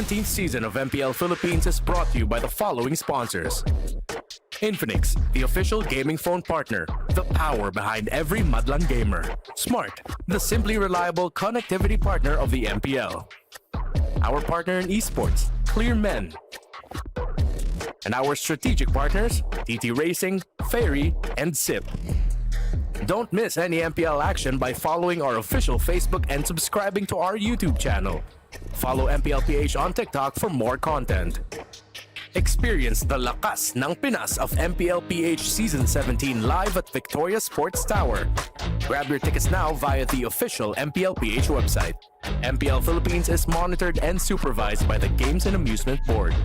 17th season of MPL Philippines is brought to you by the following sponsors. Infinix, the official gaming phone partner, the power behind every Madlang gamer. Smart, the simply reliable connectivity partner of the MPL. Our partner in esports, Clear Men. And our strategic partners, TT Racing, Ferry, and SIP. Don't miss any MPL action by following our official Facebook and subscribing to our YouTube channel. Follow MPL PH on TikTok for more content. Experience the lakas ng Pinas of MPL PH Season 17 live at Victoria Sports Tower. Grab your tickets now via the official MPL PH website. MPL Philippines is monitored and supervised by the Games and Amusement Board.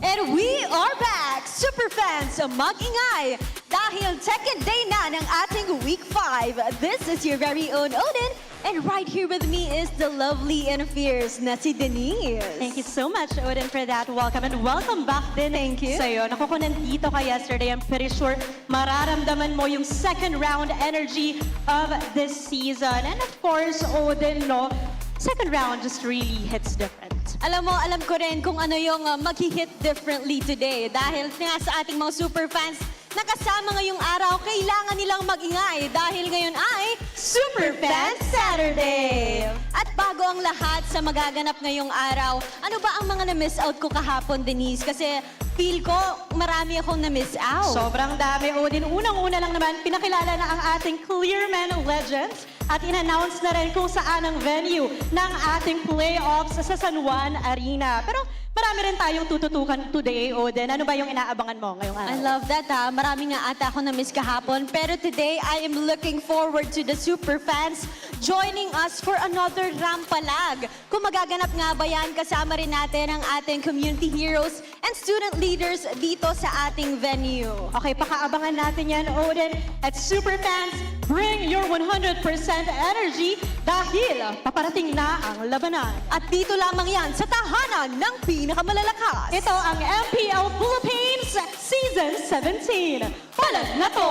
And we are back! Superfans, mag-ingay! Dahil second day na ng ating Week 5, this is your very own Odin. And right here with me is the lovely and fierce na si Denise. Thank you so much, Odin, for that welcome. And welcome back din Thank you. sa'yo. Naku, kung nandito ka yesterday, I'm pretty sure mararamdaman mo yung second round energy of this season. And of course, Odin, no, second round just really hits different. Alam mo, alam ko rin kung ano yung mag-hit differently today. Dahil nga sa ating mga superfans, nakasama ngayong araw, kailangan nilang mag-ingay dahil ngayon ay Superfan Saturday! At bago ang lahat sa magaganap ngayong araw, ano ba ang mga na-miss out ko kahapon, Denise? Kasi feel ko marami akong na-miss out. Sobrang dami, Odin. Unang-una lang naman, pinakilala na ang ating Clearman Legends at in-announce na rin kung saan ang venue ng ating playoffs sa San Juan Arena. Pero marami rin tayong tututukan today, Odin. Ano ba yung inaabangan mo ngayong araw? I love that, ha. Marami nga ata ako na-miss kahapon. Pero today, I am looking forward to the Superfans joining us for another Rampalag. Kung magaganap nga ba yan, kasama rin natin ang ating community heroes and student leaders dito sa ating venue. Okay, pakaabangan natin yan, Odin. At Superfans, bring your 100% energy dahil paparating na ang labanan. At dito lamang yan sa tahanan ng pinakamalalakas. Ito ang MPL Philippines Season 17. Palag na to!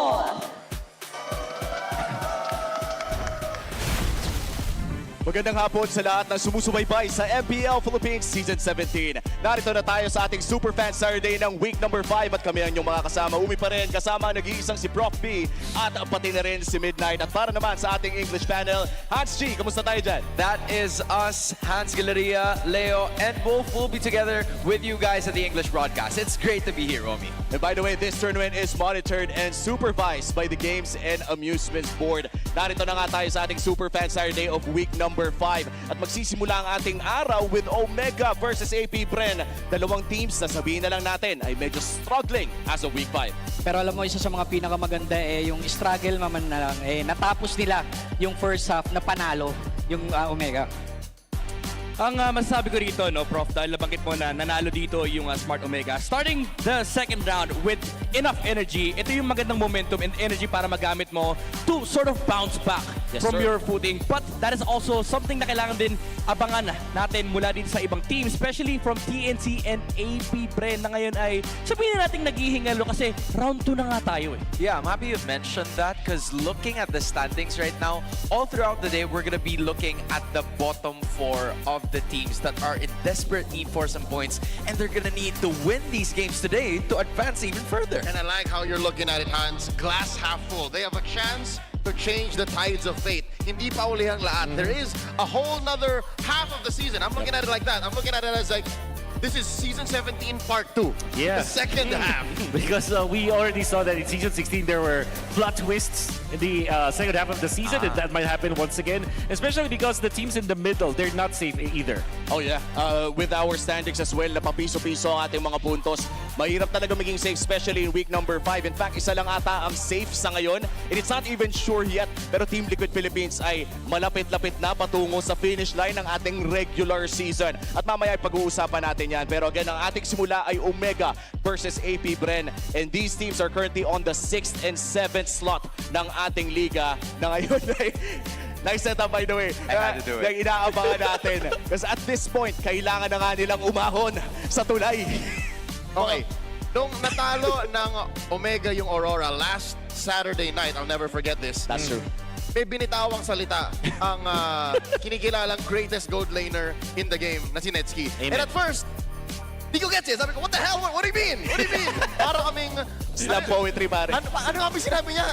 Magandang hapon sa lahat ng sumusubaybay sa MPL Philippines Season 17. Narito na tayo sa ating Superfan Saturday ng week number 5 at kami ang inyong mga kasama. Umi pa rin, kasama nag-iisang si Prof B at pati na rin si Midnight. At para naman sa ating English panel, Hans G, kamusta tayo dyan? That is us, Hans Galeria, Leo, and Wolf will be together with you guys at the English broadcast. It's great to be here, Romy. And by the way, this tournament is monitored and supervised by the Games and Amusements Board. Narito na nga tayo sa ating Superfan Saturday of week number 5. At magsisimula ang ating araw with Omega versus APBR. Dalawang teams na sabihin na lang natin ay medyo struggling as of week 5. Pero alam mo, isa sa mga pinakamaganda yung struggle naman na lang, natapos nila yung first half na panalo, yung Omega. Ang masasabi ko rito, no, Prof, dahil nabanggit mo na nanalo dito yung Smart Omega. Starting the second round with enough energy, ito yung magandang momentum and energy para magamit mo to sort of bounce back from your footing. But that is also something na kailangan din abangan natin mula din sa ibang team, especially from TNC and APBR na ngayon ay sabihin na natin naghihingalo kasi round 2 na nga tayo eh. Yeah, I'm happy you mentioned that because looking at the standings right now, all throughout the day, we're going to be looking at the bottom 4 of the teams that are in desperate need for some points, and they're gonna need to win these games today to advance even further. And I like how you're looking at it, Hans. Glass half full. They have a chance to change the tides of fate. Hindi pa uli ang lahat. There is a whole nother half of the season. I'm looking at it like that. I'm looking at it as like, this is Season 17 Part 2. Yeah. The second half. Because we already saw that in Season 16 there were plot twists in the second half of the season, and that might happen once again. Especially because the teams in the middle, they're not safe either. Oh yeah, with our standings as well, napapiso-piso ang ating mga puntos. Mahirap talaga maging safe, especially in week number 5. In fact, isa lang ata ang safe sa ngayon. And it's not even sure yet, pero Team Liquid Philippines ay malapit-lapit na patungo sa finish line ng ating regular season. At mamaya ay pag-uusapan natin yan. Pero again, ang ating simula ay Omega versus APBR. And these teams are currently on the 6th and 7th slot ng ating liga na ngayon ay nice setup, by the way. I had to do it. Yung inaabangan natin. Because at this point, kailangan na nga nilang umahon sa tulay. Okay. Nung natalo ng Omega yung Aurora last Saturday night, I'll never forget this. That's true. may binitawang salita ang kinikilalang greatest gold laner in the game na si Netsky. And at first, di ko gets it. Sabi ko, what the hell? What do you mean? What do you mean? Para kaming... Slam poetry, pare. Ano nga ba sinabi niya?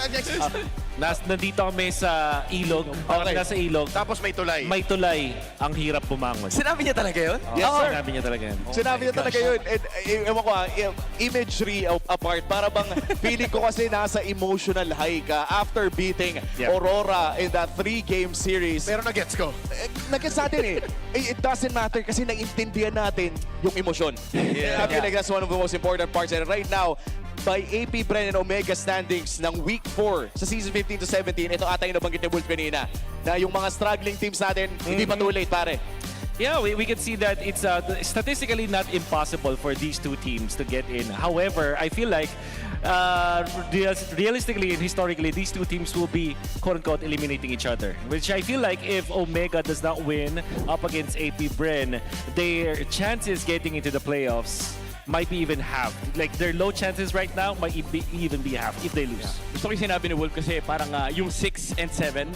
Nandito kami sa ilog. Okay. Nasa ilog. Tapos may tulay. May tulay. Ang hirap bumangon. Sinabi niya talaga yun? Yes, sir. Sinabi niya talaga yan. Sinabi niya talaga yun. And, ewan ko imagery apart. Para bang feeling ko kasi nasa emotional high ka after beating Aurora in that 3-game series. Pero na-gets ko. Nag-gets natin It doesn't matter kasi naiintindihan natin yung emosyon. I feel like that's one of the most important parts. And right now, by APBR and Omega standings ng Week 4 sa Season 15 to 17, ito ata yung nabanggit ni Wolf kanina, na yung mga struggling teams natin, hindi pa too late, pare. Yeah, we can see that it's statistically not impossible for these two teams to get in. However, I feel like realistically and historically, these two teams will be quote-unquote eliminating each other. Which I feel like if Omega does not win up against APBR, their chances getting into the playoffs might be even half. Like their low chances right now might even be half if they lose. Gusto ko yung sinabi ni Wolf kasi parang yung 6 and 7,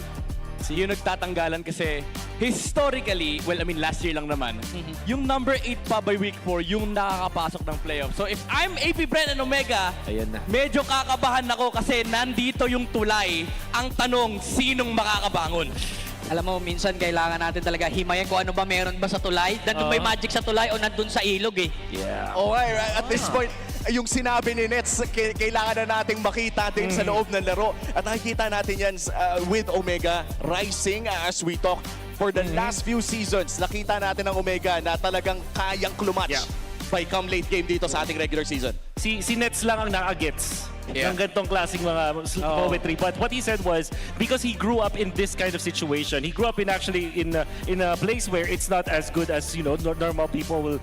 yung nagtatanggalan kasi historically, well, I mean last year lang naman, yung number 8 pa by week 4, yung nakakapasok ng playoff. So if I'm APBR and Omega, Ayan na. medyo kakabahan ako kasi nandito yung tulay. Ang tanong, sinong makakabangon? Alam mo, minsan kailangan natin talaga himayan kung ano ba meron ba sa tulay. Nandun may magic sa tulay o nandun sa ilog eh. Yeah. Okay, at this point, yung sinabi ni Nets, kailangan na nating makita din sa loob ng laro. At nakikita natin yan with Omega rising as we talk. For the last few seasons, nakita natin ang Omega na talagang kayang klumatch by come late game dito sa ating regular season. Si Nets lang ang nakagets ng ganitong klaseng mga poetry. But what he said was, because he grew up in this kind of situation, he grew up in actually in a place where it's not as good as, you know, normal people will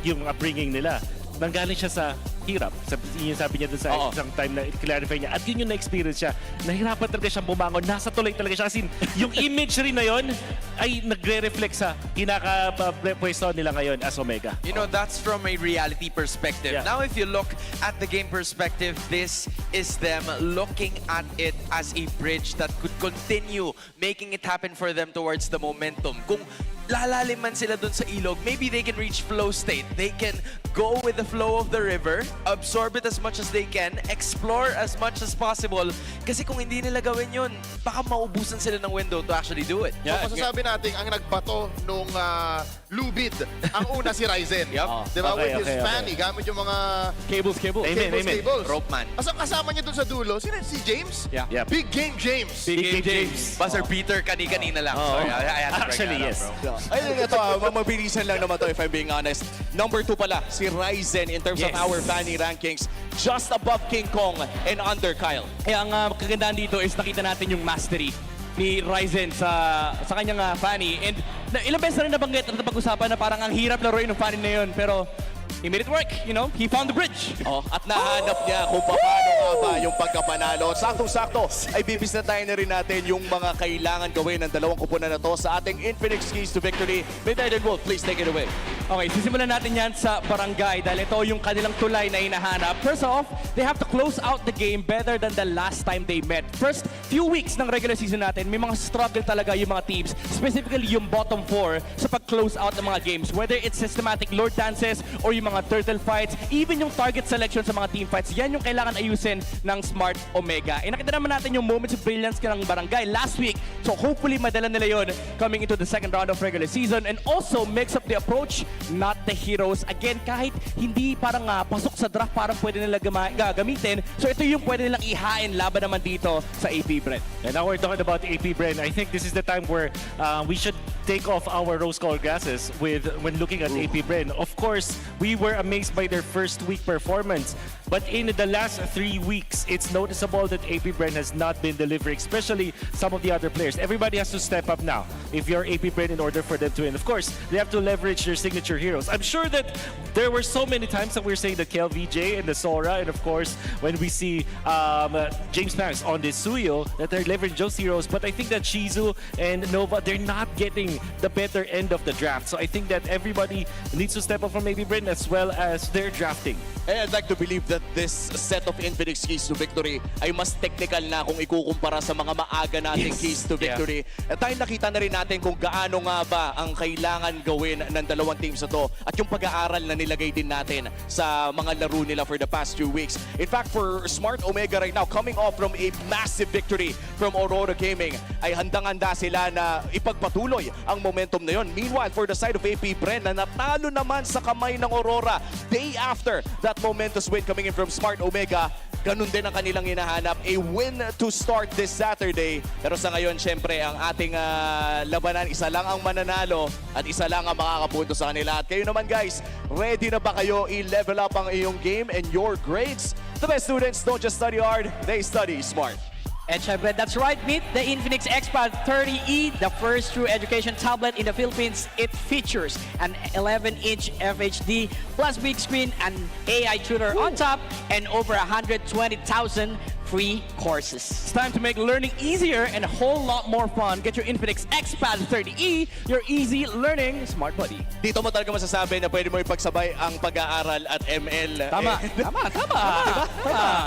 yung upbringing nila. Nanggaling siya sa hirap. Yun sabi niya dun sa isang time na clarify niya. At yun yung na-experience siya. Nahirapan talaga siyang bumangon. Nasa tulay talaga siya. Kasi yung imagery na yun ay nagre-reflect sa kinakapwesto nila ngayon as Omega. You know, that's from a reality perspective. Yeah. Now, if you look at the game perspective, this is them looking at it as a bridge that could continue making it happen for them towards the momentum. Kung lalalim man sila dun sa ilog, maybe they can reach flow state. They can go with the flow of the river, absorb it as much as they can, explore as much as possible. Kasi kung hindi nila gawin yun, baka maubusan sila ng window to actually do it. So, masasabi natin, ang nagbato nung lubid, ang una si Ryzen. Diba? Okay, With his Fanny, gamit yung mga Cables. cables. Rope man. Kasama niya dun sa dulo, si James? Yeah. Big Game James. Big Game James. Buzzer beater kani-kanina lang. Sorry, I had to bring Actually, that up, yes. bro. Ayun, ito, mabilisan lang naman to if I'm being honest. Number 2 pala, si Ryzen in terms of our Fanny rankings. Just above King Kong and under Kyle. Kaya ang kagandahan dito is nakita natin yung mastery ni Ryzen sa kanyang Fanny. And ilang beses na rin nabanggit at napag-usapan na parang ang hirap laruin ng Fanny na yun. Pero he made it work, you know? He found the bridge. At nahanap niya kung paano nga ba yung pagkapanalo. Saktong-sakto ay bibisitahin na rin natin yung mga kailangan gawin ng dalawang kupunan na to sa ating Infinix Keys to Victory. Midnight Wolf, please take it away. Okay, sisimulan natin yan sa barangay dahil ito yung kanilang tulay na hinahanap. First off, they have to close out the game better than the last time they met. First few weeks ng regular season natin, may mga struggle talaga yung mga teams, specifically yung bottom 4 sa pag-close out ng mga games. Whether it's systematic lord dances or yung mga turtle fights, even yung target selection sa mga team fights, yan yung kailangan ayusin ng Smart Omega. Nakita naman natin yung moments of brilliance ng barangay last week, so hopefully madala nila yun coming into the second round of regular season and also mix up the approach, not the heroes. Again, kahit hindi parang pasok sa draft, parang pwede nila gagamitin, so ito yung pwede nilang ihain laban naman dito sa APBR. And now we're talking about APBR. I think this is the time where we should take off our rose-colored glasses when looking at APBR. Of course, we were amazed by their first week performance. But in the last 3 weeks, it's noticeable that APBR has not been delivering, especially some of the other players. Everybody has to step up now if you're APBR in order for them to win. Of course, they have to leverage their signature heroes. I'm sure that there were so many times that we're saying the KLVJ and the Sora, and of course, when we see James Max on the Suyo, that they're leveraging those heroes. But I think that Shizu and Nova, they're not getting getting the better end of the draft. So I think that everybody needs to step up from AP Bren as well as their drafting. And I'd like to believe that this set of Infinix keys to victory ay mas technical na kung ikukumpara sa mga maaga nating keys to victory. At tayo nakita na rin natin kung gaano nga ba ang kailangan gawin ng dalawang teams na to at yung pag-aaral na nilagay din natin sa mga laro nila for the past 2 weeks. In fact, for Smart Omega right now, coming off from a massive victory from Aurora Gaming, ay handang-handa sila na ipagpatuloy ang momentum na yun. Meanwhile, for the side of AP Bren na natalo naman sa kamay ng Aurora day after that momentous win coming in from Smart Omega, ganun din ang kanilang hinahanap. A win to start this Saturday. Pero sa ngayon, syempre, ang ating labanan, isa lang ang mananalo at isa lang ang makakapunto sa kanila. At kayo naman guys, ready na ba kayo i-level up ang iyong game and your grades? The best students don't just study hard, they study smart. And syempre, that's right, meet the Infinix XPad 30E, the first true education tablet in the Philippines. It features an 11-inch FHD plus big screen, an AI tutor on top, and over 120,000 free courses. It's time to make learning easier and a whole lot more fun. Get your Infinix XPad 30E, your easy learning smart buddy. Dito mo talaga masasabi na pwede mo ipagsabay ang pag-aaral at ML. Tama, tama.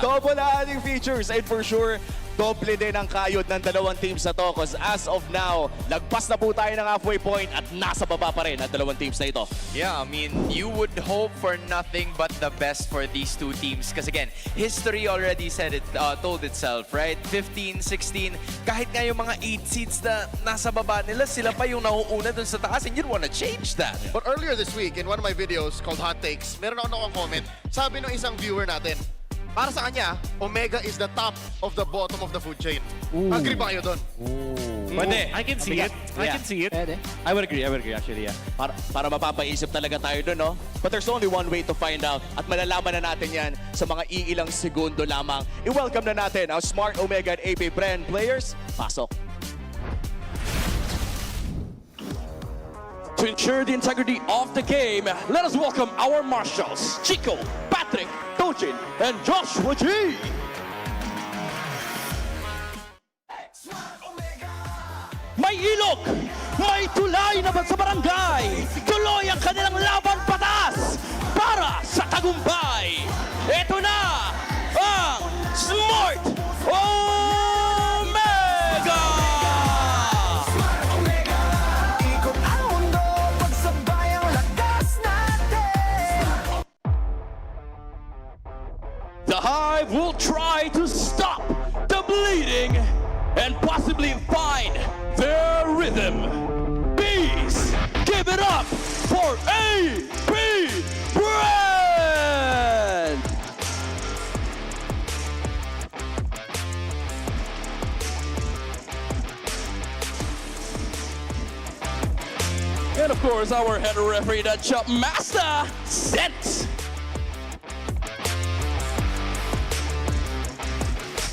Double na ating features and for sure, doble din ang kayod ng dalawang teams na to because as of now, lagpas na po tayo ng halfway point at nasa baba pa rin ang dalawang teams na ito. Yeah, I mean, you would hope for nothing but the best for these two teams. Because again, history already said it, told itself, right? 15, 16, kahit nga yung mga 8 seeds na nasa baba nila, sila pa yung nauuna dun sa taas and you'd want to change that. But earlier this week, in one of my videos called Hot Takes, meron akong comment. Sabi ng isang viewer natin, para sa kanya, Omega is the top of the bottom of the food chain. Agree ba kayo doon? Pwede. I can see it. I can see it. Pwede. I would agree actually, yeah. Para mapapaisip talaga tayo doon, no? But there's only one way to find out at malalaman na natin yan sa mga iilang segundo lamang. I-welcome na natin ang Smart Omega at AP Bren players. Pasok! To ensure the integrity of the game, let us welcome our marshals, Chico, Patrick, Dojin, and Joshua G. May ilog, may tulay na ba sa barangay? Tuloy ang kanilang laban patas para sa tagumpay. Ito na ang Smart Omega! The Hive will try to stop the bleeding and possibly find their rhythm. Bees, give it up for APBR! And of course, our head referee, the Chop Master, Sent.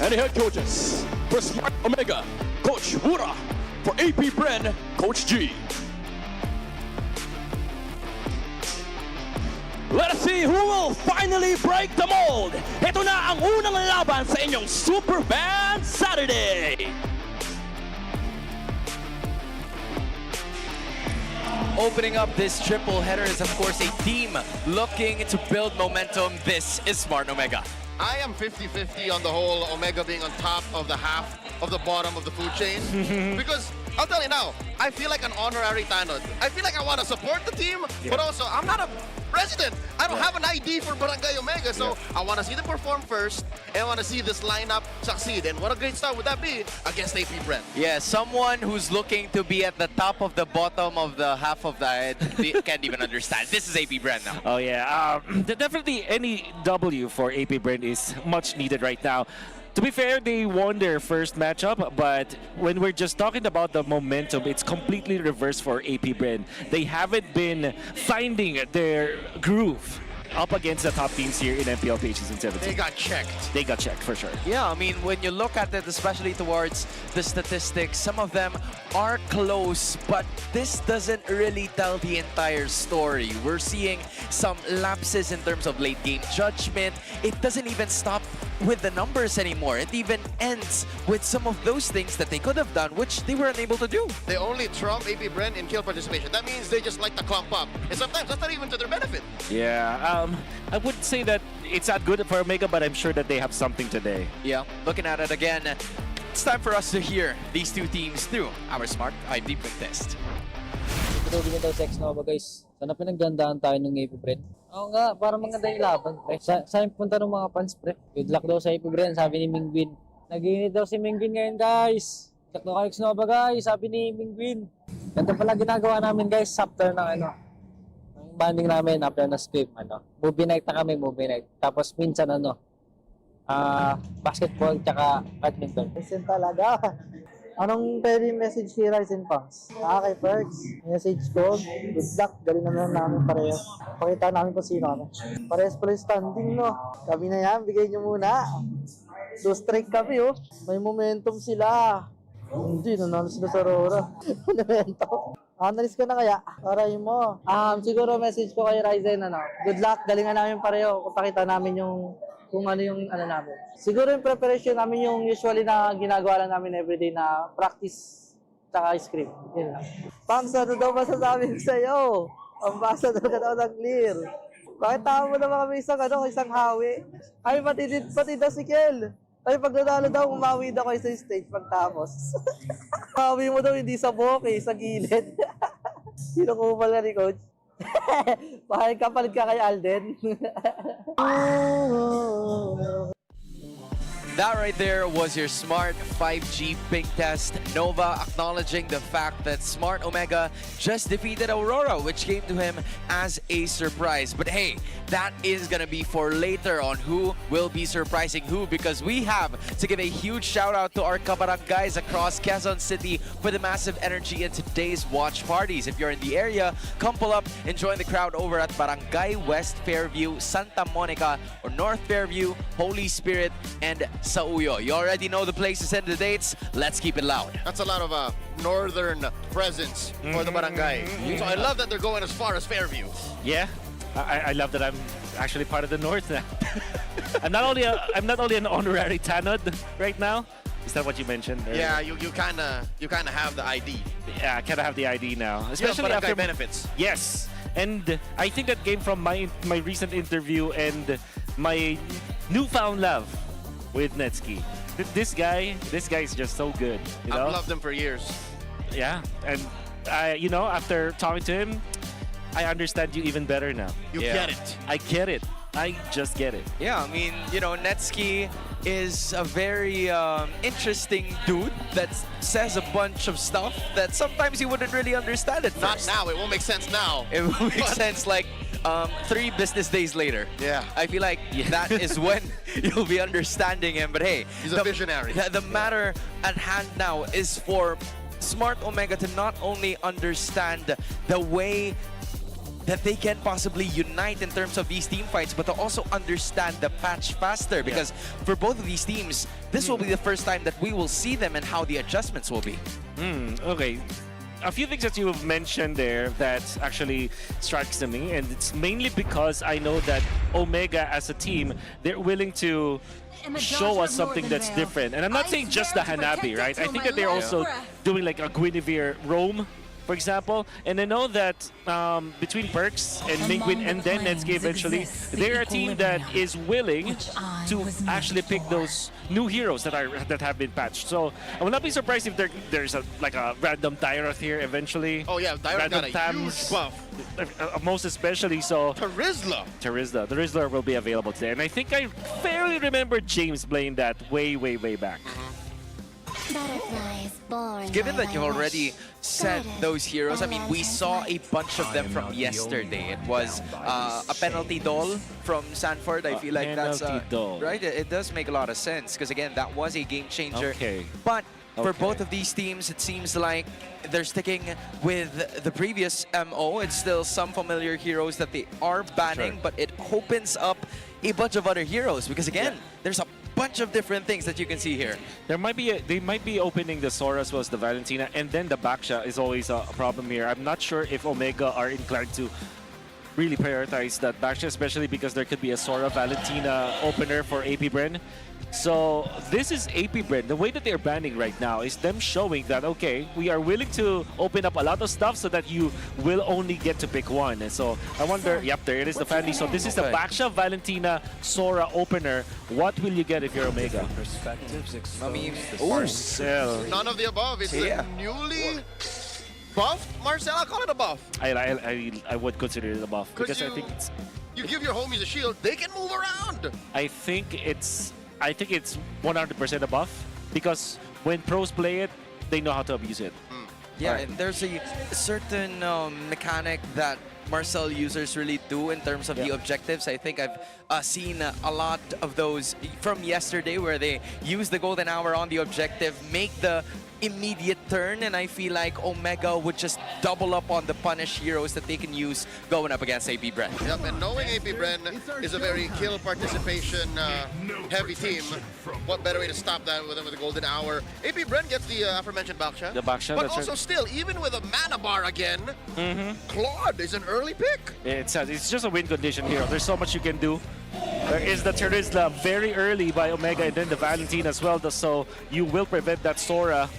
And the head coaches for Smart Omega, Coach Wura. For AP Bren, Coach G. Let us see who will finally break the mold. Ito na ang unang laban sa inyong Superfan Saturday. Opening up this triple header is of course a team looking to build momentum. This is Smart Omega. I am 50-50 on the whole Omega being on top of the half of the bottom of the food chain. Because, I'll tell you now, I feel like an honorary Tanod. I feel like I want to support the team, but also, I'm not a president. I don't have an ID for Barangay Omega, so I want to see them perform first, and I want to see this lineup succeed. And what a great start would that be against AP Bren? Yeah, someone who's looking to be at the top of the bottom of the half of the head can't even understand. This is AP Bren now. Oh yeah, definitely any W for AP Bren is much needed right now. To be fair, they won their first matchup, but when we're just talking about the momentum, it's completely reversed for AP Bren. They haven't been finding their groove up against the top teams here in MPL PH Season 17. They got checked. They got checked for sure. Yeah, I mean, when you look at it, especially towards the statistics, some of them are close, but this doesn't really tell the entire story. We're seeing some lapses in terms of late game judgment. It doesn't even stop with the numbers anymore. It even ends with some of those things that they could have done, which they were unable to do. They only trump AP Bren in kill participation. That means they just like to clump up. And sometimes that's not even to their benefit. Yeah, I would say that it's not good for Omega, but I'm sure that they have something today. Yeah, looking at it again, it's time for us to hear these two teams through our Smart ID Quick Test. Ito din daw sex Nova guys. Sana pinagdandaan tayo ng AP Bren. Oo nga, para maganda yung laban, pre. Saan punta ng mga fans, pre? Good luck daw sa AP Bren, sabi ni Mingwin. Nag-iinit daw si Mingwin ngayon, guys. Good luck kayo Nova, guys, sabi ni Mingwin. Ganito pala ginagawa namin, guys, after ng ang banding namin, after na stream, movie night na kami, movie night. Tapos minsan, basketball, tsaka badminton. Listen talaga. Anong pwede message kay Ryzen Punks? Kay Perks, message ko, good luck, galing naman namin pareho. Pakita namin kung sino kami. Parehas pala yung standing, no? Kami na yan, bigay nyo muna. 2 strike kami, oh. May momentum sila. Hindi, nanalo sila sa RORA. Momentum. Analyst ka na kaya? Aray mo. Siguro message ko kay Ryzen, good luck, galingan namin pareho. Pakita namin yung kung ano yung namin. Siguro yung preparation namin yung usually na ginagawa lang namin everyday na practice tsaka script. Yun lang. Punks, ano daw masasabi ko sa'yo? Ambassador ka daw ng clear. Bakit tama mo naman kami isang hawi? Ay, pati daw si Kel. Ay, pag nanalo daw, umawi daw kayo sa stage pagtapos. Hawi mo daw hindi sa boke, sa gilid. Sinukupal na ni Coach. Bakit kapalit ka kay Alden? That right there was your Smart 5G Pink Test. Nova acknowledging the fact that Smart Omega just defeated Aurora, which came to him as a surprise. But hey, that is gonna be for later on who will be surprising who, because we have to give a huge shout out to our kabarangays across Quezon City for the massive energy in today's watch parties. If you're in the area, come pull up and join the crowd over at Barangay West Fairview, Santa Monica, or North Fairview, Holy Spirit, and Sauyo. You already know the places and the dates. Let's keep it loud. That's a lot of northern presence for the barangay. So I love that they're going as far as Fairview. Yeah, I love that I'm actually part of the North now. I'm not only an honorary Tanod right now. Is that what you mentioned? Yeah, you kind of have the ID. Yeah, I kind of have the ID now, Especially after benefits. Yes, and I think that came from my recent interview and my newfound love with Netsky. This guy is just so good. You know? I've loved him for years. Yeah, and after talking to him, I understand you even better now. You get it. I get it. I just get it. Yeah, I mean, Netsky is a very interesting dude that says a bunch of stuff that sometimes you wouldn't really understand at first. Not now. It won't make sense now. It will make sense like 3 business days later. Yeah. I feel like that is when you'll be understanding him. But hey, he's a visionary. The matter at hand now is for Smart Omega to not only understand the way that they can possibly unite in terms of these team fights, but to also understand the patch faster, because for both of these teams, this will be the first time that we will see them and how the adjustments will be. Okay. A few things that you've mentioned there that actually strikes to me, and it's mainly because I know that Omega as a team, they're willing to show us something that's different. And I'm not saying just the Hanabi, right? I think that they're also doing like a Guinevere roam, for example. And I know that between Perks and Mingwin and then Netsky eventually, they're a team that is willing to actually pick those new heroes that have been patched. So I will not be surprised if there's a random Tyroth here eventually. Oh yeah, Tyroth got a huge buff. Most especially so. Terizla. The Rizzler will be available today. And I think I fairly remember James playing that way back. Given that you already said those heroes, I mean, we saw a bunch of them from yesterday. It was a penalty doll from Sanford. I feel like that's right. It does make a lot of sense because again, that was a game changer. Okay. But for both of these teams, it seems like they're sticking with the previous MO. It's still some familiar heroes that they are banning, but it opens up a bunch of other heroes because again, there's a bunch of different things that you can see here. They might be opening the Sora as well as the Valentina, and then the Baksha is always a problem here. I'm not sure if Omega are inclined to really prioritize that backshot, especially because there could be a Sora Valentina opener for AP Bren. So this is AP Bren. The way that they're banning right now is them showing that, okay, we are willing to open up a lot of stuff so that you will only get to pick one. And so I wonder, yep, there it is, the Fandy. So this is the backshot Valentina Sora opener. What will you get if you're Omega? I mean, Marcel. None of the above. It's a newly buffed Marcel. I'll call it a buff. I would consider it a buff because I think it's... You give your homies a shield, they can move around. I think it's 100% a buff because when pros play it, they know how to abuse it. Yeah, and there's a certain mechanic that Marcel users really do in terms of the objectives. I think I've seen a lot of those from yesterday where they use the golden hour on the objective, make the immediate turn, and I feel like Omega would just double up on the punish heroes that they can use going up against AP Bren. Yep, and knowing AP Bren is a very kill participation heavy team, what better way to stop that with the golden hour? AP Bren gets the aforementioned backshot. The backshot, but that's also right. still, even with a mana bar again, Claude is an early pick. It's just a win condition hero. There's so much you can do. There is the Terizla very early by Omega and then the Valentine as well, so you will prevent that Sora.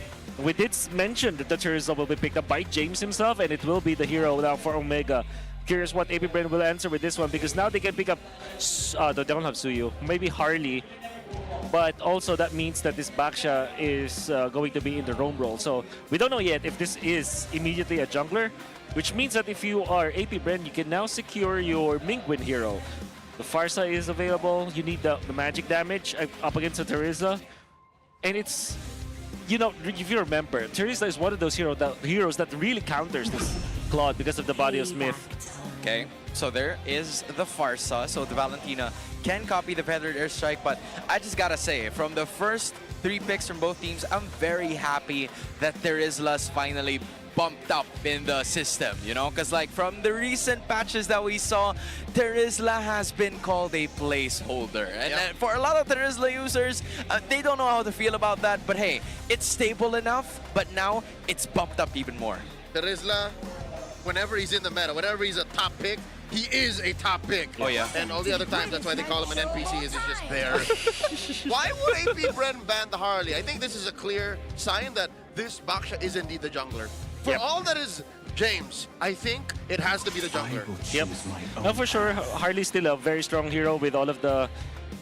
We did mention that the Terizla will be picked up by James himself, and it will be the hero now for Omega. Curious what AP Bren will answer with this one, because now they can pick up, they don't have Suyu, maybe Harley, but also that means that this Baksha is going to be in the roam role. So we don't know yet if this is immediately a jungler, which means that if you are AP Bren, you can now secure your Mingwin hero. The Farsa is available, you need the magic damage up against the Terizla, and it's... You know, if you remember, Terizla is one of those heroes that really counters this Claude because of the body of Smith. Okay, so there is the Farsa, so the Valentina can copy the Feathered Airstrike, but I just gotta say, from the first 3 picks from both teams, I'm very happy that Terizla's finally bumped up in the system, you know, because like from the recent patches that we saw, Terizla has been called a placeholder, and for a lot of Terizla users, they don't know how to feel about that, but hey, it's stable enough, but now it's bumped up even more. Terizla, whenever he's in the meta, whenever he's a top pick, he is a top pick. Oh yeah. And all the other times, that's why they call him an NPC, is he's just there. Why would AP Bren ban the Harley? I think this is a clear sign that this Baksha is indeed the jungler. For all that is James, I think it has to be the jungler. Yep. No, for sure, Harley's still a very strong hero with all of the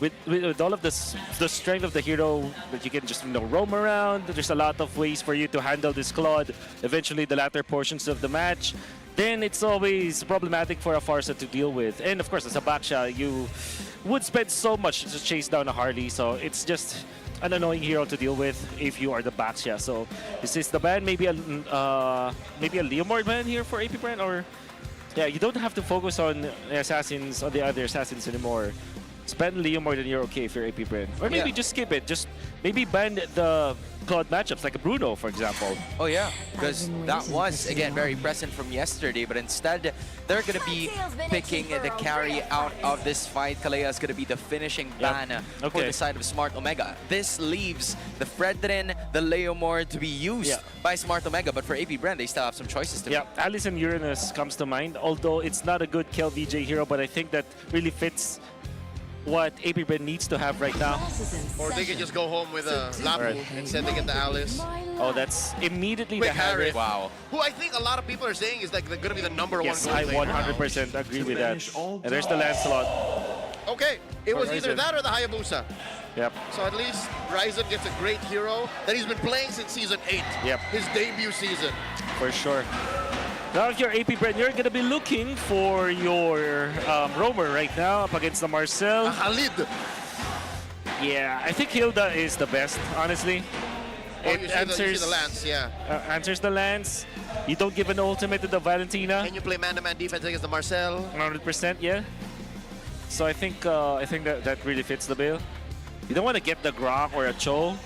with all of the strength of the hero that you can just roam around. There's a lot of ways for you to handle this Claude. Eventually, the latter portions of the match, then it's always problematic for a Farsa to deal with. And of course, as a Baksha, you would spend so much to chase down a Harley, so it's just an annoying hero to deal with if you are the Baksha. So is this the ban? Maybe a Leomord ban here for AP Bren, or you don't have to focus on assassins, on the other assassins anymore. Spend Leomord and you're okay if you're AP Bren. Or maybe just skip it. Just maybe ban the Claude matchups like a Bruno, for example. Oh yeah, because that was again very present from yesterday, but instead they're gonna be picking the carry out of this fight. Kalea is gonna be the finishing ban for the side of Smart Omega. This leaves the Fredrin, the Leomord to be used by Smart Omega, but for AP Bren, they still have some choices to make. Alice and Uranus comes to mind, although it's not a good kill VJ hero, but I think that really fits what AP Bren needs to have right now. Or they can just go home with a Lapu and sending it to Alice. Oh, that's immediately Quick the Harry. Wow. Who I think a lot of people are saying is like they're going to be the number Yes, one I gold laner 100% agree with that. And there's the Lancelot. now. Okay, it was either that or the Hayabusa. Yep. So at least Ryzen gets a great hero that he's been playing since Season 8. Yep. His debut season. For sure. Now, if you're AP Bren, you're going to be looking for your roamer right now up against the Marcel. Khalid. Yeah, I think Hilda is the best, honestly. Oh, you see the Lance, answers the Lance. You don't give an ultimate to the Valentina. Can you play man-to-man defense against the Marcel? 100%, yeah. So I think that really fits the bill. You don't want to get the Grok or a Cho.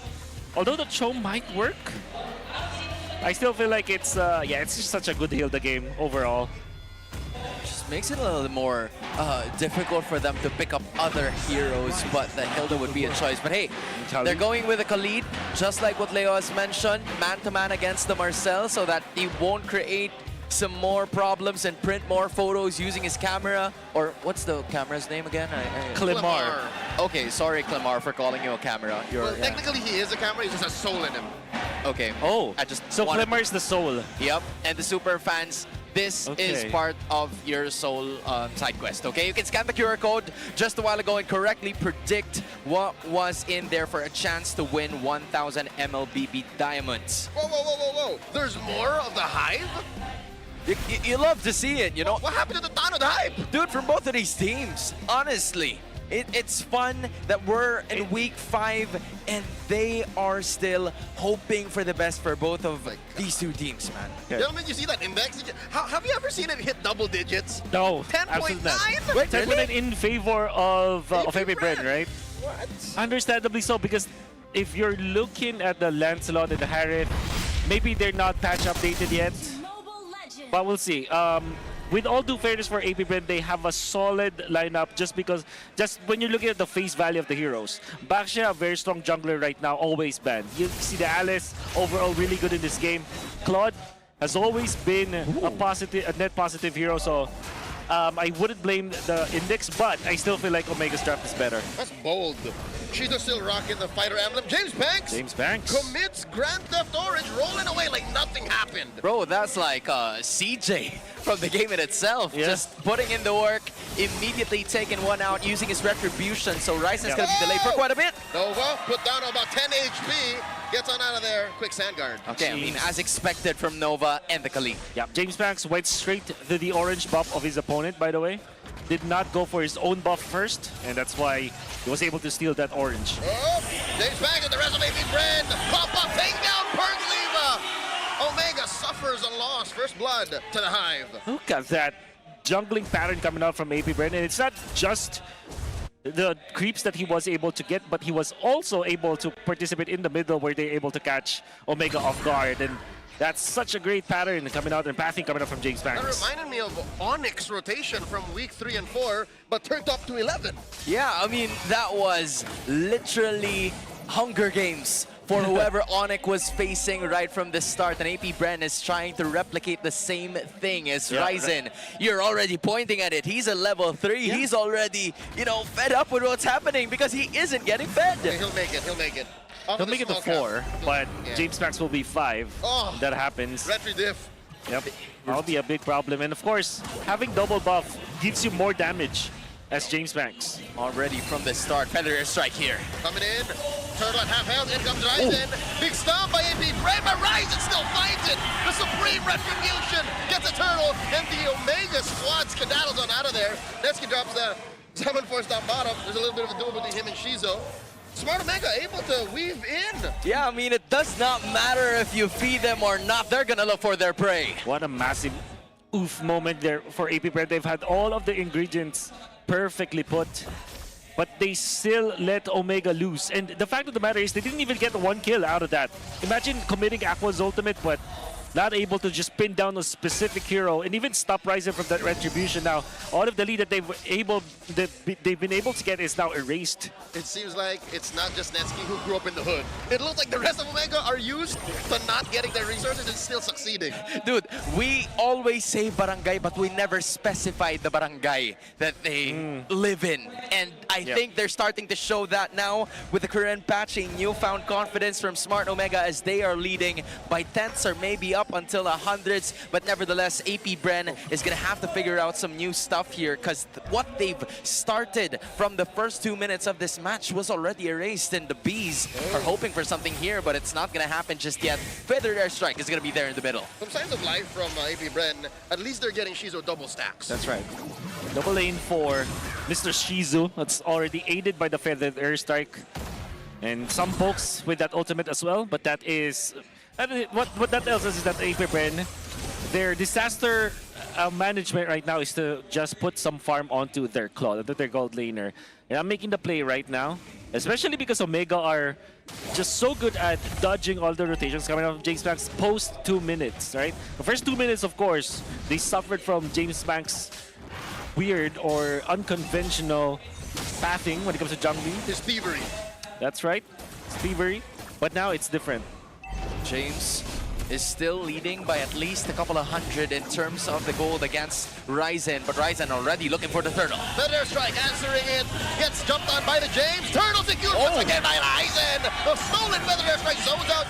Although the Cho might work. I still feel like it's just such a good Hilda game overall. Just makes it a little more difficult for them to pick up other heroes, but the Hilda would be a choice. But hey, they're going with a Khalid, just like what Leo has mentioned, man-to-man against the Marcel, so that he won't create some more problems and print more photos using his camera. Or what's the camera's name again? Clemar. Okay, sorry Clemar for calling you a camera. Well, technically he is a camera, he just has soul in him. Okay. Oh, I just so wanted- Clemar is the soul. Yep, and the super fans, this is Okay. part of your soul side quest, okay? You can scan the QR code just a while ago and correctly predict what was in there for a chance to win 1,000 MLBB diamonds. Whoa, whoa, whoa, whoa, whoa. There's more of the Hive? You love to see it, you know? What happened to the Tano the Hype? Dude, from both of these teams, honestly. It's fun that we're in week 5 and they are still hoping for the best for both of these two teams, man. Gentlemen, you see that index? Have you ever seen it hit double digits? No, 10.9? Wait, 10.9 in favor of AP Bren, right? What? Understandably so, because if you're looking at the Lancelot and the Harith, maybe they're not patch updated yet. But we'll see. With all due fairness for AP Bren, they have a solid lineup just because, just when you're looking at the face value of the heroes. Baxia, a very strong jungler right now, always banned. You see the Alice, overall really good in this game. Claude has always been a net positive hero, so I wouldn't blame the index, but I still feel like Omega's draft is better. That's bold. She's still rocking the fighter emblem. James Banks commits Grand Theft Orange, rolling away like nothing happened. Bro, that's like CJ from the game in itself. Just putting in the work, immediately taking one out, using his retribution. So Ryzen's going to be delayed for quite a bit. Nova put down about 10 HP. Gets on out of there. Quick sand guard. Okay, I mean, as expected from Nova and the Kali. Yeah, James Banks went straight to the orange buff of his opponent, by the way. Did not go for his own buff first, and that's why he was able to steal that orange. Oh, James Banks and the rest of AP Bren. Pop up, take down Pergleva. Omega suffers a loss. First blood to the Hive. Look at that jungling pattern coming out from AP Bren, and it's not just the creeps that he was able to get, but he was also able to participate in the middle where they're able to catch Omega off guard, and that's such a great pattern coming out and pathing coming out from James Banks. That reminded me of Onyx rotation from week 3 and 4, but turned up to 11. Yeah, I mean, that was literally Hunger Games for whoever Onyx was facing right from the start. And AP Bren is trying to replicate the same thing as Ryzen. You're already pointing at it. He's a level 3. He's already, you know, fed up with what's happening because he isn't getting fed. Yeah, he'll make it. He'll make it. He'll make it to 4, but James Banks will be 5. Oh, that happens. Retry diff. Yep, that'll be a big problem. And of course, having double buff gives you more damage as James Banks. Already from the start, Feather Airstrike here. Coming in, Turtle at half health, in comes Ryzen. Big stomp by AP Bren, but Ryzen still finds it. The Supreme Retribution gets a Turtle, and the Omega squad skedaddles on out of there. Netsky drops the 7-4 down bottom. There's a little bit of a duel between him and Shizo. Smart Omega able to weave in. Yeah, I mean, it does not matter if you feed them or not. They're gonna look for their prey. What a massive oof moment there for AP Bren. They've had all of the ingredients perfectly put, but they still let Omega lose. And the fact of the matter is they didn't even get 1 kill out of that. Imagine committing Aqua's ultimate, but not able to just pin down a specific hero and even stop Ryzen from that retribution. Now, all of the lead that they've been able to get is now erased. It seems like it's not just Netsky who grew up in the hood. It looks like the rest of Omega are used to not getting their resources and still succeeding. Dude, we always say barangay, but we never specify the barangay that they live in. And I think they're starting to show that now with the current patch, a newfound confidence from Smart Omega as they are leading by 10s or maybe up until 100s. But nevertheless, AP Bren is going to have to figure out some new stuff here because what they've started from the first 2 minutes of this match was already erased, and the Bees are hoping for something here, but it's not going to happen just yet. Feather Airstrike is going to be there in the middle. Some signs of life from AP Bren. At least they're getting Shizo double stacks. That's right. Double lane for Mr. Shizu. That's already aided by the Feathered Airstrike. And some folks with that ultimate as well, but that is... What that tells us is that AP Bren, their disaster management right now is to just put some farm onto their Claw, onto their gold laner. And I'm making the play right now, especially because Omega are just so good at dodging all the rotations coming out of James Banks post 2 minutes, right? The first 2 minutes, of course, they suffered from James Banks' weird or unconventional pathing when it comes to jungling. His thievery. That's right, it's thievery, but now it's different. James is still leading by at least a couple of hundred in terms of the gold against Ryzen, but Ryzen already looking for the turtle. Mid air strike answering it. Gets jumped on by the James. Turtle secured once again by Ryzen. The stolen mid air strike zones out.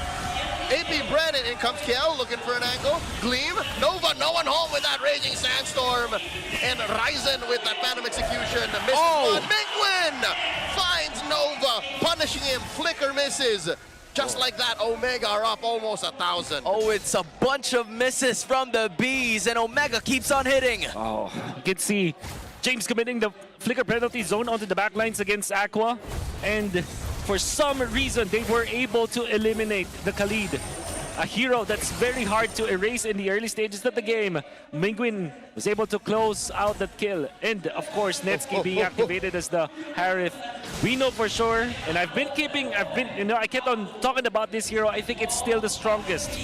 AP Brennan, in comes Kiel, looking for an angle. Gleam, Nova, no one home with that Raging Sandstorm. And Ryzen with that Phantom Execution. Misses one. Mingwin finds Nova, punishing him. Flicker misses. Just like that, Omega are up almost 1,000. Oh, it's a bunch of misses from the Bees, and Omega keeps on hitting. Oh, you can see James committing the flicker penalty zone onto the backlines against Aqua. And for some reason, they were able to eliminate the Khalid, a hero that's very hard to erase in the early stages of the game. Mingwin was able to close out that kill. And of course, Netsky being activated as the Harith. We know for sure, and I kept on talking about this hero. I think it's still the strongest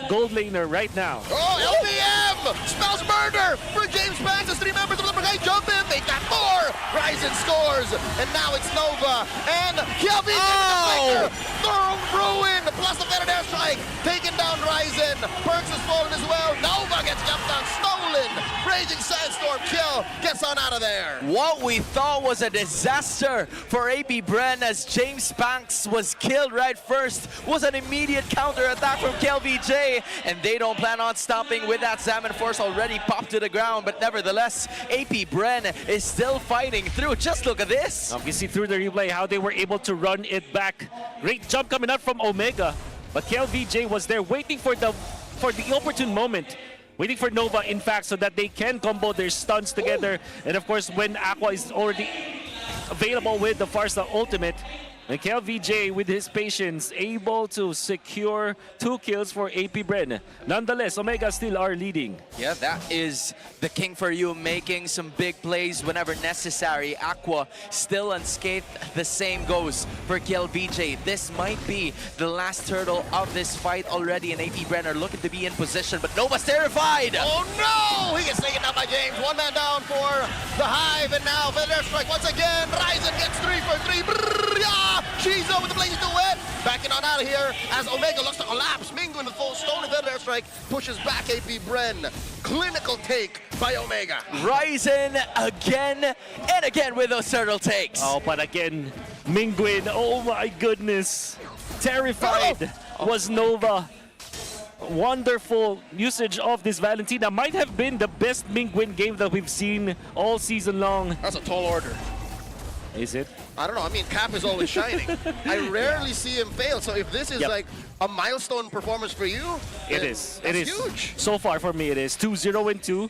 gold laner right now. Oh, LBM spells murder for James Banks as 3 members of the brigade jump in. They got more. Ryzen scores, and now it's Nova and Kelvin with the thorough ruin plus the Venom airstrike taking down Ryzen. Perks has fallen as well. Nova gets jumped on, stolen. Raging Sandstorm kill gets on out of there. What we thought was a disaster for AP Bren as James Banks was killed right first was an immediate counter attack from KLVJ, and they don't plan on stopping with that Salmon Force already popped to the ground, but nevertheless AP Bren is still fighting through. Just look at this. You can see through the replay how they were able to run it back. Great jump coming up from Omega, but KLVJ was there waiting for the opportune moment. Waiting for Nova, in fact, so that they can combo their stuns together. And of course, when Aqua is already available with the Farsa ultimate, and KLVJ, with his patience, able to secure 2 kills for AP Bren. Nonetheless, Omega still are leading. Yeah, that is the king for you, making some big plays whenever necessary. Aqua still unscathed. The same goes for KLVJ. This might be the last turtle of this fight already, and AP Bren are looking to be in position, but Nova's terrified. Oh no! He gets taken down by James. 1 man down for the Hive, and now Feather Strike once again. Ryzen gets 3 for 3. Brrr, yeah! Shizo with the blazing duet. Backing on out of here as Omega looks to collapse. Mingo in the full stone, and Feather Strike pushes back AP Bren. Clinical take by Omega. Ryzen again and again with those turtle takes. Oh, but again, Mingwin, oh my goodness. Terrified was Nova. Wonderful usage of this Valentina. Might have been the best Mingwin game that we've seen all season long. That's a tall order. Is it? I don't know. I mean, Cap is always shining. I rarely see him fail. So if this is like a milestone performance for you, it is. It is huge. So far for me, it is 2-0-2.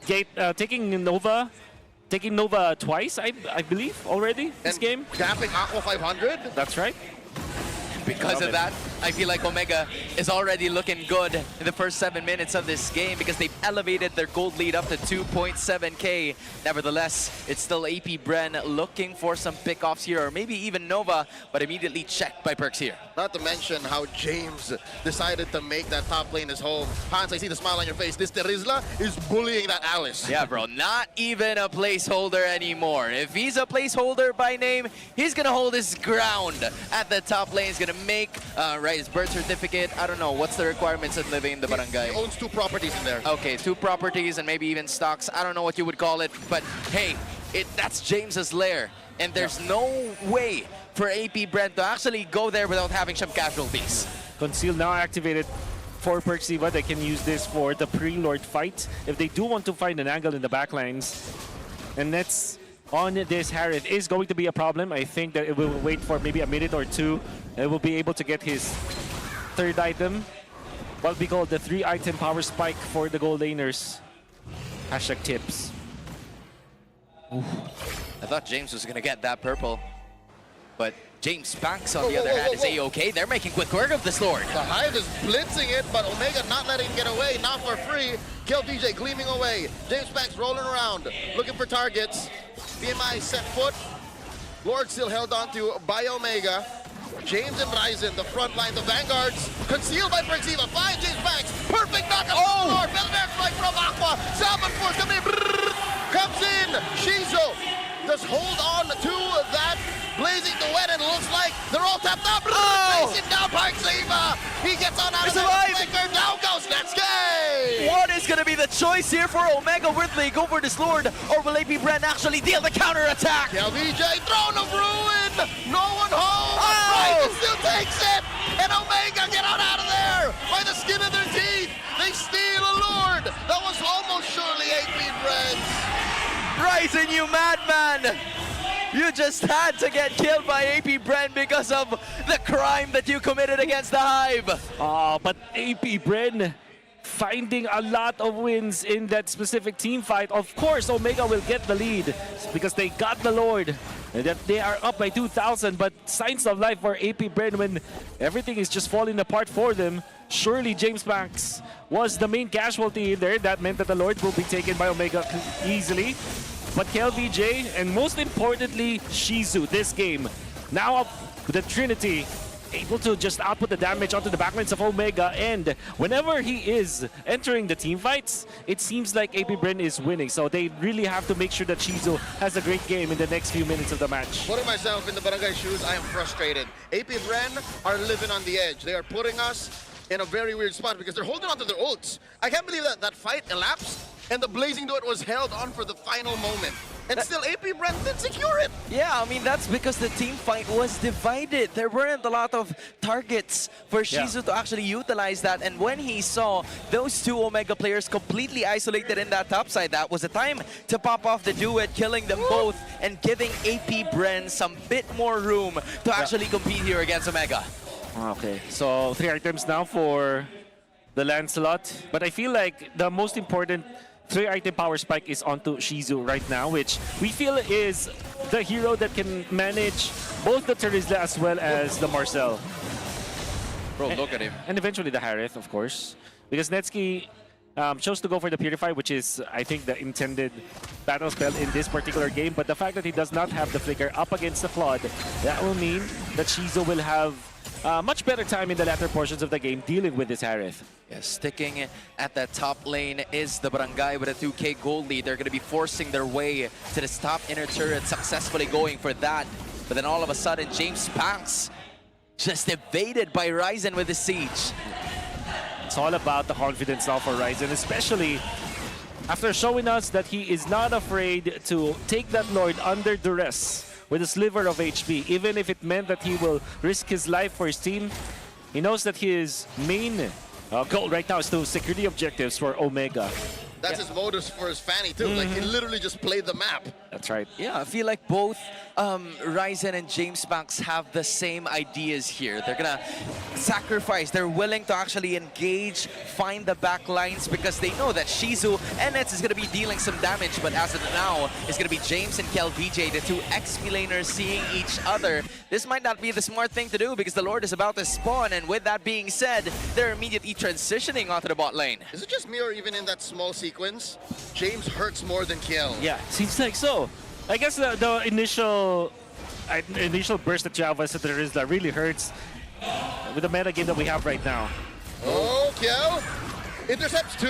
Taking Nova twice, I believe, already this game. Capping Aqua 500. That's right. Because of that, I feel like Omega is already looking good in the first 7 minutes of this game because they've elevated their gold lead up to 2.7k. Nevertheless, it's still AP Bren looking for some pickoffs here, or maybe even Nova, but immediately checked by Perks here. Not to mention how James decided to make that top lane his home. Hans, I see the smile on your face. This Terizla is bullying that Alice. Yeah, bro, not even a placeholder anymore. If he's a placeholder by name, he's gonna hold his ground at the top lane. He's gonna make his birth certificate. I don't know, what's the requirements of living in the barangay? He owns 2 properties in there. Okay, 2 properties and maybe even stocks. I don't know what you would call it, but hey, that's James's lair. And there's no way for AP Bren to actually go there without having some casualties. Conceal now activated for Perxiva. They can use this for the pre-Lord fight if they do want to find an angle in the backlines. And that's on this Harith is going to be a problem. I think that it will wait for maybe a minute or 2. It will be able to get his 3rd item. What we call the 3-item power spike for the gold laners. Hashtag tips. Oof. I thought James was gonna get that purple, but James Banks on the other hand is A-okay. They're making quick work of this Lord. The Hive is blitzing it, but Omega not letting him get away, not for free. Kill DJ gleaming away. James Banks rolling around, looking for targets. BMI set foot. Lord still held on to by Omega. James and Ryzen, the front line, the vanguards, concealed by Perxiva. Finds James Banks. Perfect knockout from the Lord. Belvedere strike from Aqua. Salmon Force coming in. Brrr, comes in. Shizo just hold on to that blazing to win, and it looks like they're all tapped up. Chase him down, Park Zeva. He gets on out of the flicker. Down goes Netsky. What is going to be the choice here for Omega? Will they go for this Lord, or will AP Bren actually deal the counter attack? LVJ, Throne of Ruin. No one home. Oh! Ryzen still takes it. And Omega get out of there by the skin of their teeth. They steal a Lord. That was almost surely AP Bren's. Ryzen, you madman! You just had to get killed by AP Bren because of the crime that you committed against the Hive. But AP Bren finding a lot of wins in that specific team fight. Of course, Omega will get the lead because they got the Lord. And that they are up by 2,000, but signs of life for AP Bren when everything is just falling apart for them. Surely James Max was the main casualty in there. That meant that the Lord will be taken by Omega easily. But KLVJ, and most importantly, Shizu, this game, now up with the Trinity, able to just output the damage onto the backlines of Omega, and whenever he is entering the team fights, it seems like AP Bren is winning. So they really have to make sure that Shizu has a great game in the next few minutes of the match. Putting myself in the barangay shoes, I am frustrated. AP Bren are living on the edge. They are putting us in a very weird spot because they're holding on to their ults. I can't believe that that fight elapsed and the Blazing Duet was held on for the final moment. And still, AP Bren didn't secure it. Yeah, I mean, that's because the team fight was divided. There weren't a lot of targets for Shizu to actually utilize that. And when he saw those two Omega players completely isolated in that top side, that was the time to pop off the duet, killing them both and giving AP Bren some bit more room to actually compete here against Omega. Okay, so 3 items now for the Lancelot. But I feel like the most important 3-item power spike is onto Shizu right now, which we feel is the hero that can manage both the Terizla as well as the Marcel. Bro, look at him. And eventually the Harith, of course. Because Netsky chose to go for the Purify, which is, I think, the intended battle spell in this particular game. But the fact that he does not have the Flicker up against the Flood, that will mean that Shizu will have much better time in the latter portions of the game dealing with this Harith. Yeah, sticking at that top lane is the Barangay with a 2k gold lead. They're going to be forcing their way to this top inner turret, successfully going for that. But then all of a sudden, James Panks just evaded by Ryzen with the siege. It's all about the confidence now for Ryzen, especially after showing us that he is not afraid to take that Lord under duress with a sliver of HP, even if it meant that he will risk his life for his team. He knows that his main goal right now is to secure the objectives for Omega. That's his modus for his Fanny too. Like, he literally just played the map. That's right. Yeah, I feel like both Ryzen and James Banks have the same ideas here. They're gonna sacrifice. They're willing to actually engage, find the back lines because they know that Shizu and Nets is gonna be dealing some damage. But as of now, it's gonna be James and KLVJ, the two XP laners seeing each other. This might not be the smart thing to do because the Lord is about to spawn. And with that being said, they're immediately transitioning onto the bot lane. Is it just me, or even in that small sequence, James hurts more than Kill? Yeah, seems like so. I guess the initial burst that you have as there is that really hurts with the meta game that we have right now. Oh, Kill intercepts 2.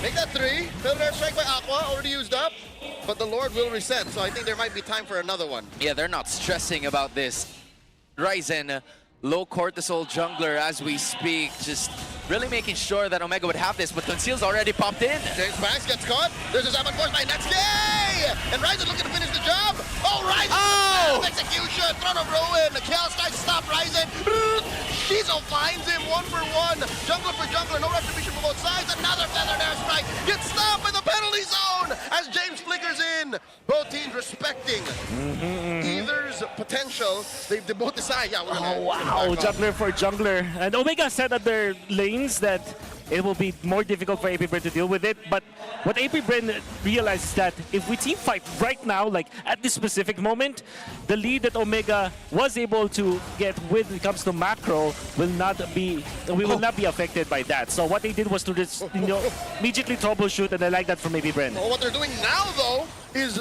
Make that 3. Filter strike by Aqua, already used up. But the Lord will reset, so I think there might be time for another one. Yeah, they're not stressing about this. Ryzen, low cortisol jungler as we speak, just really making sure that Omega would have this, but Conceal's already popped in. James Banks gets caught. There's a Zaman force by next day! And Ryzen looking to finish the job. Oh, Ryzen! Oh! Execution! Throne of Ruin! The Chaos tries to stop Ryzen. Shizu finds him 1-for-1. Jungler for jungler. No retribution for both sides. Another feathered airstrike. Gets stopped by the penalty zone as James flickers in. Both teams respecting either's potential. They both decide, yeah, we're gonna... Oh, wow, jungler for jungler. And Omega set up their lanes that it will be more difficult for AP Bren to deal with it. But what AP Bren realizes is that if we team fight right now, like at this specific moment, the lead that Omega was able to get when it comes to macro will not be, we will not be affected by that. So what they did was to just, immediately troubleshoot, and I like that from AP Bren. Well, what they're doing now, though, is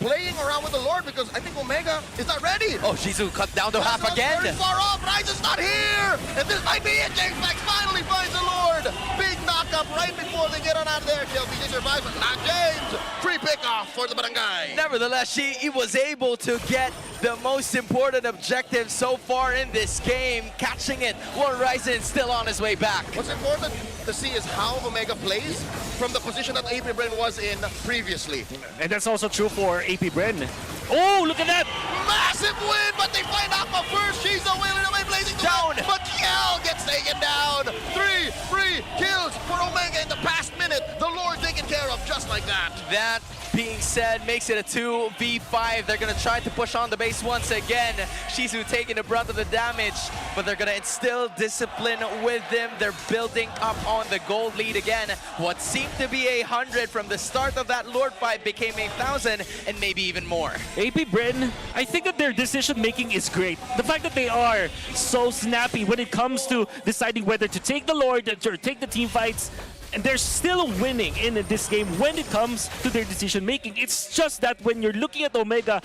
playing around with the Lord because I think Omega is not ready. Oh, Shizu cut down to half again. Very far off. Ryzen's not here. And this might be it. James Max finally finds the Lord. Big knock-up right before they get on out of there. TLPH survives, but not James. Free pick-off for the Barangay. Nevertheless, he was able to get the most important objective so far in this game, catching it while Ryzen still on his way back. What's important to see is how Omega plays from the position that APBR was in previously. And that's also true for APBR. Oh, look at that! Massive win, but they find Aqua first. She's a win away, blazing Down. But Kiel gets taken down. 3 free kills for Omega in the past minute. The Lord taken care of just like that. That being said, makes it a 2v5. They're going to try to push on the base once again. Shizu taking the brunt of the damage, but they're going to instill discipline with them. They're building up on the gold lead again. What seemed to be 100 from the start of that Lord fight became 1,000 and maybe even more. APBR, I think that their decision-making is great. The fact that they are so snappy when it comes to deciding whether to take the Lord or take the team fights, and they're still winning in this game when it comes to their decision-making. It's just that when you're looking at Omega,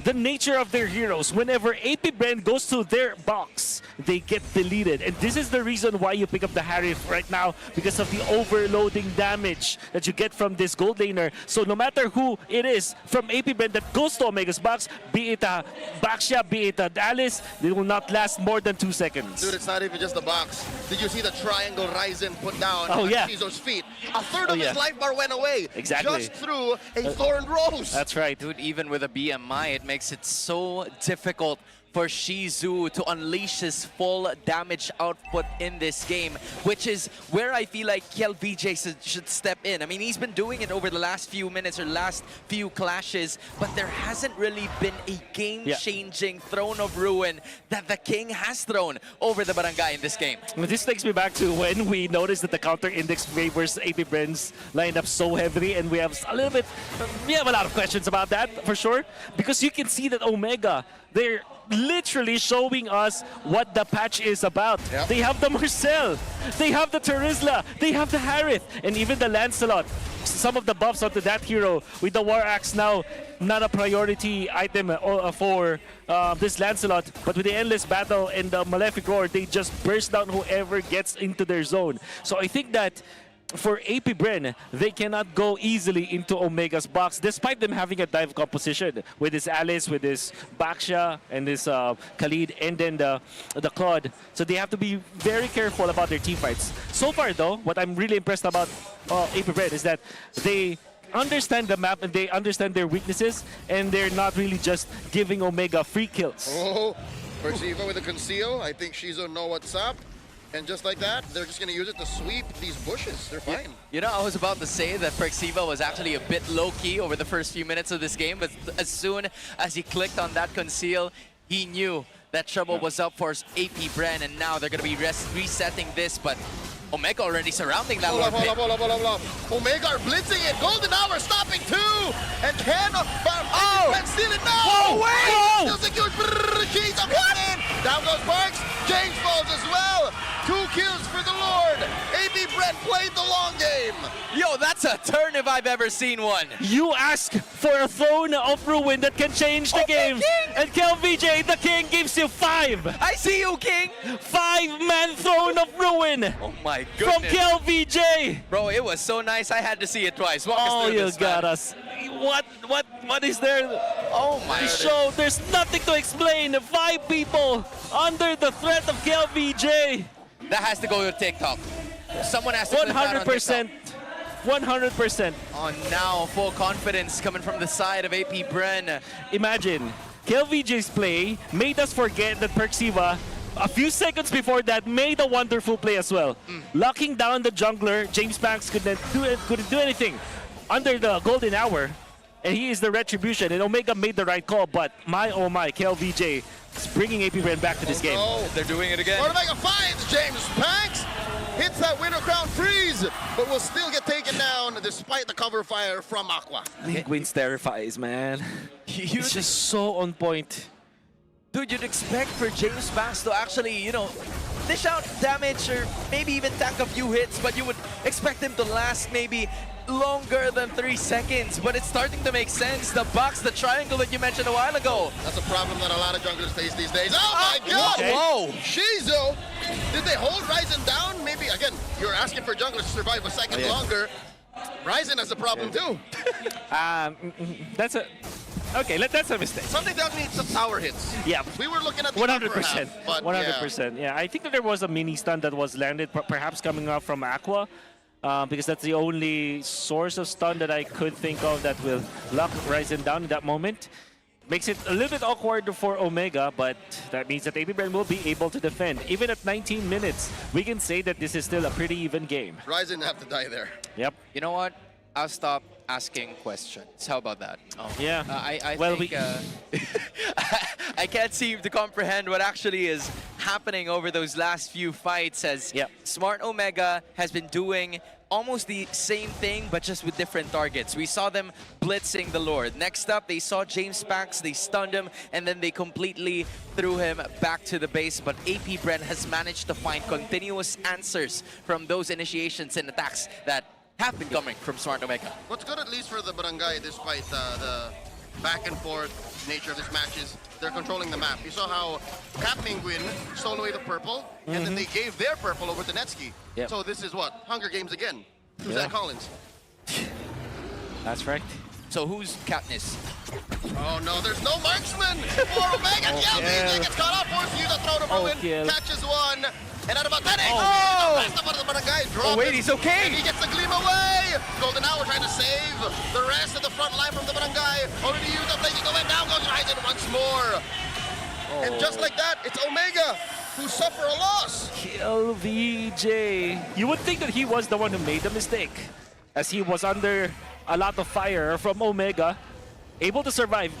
the nature of their heroes, whenever APBR goes to their box, they get deleted. And this is the reason why you pick up the Harif right now, because of the overloading damage that you get from this gold laner. So no matter who it is from APBR that goes to Omega's box, be it a Baxia, be it a Dallas, they will not last more than 2 seconds. Dude, it's not even just the box. Did you see the triangle Ryzen put down Oh, on yeah. Shizu's feet? A third of yeah. his life bar went away. Exactly. Just through a thorned rose. That's right. Dude, even with a BMI, it makes it so difficult for Shizu to unleash his full damage output in this game, which is where I feel like TLPH should step in. I mean, he's been doing it over the last few minutes or last few clashes, but there hasn't really been a game-changing Throne of Ruin that the King has thrown over the Barangay in this game. Well, this takes me back to when we noticed that the counter index favors APBR's lineup so heavily, and we have a little bit, we have a lot of questions about that for sure, because you can see that Omega, they're literally showing us what the patch is about. Yep. They have the Marcel, they have the Terizla, they have the Harith, and even the Lancelot. Some of the buffs onto that hero with the War Axe now not a priority item for this Lancelot, but with the Endless Battle and the Malefic Roar, they just burst down whoever gets into their zone. So I think that for APBR, they cannot go easily into Omega's box, despite them having a dive composition with this Alice, with this Baxia, and this Khalid, and then the Claude. So they have to be very careful about their team fights. So far, though, what I'm really impressed about APBR is that they understand the map and they understand their weaknesses, and they're not really just giving Omega free kills. Oh, Perciva with a conceal. I think Shizu know what's up. And just like that, they're just going to use it to sweep these bushes. They're fine. You know, I was about to say that Perciva was actually a bit low-key over the first few minutes of this game, but as soon as he clicked on that conceal, he knew that trouble was up for APBR, and now they're going to be resetting this, but Omega already surrounding that Lord Pit. Omega are blitzing it. Golden Hour stopping too. And can steal it now. Whoa, wait! Still secured. Keys up in. Down goes Parks. James falls as well. 2 kills for the Lord. APBR played the long game. Yo, that's a turn if I've ever seen one. You ask for a Throne of Ruin that can change the game, and KLVJ, the King, gives you 5. I see you, King. 5-man Throne of Ruin Oh my from goodness. KLVJ. Bro, it was so nice. I had to see it twice. Walk us Oh, through you this, got man. us. What is there Oh my to show? There's nothing to explain. 5 people under the threat of KLVJ. That has to go to TikTok. Someone has to clip that on 100%. TikTok. 100%. On now, full confidence coming from the side of APBR. Imagine, KLVJ's play made us forget that Perciva, a few seconds before that, made a wonderful play as well. Locking down the jungler, James Banks couldn't do anything under the golden hour, and he is the retribution, and Omega made the right call, but oh my, KLVJ is bringing APBR back to this game. No. They're doing it again. Omega finds James Banks. Hits that Winter Crown freeze, but will still get taken down despite the cover fire from Aqua. Link Wins terrifies, man. It's just so on point. Dude, you'd expect for James Banks to actually, you know, dish out damage or maybe even tank a few hits, but you would expect him to last maybe longer than 3 seconds, but it's starting to make sense. The box, the triangle that you mentioned a while ago. That's a problem that a lot of junglers face these days. Oh my God! Whoa! Shizu! Did they hold Ryzen down? Maybe, again, you're asking for junglers to survive a second longer. Ryzen has a problem too. That's a... Okay, that's a mistake. Something tells me it's the tower hits. Yeah. We were looking at the 100%. upper half, but 100%. Yeah, I think that there was a mini stun that was landed, perhaps coming up from Aqua, because that's the only source of stun that I could think of that will lock Ryzen down in that moment. Makes it a little bit awkward for Omega, but that means that APBR will be able to defend. Even at 19 minutes, we can say that this is still a pretty even game. Ryzen have to die there. Yep. You know what? I'll stop asking questions. How about that? Yeah. I Well, think I can't seem to comprehend what actually is happening over those last few fights, as Smart Omega has been doing almost the same thing, but just with different targets. We saw them blitzing the Lord. Next up, they saw James Pax, they stunned him, and then they completely threw him back to the base. But APBR has managed to find continuous answers from those initiations and attacks that have been coming from Smart Omega. What's good, at least for the Barangay, despite the back and forth nature of this match, is they're controlling the map. You saw how Cap Minguin stole away the purple, and then they gave their purple over to Netsky. So this is what? Hunger Games again. Who's that Collins? That's right. So who's Katniss? Oh no, there's no marksman for Omega. TLPH gets caught off, forced to use a throw to ruin, catches one, and at about 10 Oh wait, he's okay. And he gets the gleam away. Golden Hour trying to save the rest of the front line from the Barangay. Already used up, placing the win down, goes Ryzen once more. And just like that, it's Omega who suffer a loss. Kill VJ. You would think that he was the one who made the mistake, as he was under a lot of fire from Omega, able to survive,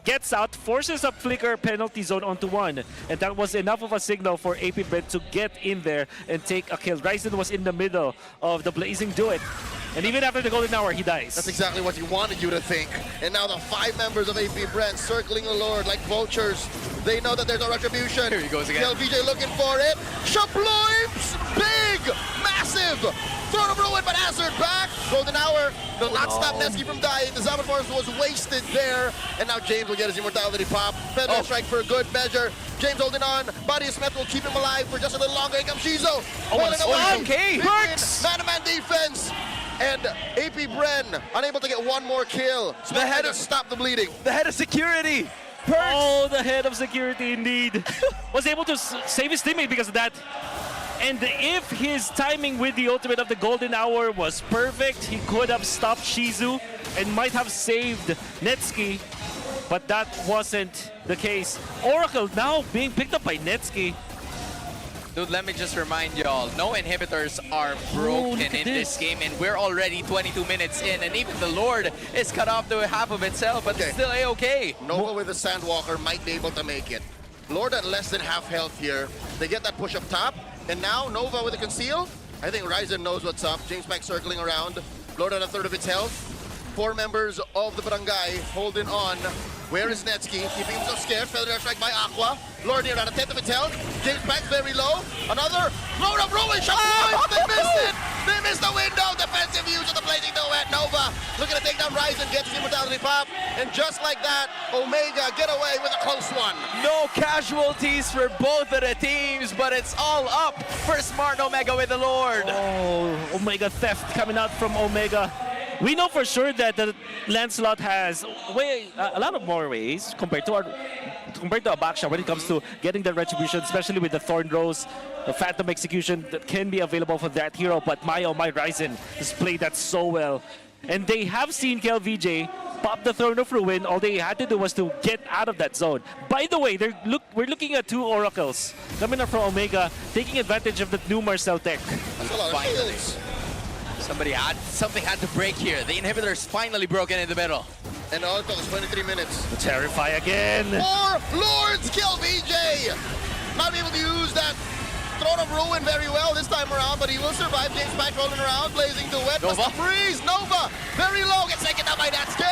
gets out, forces a flicker penalty zone onto one, and that was enough of a signal for APBR to get in there and take a kill. Ryzen was in the middle of the blazing duet, and even after the golden hour, he dies. That's exactly what he wanted you to think. And now the 5 members of APBR circling the Lord like vultures. They know that there's no retribution. Here he goes again. TLPH looking for it. Shabloims! Big! Massive! Thrown of ruin, but answered back. Golden Hour will not stop Netsky from dying. The Zaman Force was wasted there. And now James will get his immortality pop. Feather strike for a good measure. James holding on. Body of Smith will keep him alive for just a little longer. Here comes Shizo. Okay. Man-to-man defense. And APBR unable to get one more kill. So the head of stop the bleeding. The head of security. Oh, the head of security indeed. Was able to save his teammate because of that. And if his timing with the ultimate of the golden hour was perfect, he could have stopped Shizu and might have saved Netsky. But that wasn't the case. Oracle now being picked up by Netsky. Dude, let me just remind y'all, no inhibitors are broken in this game, and we're already 22 minutes in, and even the Lord is cut off to half of itself, but it's still A-okay. Nova with the Sandwalker might be able to make it. Lord at less than half health here. They get that push up top, and now Nova with the conceal. I think Ryzen knows what's up. James Pack circling around. Lord at a third of its health. 4 members of the Barangay holding on. Where is Netsky? Keeping himself scared. Feather strike by Aqua. Lord here at a 10th of its health. James Pack's very low. Another throw of ruin. They missed it. They missed the window. Defensive use of the blazing duet. Nova looking to take down Ryzen. Gets the immortality pop. And just like that, Omega get away with a close one. No casualties for both of the teams, but it's all up for Smart Omega with the Lord. Oh, Omega theft coming out from Omega. We know for sure that Lancelot has a lot of more ways compared to a backshot when it comes to getting the retribution, especially with the Thorn Rose, the Phantom Execution that can be available for that hero. But my Ryzen displayed that so well. And they have seen KLVJ pop the Throne of Ruin. All they had to do was to get out of that zone. By the way, we're looking at 2 Oracles coming up from Omega, taking advantage of the new Marcel tech. Finally. Something had to break here. The inhibitor's finally broken in the middle. And all it took was 23 minutes. Terrify again. 4 Lords kill VJ. Not able to use that Throne of Ruin very well this time around, but he will survive. James Pack rolling around, blazing duet. Nova freeze. Nova very low, gets taken down by Netsky.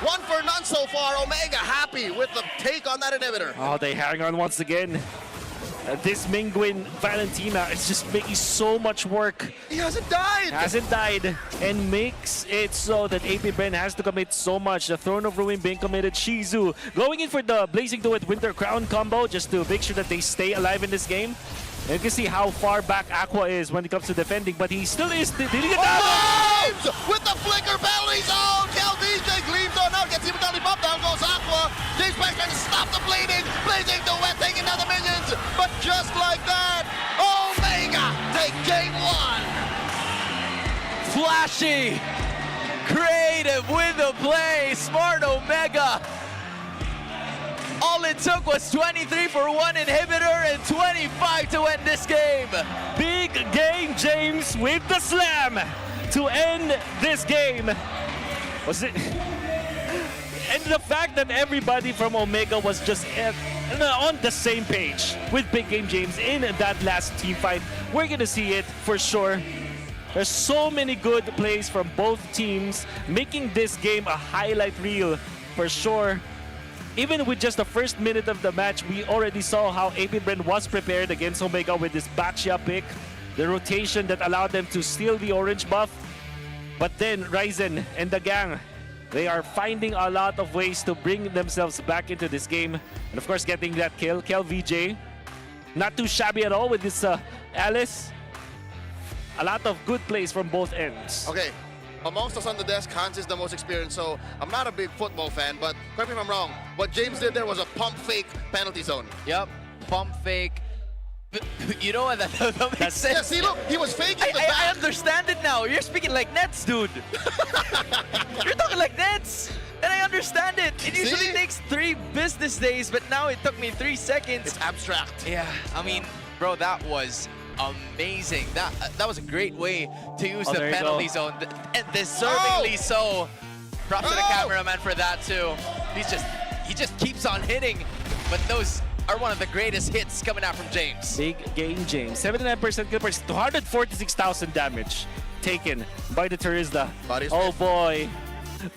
1 for none so far. Omega happy with the take on that inhibitor. Oh, they hang on once again. this Mingwin Valentina is just making so much work. He hasn't died! Hasn't died, and makes it so that APBR has to commit so much. The Throne of Ruin being committed. Shizu going in for the Blazing Duet Winter Crown combo just to make sure that they stay alive in this game. And you can see how far back Aqua is when it comes to defending, but he still is dealing it down. With the flicker penalty zone! DJ gleams on out, gets even pop down goes Aqua. James Banks trying to stop the bleeding. Blazing Duet taking down the minions, but just like that, Omega take game 1. Flashy, creative with the play, Smart Omega. All it took was 23 for one inhibitor and 25 to end this game. Big game, James, with the slam to end this game. Was it? And the fact that everybody from Omega was just on the same page with Big Game James in that last team fight, we're gonna see it for sure. There's so many good plays from both teams, making this game a highlight reel for sure. Even with just the first minute of the match, we already saw how APBR was prepared against Omega with this Bachia pick, the rotation that allowed them to steal the orange buff. But then Ryzen and the gang, they are finding a lot of ways to bring themselves back into this game. And of course, getting that kill, Kel VJ. Not too shabby at all with this Alice. A lot of good plays from both ends. Okay, amongst us on the desk, Hans is the most experienced, so I'm not a big football fan, but correct me if I'm wrong, what James did there was a pump fake penalty zone. Yep, pump fake. You know what? That makes sense. Yeah, see, look, he was faking the back. I understand it now. You're speaking like Nets, dude. You're talking like Nets. And I understand it. It usually takes 3 business days, but now it took me 3 seconds. It's abstract. Yeah, I mean, bro, that was amazing. That was a great way to use the penalty zone, and deservingly so. Props to the cameraman for that too. He just keeps on hitting, but those are one of the greatest hits coming out from James. Big game, James. 79% kill percent, 246,000 damage taken by the Turizda. Oh boy.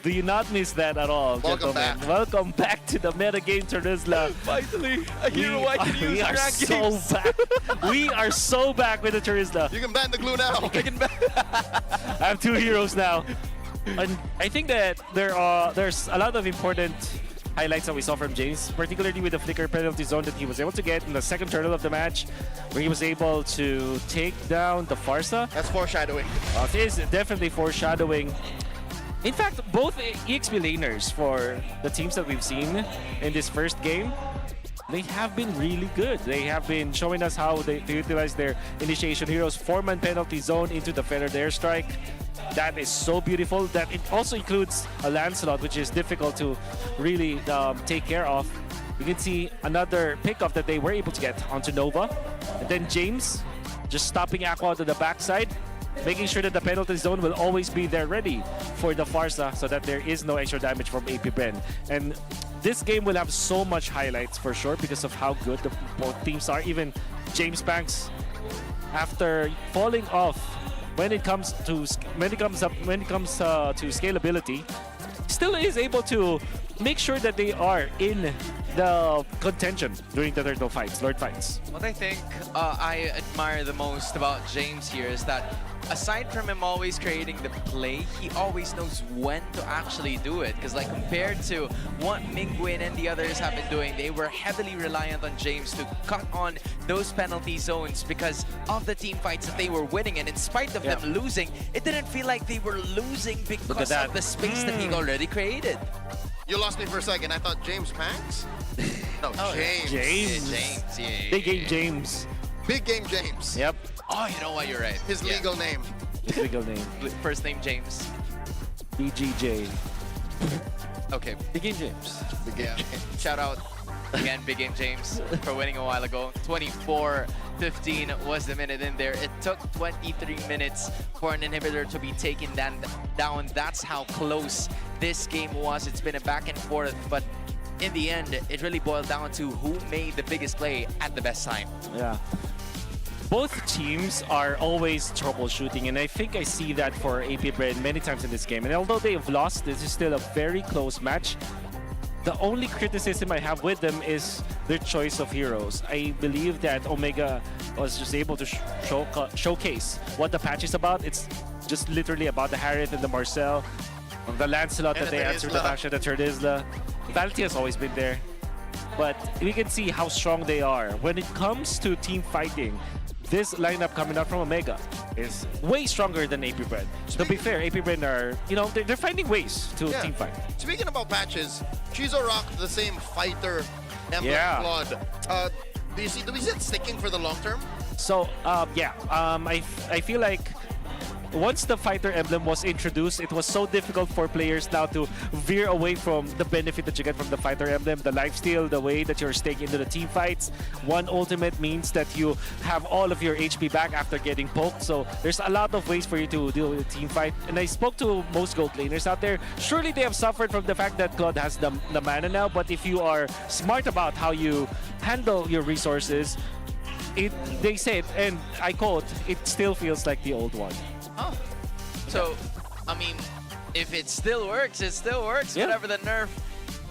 Do you not miss that at all, Welcome gentlemen? back. Welcome back to the meta game, Turizla. Finally, a hero I can use We are rank so games. back. We are so back with the Turizla. You can ban the glue now. I have 2 heroes now. And I think that there's a lot of important highlights that we saw from James, particularly with the flicker penalty zone that he was able to get in the second turtle of the match, where he was able to take down the Farsa. That's foreshadowing. It is definitely foreshadowing. In fact, both EXP laners for the teams that we've seen in this first game, they have been really good. They have been showing us how they utilize their initiation heroes, 4-man penalty zone into the feathered airstrike. That is so beautiful. That it also includes a Lancelot, which is difficult to really take care of. You can see another pickup that they were able to get onto Nova. And then James just stopping Aqua to the backside, making sure that the penalty zone will always be there ready for the Farsa so that there is no extra damage from APBR. And this game will have so much highlights for sure because of how good both teams are. Even James Banks, after falling off when it comes to scalability, still is able to make sure that they are in the contention during the turtle fights, Lord fights. What I think I admire the most about James here is that aside from him always creating the play, he always knows when to actually do it. Because like compared to what Mingwin and the others have been doing, they were heavily reliant on James to cut on those penalty zones because of the team fights that they were winning. And in spite of them losing, it didn't feel like they were losing because of the space that he already created. You lost me for a second. I thought James Banks? No, James. James, yeah. Big game James. Big game James. Yep. Oh, you know what? You're right. His legal name. His legal name. First name James. BGJ. Okay. Big game James. Big game James. Shout out again, Big Game James, for winning a while ago. 24-15 was the minute in there. It took 23 minutes for an inhibitor to be taken down. That's how close this game was. It's been a back and forth, but in the end, it really boiled down to who made the biggest play at the best time. Yeah. Both teams are always troubleshooting, and I think I see that for APBR many times in this game. And although they have lost, this is still a very close match. The only criticism I have with them is their choice of heroes. I believe that Omega was just able to showcase what the patch is about. It's just literally about the Harriet and the Marcel, the Lancelot And that they answered the faction, the Turdisla. Vanity has always been there. But we can see how strong they are. When it comes to team fighting, this lineup coming out from Omega is way stronger than APBR. To be fair, APBR are, they're finding ways to team fight. Speaking about patches, Chizo rocked the same fighter emblem Claude. Do we see it sticking for the long term? So, I feel like once the fighter emblem was introduced, it was so difficult for players now to veer away from the benefit that you get from the fighter emblem, the lifesteal, the way that you're staying into the team fights. One ultimate means that you have all of your HP back after getting poked, so there's a lot of ways for you to deal with a team fight. And I spoke to most gold laners out there. Surely they have suffered from the fact that Claude has the mana now, but if you are smart about how you handle your resources, they said, and I quote, it still feels like the old one. Oh. So, I mean, if it still works, it still works. Yeah. Whatever the nerf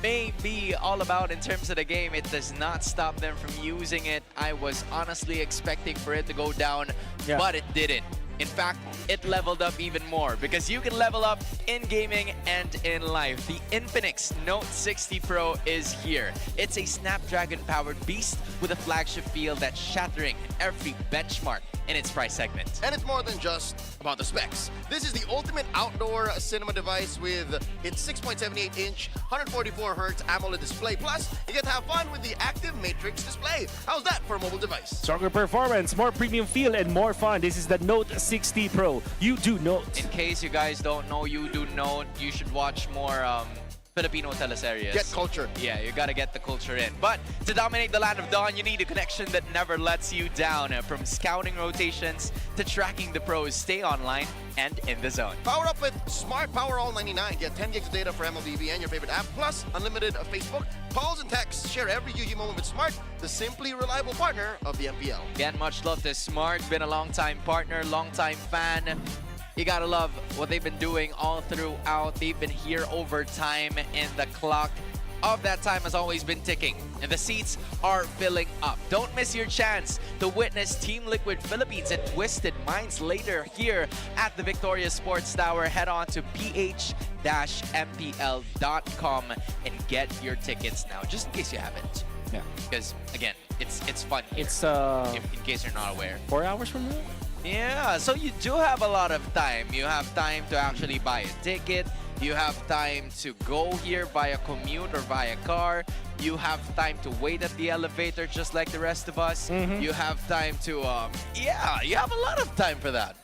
may be all about in terms of the game, it does not stop them from using it. I was honestly expecting for it to go down, but it didn't. In fact, it leveled up even more because you can level up in gaming and in life. The Infinix Note 60 Pro is here. It's a Snapdragon-powered beast with a flagship feel that's shattering every benchmark in its price segment. And it's more than just about the specs. This is the ultimate outdoor cinema device with its 6.78-inch, 144Hz AMOLED display. Plus, you get to have fun with the active matrix display. How's that for a mobile device? Stronger performance, more premium feel, and more fun. This is the Note 60 Pro. You do note. In case you guys don't know, you do know, you should watch more Filipino teleseries. Get culture. Yeah, you gotta get the culture in. But to dominate the land of Dawn, you need a connection that never lets you down. From scouting rotations to tracking the pros, stay online and in the zone. Power up with Smart Power All 99. Get 10 gigs of data for MLBB and your favorite app, plus unlimited Facebook, calls, and texts. Share every UG moment with Smart, the simply reliable partner of the MPL. Again, much love to Smart. Been a long-time partner, long-time fan. You gotta love what they've been doing all throughout. They've been here over time, and the clock of that time has always been ticking, and the seats are filling up. Don't miss your chance to witness Team Liquid Philippines and Twisted Minds later here at the Victoria Sports Tower. Head on to ph-mpl.com and get your tickets now, just in case you haven't. Yeah. Because again, it's fun here, It's in case you're not aware. 4 hours from now? Yeah, so you do have a lot of time. You have time to actually buy a ticket. You have time to go here via commute or via car. You have time to wait at the elevator just like the rest of us. You have time to, you have a lot of time for that.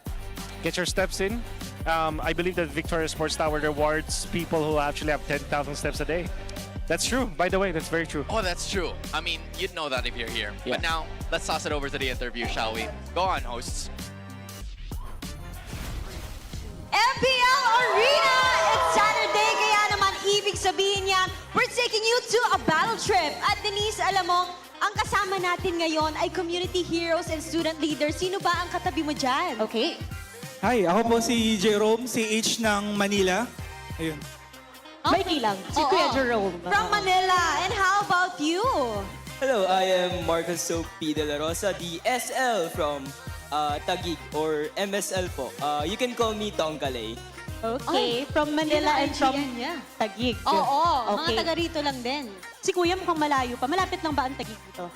Get your steps in. I believe that Victoria Sports Tower rewards people who actually have 10,000 steps a day. That's true. By the way, that's very true. Oh, that's true. I mean, you'd know that if you're here. Yeah. But now, let's toss it over to the interview, shall we? Go on, hosts. MPL Arena! It's Saturday, kaya naman ibig sabihin niyan, we're taking you to a battle trip. At Denise, alam mo, ang kasama natin ngayon ay community heroes and student leaders. Sino ba ang katabi mo dyan? Okay. Hi, ako po si Jerome, CH ng Manila. Ayun. Mikey lang. Si Oo. Kuya Jerome. From Manila. And how about you? Hello, I am Marcos P. De La Rosa, the SL from Taguig or MSL po. You can call me Tongkalay. Okay. From Manila and from Taguig. Oo, mga Okay. taga rito lang din. Si Kuya mukhang malayo pa. Malapit lang ba ang Taguig dito?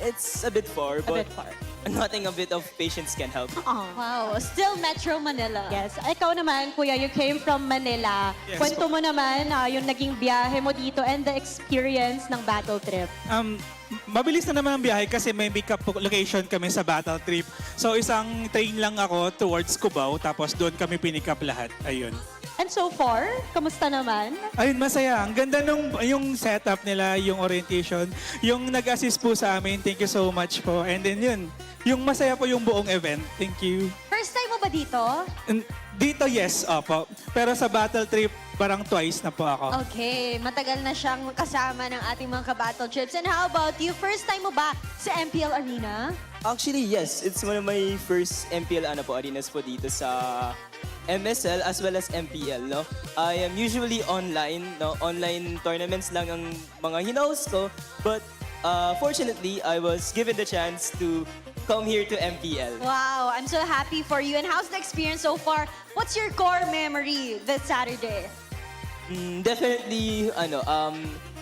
It's a bit far, but bit far. nothing a bit of patience can help. Wow, still Metro Manila. Yes. Ikaw naman, Kuya, you came from Manila. Yes, Kwento mo naman yung naging biyahe mo dito and the experience ng battle trip. Mabilis na naman ang biyahe kasi may pick-up location kami sa battle trip. So isang train lang ako towards Cubao, tapos doon kami pinick up lahat. Ayun. And so far, kamusta naman? Ayun, masaya. Ang ganda nung yung setup nila, yung orientation, yung nag-assist po sa amin. Thank you so much po. And then yun, yung masaya po yung buong event. Thank you. First time mo ba dito? Dito, yes, opo. Pero sa battle trip, parang twice na po ako. Okay, matagal na siyang kasama ng ating mga ka-battle trips. And how about you? First time mo ba sa MPL Arena? Actually, yes. It's one of my first MPL arenas po dito sa MSL as well as MPL, no? I am usually online, no? Online tournaments lang ang mga hinaus ko, but fortunately, I was given the chance to come here to MPL. Wow, I'm so happy for you. And how's the experience so far? What's your core memory this Saturday? Definitely,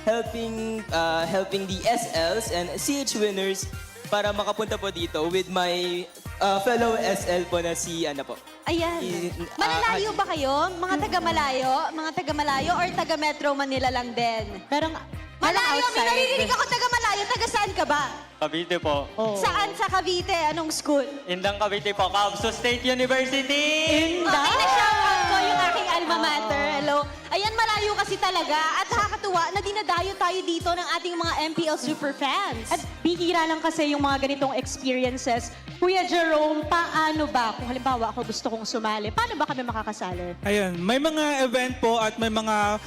helping the SLs and CH winners para makapunta po dito with my fellow SL po na si Ayan. Malalayo ba kayo? Mga taga-malayo or taga-Metro Manila lang din? Pero Malayo, may naririnig ako taga-malayo. Taga saan ka ba? Cavite po. Saan sa Cavite? Anong school? Indang Cavite po, Cabso State University! Okay, na-shoutout ko yung aking alma mater. Hello. Ayan, malayo kasi talaga. At nakakatuwa na dinadayo tayo dito ng ating mga MPL Superfans. At bihira lang kasi yung mga ganitong experiences. Kuya Jerome, paano ba? Kung halimbawa ako gusto kong sumali, paano ba kami makakasali? Ayun, may mga event po at may mga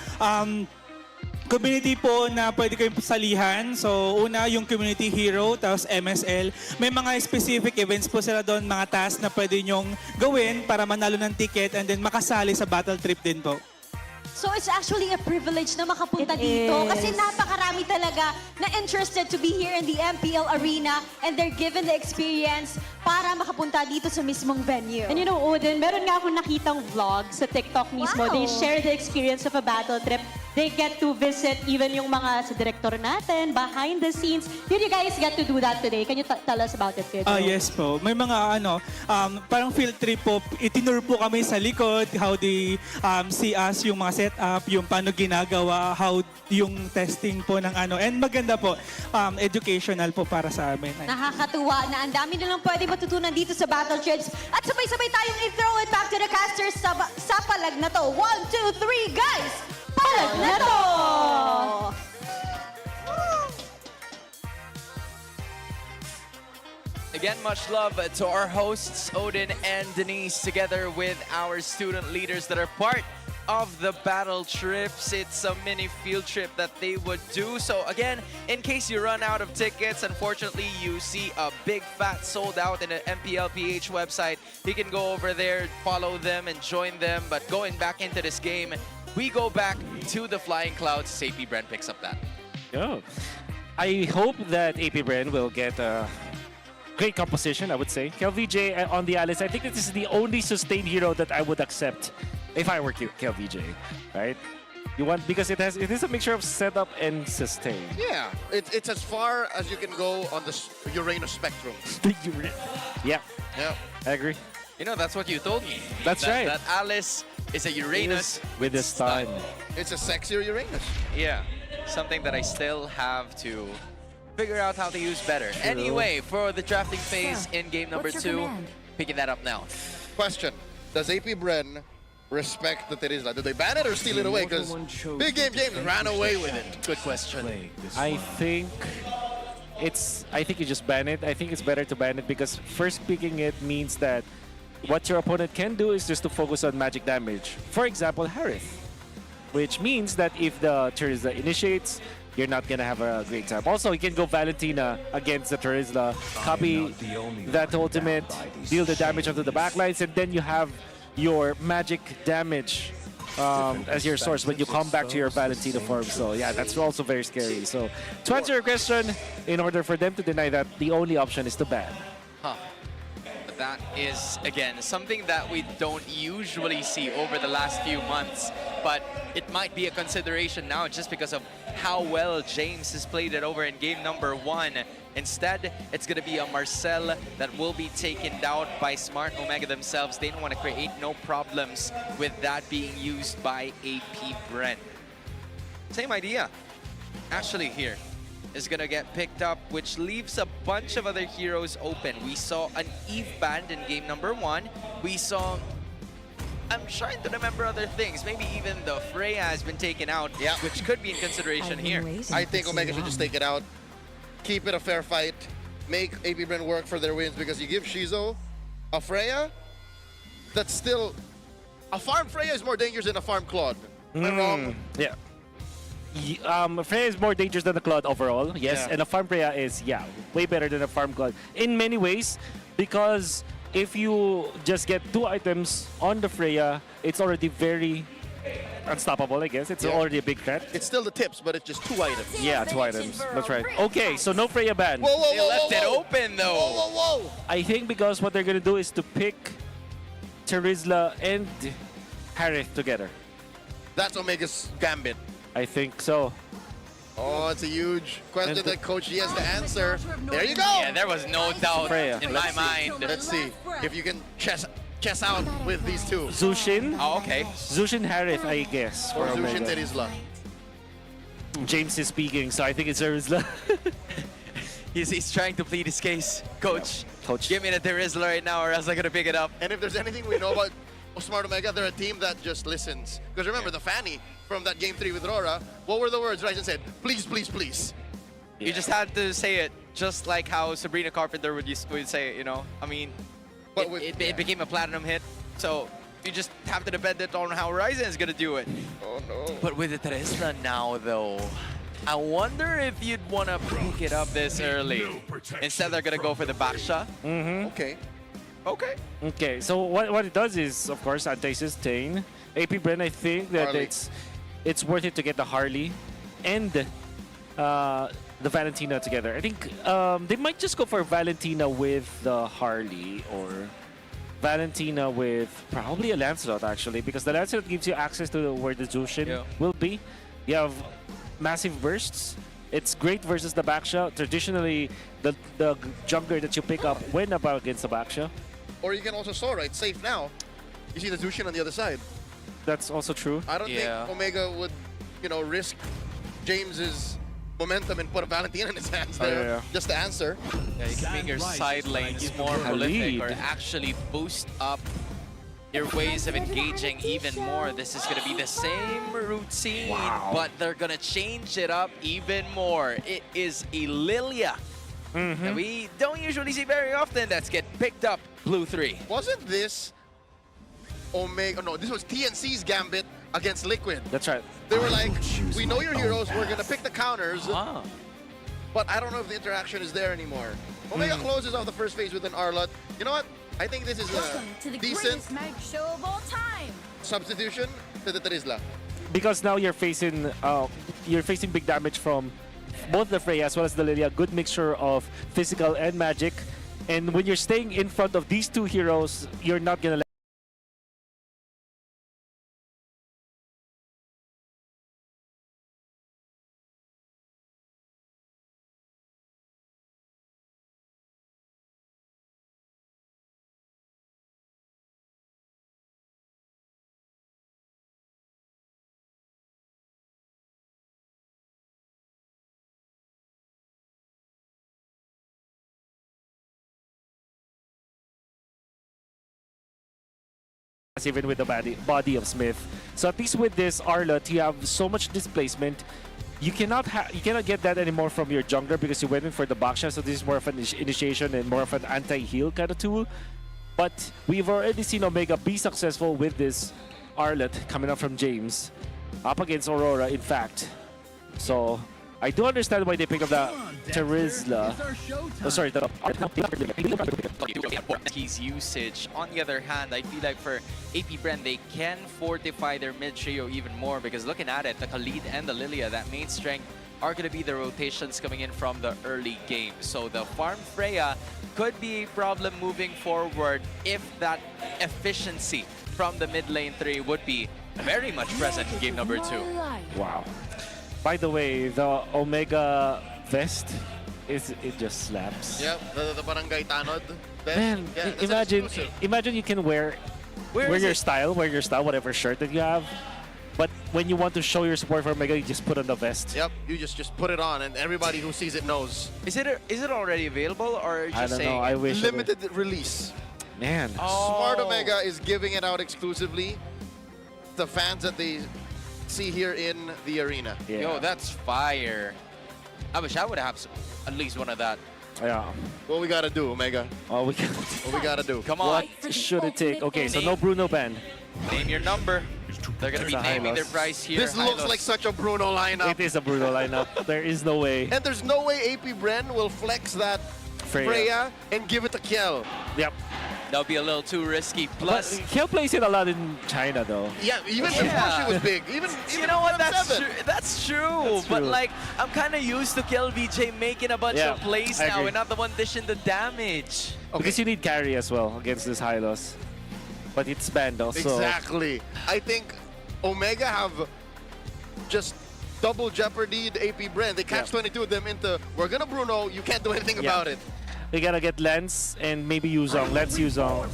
community po na pwede kayong salihan. So, una, yung Community Hero, tapos MSL. May mga specific events po sila doon, mga tasks na pwede nyong gawin para manalo ng ticket and then makasali sa battle trip din po. So it's actually a privilege na makapunta dito kasi napakarami talaga na interested to be here in the MPL arena and they're given the experience para makapunta dito sa mismong venue. And you know, Odin, meron nga akong nakitang vlog sa TikTok mismo. Wow. They share the experience of a battle trip. They get to visit even yung mga sa director natin, behind the scenes. Did you guys get to do that today? Can you tell us about it, Pedro? Yes po. May mga parang field trip po. Itinur po kami sa likod, how they see us, yung mga setup, yung paano ginagawa, how yung testing po ng And maganda po, educational po para sa amin. Nakakatuwa na ang dami nilang pwede matutunan dito sa Battle Trips. At sabay-sabay tayong i-throw it back to the casters sa palag na to. 1, 2, 3, guys! Palag na to! Again, much love to our hosts, Odin and Denise, together with our student leaders that are part of the battle trips. It's a mini field trip that they would do. So again, in case you run out of tickets, unfortunately, you see a big fat sold out in the MPL PH website. You can go over there, follow them, and join them. But going back into this game, we go back to the Flying Clouds. APBR picks up that. Oh. I hope that APBR will get a great composition, I would say. KLVJ on the Alice, I think this is the only sustained hero that I would accept if I were KLVJ, right? Because it is a mixture of setup and sustain. Yeah, it's as far as you can go on the Uranus spectrum. Yeah. Yeah. I agree. You know, that's what you told me. That's right. That Alice is a Uranus with a stun. It's a sexier Uranus. Yeah, something that I still have to figure out how to use better. Anyway, for the drafting phase in game number 2, picking that up now. Question, does APBR respect the Terizla? Did they ban it or steal it away? Because Big Game James ran away with it. Good question. I think you just ban it. I think it's better to ban it because first picking it means that what your opponent can do is just to focus on magic damage. For example, Harith. Which means that if the Terizla initiates, you're not gonna have a great time. Also, you can go Valentina against the Terizla, copy that ultimate, deal the damage onto the backlines, and then you have your magic damage as your source when you come back to your Valentina form. So yeah, that's also very scary. So to answer your question, in order for them to deny that, the only option is to ban. That is, again, something that we don't usually see over the last few months, but it might be a consideration now just because of how well James has played it over in game number 1. Instead, it's going to be a Marcel that will be taken out by Smart Omega themselves. They don't want to create no problems with that being used by APBR. Same idea, actually, here is gonna get picked up, which leaves a bunch of other heroes open. We saw an Eve banned in game number 1. We saw, I'm trying to remember other things. Maybe even the Freya has been taken out, which could be in consideration here. I think Omega should just take it out, keep it a fair fight, make APBR work for their wins, because you give Shizo a Freya, that's still, a farm Freya is more dangerous than a farm Claude. Am I wrong? Yeah. Freya is more dangerous than the Claude overall, yes, and a farm Freya is, way better than a farm Claude in many ways, because if you just get 2 items on the Freya, it's already very unstoppable, I guess. It's already a big threat. It's still the tips, but it's just 2 items. Yeah, 2 items. That's right. Okay, so no Freya ban. Whoa, whoa, They whoa, left whoa, it whoa. open though. Whoa, whoa, whoa. I think because what they're gonna do is to pick Terizla and Harith together. That's Omega's gambit. I think so. Oh, it's a huge question And that Coach G has to answer. There you go. Yeah, there was no doubt Freya. in my mind. Let's see if you can chess out with these two. Zushin. Oh, okay. Zushin Harith, I guess. Or For Zushin Omega. Terizla. James is speaking, so I think it's Terizla. He's trying to plead his case. Coach, Coach. give me the Terizla right now or else I'm gonna pick it up. And if there's anything we know about Smart Omega, they're a team that just listens. Because remember, the Fanny from that Game 3 with RORA, what were the words Ryzen said? Please, please, please. You just had to say it, just like how Sabrina Carpenter would say it, you know? I mean, But it became a platinum hit, so you just have to depend it on how Ryzen is gonna do it. Oh no. But with the Terizla now, though, I wonder if you'd want to pick it up this early. Instead, they're gonna go for the backsha. Okay. Okay. Okay, so what it does is, of course, anti-sustain. AP Bren, I think that Harley. it's worth it to get the Harley and the Valentina together. I think they might just go for Valentina with the Harley or Valentina with probably a Lancelot, actually, because the Lancelot gives you access to where the Zushin will be. You have massive bursts. It's great versus the backsha. Traditionally, the jungler that you pick up when about against the backsha. Or you can also Sora. It's safe now. You see the Zushin on the other side. That's also true. I don't think Omega would, risk James's momentum and put a Valentina in his hands there just to answer. Yeah, you can make your side lanes more prolific or actually boost up your ways of engaging even more. This is going to be the same routine, but they're going to change it up even more. It is a Lilia that we don't usually see very often that's get picked up blue 3. Wasn't this Omega? No, this was TNC's gambit against Liquid. That's right. They were like, we know your heroes, we're going to pick the counters, but I don't know if the interaction is there anymore. Omega closes off the first phase with an Arlot. You know what? I think this is a decent show of all time. substitution to the Terizla. Because now you're facing big damage from both the Freya as well as the Lilia. Good mixture of physical and magic. And when you're staying in front of these two heroes, you're not gonna let even with the body of Smith. So at least with this Arlot, you have so much displacement. You cannot get that anymore from your jungler because you went in for the backsha. So this is more of an initiation and more of an anti-heal kind of tool. But we've already seen Omega be successful with this Arlot coming up from James up against Aurora, in fact. So I do understand why they picked up the Terizla. Oh, sorry, the His usage. On the other hand, I feel like for AP Bren, they can fortify their mid trio even more because looking at it, the Khalid and the Lilia, that main strength, are going to be the rotations coming in from the early game. So the farm Freya could be a problem moving forward if that efficiency from the mid lane 3 would be very much present in game number 2. Wow. By the way, the Omega vest, it just slaps. Yep, the Barangay Tanod. Man, imagine you can wear your style, whatever shirt that you have. But when you want to show your support for Omega, you just put on the vest. Yep, you just put it on, and everybody who sees it knows. Is it already available, or are you just saying? I don't know. I wish. Limited release. Man. Smart Omega is giving it out exclusively to fans that they see here in the arena. Yeah. Yo, that's fire. I wish I would have at least one of that. Yeah. What we gotta do, Omega? What we gotta do? Come on. What should it take? Okay, so no Bruno ban. Name your number. They're gonna be naming their price here. This looks like such a Bruno lineup. It is a Bruno lineup. There is no way. And there's no way AP Bren will flex that Freya and give it to Kiel. Yep. That would be a little too risky. Plus, Kel plays it a lot in China, though. Yeah, even before she was big. Even you know what? That's seven. true. That's true. But true. like, I'm kind of used to KLVJ making a bunch of plays I now agree. and not the one dishing the damage. Because you need carry as well against this Hylos. But it's banned also. Exactly. I think Omega have just double jeopardy the AP brand. They catch 22 of them into, we're gonna Bruno, you can't do anything about it. They gotta get Lance and maybe Yuzong. Lance Yuzong.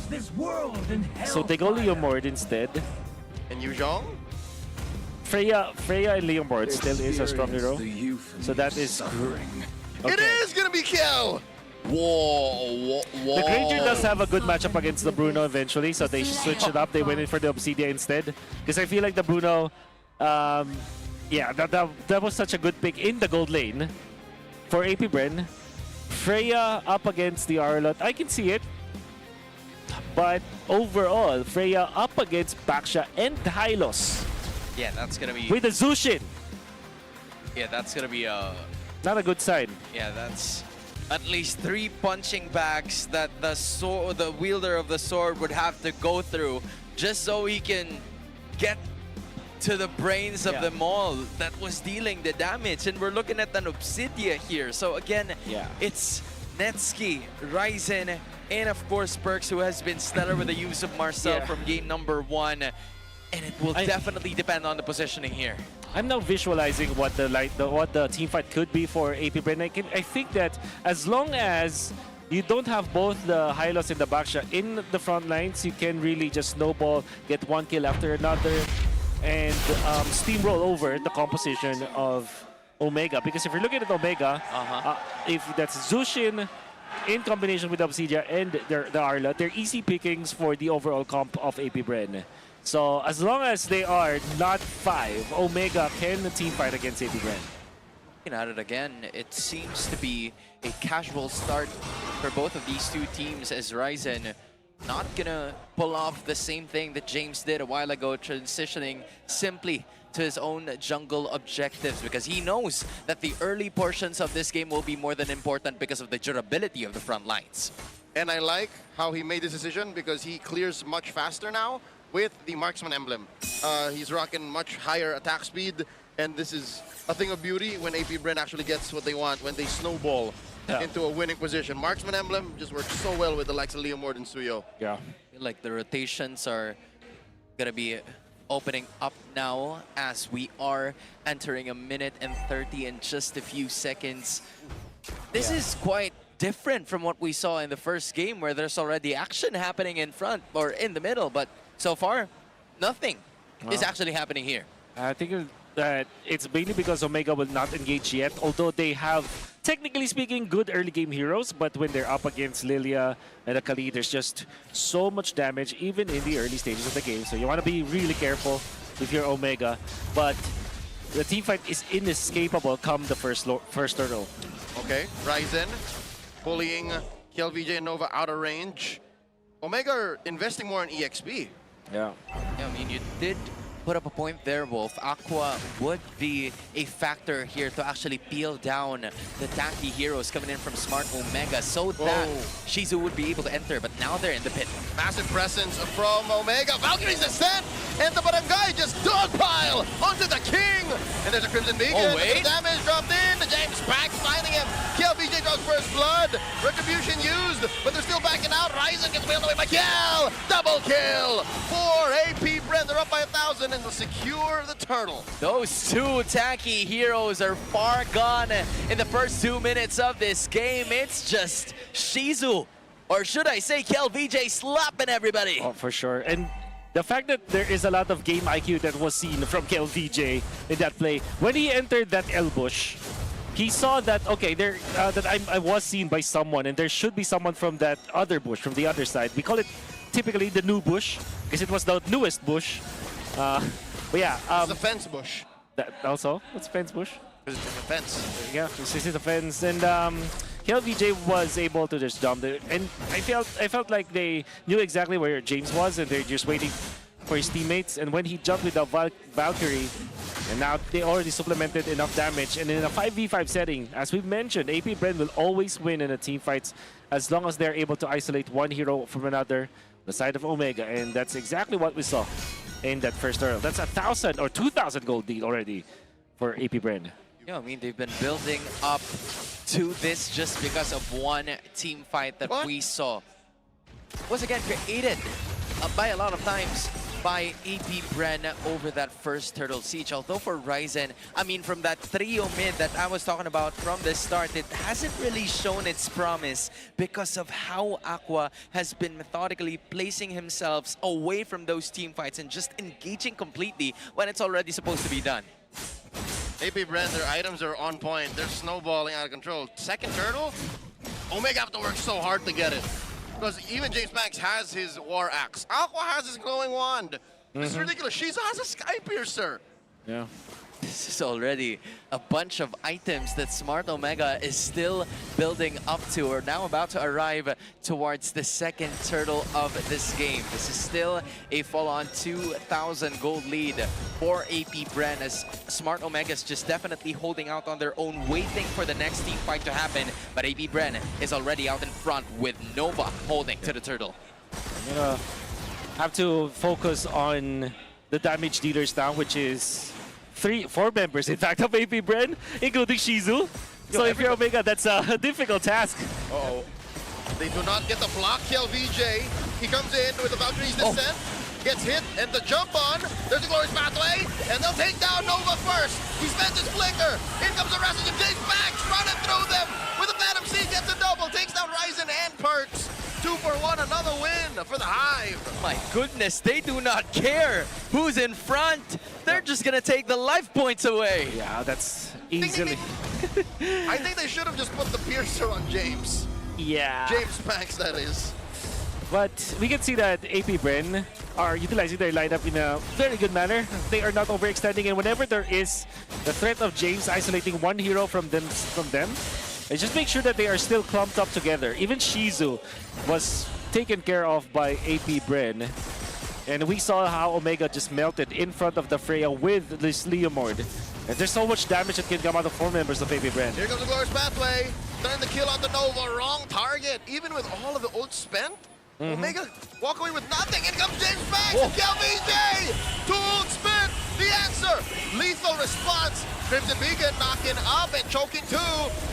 So they go Leomord instead. And Yuzong? Freya and Leomord still is a strong hero. So that is... It is gonna be Kel! Whoa. The Granger does have a good matchup against the Bruno eventually, so they switch it up. They went in for the Obsidia instead. Because I feel like the Bruno, yeah, that was such a good pick in the gold lane for AP Bren. Freya up against the Arlot, I can see it. But overall, Freya up against Baksha and Hylos. Yeah, that's gonna be. With the Zushin. Yeah, that's gonna be a. Not a good sign. Yeah, that's at least 3 punching bags that the wielder of the sword would have to go through just so he can get to the brains of them all that was dealing the damage. And we're looking at an Obsidia here. So again, it's Netsky, Ryzen, and of course Perks, who has been stellar with the use of Marcel from game number 1. And it will definitely depend on the positioning here. I'm now visualizing what the team fight could be for AP Bren. I think that as long as you don't have both the Hylos and the Baksha in the front lines, you can really just snowball, get one kill after another, and steamroll over the composition of Omega. Because if you're looking at Omega, if that's Zushin in combination with Obsidia and the Arla, they're easy pickings for the overall comp of AP Bren. So as long as they are not 5, Omega can team fight against AP Bren. Looking at it again, it seems to be a casual start for both of these two teams, as Ryzen not gonna pull off the same thing that James did a while ago, transitioning simply to his own jungle objectives, because he knows that the early portions of this game will be more than important because of the durability of the front lines. And I like how he made this decision because he clears much faster now with the Marksman emblem. He's rocking much higher attack speed, and this is a thing of beauty when AP Bren actually gets what they want, when they snowball into a winning position. Marksman emblem just works so well with the likes of Leomord and Suyo. Yeah. I feel like the rotations are gonna be opening up now as we are entering 1 minute and 30 in just a few seconds. This is quite different from what we saw in the first game, where there's already action happening in front or in the middle, but so far, nothing is actually happening here. I think that it's mainly because Omega will not engage yet, although they have, technically speaking, good early game heroes, but when they're up against Lilia and Akali, there's just so much damage, even in the early stages of the game. So you want to be really careful with your Omega, but the team fight is inescapable come the first turtle. Okay, Ryzen bullying KLVJ and Nova out of range. Omega are investing more in EXP. Yeah. I mean, you did put up a point there, Wolf. Aqua would be a factor here to actually peel down the tanky heroes coming in from Smart Omega so that Shizu would be able to enter, but now they're in the pit. Massive presence from Omega. Valkyrie's descent, and the Barangay just dogpile onto the King. And there's a Crimson Beacon. Oh, wait. The damage dropped in. The James back finding him. KLVJ draws first blood. Retribution used, but they're still backing out. Ryzen gets wheeled away by Kel. Double kill for AP Bren. They're up by 1,000 and will secure the turtle. Those two tanky heroes are far gone in the first 2 minutes of this game. It's just Shizu, or should I say KLVJ, slapping everybody. Oh, for sure. And the fact that there is a lot of game IQ that was seen from KLVJ in that play, when he entered that L bush, he saw that, okay, I was seen by someone, and there should be someone from that other bush, from the other side. We call it typically the new bush, because it was the newest bush. But yeah. It's the fence bush. That also, it's fence bush. Because it's a fence. Yeah, this is a fence, and KLVJ was able to just jump there, and I felt like they knew exactly where James was, and they're just waiting for his teammates. And when he jumped with the Valkyrie, And now they already supplemented enough damage. And in a 5v5 setting, as we've mentioned, AP Bren will always win in a team fights as long as they're able to isolate one hero from another, the side of Omega. And that's exactly what we saw in that first turtle. That's 1,000 or 2,000 gold lead already for AP Bren. Yeah, I mean, they've been building up to this just because of one team fight that we saw. Was again created by a lot of times by AP Bren over that first Turtle Siege. Although for Ryzen, I mean, from that trio mid that I was talking about from the start, it hasn't really shown its promise because of how Aqua has been methodically placing himself away from those team fights and just engaging completely when it's already supposed to be done. AP Bren, their items are on point. They're snowballing out of control. Second turtle, Omega have to work so hard to get it. Because even James Banks has his War Axe. Aqua has his glowing wand. This is ridiculous. Shiza has a Sky Piercer. Yeah. This is already a bunch of items that Smart Omega is still building up to, or now about to arrive towards the second turtle of this game. This is still a full-on 2,000 gold lead for AP Bren, as Smart Omega is just definitely holding out on their own, waiting for the next team fight to happen. But AP Bren is already out in front with Nova holding to the turtle. I'm gonna have to focus on the damage dealers now, which is 4 members, in fact, of AP Bren, including Shizu. So if you're Omega, that's a difficult task. Uh-oh. They do not get the block kill VJ. He comes in with the Valkyrie's Descent, gets hit, and the jump on. There's a glorious pathway, and they'll take down Nova first. He spends his flicker. In comes the rest of James Banks, running through them with a Phantom Seed, gets a double, takes down Ryzen and Perks. 2 for 1, another win for the Hive. My goodness, they do not care who's in front. They're just gonna take the life points away. Yeah, that's easily. I think they should have just put the Piercer on James. Yeah. James Banks, that is. But we can see that AP Bren are utilizing their lineup in a very good manner. They are not overextending, and whenever there is the threat of James isolating one hero from them, they just make sure that they are still clumped up together. Even Shizu was taken care of by AP Bren. And we saw how Omega just melted in front of the Freya with this Leomord. And there's so much damage that can come out of 4 members of AP Bren. Here comes the glorious pathway. Turn the kill on the Nova. Wrong target. Even with all of the ult spent, Omega walk away with nothing. In comes James Banks. Kill VJ. 2 ult spent. The answer. Lethal response. Crimson Beacon knocking up and choking 2.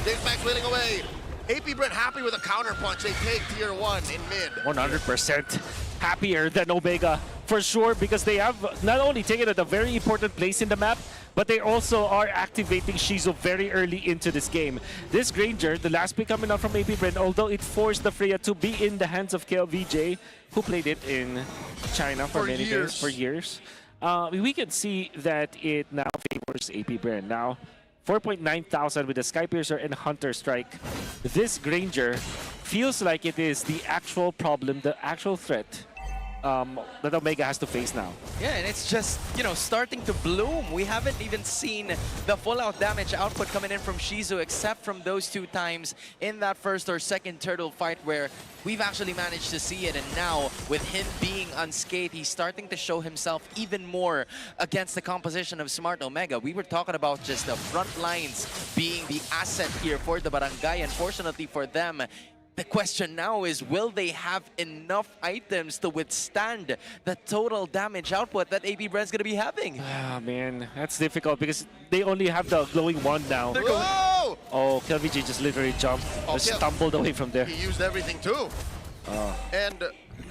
James Banks wailing away. AP Bren happy with a counter punch. They take tier 1 in mid. 100% happier than Omega, for sure, because they have not only taken it a very important place in the map, but they also are activating Shizu very early into this game. This Granger, the last pick coming out from AP Bren, although it forced the Freya to be in the hands of KLVJ, who played it in China for many years. For years. We can see that it now favors AP Bren. Now, 4,900 with the Sky Piercer and Hunter Strike. This Granger feels like it is the actual problem, the actual threat that Omega has to face now. Yeah, and it's just, you know, starting to bloom. We haven't even seen the full-out damage output coming in from Shizu, except from those 2 times in that first or second turtle fight where we've actually managed to see it. And now, with him being unscathed, he's starting to show himself even more against the composition of Smart Omega. We were talking about just the front lines being the asset here for the Barangay. Unfortunately for them, the question now is, will they have enough items to withstand the total damage output that AP Bren's going to be having? Ah, man, that's difficult because they only have the glowing wand now. Whoa! Oh, KLVJ just literally jumped, just stumbled away from there. He used everything too. And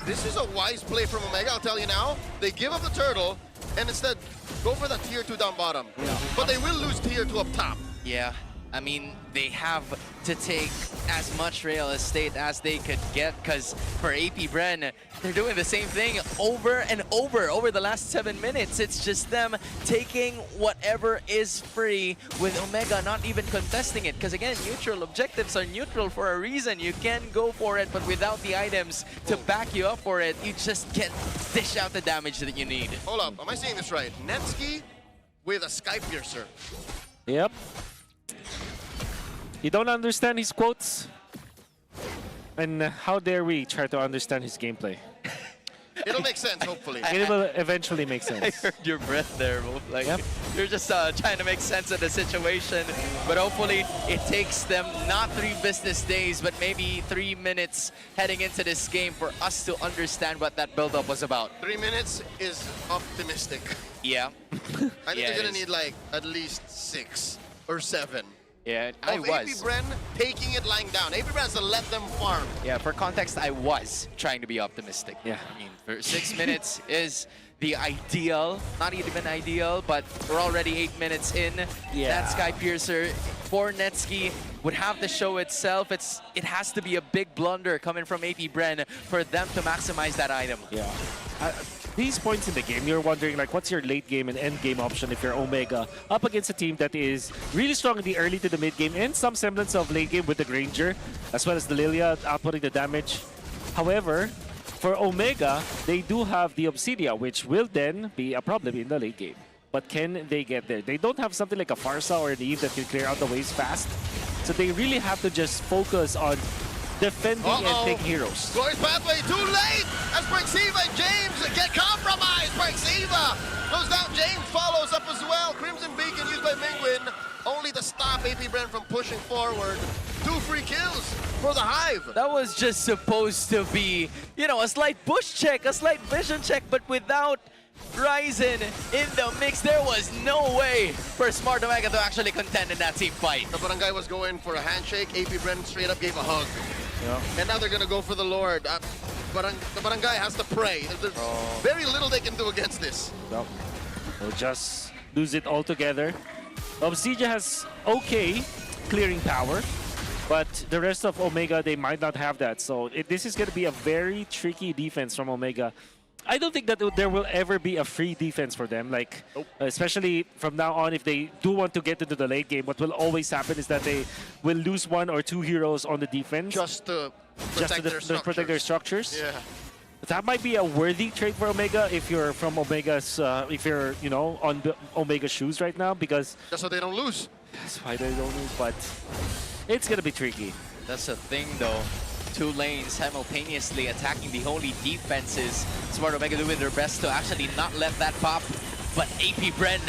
this is a wise play from Omega, I'll tell you now. They give up the turtle and instead go for the tier 2 down bottom. Yeah. But they will lose tier 2 up top. Yeah. I mean, they have to take as much real estate as they could get, because for AP Bren, they're doing the same thing over and over the last 7 minutes. It's just them taking whatever is free, with Omega not even contesting it. Because again, neutral objectives are neutral for a reason. You can go for it, but without the items to back you up for it, you just can't dish out the damage that you need. Hold up, am I saying this right? Netsky with a Sky Piercer. Yep. You don't understand his quotes? And how dare we try to understand his gameplay? It'll make sense, hopefully. It will eventually make I sense. heard your breath there, Wolf. Like, Yep. you're just trying to make sense of the situation. But hopefully, it takes them not 3 business days, but maybe 3 minutes heading into this game for us to understand what that build-up was about. 3 minutes is optimistic. Yeah. I think Yeah, they're it gonna is. need like at least 6 or 7. Yeah, I Of was. AP Bren taking it lying down. AP Bren has to let them farm. Yeah, for context, I was trying to be optimistic. Yeah. I mean, for 6 minutes is the ideal. Not even ideal, but we're already 8 minutes in. Yeah. That Sky Piercer for Netsky would have to show itself. It has to be a big blunder coming from AP Bren for them to maximize that item. Yeah. These points in the game, you're wondering like, what's your late game and end game option if you're Omega up against a team that is really strong in the early to the mid game and some semblance of late game with the Granger, as well as the Lilia outputting the damage. However, for Omega, they do have the Obsidia, which will then be a problem in the late game. But can they get there? They don't have something like a Farsa or an Eve that can clear out the waves fast. So they really have to just focus on defending and take heroes. Glorious pathway too late as Brexiva and James get compromised. Brexiva goes down. James follows up as well. Crimson Beacon used by Mingwin only to stop AP Bren from pushing forward. 2 free kills for the Hive. That was just supposed to be, you know, a slight push check, a slight vision check, but without Ryzen in the mix, there was no way for Smart Omega to actually contend in that team fight. The Barangay was going for a handshake. AP Bren straight up gave a hug. Yeah. And now they're going to go for the Lord. The Barangay has to pray. There's very little they can do against this. Well, they'll just lose it altogether. Obsidia has okay clearing power, but the rest of Omega, they might not have that. So this is going to be a very tricky defense from Omega. I don't think that there will ever be a free defense for them. Like, especially from now on, if they do want to get into the late game, what will always happen is that they will lose 1 or 2 heroes on the defense. Just to protect their structures. Yeah. That might be a worthy trade for Omega if you're from Omega's, if you're, you know, on the Omega shoes right now, because just so they don't lose. That's why they don't lose, but it's gonna be tricky. That's the thing, though. 2 lanes simultaneously attacking the only defenses. Smart Omega doing their best to actually not let that pop, but AP Bren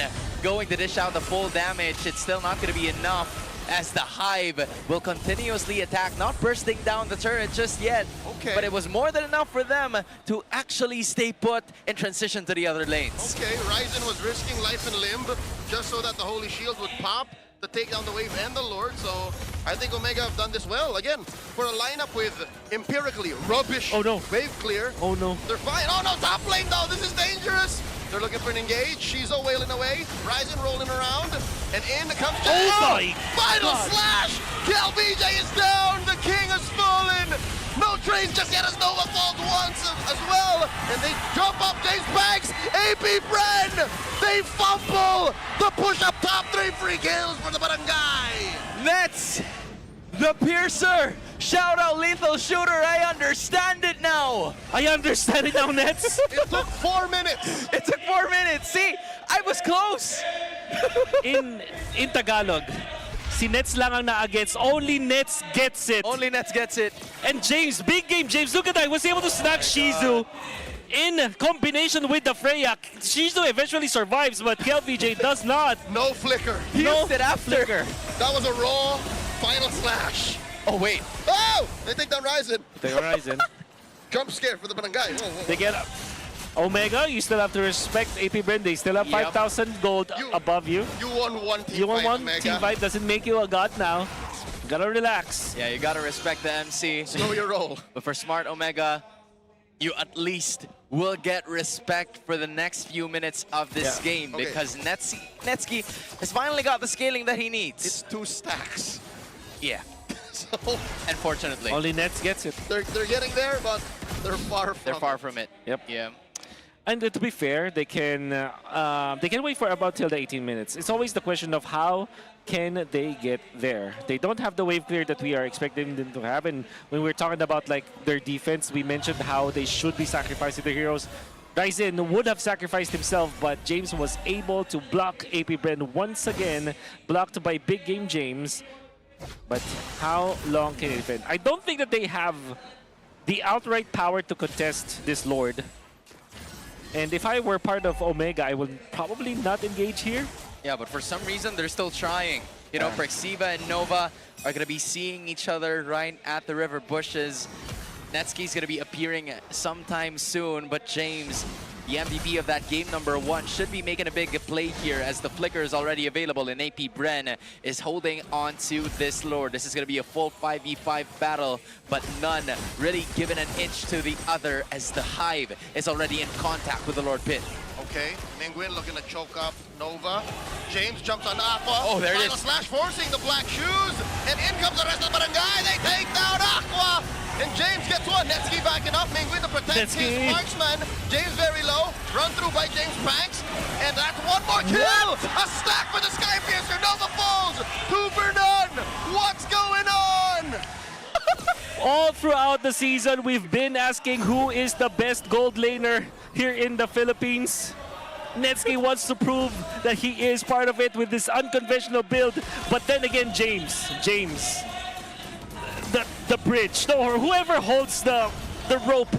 going to dish out the full damage. It's still not going to be enough as the Hive will continuously attack, not bursting down the turret just yet. Okay. But it was more than enough for them to actually stay put and transition to the other lanes. Okay, Ryzen was risking life and limb just so that the Holy Shield would pop to take down the wave and the Lord. So I think Omega have done this well. Again, for a lineup with empirically rubbish wave clear. Oh no. They're fine. Oh no, top lane though. This is dangerous. They're looking for an engage. Shizo wailing away. Ryzen rolling around. And in comes Jay. Oh my Final God. slash! KLBJ is down. The king has fallen. No trains just yet as Nova falls once as well. And they jump up James Banks. AP Bren. They fumble. The push up top 3 free kills for the Barangay. Nets, the Piercer. Shout out Lethal Shooter. I understand it now. I understand it now, Nets. It took 4 minutes. It took 4 minutes. See, I was close. in Tagalog, si Nets lang ang na-gets. Only Nets gets it. Only Nets gets it. And James, big game James, look at that. Was able to snag Shizu in combination with the Freya. Shizu eventually survives, but KLPJ does not. No flicker. He used it after. That was a raw final slash. Oh, wait. Oh! They take down Ryzen. The Horizon. Jump scare for the Barangay. They get up. Omega, you still have to respect AP Bren. They still have 5,000 gold above you. You won one team You won fight, one Omega. team fight. Doesn't make you a god now. Gotta relax. Yeah, you gotta respect the MC. Slow your roll. But for Smart Omega, you at least will get respect for the next few minutes of this game because Netsky has finally got the scaling that he needs. It's 2 stacks. Yeah. So Unfortunately. Only Nets gets it. they're getting there, but they're far from They're far from it. Yep. Yeah. And to be fair, they can wait for about till the 18 minutes. It's always the question of how can they get there. They don't have the wave clear that we are expecting them to have. And when we're talking about like their defense, we mentioned how they should be sacrificing their heroes. Ryzen would have sacrificed himself, but James was able to block AP Bren once again, blocked by Big Game James. But how long can he defend? I don't think that they have the outright power to contest this Lord. And if I were part of Omega, I would probably not engage here. Yeah, but for some reason, they're still trying. You know, Prexiva and Nova are going to be seeing each other right at the river bushes. Netsky's going to be appearing sometime soon, but James, the MVP of that game number 1, should be making a big play here as the flicker is already available, and AP Bren is holding on to this Lord. This is going to be a full 5v5 battle, but none really given an inch to the other as the Hive is already in contact with the Lord Pit. Okay, Mingwin looking to choke up Nova. James jumps on Aqua. Oh, there it Final is. slash forcing the black shoes. And in comes the rest of the barangay. They take down Aqua. And James gets one. Netsky backing up. Mingwin to protect his marksman. James very low. Run through by James Banks. And that's one more kill. A stack for the Skypiercer. Nova falls. 2 for none. What's going on? All throughout the season, we've been asking who is the best gold laner here in the Philippines. Netsky wants to prove that he is part of it with this unconventional build. But then again, James, the bridge, or whoever holds the rope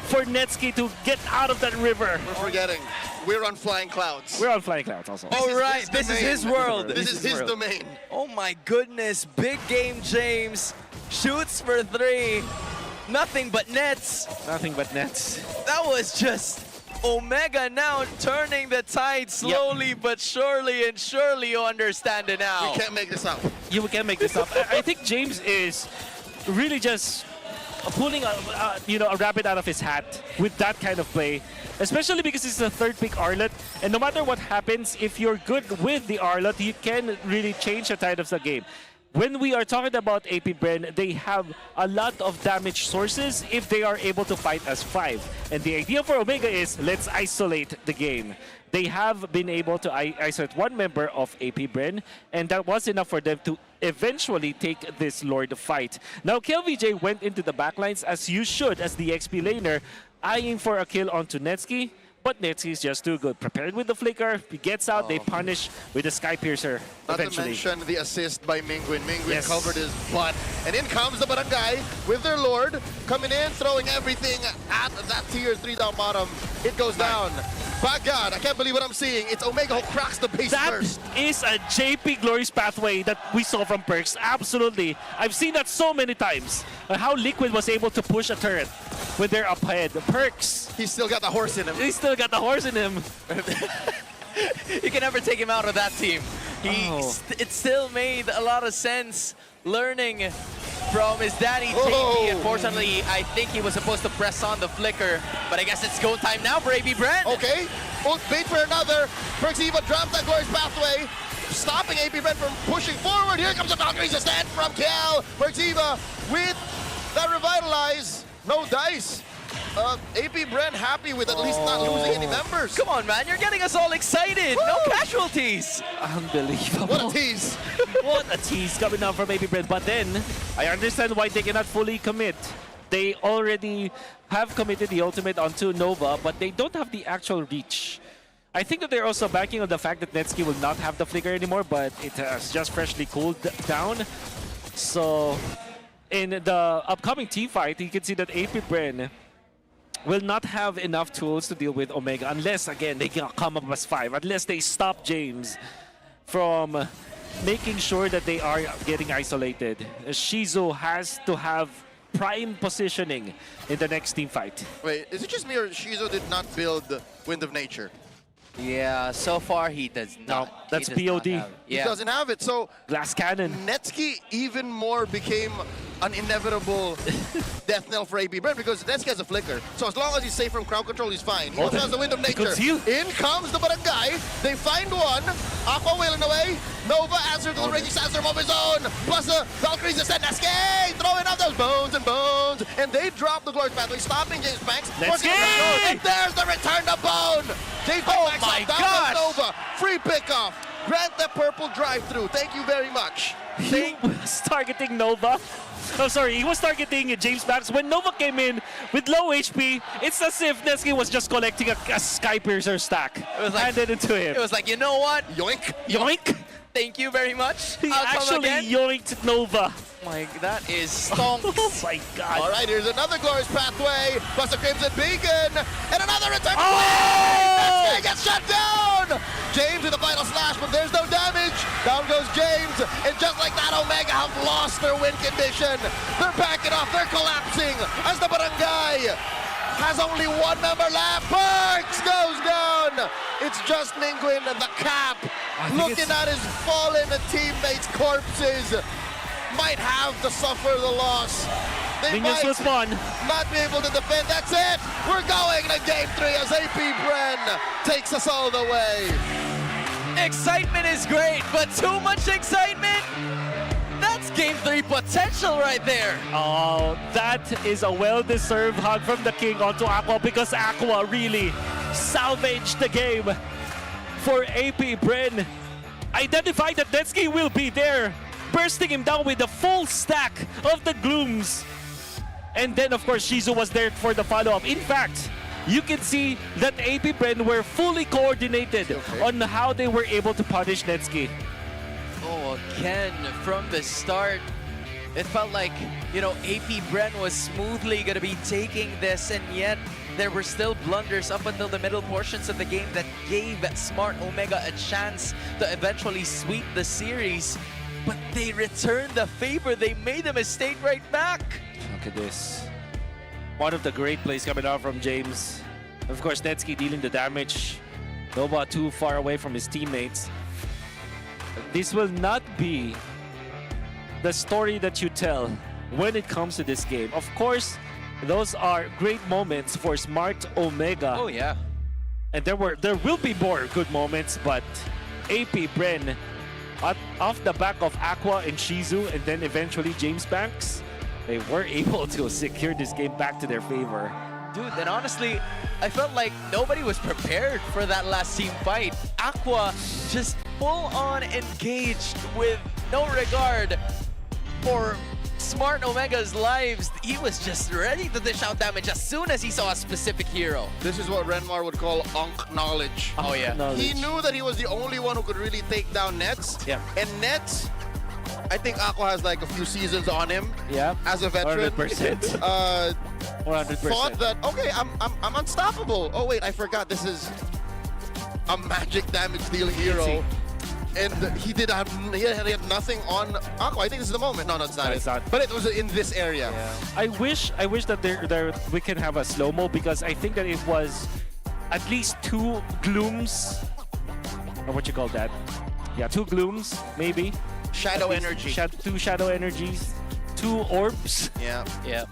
for Netsky to get out of that river. We're forgetting. We're on flying clouds. We're on flying clouds also. All right, this is his world. This is his domain. Oh my goodness, big game, James. Shoots for 3. Nothing but nets. Nothing but nets. That was just Omega now turning the tide slowly but surely, and surely you understand it now. We can't make this up. You can't make this up. I think James is really just pulling a rabbit out of his hat with that kind of play, especially because it's the 3rd pick Arlot, and no matter what happens, if you're good with the Arlot, you can really change the tide of the game. When we are talking about AP Bren, they have a lot of damage sources if they are able to fight as 5. And the idea for Omega is, let's isolate the game. They have been able to isolate 1 member of AP Bren, and that was enough for them to eventually take this Lord fight. Now, KLVJ went into the backlines, as you should, as the XP laner, eyeing for a kill onto Netsky. But Netsky is just too good. Prepared with the flicker, he gets out, they punish with the Skypiercer eventually. Not to mention the assist by Mingwin. Mingwin covered his butt. And in comes the barangay with their Lord. Coming in, throwing everything at that tier 3 down bottom. It goes down. By God, I can't believe what I'm seeing. It's Omega who cracks the base first. That is a JP Glorious pathway that we saw from Perks. Absolutely. I've seen that so many times. How Liquid was able to push a turret when they're up ahead. Perks. He's still got the horse in him. He's still got the horse in him. You can never take him out of that team. It still made a lot of sense learning from his daddy, JP. Unfortunately, I think he was supposed to press on the flicker, but I guess it's go time now for AP Bren. Okay, bait for another. Prexiva drops that glorious pathway, stopping AP Bren from pushing forward. Here comes the Valkyrie's stand from Kel. Prexiva with that revitalize. No dice. AP Bren happy with at least not losing any members. Come on, man, you're getting us all excited. Woo! No casualties. Unbelievable. What a tease. What a tease coming down from AP Bren. But then, I understand why they cannot fully commit. They already have committed the ultimate onto Nova, but they don't have the actual reach. I think that they're also banking on the fact that Netsky will not have the flicker anymore, but it has just freshly cooled down. So, in the upcoming team fight, you can see that AP Bren will not have enough tools to deal with Omega unless, again, they can come up as 5. Unless they stop James from making sure that they are getting isolated. Shizu has to have prime positioning in the next team fight. Wait, is it just me or Shizu did not build Wind of Nature? Yeah, so far he does not. No, that's POD. He doesn't have it, so Glass Cannon. Netsky even more became an inevitable death knell for AB Bren because Netsky has a flicker. So as long as he's safe from crowd control, he's fine. He also has the Wind of Nature. In comes the barangay. They find one. Aqua wailing away. Nova answers to the raging sandstorm of his own. Plus the Valkyrie's ascent. Netsky throwing out those bones and bones. And they drop the glorious pathway, stopping James Banks. And there's the return to bone. James Banks down with Nova. Free pickoff. Grant the purple drive-through. Thank you very much. He was targeting Nova. Oh, sorry, he was targeting James Banks. When Nova came in with low HP, it's as if Netsky was just collecting a Skypiercer stack. It was like, handed it to him. It was like, you know what? Yoink. Yoink. Thank you very much. He I'll come actually again. yoinked Nova. That is stonks. Oh my God. All right, here's another glorious pathway. Plus a Crimson Beacon. And another return. Oh! He gets shut down. James with the final slash, but there's no damage. Down goes James. And just like that, Omega have lost their win condition. They're backing off. They're collapsing as the barangay has only one member left. Perks goes down. It's just Ningguin, the cap, looking at his fallen teammates' corpses. Might have to suffer the loss. They Minions might was one. not be able to defend. That's it. We're going to Game 3 as AP Bren takes us all the way. Excitement is great, but too much excitement? That's Game 3 potential right there. Oh, that is a well-deserved hug from the King onto Aqua because Aqua really salvaged the game for AP Bren. Identified that Netsky will be there, bursting him down with the full stack of the Glooms. And then, of course, Shizu was there for the follow-up. In fact, you can see that AP Bren were fully coordinated on how they were able to punish Netsky. Oh, again, from the start, it felt like, AP Bren was smoothly going to be taking this, and yet there were still blunders up until the middle portions of the game that gave Smart Omega a chance to eventually sweep the series. But they returned the favor. They made a mistake right back. Look at this. One of the great plays coming out from James. Of course, Netsky dealing the damage. Nova too far away from his teammates. This will not be the story that you tell when it comes to this game. Of course, those are great moments for Smart Omega. Oh, yeah. And there will be more good moments, but AP Bren, off the back of Aqua and Shizu, and then eventually James Banks, they were able to secure this game back to their favor. Dude, and honestly, I felt like nobody was prepared for that last team fight. Aqua just full-on engaged with no regard for Smart Omega's lives. He was just ready to dish out damage as soon as he saw a specific hero. This is what Renmar would call Unk knowledge. Oh, yeah. He knew that he was the only one who could really take down Nets. Yeah. And Nets, I think Aqua has like a few seasons on him. Yeah. As a veteran. 100%. 100%. Thought that, okay, I'm unstoppable. Oh wait, I forgot this is a magic damage dealing hero. And he had nothing on Aqua. I think this is the moment. No, it's not. No, it's not. But it was in this area. Yeah. I wish that we can have a slow-mo because I think that it was at least two Glooms, or what you call that? Yeah, two Glooms, maybe. Shadow energy. Two Shadow Energies, two Orbs. Yeah. Yeah.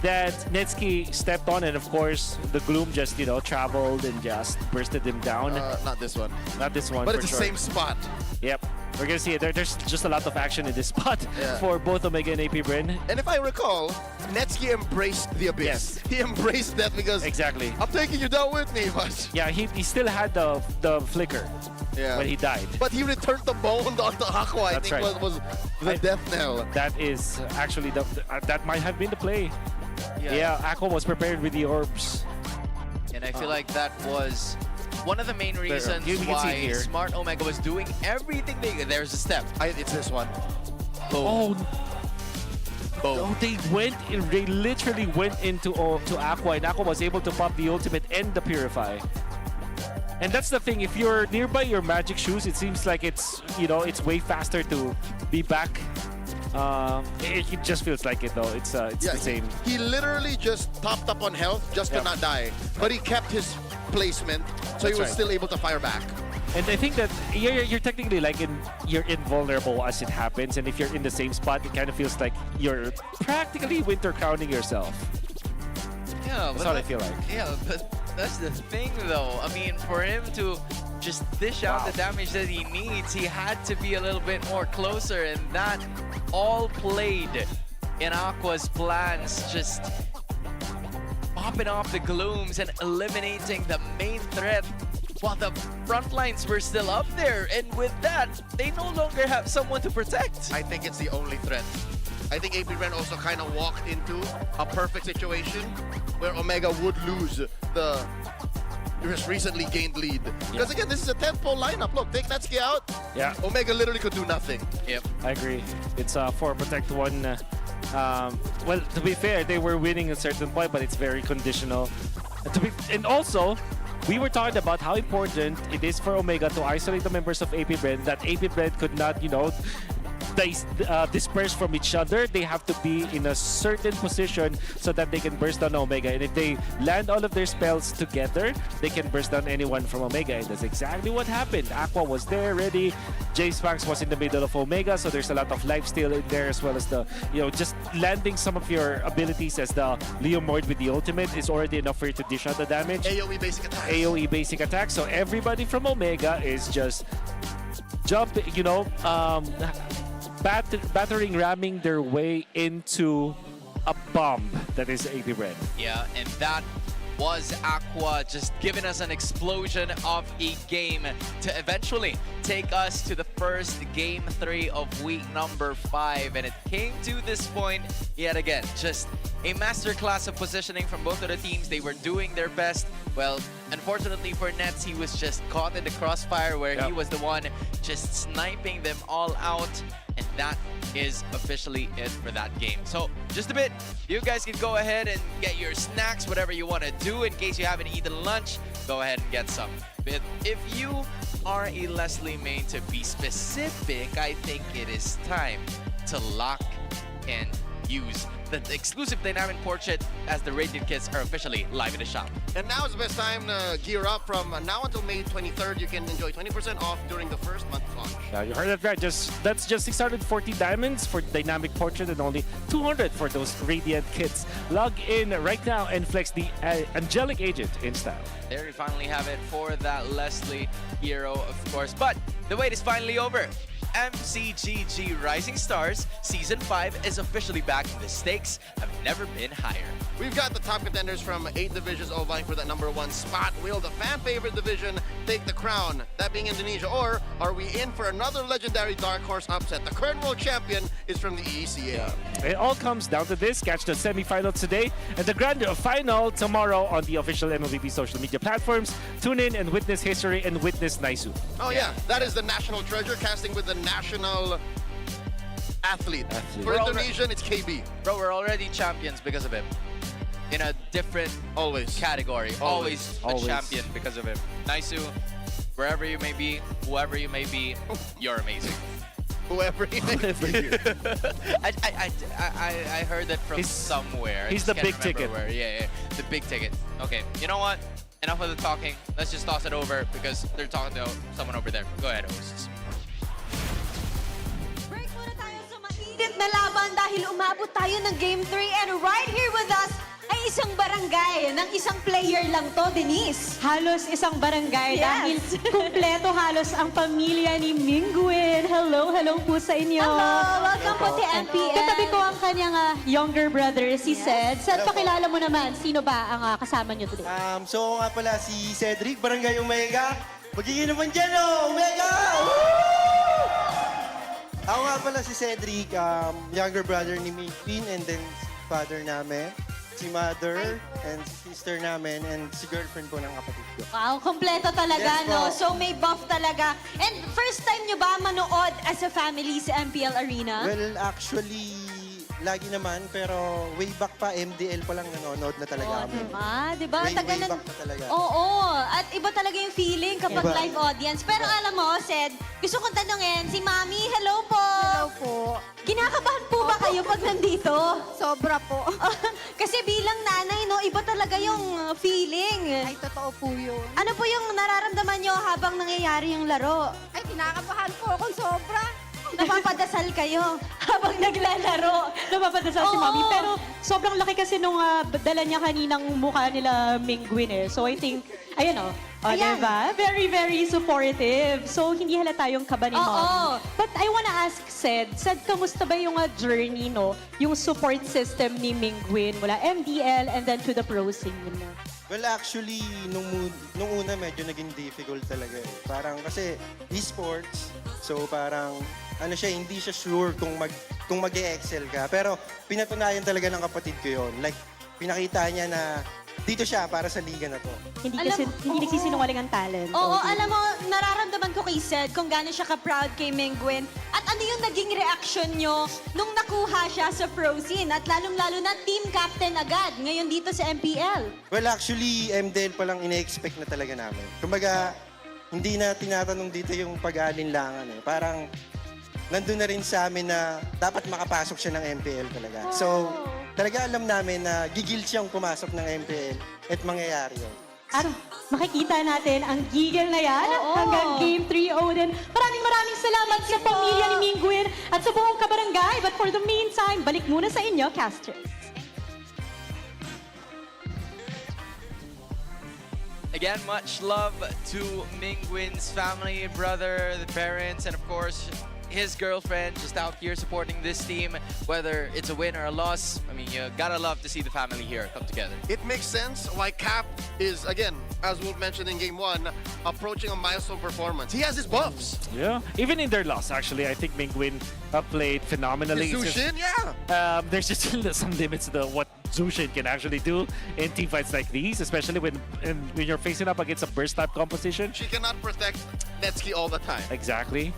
That Netsky stepped on, and of course, the Gloom just, traveled and just bursted him down. Not this one. Not this one, But for it's the sure. same spot. Yep. We're gonna see it. There's just a lot of action in this spot for both Omega and AP Bren. And if I recall, Netsky embraced the abyss. Yes. He embraced that because Exactly. I'm taking you down with me, but Yeah, he still had the flicker when he died. But he returned the bone onto Aqua. I That's think right. was the death knell. That is actually that might have been the play. Yeah, Aqua was prepared with the orbs. And I feel like that was one of the main reasons you can see why it here. Smart Omega was doing everything there's a step. It's this one. Oh, they literally went into Aqua, and Aqua was able to pop the ultimate and the Purify. And that's the thing, if you're nearby your magic shoes, it seems like it's way faster to be back. It just feels like it though. It's the same. He literally just topped up on health just to not die. But he kept his placement, so he was still able to fire back. And I think that you're technically you're invulnerable as it happens, and if you're in the same spot, it kind of feels like you're practically winter crowning yourself. Yeah, That's what I feel like. Yeah, but that's the thing though. I mean, for him to just dish out the damage that he needs, he had to be a little bit more closer, and that all played in Aqua's plans, just popping off the Glooms and eliminating the main threat while the front lines were still up there. And with that, they no longer have someone to protect. I think it's the only threat. I think AP Bren also kind of walked into a perfect situation where Omega would lose the just recently gained lead. Because again, this is a 10-pole lineup. Look, take Netsuke out. Yeah. Omega literally could do nothing. Yep. I agree. It's 4 protect 1. Well, to be fair, they were winning at a certain point, but it's very conditional. And also, we were talking about how important it is for Omega to isolate the members of APBR, that APBR could not, they disperse from each other. They have to be in a certain position so that they can burst down Omega. And if they land all of their spells together, they can burst down anyone from Omega. And that's exactly what happened. Aqua was there ready. J-Spanx was in the middle of Omega, so there's a lot of life steal in there, as well as the, just landing some of your abilities as the Leomord with the ultimate is already enough for you to dish out the damage. AoE basic attack. AoE basic attack. So everybody from Omega is just ramming their way into a bomb that is APBR. Yeah, and that was Aqua just giving us an explosion of a game to eventually take us to the first Game 3 of week number 5. And it came to this point yet again. Just a masterclass of positioning from both of the teams. They were doing their best. Well, unfortunately for Nets, he was just caught in the crossfire where he was the one just sniping them all out. And that is officially it for that game. So just a bit, you guys can go ahead and get your snacks, whatever you want to do. In case you haven't eaten lunch, go ahead and get some. But if you are a Leslie main, to be specific, I think it is time to lock and use the exclusive dynamic portrait as the Radiant kits are officially live in the shop. And now is the best time to gear up. From now until May 23rd, you can enjoy 20% off during the first month launch. Yeah, you heard that right. That's just 640 diamonds for dynamic portrait and only 200 for those Radiant kits. Log in right now and flex the angelic agent in style. There you finally have it for that Leslie hero, of course. But the wait is finally over. MCGG Rising Stars Season 5 is officially back, and the stakes have never been higher. We've got the top contenders from 8 divisions all vying for that #1 spot. Will the fan favorite division take the crown, that being Indonesia, or are we in for another legendary dark horse upset? The current world champion is from the ECA. It all comes down to this. Catch the semifinal today and the grand final tomorrow on the official MLBB social media platforms. Tune in and witness history and witness Naisu. Oh yeah, that is the national treasure, casting with the national athlete. For Indonesian, it's KB. Bro, we're already champions because of him. In a different category. Always a champion because of him. Naisu, wherever you may be, whoever you may be, you're amazing. Whoever you may be. I heard that from somewhere. He's the big ticket. Where. Yeah, the big ticket. Okay, you know what? Enough of the talking. Let's just toss it over because they're talking to someone over there. Go ahead, hosts. Break muna tayo sa mainit na laban dahil umabot tayo ng Game 3 and right here with us ay isang barangay ng isang player lang to, Denise. Halos isang barangay Yes. dahil kumpleto halos ang pamilya ni Mingwin. Hello po sa inyo. Hello, welcome po to MPL. Katabi ko ang kanyang younger brother, si Sed. Sed, pakilala mo naman, sino ba ang kasama niyo today? So nga pala si Cedric, Barangay Omega. Magiging naman dyan, Omega! Ako nga pala si Cedric, younger brother ni Mingwin, and then father namin, si mother, and sister namin, and si girlfriend ko ng kapatid ko. Wow, kompleto talaga, Yes, no? po. So may buff talaga. And first time nyo ba manood as a family sa MPL Arena? Well, actually, lagi naman, pero way back pa, MDL pa lang nanonood na talaga kami. Diba? Way Tagal back na talaga. Oo. At iba talaga yung feeling kapag Iba. live audience. Pero alam mo, Sed, gusto kong tanungin, si Mami, hello po! Hello po. Kinakabahan po ba kayo pag nandito? Sobra po. Kasi bilang nanay, no, iba talaga yung feeling. Ay, totoo po yun. Ano po yung nararamdaman nyo habang nangyayari yung laro? Ay, kinakabahan po akong sobra. Napapadasal kayo habang naglalaro. Napapadasal si Oo. Mami. Pero sobrang laki kasi nung dala niya kaninang mukha nila Mingwin eh. So I think, ayan Ayan. diba? Very, very supportive. So hindi halata yung kaba ni Oo. Mami. But I wanna ask Sed, kamusta ba yung journey, no? Yung support system ni Mingwin mula MDL and then to the pro scene? Well, actually, nung una medyo naging difficult talaga eh. Parang kasi esports, so parang hindi siya sure kung mag-excel ka. Pero pinatunayan talaga ng kapatid ko yon. Like, pinakita niya na dito siya para sa liga na to. Hindi nagsisinungaling ang talent. Oo, Okay. alam mo, nararamdaman ko kay Sed kung gaano siya ka-proud kay Mingwin. At ano yung naging reaction nyo nung nakuha siya sa pro scene? At lalong-lalo na team captain agad ngayon dito sa MPL. Well, actually, MDL pa lang ine-expect na talaga namin. Kumbaga, hindi na tinatanong dito yung pag-aalinlangan eh. Parang nandun na rin sa amin na dapat makapasok siya ng MPL talaga. So, talaga alam namin na gigil siyang pumasok ng MPL at mangyayari yun. At makikita natin ang gigil na yan hanggang Game 3 din. Maraming salamat sa pamilya ni Mingwin at sa buong kabarangay. But for the meantime, balik muna sa inyo, casters. Again, much love to Mingwin's family, brother, the parents, and of course, his girlfriend just out here supporting this team, whether it's a win or a loss. I mean, you gotta love to see the family here come together. It makes sense why Cap is, again, as Wolf mentioned in Game 1, approaching a milestone performance. He has his buffs. Yeah, even in their loss, actually, I think Mingwin played phenomenally. It's just, Zushin, yeah. there's just still some limits to what Zushin can actually do in team fights like these, especially when you're facing up against a burst type composition. She cannot protect Netsky all the time. Exactly.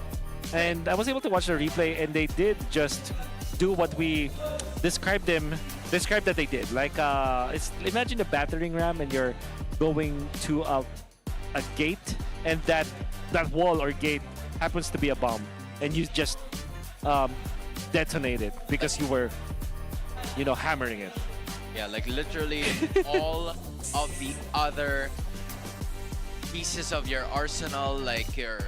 And I was able to watch the replay, and they did just do what we described that they did. Like, imagine a battering ram, and you're going to a gate, and that wall or gate happens to be a bomb, and you just detonate it because you were, hammering it. Yeah, like literally all of the other pieces of your arsenal, like your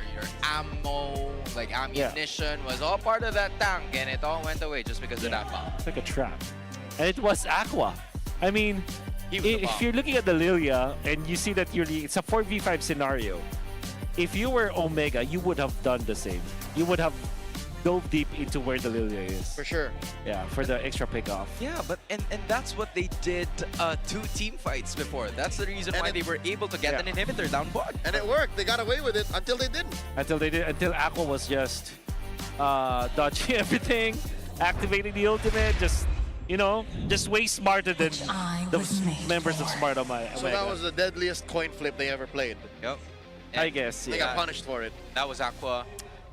ammo, like ammunition, was all part of that tank, and it all went away just because of that bomb. It's like a trap. And it was Aqua. I mean, He was the if bomb. you're looking at the Lilia and you see that it's a 4v5 scenario, if you were Omega, you would have done the same. You would have dove deep into where the Lilia is. For sure. Yeah, for the extra pick-off. Yeah, but and that's what they did 2 team fights before. That's the reason why they were able to get an inhibitor down bot. And it worked. They got away with it until they didn't. Until Aqua was just dodging everything, activating the ultimate, just way smarter than the members of Smart Omega. So that was the deadliest coin flip they ever played. Yep. I guess, They got punished for it. That was Aqua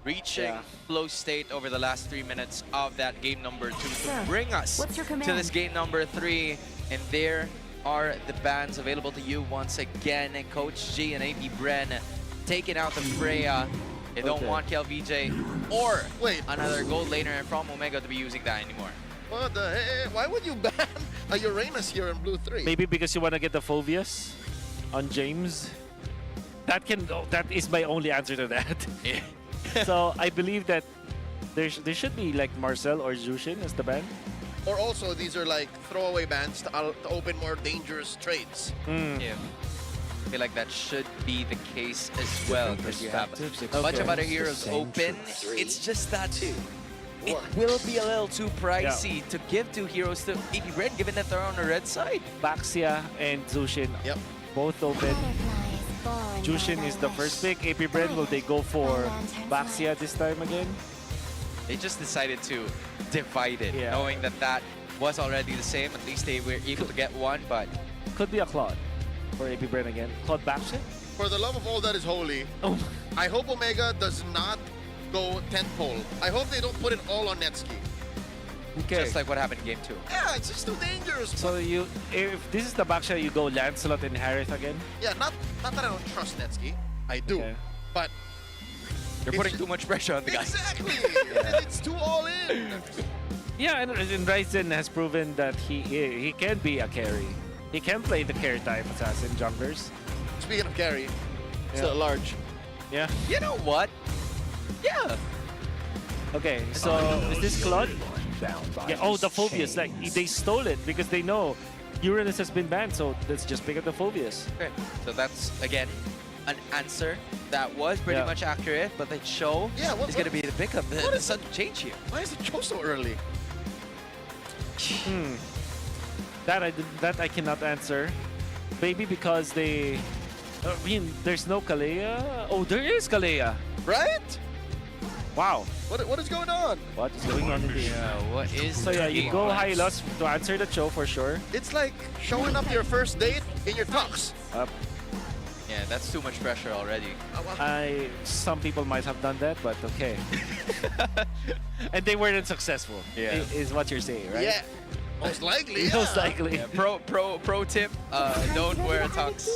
reaching flow state over the last 3 minutes of that game number 2 to bring us to this game number 3. And there are the bans available to you once again. And Coach G and APBR taking out the Freya. They don't want KLVJ or another gold laner from Omega to be using that anymore. What the heck? Why would you ban a Uranus here in blue 3? Maybe because you want to get the Phobius on James. That is my only answer to that. So I believe that there should be like Marcel or Zushin as the ban. Or also, these are like throwaway bans to open more dangerous trades. Yeah. I feel like that should be the case as well, because you have a bunch of other heroes open. It's just that it will be a little too pricey to give 2 heroes to APBR, given that they're on the red side. Baxia and Zushin, both open. Jushin is the first pick. APBR, will they go for Baxia this time again? They just decided to divide it, knowing that that was already the same. At least they were able to get one, but could be a Claude for APBR again. Claude Baxia? For the love of all that is holy, I hope Omega does not go tentpole. I hope they don't put it all on Netsky. Okay. Just like what happened in game 2. Yeah, it's just too dangerous. So if this is the Baxia, you go Lancelot and Harith again? Yeah, not that I don't trust Netsky. I do. But you're putting too much pressure on the guy. Exactly. It's too all in. Yeah, and Ryzen has proven that he can be a carry. He can play the carry type assassin junglers. Speaking of carry, still large. Yeah. You know what? Yeah. Okay, so is this Claude? Yeah. Oh, the Phobius. Like they stole it because they know Uranus has been banned. So let's just pick up the Phobius. Okay. So that's again an answer that was pretty much accurate, but the show is going to be the pickup. The sudden change here. Why is the show so early? That I cannot answer. Maybe because they. I mean, there's no Kalea. Oh, there is Kalea. Right? Wow. What is going on? What is going on in the What is So yeah, you taking go place? high loss to answer the show for sure. It's like showing up to your first date in your tux. Yeah, that's too much pressure already. Some people might have done that, but okay. And they weren't successful. Yeah. Is what you're saying, right? Yeah. Most likely. Most likely. Yeah, pro tip, don't wear a tux.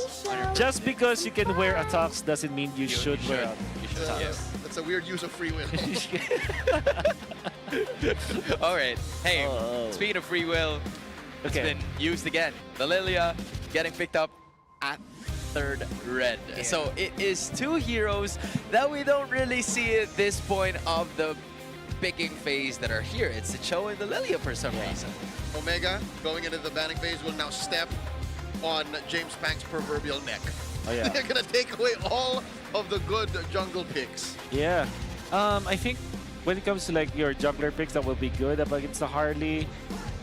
Just because you can wear a tux doesn't mean you should wear a You should, yes. That's a weird use of free will. All right. Hey, speaking of free will, it's Okay. been used again. The Lilia getting picked up at third red. So it is two heroes that we don't really see at this point of the picking phase that are here. It's the Cho and the Lilia for some reason. Omega, going into the banning phase, will now step on James Pank's proverbial neck. Oh, yeah. They're gonna take away all of the good jungle picks. Yeah. I think when it comes to like your jungler picks that will be good up against the Harley,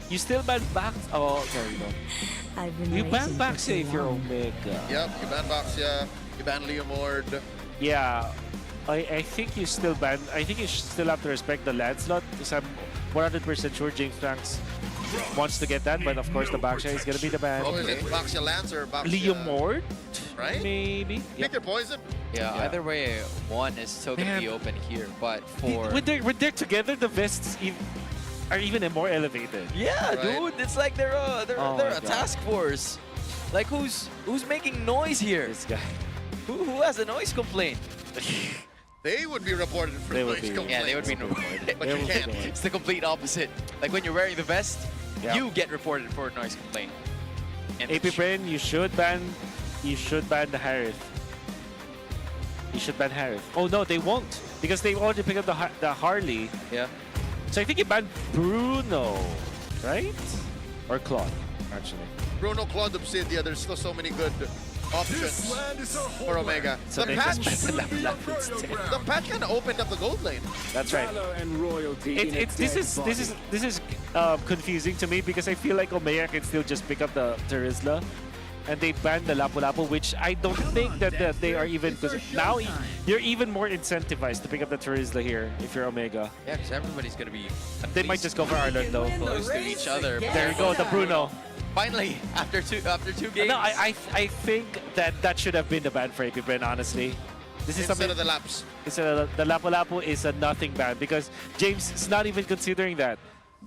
you still ban back. Oh, sorry, no. You ban back say if you're Omega. Yep, you ban Baxia, you ban Leomord. Yeah. I think you still ban. I think you still have to respect the Lancelot because I'm 100% sure James Franks wants to get that, but of course the Baxia is gonna be the ban. Oh, is it Baxia Lance or Baxia? Leomord? Right? Maybe. Pick your poison. Yeah, either way, one is still going to be open here, but for... When they're together, the vests are even more elevated. Yeah, Right? dude, it's like they're Oh a my God. task force. Like who's making noise here? This guy. Who has a noise complaint? They would be reported for They would noise be. complaints. Yeah, they would be reported. But you can't. It's the complete opposite. Like when you're wearing the vest, Yeah. you get reported for a noise complaint. And AP Brain, you should ban the Harith. You should ban Harith. Oh no, they won't because they already picked up the Harley. Yeah. So I think you ban Bruno, right? Or Claude, actually. Bruno, Claude, Obsidia, there's still so many good options for Omega. So the they patch, just ban the Lap instead. the patch kind of opened up the gold lane. That's right. This is confusing to me because I feel like Omega can still just pick up the Terizla, and they banned the Lapu-Lapu, which I don't think that they are even, because now you're even more incentivized to pick up the Terizla here if you're Omega. Yeah, because everybody's gonna be. They might just go for Arlon though. Close to each other. There you go, the Bruno. Finally, after two games. No, I think that should have been the ban for AP Bren, honestly. This is Instead something. of the laps. Instead of the Lapu-Lapu is a nothing ban because James is not even considering that.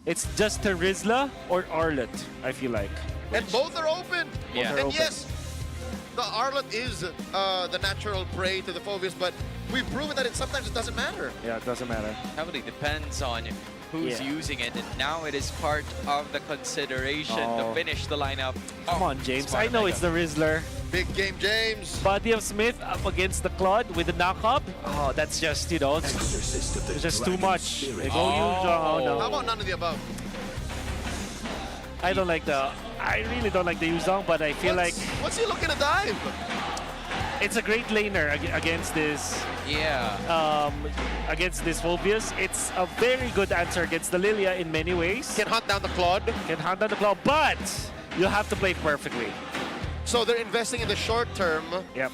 It's just Terizla or Arlet, I feel like. And both are open. Yeah. And open. yes, the Arlet is the natural prey to the Phobius, but we've proven that sometimes it doesn't matter. Yeah, it doesn't matter. Heavily depends on who's Yeah. using it, and now it is part of the consideration to Oh. finish the lineup. Come on, James. I know it's the Rizzler. Big game, James. Body of Smith up against the Claude with the knock-up. Oh, that's just, you know, it's just too much. They go How no. about none of the above? I really don't like the Yuzong, but I feel like What's he looking to dive? it's a great laner against this Yeah. against this Phobius. It's a very good answer against the Lilia in many ways. Can hunt down the Claude. Can hunt down the Claw, but you have to play perfectly. So they're investing in the short term, Yep.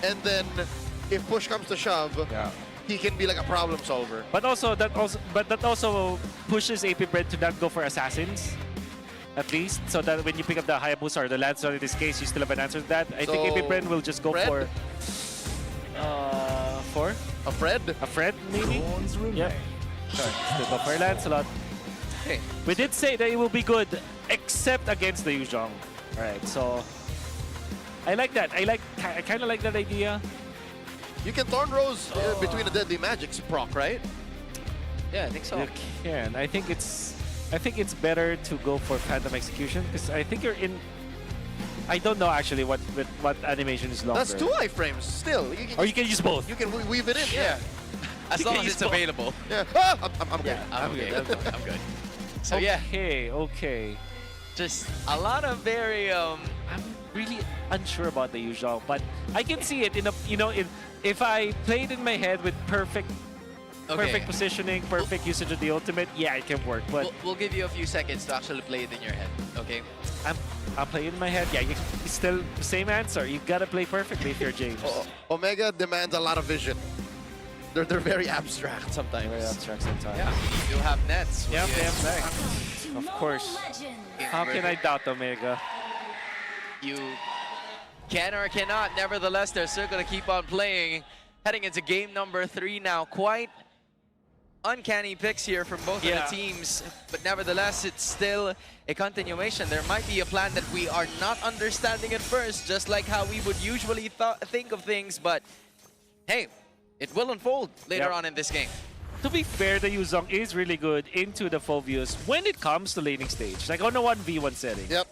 and then if push comes to shove, Yeah. he can be like a problem solver. But that also pushes AP Bread to not go for assassins. At least, so that when you pick up the Hayabusa or the Lancelot in this case, you still have an answer to that. I think So, AP Bread will just go Fred? A Fred? A Fred, maybe? Yep. Sure. Still go for Lancelot. Okay. We did say that it will be good, except against the Yuzhong. Alright, so I like that. I kind of like that idea. You can Thorn Rose between the Deadly Magics proc, right? Yeah, I think so. You can. I think it's better to go for Phantom Execution because I think you're in. I don't know actually what animation is longer. That's 2 iframes still. Or you can use both. You can weave it in. Yeah. As long as it's available. Yeah. Ah, I'm good. I'm good. I'm good. So yeah, Okay. just a lot of very I'm really unsure about the Yuzhong, but I can see it in a if I played in my head with perfect positioning, perfect usage of the ultimate, yeah, it can work. But we'll give you a few seconds to actually play it in your head. Okay. I'll play it in my head. Yeah, it's still the same answer. You've got to play perfectly if you're James. Omega demands a lot of vision. they're very abstract sometimes. Very abstract sometimes. Yeah, you do have nets. Yep, What do you yep. expect? Of course. How can I doubt Omega? You can or cannot. Nevertheless, they're still going to keep on playing. Heading into game number 3 now. Quite uncanny picks here from both of the teams. But nevertheless, it's still a continuation. There might be a plan that we are not understanding at first, just like how we would usually think of things. But hey, it will unfold later on in this game. To be fair, the Yuzong is really good into the Phobius when it comes to laning stage. Like on a 1v1 setting. Yep.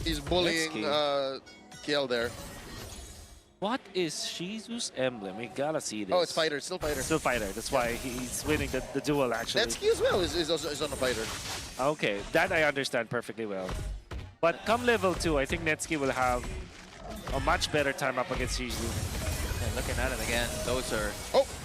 He's bullying Kiel there. What is Shizu's emblem? We gotta see this. Oh, it's fighter. Still fighter. Still fighter. That's why he's winning the duel, actually. Netsky as well is on a fighter. Okay, that I understand perfectly well. But come level 2, I think Netsky will have a much better time up against Shizu. And looking at it again, those are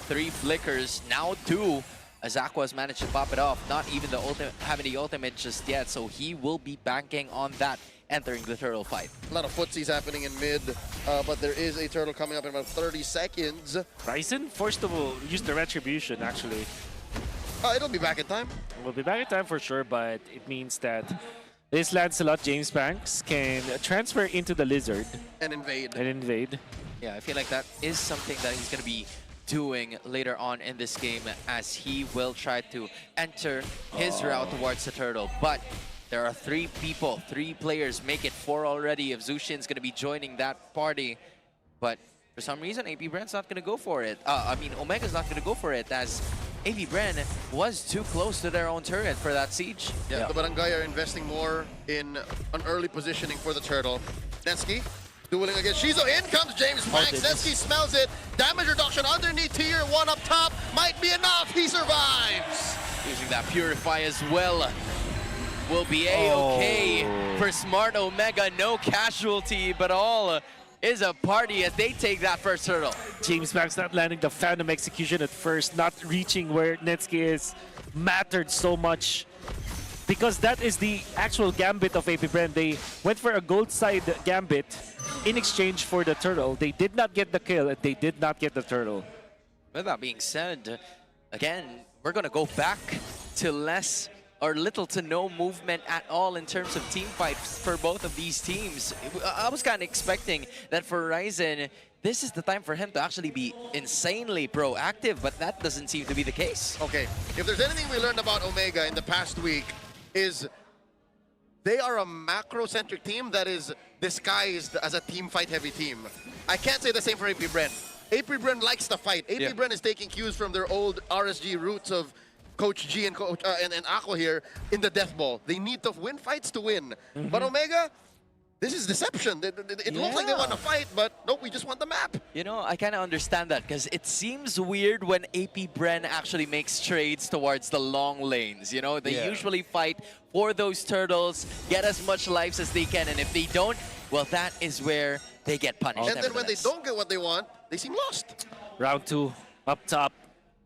3 flickers, now 2, as Aqua's managed to pop it off. Not even the having the ultimate just yet, so he will be banking on that entering the turtle fight. A lot of footsies happening in mid, but there is a turtle coming up in about 30 seconds. Ryzen, first of all, use the retribution, actually. It'll be back in time. We'll be back in time for sure, but it means that this Lancelot James Banks can transfer into the Lizard. And invade. Yeah, I feel like that is something that he's going to be doing later on in this game, as he will try to enter his route towards the turtle. But there are 3 people, 3 players, make it 4 already if Zushin's going to be joining that party. But for some reason, APBRen's not going to go for it. Omega's not going to go for it, as APBRen was too close to their own turret for that siege. Yeah, the Barangay are investing more in an early positioning for the turtle. Netsky dueling against Shizu. In comes James Banks. Netsky smells it. Damage reduction underneath tier 1 up top. Might be enough. He survives. Using that Purify as well. Will be A-okay for Smart Omega. No casualty, but all is a party as they take that first turtle. James Banks not landing the Phantom Execution at first, not reaching where Netsky is, mattered so much. Because that is the actual gambit of APBRen. They went for a gold side gambit in exchange for the turtle. They did not get the kill, and they did not get the turtle. With that being said, again, we're going to go back to less or little to no movement at all in terms of team fights for both of these teams. I was kind of expecting that for Ryzen, this is the time for him to actually be insanely proactive, but that doesn't seem to be the case. Okay, if there's anything we learned about Omega in the past week, is they are a macro-centric team that is disguised as a team fight heavy team. I can't say the same for APBRen. APBRen likes to fight. APBRen is taking cues from their old RSG roots of Coach G and Aqua here in the Death Ball. They need to win fights to win. But Omega, this is deception. It looks like they want to fight, but nope, we just want the map. You know, I kind of understand that, because it seems weird when APBRen actually makes trades towards the long lanes. You know, they usually fight for those turtles, get as much lives as they can, and if they don't, well, that is where they get punished. And then when they don't get what they want, they seem lost. Round 2, up top.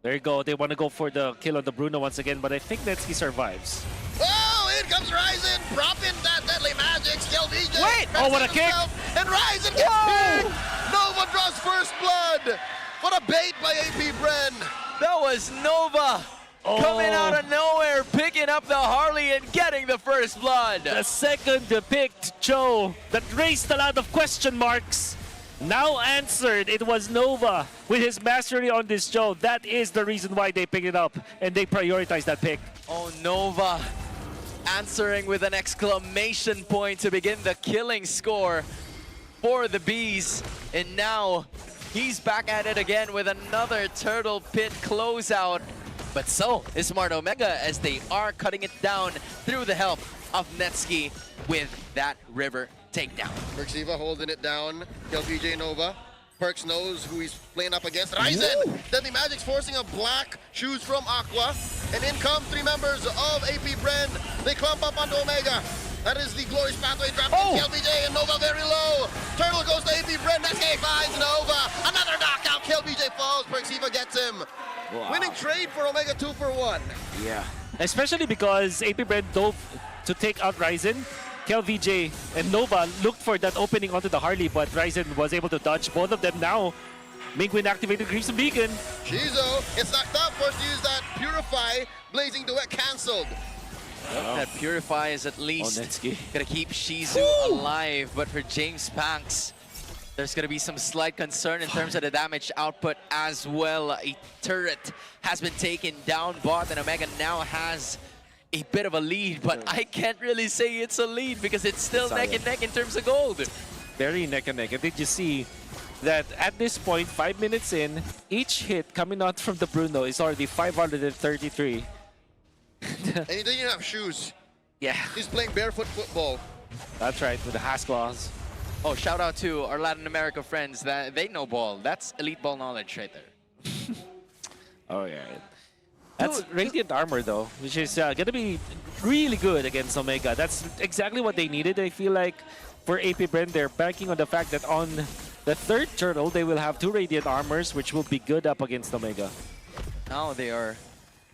There you go. They want to go for the kill on the Bruno once again, but I think Netsky survives. Oh, in comes Ryzen, dropping that deadly magic. Still DJ. Wait! Oh, what a kick! And Ryzen gets picked. Nova draws first blood. What a bait by APBRen. That was Nova coming out of nowhere, picking up the Harley and getting the first blood. The second picked Joe that raised a lot of question marks. Now answered, it was Nova with his mastery on this Joe. That is the reason why they picked it up and they prioritized that pick. Oh, Nova answering with an exclamation point to begin the killing score for the Bees. And now he's back at it again with another Turtle Pit closeout. But so is Smart Omega, as they are cutting it down through the help of Netsky with that river takedown. Perxiva holding it down. TLPH Nova. Perks knows who he's playing up against. Ryzen! Deadly Magic's forcing a black shoes from Aqua. And in come 3 members of APBRen. They clump up onto Omega. That is the glorious pathway drop. TLPH and Nova very low. Turtle goes to APBRen. Netsky finds Nova. Another knockout. TLPH falls. Perxiva gets him. Winning trade for Omega 2 for 1. Yeah. Especially because APBRen dove to take out Ryzen. KLVJ and Nova looked for that opening onto the Harley, but Ryzen was able to dodge both of them. Now Mingwin activated Crimson Beacon. Shizo, it's knocked up, forced to use that Purify. Blazing Duet cancelled. That Purify is at least gonna keep Shizu alive, but for James Panks, there's gonna be some slight concern in terms of the damage output as well. A turret has been taken down bot, and Omega now has a bit of a lead, but I can't really say it's a lead because it's still neck and neck in terms of gold. Very neck and neck. And did you see that at this point, 5 minutes in, each hit coming out from the Bruno is already 533. And he didn't even have shoes. Yeah. He's playing barefoot football. That's right, with the Has claws. Oh, shout out to our Latin America friends. That they know ball. That's elite ball knowledge right there. Oh, yeah. That's Radiant Armor, though, which is going to be really good against Omega. That's exactly what they needed. I feel like for APBR, they're banking on the fact that on the third turtle, they will have 2 Radiant Armors, which will be good up against Omega. Now they are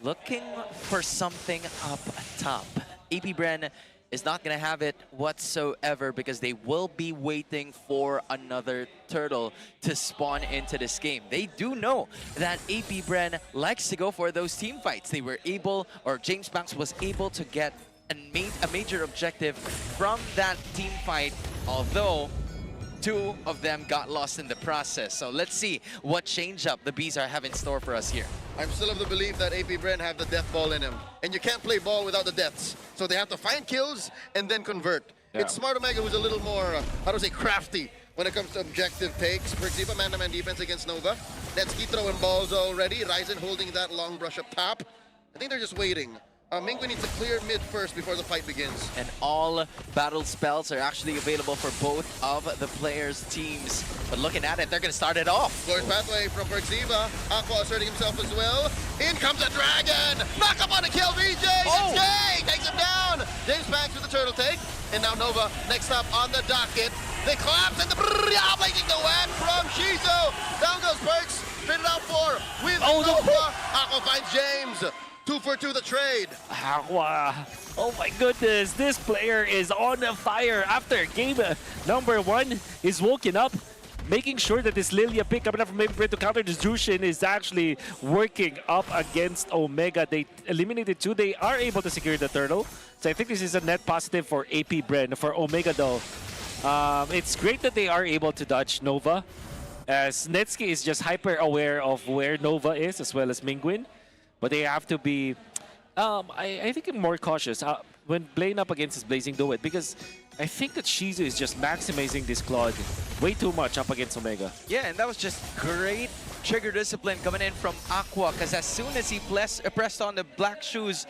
looking for something up top. APBR is not going to have it whatsoever because they will be waiting for another turtle to spawn into this game. They do know that APBR likes to go for those team fights. They were able, or James Banks was able to get a major objective from that team fight, although 2 of them got lost in the process. So let's see what change-up the Bees have in store for us here. I'm still of the belief that APBR have the death ball in him. And you can't play ball without the deaths. So they have to find kills and then convert. Yeah. It's Smart Omega who's a little more, how to say, crafty when it comes to objective takes. For example, man-to-man defense against Nova. Netsky throwing balls already. Ryzen holding that long brush up top. I think they're just waiting. Mingwin needs to clear mid first before the fight begins. And all battle spells are actually available for both of the players' teams. But looking at it, they're going to start it off. Glorious pathway from Perxiva. Aqua asserting himself as well. In comes a dragon! Knock up on the kill, VJ! Oh. Jay takes him down! James Banks with the turtle take. And now Nova next up on the docket. They collapse and the blazing duet from Shizo. Down goes Perks. Straight it out for with Nova. Aqua finds James. 2 for 2 the trade. Aqua. Oh my goodness, this player is on fire after game number 1 is woken up, making sure that this Lilia pick coming up from APBR to counter this Jushin is actually working up against Omega. They eliminated 2. They are able to secure the turtle. So I think this is a net positive for APBR. For Omega though, it's great that they are able to dodge Nova, as Netsky is just hyper aware of where Nova is as well as Mingwin. But they have to be, I think, more cautious when playing up against this Blazing Duet, because I think that Shizu is just maximizing this Claude way too much up against Omega. Yeah, and that was just great trigger discipline coming in from Aqua, because as soon as he pressed on the black shoes,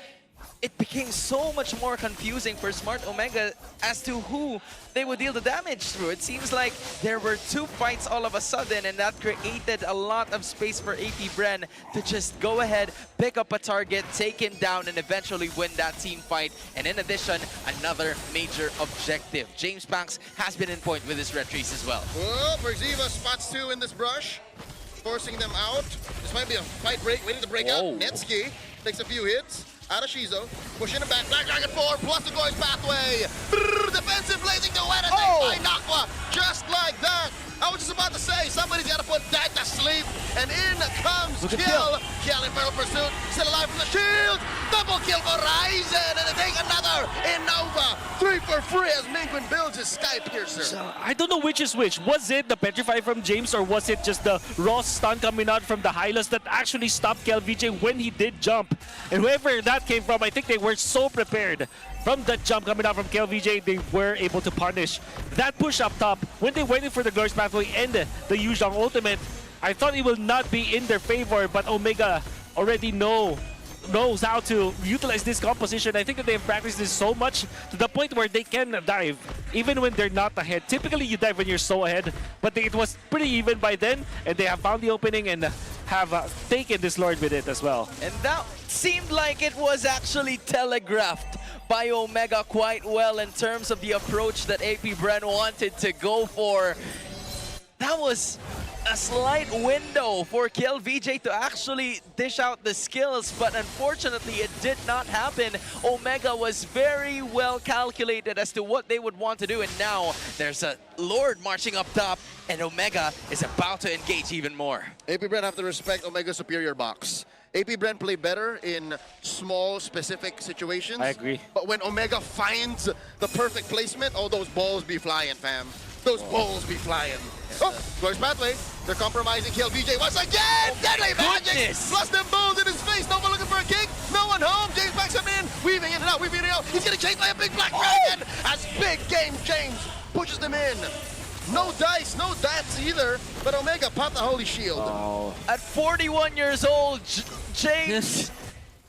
it became so much more confusing for Smart Omega as to who they would deal the damage through. It seems like there were 2 fights all of a sudden, and that created a lot of space for APBR to just go ahead, pick up a target, take him down, and eventually win that team fight. And in addition, another major objective. James Banks has been in point with his retreats as well. Whoa, Perxiva spots 2 in this brush, forcing them out. This might be a fight break, waiting to break out. Netsky takes a few hits. Out of Shizo, pushing him back, Black Dragon 4, plus the Glorious Pathway. Defensive Blazing Duet, and they find Aqua, just like that. I was just about to say, somebody's got to put that to sleep, and in comes Kill. Kill in Feral Pursuit, still alive from the shield. Double kill for Ryzen, and they take another in Nova. 3 for free as Mingwin builds his Sky Piercer. So, I don't know which is which. Was it the Petrify from James, or was it just the raw stun coming out from the Hylos that actually stopped KLVJ when he did jump? And whoever that came from, I think they were so prepared. From that jump coming out from KLVJ, they were able to punish that push up top. When they waited for the Glorious Pathway and the Yuzhang ultimate, I thought it will not be in their favor, but Omega already knows how to utilize this composition. I think that they've practiced this so much to the point where they can dive even when they're not ahead. Typically, you dive when you're so ahead, but it was pretty even by then, and they have found the opening and have taken this Lord with it as well. And that seemed like it was actually telegraphed by Omega quite well in terms of the approach that APBR wanted to go for. That was a slight window for KLVJ to actually dish out the skills, but unfortunately it did not happen. Omega was very well calculated as to what they would want to do, and now there's a Lord marching up top, and Omega is about to engage even more. AP Brand have to respect Omega's superior box. AP Brand play better in small, specific situations. I agree. But when Omega finds the perfect placement, oh, those balls be flying, fam. Those balls be flying. Oh, Glorious Pathway. They're compromising KLVJ once again. Deadly Magic. Plus them balls in his face. No one looking for a kick. No one home. James backs him in. Weaving in and out. Weaving in and out. He's getting chased by a big black dragon. As big game James pushes them in. No dice, no dats either. But Omega popped the holy shield. At 41 years old, James...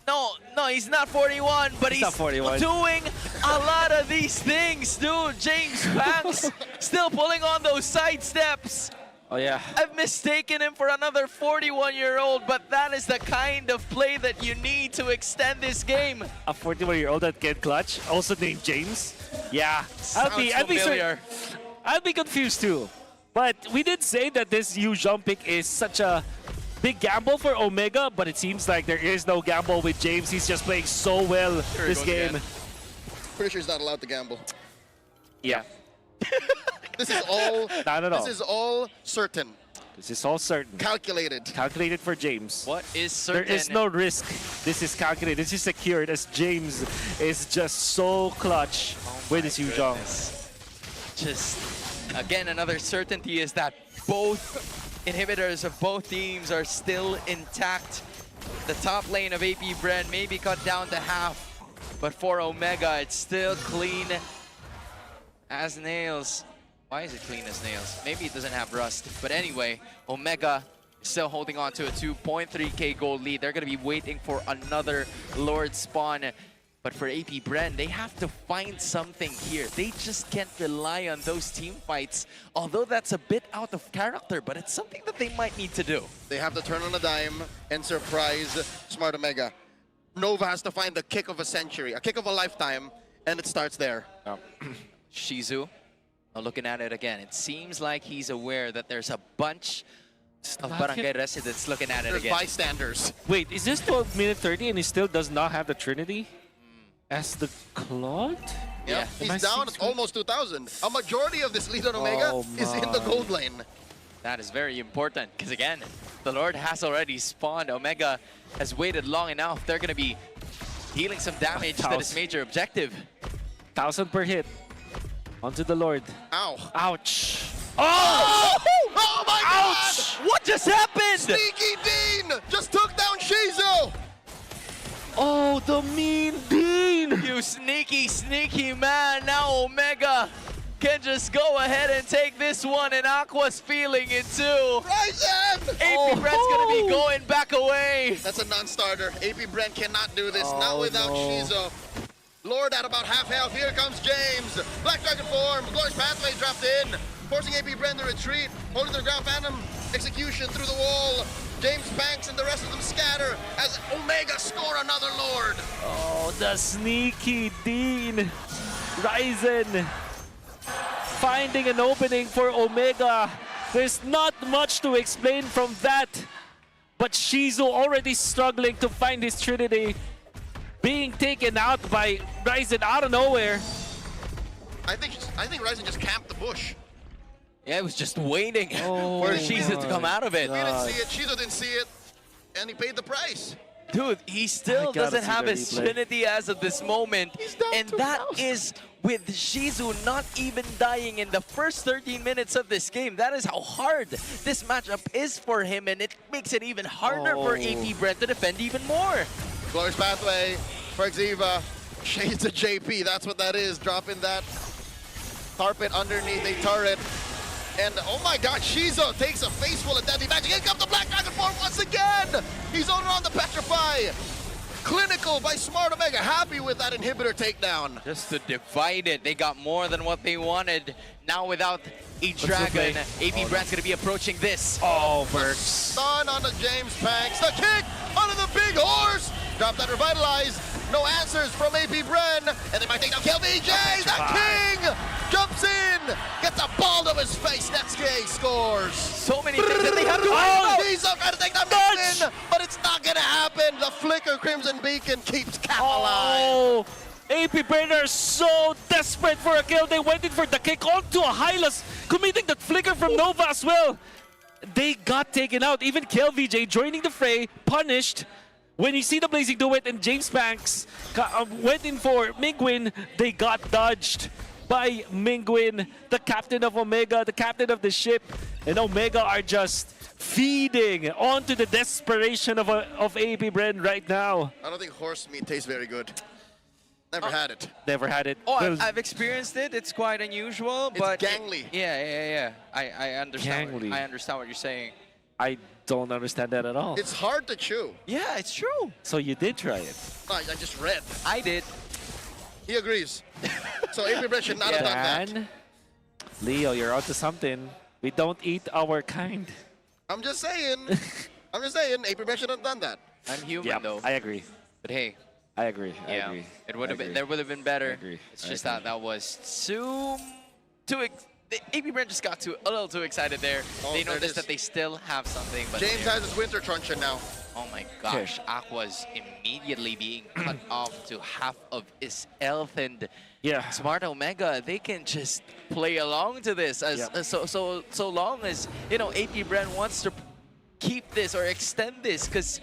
No, he's not 41, but he's not 41. doing a lot of these things, dude. James Banks still pulling on those side steps. Oh, yeah. I've mistaken him for another 41-year-old, but that is the kind of play that you need to extend this game. A 41-year-old that can clutch, also named James. Yeah, I'd be confused too. But we did say that this Yu Zhong pick is such a big gamble for Omega, but it seems like there is no gamble with James. He's just playing so well this game. Again. Pretty sure he's not allowed to gamble. Yeah. This is all. Not at all. This is all certain. This is all certain. Calculated. Calculated for James. What is certain? There is no risk. This is calculated. This is secured as James is just so clutch with his Yu Zhong. Just, again, another certainty is that both inhibitors of both teams are still intact. The top lane of AP Brand may be cut down to half, but for Omega, it's still clean as nails. Why is it clean as nails? Maybe it doesn't have rust. But anyway, Omega still holding on to a 2.3k gold lead. They're going to be waiting for another Lord spawn. But for AP Brand, they have to find something here. They just can't rely on those team fights. Although that's a bit out of character, but it's something that they might need to do. They have to turn on a dime and surprise Smart Omega. Nova has to find the kick of a century, a kick of a lifetime, and it starts there. Shizu, looking at it again. It seems like he's aware that there's a bunch of Barangay residents looking at it There's again. bystanders. Wait, is this 12 minute 30 and he still does not have the Trinity? As the Claude? Yeah, he's down at almost 2,000. A majority of this lead on Omega is in the gold lane. That is very important, because again, the Lord has already spawned. Omega has waited long enough. They're going to be dealing some damage to this major objective. 1,000 per hit. Onto the Lord. Ow. Ouch. Oh! Oh my Ouch! God! What just happened? Sneaky Dean just took down Shizu! Oh, the mean Dean! You sneaky, sneaky man. Now Omega can just go ahead and take this one, and Aqua's feeling it too. Ryzen! AP Brand's gonna be going back away. That's a non-starter. AP Brand cannot do this, not without Shizu. Lord at about half health. Here comes James. Black Dragon form. Glorious Pathway dropped in, forcing AP Brand to retreat. Holding their ground Phantom. Execution through the wall. James Banks and the rest of them scatter as Omega score another Lord. Oh, the sneaky Dean. Ryzen finding an opening for Omega. There's not much to explain from that. But Shizu already struggling to find his Trinity. Being taken out by Ryzen out of nowhere. I think Ryzen just camped the bush. Yeah, it was just waiting for Shizu to come out of it. We didn't see it, Shizu didn't see it, and he paid the price. Dude, he still doesn't have his Trinity as of this moment. And that is with Shizu not even dying in the first 13 minutes of this game. That is how hard this matchup is for him, and it makes it even harder for AP Brand to defend even more. Glorious Pathway for Xiva. Shades of JP, that's what that is. Dropping that carpet underneath a turret. And oh my God, Shizu takes a face full of deadly magic. Here comes the Black Dragon form once again. He's on the Petrify. Clinical by Smart Omega. Happy with that inhibitor takedown. Just to divide it, they got more than what they wanted. Now without a dragon, AP Brand's gonna be approaching this. Oh, Burks. Stun on the James Banks. The kick onto the big horse. Drop that revitalize. No answers from AP Bren. And they might take down KLVJ. The King jumps in. Gets a ball to his face. Netsky scores. So many things that they have to He's trying to take down Nixon, but it's not going to happen. The flicker Crimson Beacon keeps Cap alive. APBR are so desperate for a kill. They went in for the kick onto a Hylas, committing that flicker from Nova as well. They got taken out. Even KLVJ joining the fray, punished. When you see the Blazing Duet and James Banks went in for Mingwin, they got dodged by Mingwin, the captain of Omega, the captain of the ship. And Omega are just feeding onto the desperation of APBR right now. I don't think horse meat tastes very good. Never had it. Never had it. Oh, Well, I've experienced it. It's quite unusual, It's but gangly. Yeah. I understand. Gangly. I understand what you're saying. I don't understand that at all. It's hard to chew. Yeah, it's true. So you did try it. I just read. I did. He agrees. So AP Bren should not have done that. Dan, Leo, you're onto something. We don't eat our kind. I'm just saying. I'm just saying. AP Bren should have done that. I'm human Yeah, though. I agree. But hey, I agree. I yeah, agree. it would have I been. agree. There would have been better. I agree. It's I just agree. that was the APBR just got a little too excited there. Oh, They there it noticed is. that they still have something. But James has his winter truncheon now. Oh my gosh, Aqua's immediately being cut off to half of his health, and Yeah. Smart Omega, they can just play along to this so long as APBR wants to keep this or extend this, because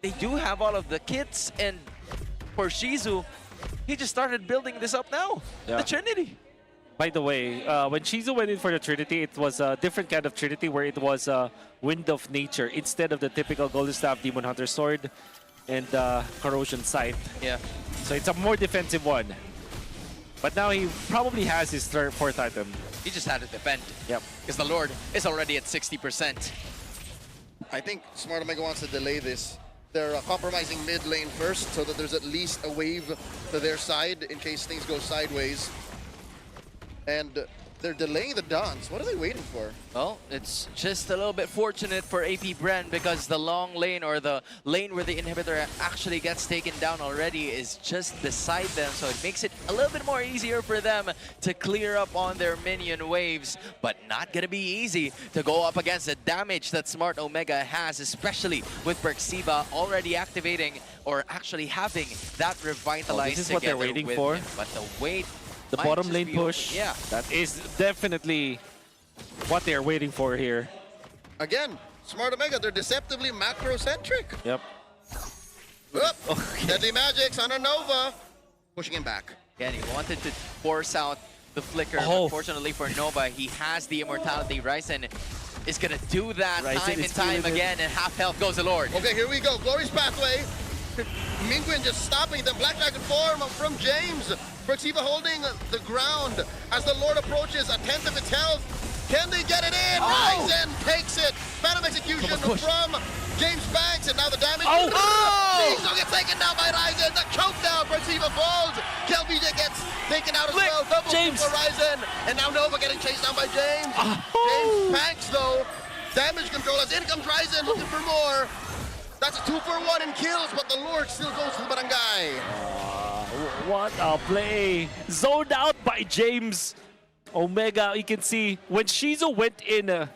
they do have all of the kits, and for Shizu, he just started building this up now. Yeah. The Trinity. By the way, when Shizu went in for the Trinity, it was a different kind of Trinity where it was Wind of Nature instead of the typical Golden Staff, Demon Hunter Sword, and Corrosion Scythe. Yeah. So it's a more defensive one. But now he probably has his fourth item. He just had to defend. Yep. Because the Lord is already at 60%. I think Smart Omega wants to delay this. They're compromising mid lane first so that there's at least a wave to their side in case things go sideways. And they're delaying the dance. What are they waiting for? Well, it's just a little bit fortunate for APBR because the long lane, or the lane where the inhibitor actually gets taken down already, is just beside them. So it makes it a little bit more easier for them to clear up on their minion waves. But not gonna be easy to go up against the damage that Smart Omega has, especially with Perxiva already activating, or actually having that revitalized this is what they're together waiting with for? him. But the wait The might bottom just lane be open. push. Yeah. That is definitely what they're waiting for here. Again, Smart Omega, they're deceptively macro-centric. Yep. Deadly Magics on a Nova. Pushing him back. Yeah, and he wanted to force out the flicker. Oh. Unfortunately for Nova, he has the immortality. Ryzen is gonna do that Ryzen time and is time feeling it. again, and half health goes the Lord. Okay, here we go. Glory's Pathway. Mingwin just stopping the Black Dragon form from James. Perxiva holding the ground as the Lord approaches a tenth of its health. Can they get it in? Ryzen takes it. Phantom Execution from James Banks, and now the damage. Shizu gets taken down by Ryzen. The choke down. Perxiva falls. KLVJ gets taken out as well. Double James. for Ryzen. And now Nova getting chased down by James. James Banks, though. Damage control as in comes Ryzen looking for more. That's a 2-for-1 in kills, but the Lord still goes to the barangay. What a play. Zoned out by James. Omega, you can see when Shizu went in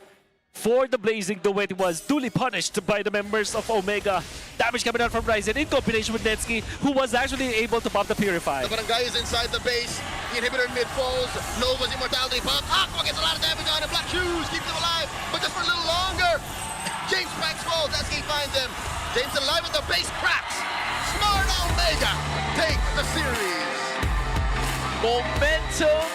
for the Blazing Duet, was duly punished by the members of Omega. Damage coming out from Ryzen in combination with Netsky, who was actually able to pop the Purify. The barangay is inside the base. The inhibitor in mid falls. Nova's immortality pop. Aqua gets a lot of damage on him. Black Shoes keeps him alive, but just for a little longer. James Banks falls. Netsky finds him. James alive at the base cracks. Smart Omega take the series. Momentum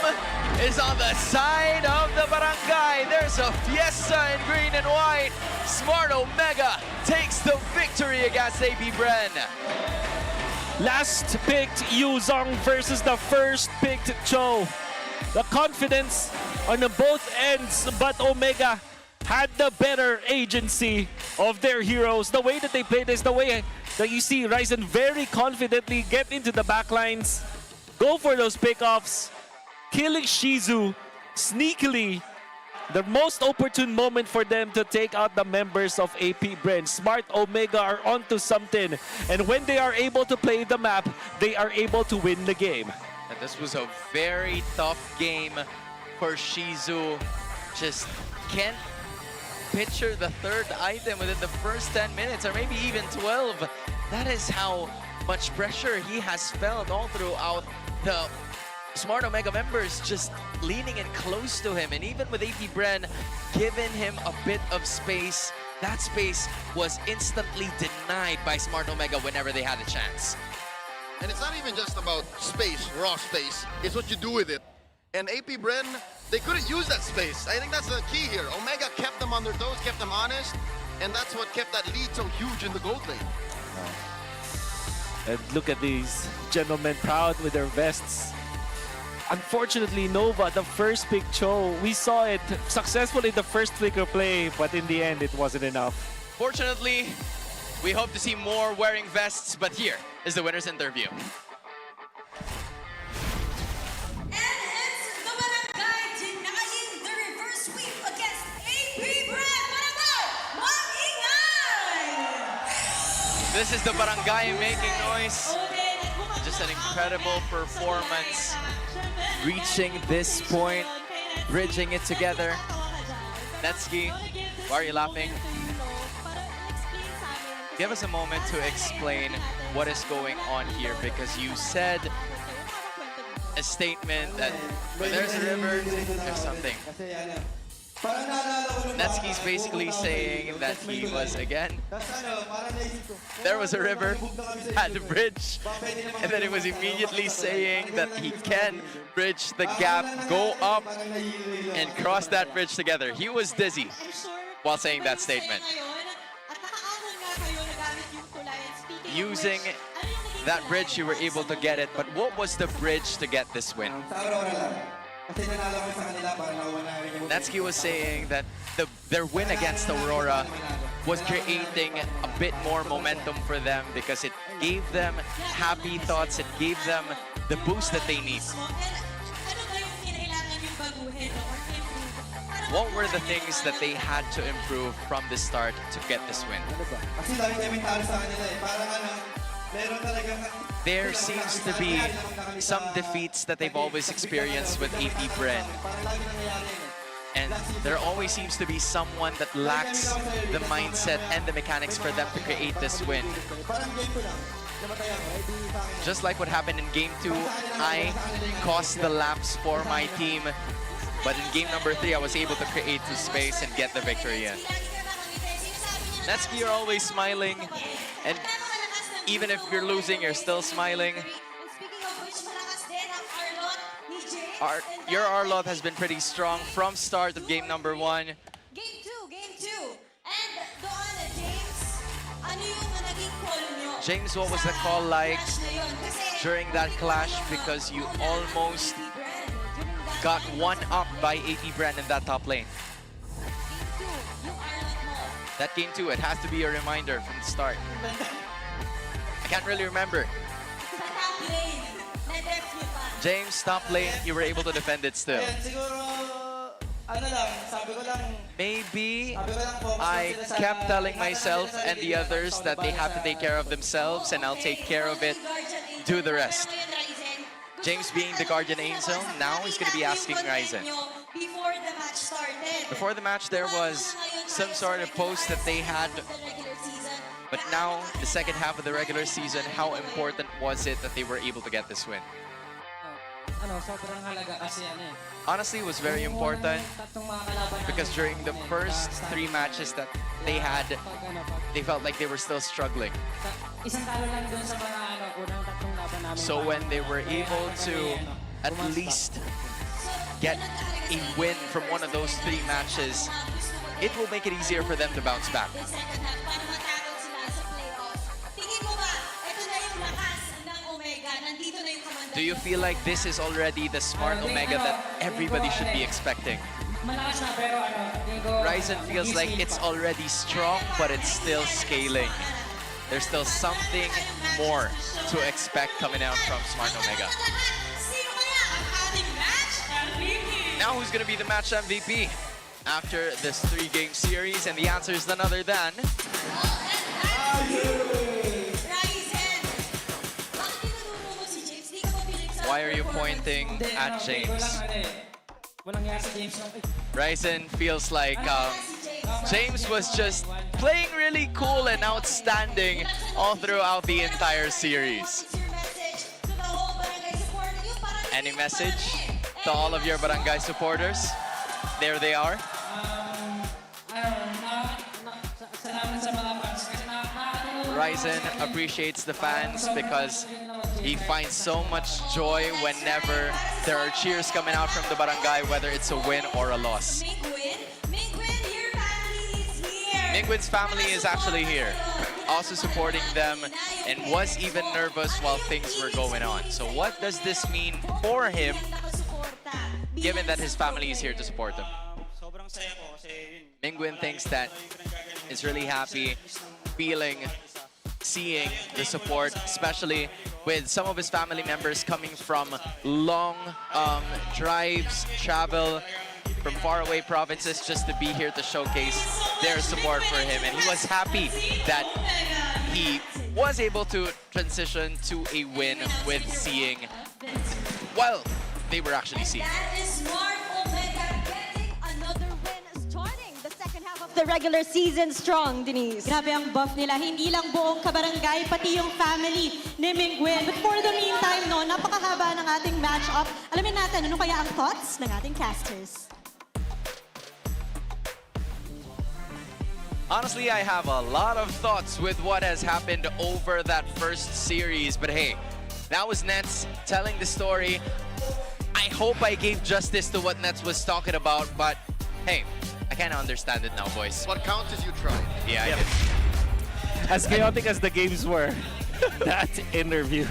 is on the side of the barangay. There's a fiesta in green and white. Smart Omega takes the victory against APBR. Last picked Yuzong versus the first picked Cho. The confidence on both ends, but Omega had the better agency of their heroes. The way that they play this, the way that you see Ryzen very confidently get into the backlines, go for those pickoffs, killing Shizu sneakily, the most opportune moment for them to take out the members of AP Bren. Smart Omega are onto something, and when they are able to play the map, they are able to win the game. And this was a very tough game for Shizu. Just can't picture the third item within the first 10 minutes, or maybe even 12. That is how much pressure he has felt all throughout. The Smart Omega members just leaning in close to him, and even with AP Bren giving him a bit of space, that space was instantly denied by Smart Omega whenever they had a chance. And it's not even just about space, raw space. It's what you do with it. And AP Bren, they couldn't use that space. I think that's the key here. Omega kept them on their toes, kept them honest, and that's what kept that lead so huge in the gold lane. And look at these gentlemen proud with their vests. Unfortunately, Nova, the first pick Cho, we saw it successful in the first flicker play, but in the end, it wasn't enough. Fortunately, we hope to see more wearing vests, but here is the winner's interview. This is the Barangay making noise. Just an incredible performance. Reaching this point, bridging it together. Netsky, why are you laughing? Give us a moment to explain what is going on here, because you said a statement that when there's a river, there's something. Netsky's basically saying that he was, again, there was a river, had a bridge, and then he was immediately saying that he can bridge the gap, go up, and cross that bridge together. He was dizzy while saying that statement. Using that bridge, you were able to get it, but what was the bridge to get this win? Netsky was saying that their win against Aurora was creating a bit more momentum for them because it gave them happy thoughts, it gave them the boost that they need. What were the things that they had to improve from the start to get this win? There seems to be some defeats that they've always experienced with AP Bren. And there always seems to be someone that lacks the mindset and the mechanics for them to create this win. Just like what happened in Game 2, I cost the laps for my team. But in Game number 3, I was able to create the space and get the victory in. Netsky, you're always smiling. And even if you're losing, you're still smiling. Your Arlot has been pretty strong from start of game number 1. Game 2. And doon, James, ano yung naging call nyo? James, what was the call like during that clash? Because you almost got one up by AP Bren in that top lane. That game 2, it has to be a reminder from the start. I can't really remember. James, top lane, you were able to defend it still. Maybe I kept telling myself and the others that they have to take care of themselves and I'll take care of it, do the rest. James being the Guardian Angel, now he's going to be asking Ryzen. Before the match, there was some sort of post that they had. But now, the second half of the regular season, how important was it that they were able to get this win? Honestly, it was very important because during the first 3 matches that they had, they felt like they were still struggling. So when they were able to at least get a win from one of those 3 matches, it will make it easier for them to bounce back. Do you feel like this is already the Smart Omega that everybody should be expecting? Ryzen feels like it's already strong, but it's still scaling. There's still something more to expect coming out from Smart Omega. Now who's going to be the match MVP? after this 3-game series? And the answer is none other than... Why are you pointing at James? Ryzen feels like James was just playing really cool and outstanding all throughout the entire series. Any message to all of your barangay supporters? There they are. Ryzen appreciates the fans because he finds so much joy whenever there are cheers coming out from the barangay, whether it's a win or a loss. Mingwin's family is actually here, also supporting them, and was even nervous while things were going on. So what does this mean for him, given that his family is here to support him? Mingwin thinks that is really happy, seeing the support, especially with some of his family members coming from long drives, travel from faraway provinces just to be here to showcase their support for him. And he was happy that he was able to transition to a win with seeing, well, they were actually seeing. The regular season strong, Denise. Grabe ang buff nila. Hindi lang buong kabarangay, pati yung family ni Mingwin. But for the meantime, no, napakahaba ng ating match-up. Alamin natin, ano kaya ang thoughts ng ating casters? Honestly, I have a lot of thoughts with what has happened over that first series. But hey, that was Nets telling the story. I hope I gave justice to what Nets was talking about, but hey, I kind of understand it now, boys. What counts is you tried. Yeah, I did. As chaotic as the games were, that interview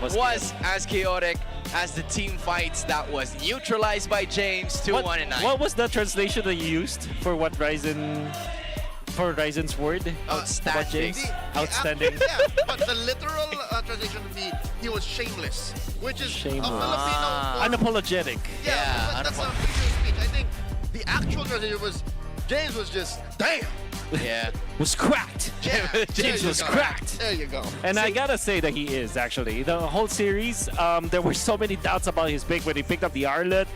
was as chaotic as the team fights that was neutralized by James 2-1 and 9. What was the translation that you used for what Ryzen's word? Outstanding. James? Outstanding. Yeah, but the literal translation would be he was shameless, which is Shameless. a Filipino form. Unapologetic. Yeah, that's a freedom of speech. I think the actual translation was James was just damn. Yeah. Was cracked. Yeah, James was cracked. There you go. And I gotta say that he is, actually. The whole series, there were so many doubts about his pick when he picked up the Arlet.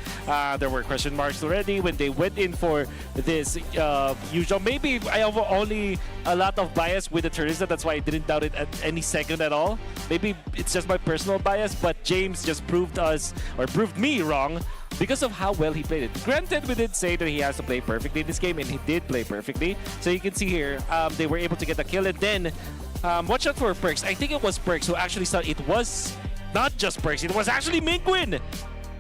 There were question marks already when they went in for this usual. Maybe I have only a lot of bias with the Teresa. That's why I didn't doubt it at any second at all. Maybe it's just my personal bias, but James just proved me wrong because of how well he played it. Granted, we did say that he has to play perfectly in this game, and he did play perfectly. So you can see here, they were able to get the kill. And then, watch out for Perks. I think it was Perks who actually saw it was not just Perks, it was actually Mingwin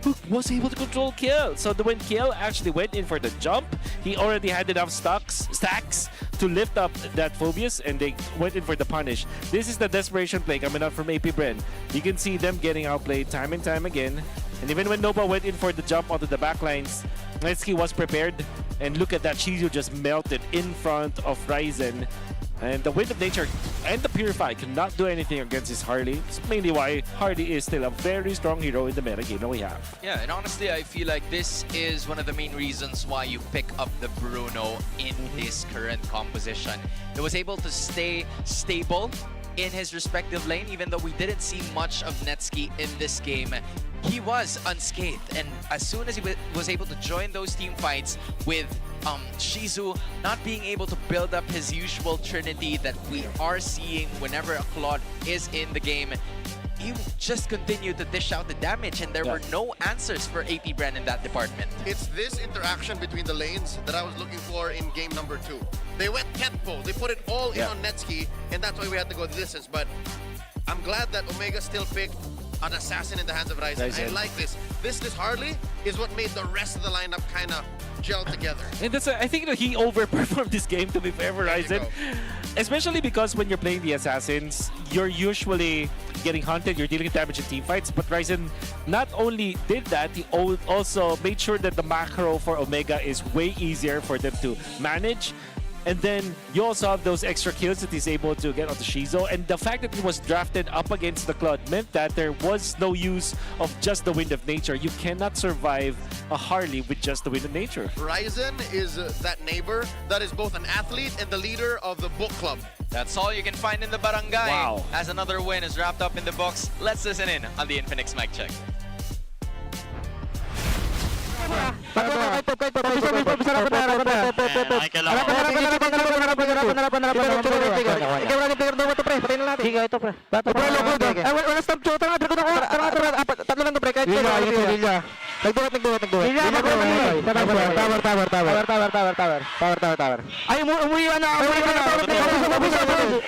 who was able to control Kill. So when Kill actually went in for the jump, he already had enough stacks to lift up that Phobius, and they went in for the punish. This is the desperation play coming out from APBR. You can see them getting outplayed time and time again. And even when Nova went in for the jump onto the backlines, Netsky was prepared. And look at that, Shizu just melted in front of Ryzen. And the Wind of Nature and the Purify cannot do anything against his Harley. It's mainly why Harley is still a very strong hero in the meta game that we have. Yeah, and honestly, I feel like this is one of the main reasons why you pick up the Bruno in this current composition. He was able to stay stable in his respective lane, even though we didn't see much of Netsky in this game. He was unscathed, and as soon as he was able to join those team fights with Shizu not being able to build up his usual trinity that we are seeing whenever a Claude is in the game, he just continued to dish out the damage, and there were no answers for APBR in that department. It's this interaction between the lanes that I was looking for in game number 2. They went tempo, they put it all in on Netsky, and that's why we had to go the distance. But I'm glad that Omega still picked an assassin in the hands of Ryzen. I like this. This Harley is what made the rest of the lineup kind of gel together. And that's I think that he overperformed this game, to be fair for Ryzen. Especially because when you're playing the assassins, you're usually getting hunted, you're dealing damage in team fights. But Ryzen not only did that, he also made sure that the macro for Omega is way easier for them to manage. And then you also have those extra kills that he's able to get onto Shizo. And the fact that he was drafted up against the Cloud meant that there was no use of just the Wind of Nature. You cannot survive a Harley with just the Wind of Nature. Ryzen is that neighbor that is both an athlete and the leader of the book club. That's all you can find in the barangay. Wow. As another win is wrapped up in the books, let's listen in on the Infinix mic check. Ay, umuwi na.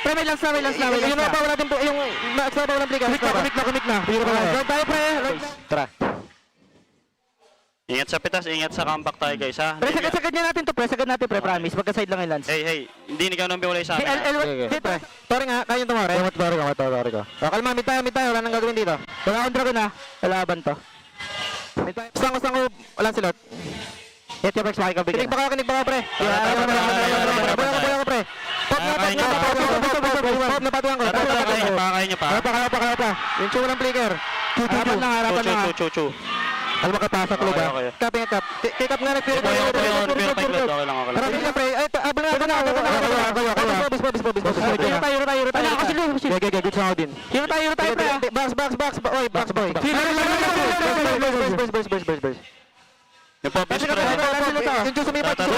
Pre, last na. Yung nabawa natin po, yung nabawa ng plikas. Kumik na. Tayo, pre. Tara. Ingat sa pitas, ingat sa comeback tayo guys ha. Pre, sagad niya natin to, pre. Sagad natin, pre. Promise. Magka-side lang yung Lance. Hey, hindi ikaw nang biwalay sa amin. Pre. Sorry nga, kaya yung tumore. Sorry ko. Kalma, mid tayo. Wala nang gagawin dito. Wala akong dragon ha. Lalaban to. Gusto ko, walang silot. Hit yung Rex, makikabigyan. Kinig baka, pre. Bola ko, pre. Pop na patuan ko. Kaya niya pa. Harap pa. Yung chulo ng flicker. Harapan lang. Chu. Alam mo kapasok lo ba? Kaping kap. Kikap nga nag-flicker. Okay lang. Harapin ka, pre. Ay, abang na. Bis. Hiro tayo. Good sa ako din. Hiro tayo, pre. Box. Oy, box boy. Boys. Yung popis pre. Yung Diyos sumipat. Box.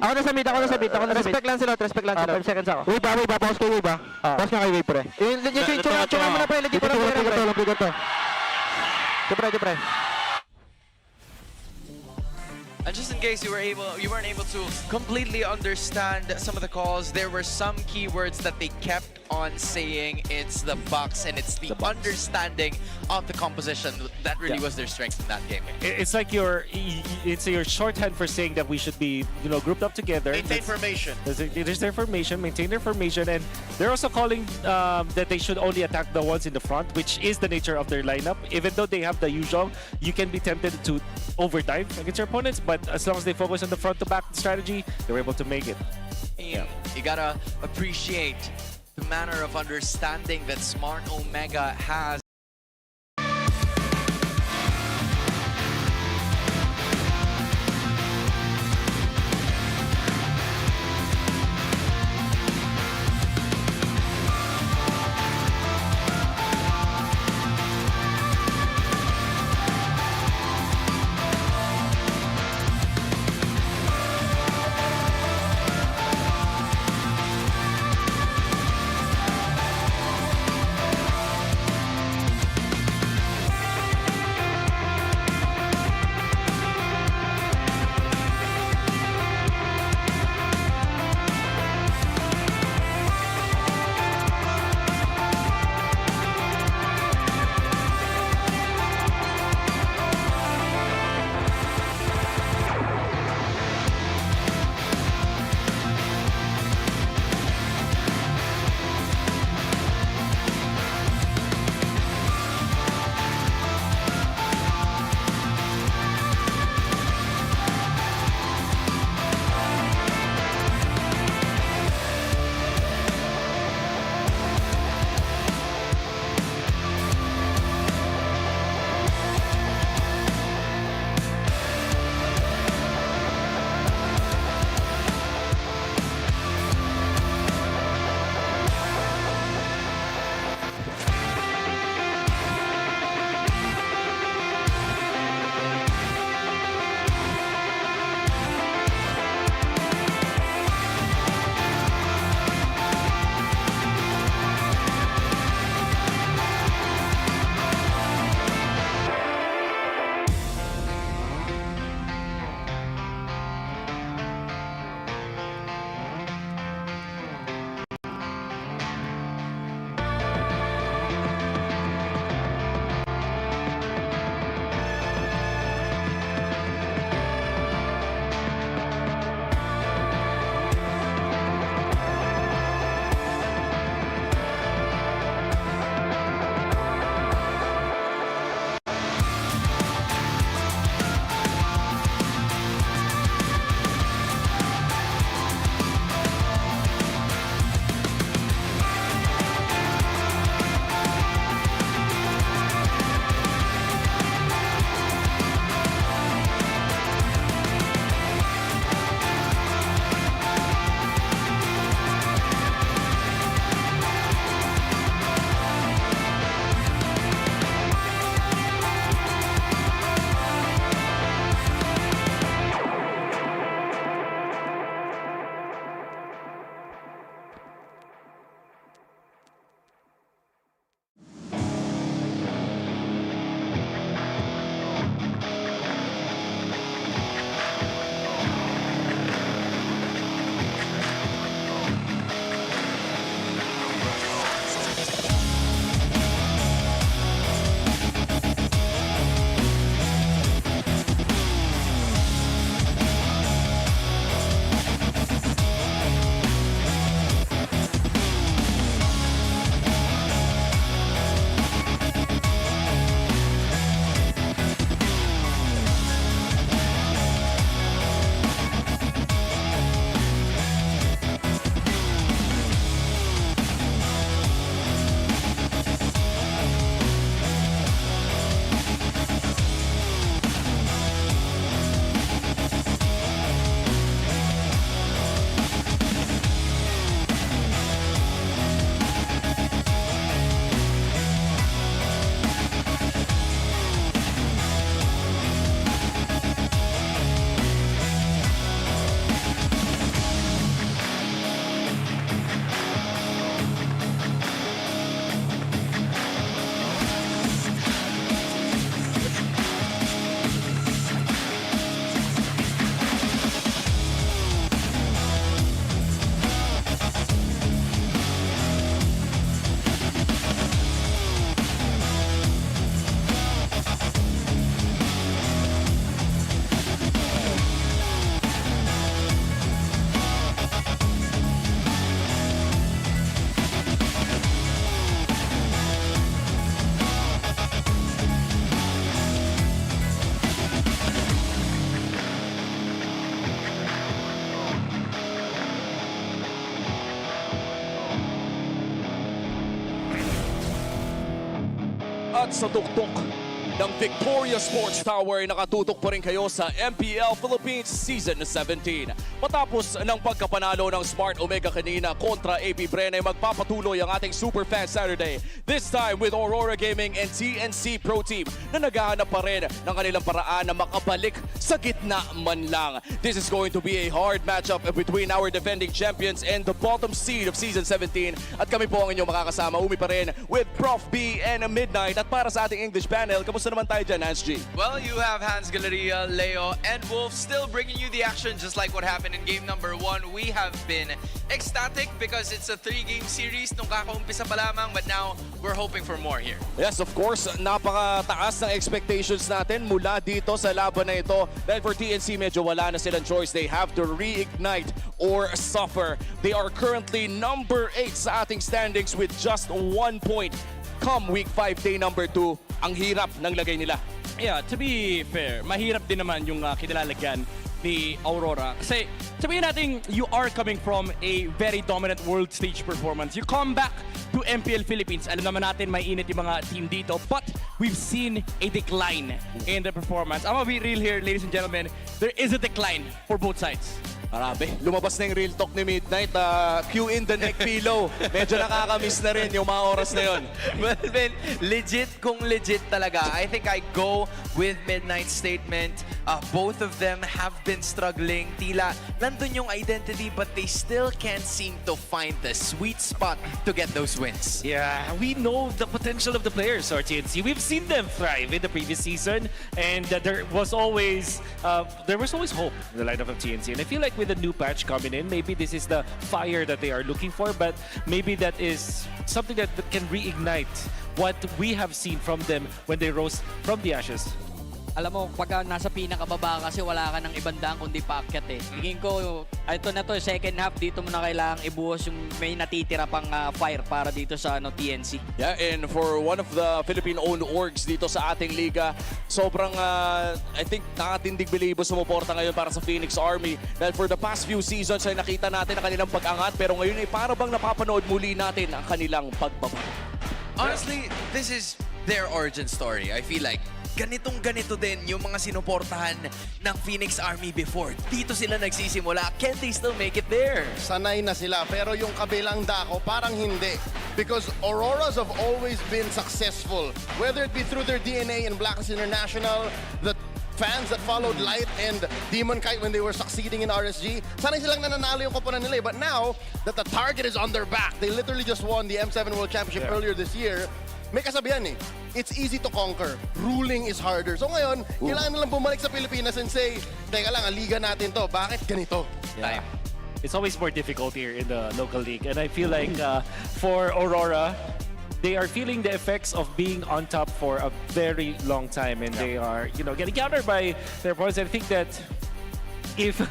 Ako na sa mid. Respect lang sila. 5 seconds ako. Wave ba? Pause kayo, wave ba? Pause nga kayo, wave, pre. Yung chunga mo na, pre. Legit po na, pre. Pre. And just in case you weren't able to completely understand some of the calls, there were some keywords that they kept on saying. It's the box and it's the understanding of the composition that really was their strength in that game. It's like it's your shorthand for saying that we should be, grouped up together. Maintain formation. There's their formation, maintain their formation, and they're also calling that they should only attack the ones in the front, which is the nature of their lineup. Even though they have the usual, you can be tempted to overdive against your opponents, but as long as they focus on the front to back strategy, they're able to make it. You gotta appreciate the manner of understanding that Smart Omega has. At sa tuktok ng Victoria Sports Tower, nakatutok pa rin kayo sa MPL Philippines Season 17. Matapos ng pagkapanalo ng Smart Omega kanina kontra APBR ay magpapatuloy ang ating Superfan Saturday. This time with Aurora Gaming and TNC Pro Team na naghahanap pa rin ng kanilang paraan na makabalik sa gitna man lang. This is going to be a hard matchup between our defending champions and the bottom seed of Season 17. At kami po ang inyong makakasama, Umi pa rin with Prof B and Midnight. At para sa ating English panel, kamusta naman tayo dyan, Hans G? Well, you have Hans Galeria, Leo, and Wolf still bringing you the action just like what happened in game number 1. We have been ecstatic because it's a 3-game series nung kakaumpisa pa lamang, but now we're hoping for more here. Yes, of course, napakataas ng expectations natin mula dito sa laban na ito. Dahil for TNC, medyo wala na silang choice. They have to reignite or suffer. They are currently number 8 sa ating standings with just 1 point. Come week 5, day number 2, ang hirap ng lagay nila. Yeah, to be fair, mahirap din naman yung kinilalagyan ni Aurora. Kasi sabihin natin, you are coming from a very dominant world stage performance. You come back to MPL Philippines. Alam naman natin, may init yung mga team dito. But we've seen a decline in the performance. I'm gonna be real here, ladies and gentlemen. There is a decline for both sides. Marami. Lumabas na yung real talk ni Midnight. Cue in the neck pillow. Medyo nakakamiss na rin yung mga oras na yun. Well, Ben, legit kung legit talaga. I think I go with Midnight's statement. Both of them have been struggling. Tila, nandun yung identity but they still can't seem to find the sweet spot to get those wins. Yeah, we know the potential of the players, RTNC. We've seen them thrive in the previous season, and there was always hope in the lineup of TNC. And I feel like with the new patch coming in, maybe this is the fire that they are looking for, but maybe that is something that can reignite what we have seen from them when they rose from the ashes. Alam mo, pagka nasa pinakababa kasi wala ka ng ibang daan kundi paakyat eh. Tingin ko, ito na to, second half, dito mo na kailangang ibuhos yung may natitira pang fire para dito sa TNC. Yeah, and for one of the Philippine-owned orgs dito sa ating liga, sobrang, I think, nakatindig bilibo sumuporta ngayon para sa Phoenix Army. Dahil for the past few seasons ay nakita natin ang kanilang pag-angat, pero ngayon ay para bang napapanood muli natin ang kanilang pagbaba. Honestly, this is their origin story. I feel like ganito din yung mga sinuportahan ng Phoenix Army before. Dito sila nagsisimula. Can they still make it there? Sanay na sila, pero yung kabilang dako parang hindi. Because Auroras have always been successful. Whether it be through their DNA in Blackness International, the fans that followed Light and Demon Kite when they were succeeding in RSG, sanay silang nananalo yung koponan nila. But now that the target is on their back, they literally just won the M7 World Championship earlier this year. May kasabihan eh, it's easy to conquer, ruling is harder. So ngayon, kailangan nilang bumalik sa Pilipinas and say, teka lang, ang liga natin to, bakit ganito? Yeah. It's always more difficult here in the local league, and I feel like for Aurora, they are feeling the effects of being on top for a very long time, and they are, getting countered by their opponents. I think that if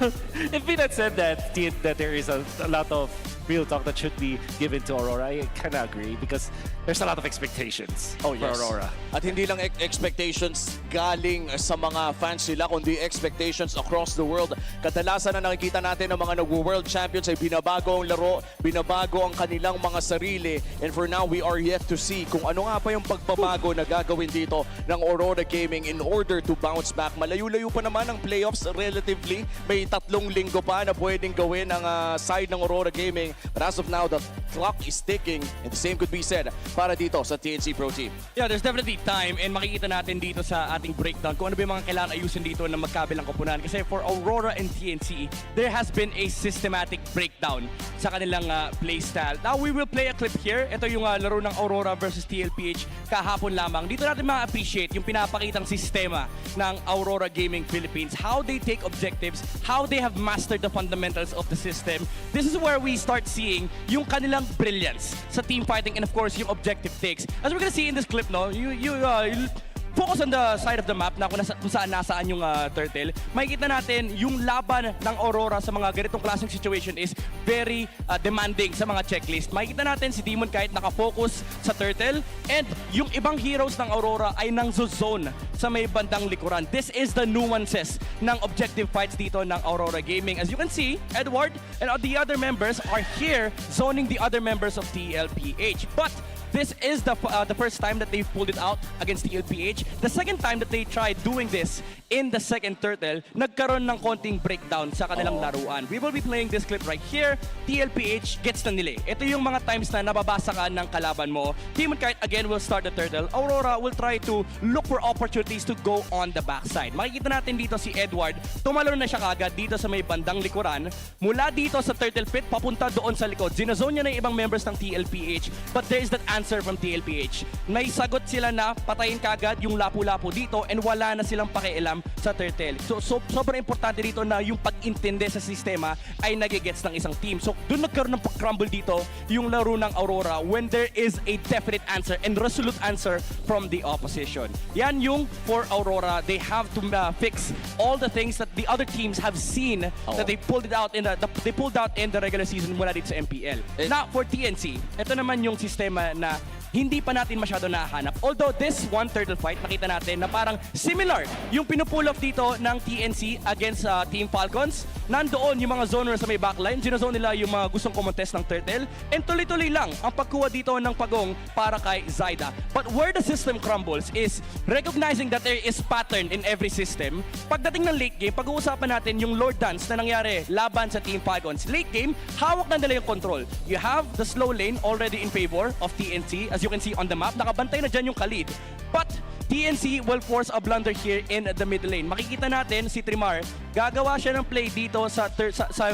Peanut said that there is a lot of real talk that should be given to Aurora, I kind of agree because there's a lot of expectations for Aurora. At hindi lang expectations galing sa mga fans nila, kundi expectations across the world. Kadalasan na nakikita natin ng mga nag-world champions ay binabago ang laro, binabago ang kanilang mga sarili. And for now, we are yet to see kung ano nga pa yung pagbabago na gagawin dito ng Aurora Gaming in order to bounce back. Malayo-layo pa naman ang playoffs relatively. May 3 linggo pa na pwedeng gawin ang side ng Aurora Gaming. But as of now, the clock is ticking, and the same could be said para dito sa TNC Pro Team. Yeah, there's definitely time, and makikita natin dito sa ating breakdown kung ano ba yung mga kailangan ayusin dito na magkabilang koponan. Kasi for Aurora and TNC, there has been a systematic breakdown sa kanilang playstyle. Now, we will play a clip here. Ito yung laro ng Aurora versus TLPH kahapon lamang. Dito natin ma-appreciate yung pinapakitang sistema ng Aurora Gaming Philippines, how they take objectives, how they have mastered the fundamentals of the system. This is where we start seeing yung kanilang brilliance sa team fighting and of course yung objective takes. As we're gonna see in this clip, no, you focus on the side of the map na kung saan nasaan yung turtle. Makikita natin yung laban ng Aurora sa mga ganitong klaseng situation is very demanding sa mga checklist. Makikita natin si Demon kahit nakafocus sa turtle and yung ibang heroes ng Aurora ay nang zone sa may bandang likuran. This is the nuances ng objective fights dito ng Aurora Gaming. As you can see, Edward and the other members are here zoning the other members of TLPH. But this is the first time that they've pulled it out against TLPH. The second time that they tried doing this in the second turtle, nagkaroon ng konting breakdown sa kanilang laruan. We will be playing this clip right here. TLPH gets na nila. Ito yung mga times na nababasa ka ng kalaban mo. Team Kite again will start the turtle. Aurora will try to look for opportunities to go on the backside. Makikita natin dito si Edward, tumalon na siya kagad dito sa may bandang likuran. Mula dito sa turtle pit, papunta doon sa likod. Zinozone niya na yung ibang members ng TLPH, but there is that answer from TLPH. May sagot sila na patayin kagad yung lapu-lapu dito and wala na silang pakialam sa turtle. So sobrang importante dito na yung pag-intindi sa sistema ay nagigets ng isang team. So doon nagkaroon ng pag-crumble dito yung laro ng Aurora when there is a definite answer and resolute answer from the opposition. Yan yung for Aurora. They have to fix all the things that the other teams have seen that they pulled out in the regular season mula dito sa MPL. Now for TNC, ito naman yung sistema na hindi pa natin masyado nahanap. Although this one turtle fight, makita natin na parang similar yung pinupull off dito ng TNC against Team Falcons. Nandoon yung mga zoners sa may backline. Ginozone nila yung mga gustong kumontest ng turtle. And tuloy-tuloy lang ang pagkuha dito ng pagong para kay Zyda. But where the system crumbles is recognizing that there is pattern in every system. Pagdating ng late game, pag-uusapan natin yung Lord Dance na nangyari laban sa Team Falcons. Late game, hawak na nila yung control. You have the slow lane already in favor of TNC. As you can see on the map, nakabantay na dyan yung Khalid. But TNC will force a blunder here in the mid lane. Makikita natin si Trimar, gagawa siya ng play dito sa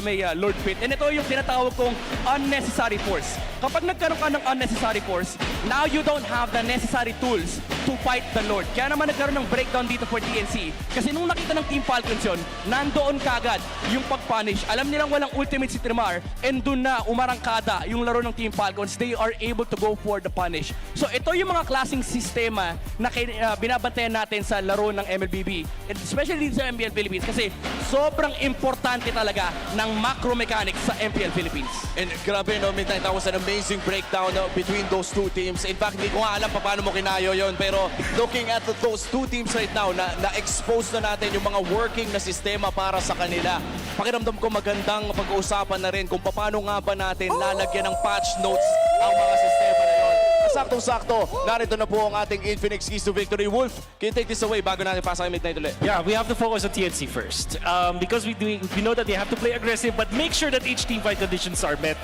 may Lord Pit. And ito yung tinatawag kong unnecessary force. Kapag nagkaroon ka ng unnecessary force, now you don't have the necessary tools to fight the Lord. Kaya naman nagkaroon ng breakdown dito for TNC. Kasi nung nakita ng Team Falcons yun, nandoon kagad yung pag-punish. Alam nilang walang ultimate si Trimar and dun na umarangkada yung laro ng Team Falcons. They are able to go for the punish. So ito yung mga klaseng sistema na binabantayan natin sa laro ng MLBB, especially dito sa MPL Philippines kasi sobrang importante talaga ng macro mechanics sa MPL Philippines. And grabe no, midnight, that was an amazing breakdown between those two teams. In fact, hindi ko nga alam paano mo kinayo yon, pero looking at those two teams right now, na-expose na natin yung mga working na sistema para sa kanila. Pakiramdam ko magandang pag-uusapan na rin kung paano nga ba natin lalagyan ng patch notes ang mga sistema na yun. Saktong-sakto, narito na po ang ating Infinix Keys to Victory. Wolf, can you take this away bago natin pasa kay Midnight ulit? Yeah, we have to focus on TNC first. Because we know that they have to play aggressive, but make sure that each team fight conditions are met.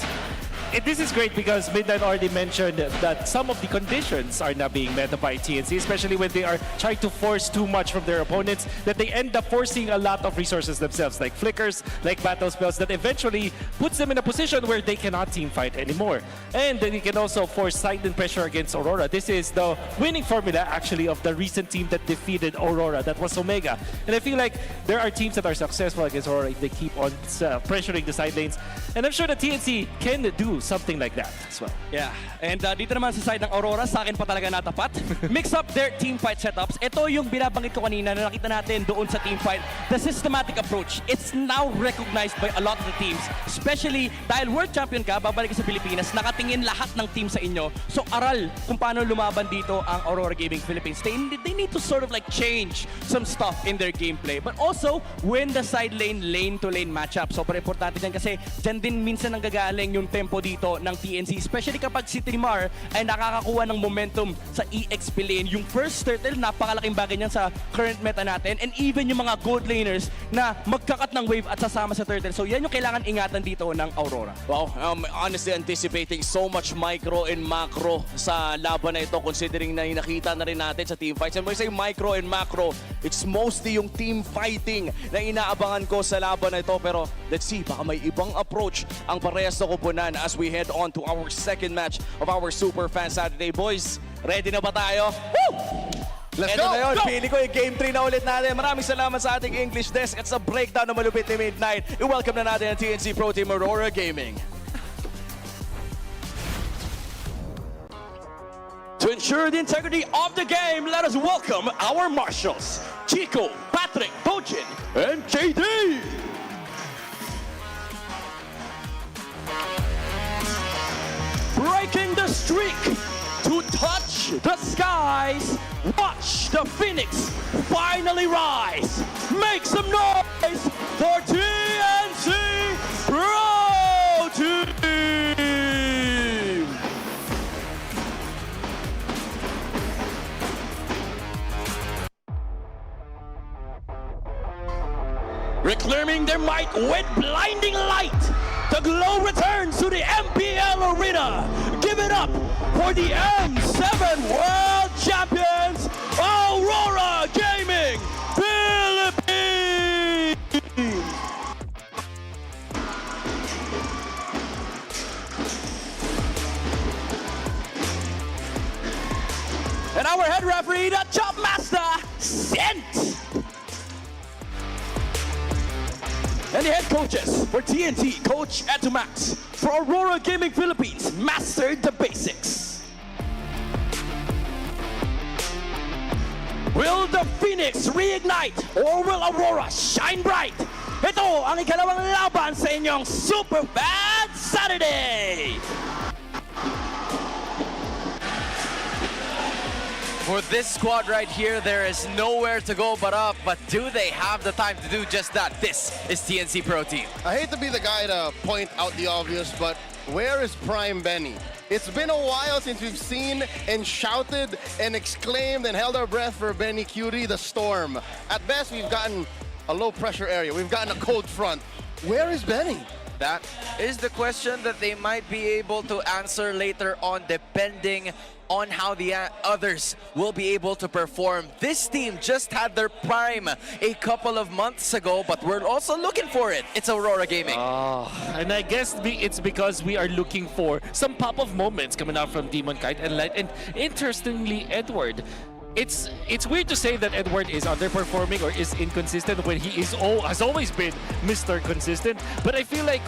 This is great because Midnight already mentioned that some of the conditions are not being met by TNC, especially when they are trying to force too much from their opponents, that they end up forcing a lot of resources themselves, like flickers, like battle spells, that eventually puts them in a position where they cannot team fight anymore. And then you can also force silent pressure against Aurora. This is the winning formula, actually, of the recent team that defeated Aurora. That was Omega. And I feel like there are teams that are successful against Aurora if they keep on pressuring the side lanes. And I'm sure the TNC can do something like that as well. Yeah, and dito naman sa side ng Aurora, sa akin pa talaga natapat. Mix up their team fight setups. Ito yung binabanggit ko kanina na nakita natin doon sa team fight. The systematic approach, it's now recognized by a lot of the teams. Especially dahil world champion ka, babalik ka sa Pilipinas, nakatingin lahat ng team sa inyo. So aral kung paano lumaban dito ang Aurora Gaming Philippines. They need to sort of like change some stuff in their gameplay. But also, win the side lane-to-lane matchup. Super importante dyan kasi dyan din minsan nanggagaling yung tempo dito ng TNC, especially kapag si Trimar ay nakakakuha ng momentum sa EXP lane. Yung first turtle, napakalaking bagay niyan sa current meta natin, and even yung mga gold laners na magkakat ng wave at sasama sa turtle. So yan yung kailangan ingatan dito ng Aurora. Wow, honestly anticipating so much micro and macro sa laban na ito, considering na nakita na rin natin sa team fights. And when I say micro and macro, it's mostly yung team fighting na inaabangan ko sa laban na ito. Pero let's see, baka may ibang approach ang parehas na kupunan as we head on to our second match of our Superfan Saturday. Boys, ready na ba tayo? Woo! Let's Ito go! na yun, Go! pili ko yung Game 3 na ulit natin. Maraming salamat sa ating English desk at sa breakdown na malupit ni Midnight. I-welcome na natin ang TNC Pro Team Aurora Gaming. To ensure the integrity of the game, let us welcome our marshals, Chico, Patrick, Bojin, and JD. Breaking the streak to touch the skies. Watch the Phoenix finally rise. Make some noise for TNC Pro Team. Reclaiming their might with blinding light. The glow returns to the MPL arena. Give it up for the M7 World Champions, Aurora Gaming Philippines. And our head referee, the Chop Master, Sent. And the head coaches for TNT, Coach Etomax. For Aurora Gaming Philippines, master the basics. Will the Phoenix reignite or will Aurora shine bright? Ito ang ikalawang laban sa inyong Superfan Saturday. For this squad right here, there is nowhere to go but up. But do they have the time to do just that? This is TNC Pro Team. I hate to be the guy to point out the obvious, but where is Prime Benny? It's been a while since we've seen and shouted and exclaimed and held our breath for Benny Curie, the Storm. At best, we've gotten a low-pressure area. We've gotten a cold front. Where is Benny? That is the question that they might be able to answer later on, depending on how the others will be able to perform. This team just had their prime a couple of months ago, but we're also looking for it. It's Aurora Gaming. And I guess it's because we are looking for some pop-up moments coming out from Demon Kite and Light. And interestingly, Edward, it's weird to say that Edward is underperforming or is inconsistent when he has always been Mr. Consistent. But I feel like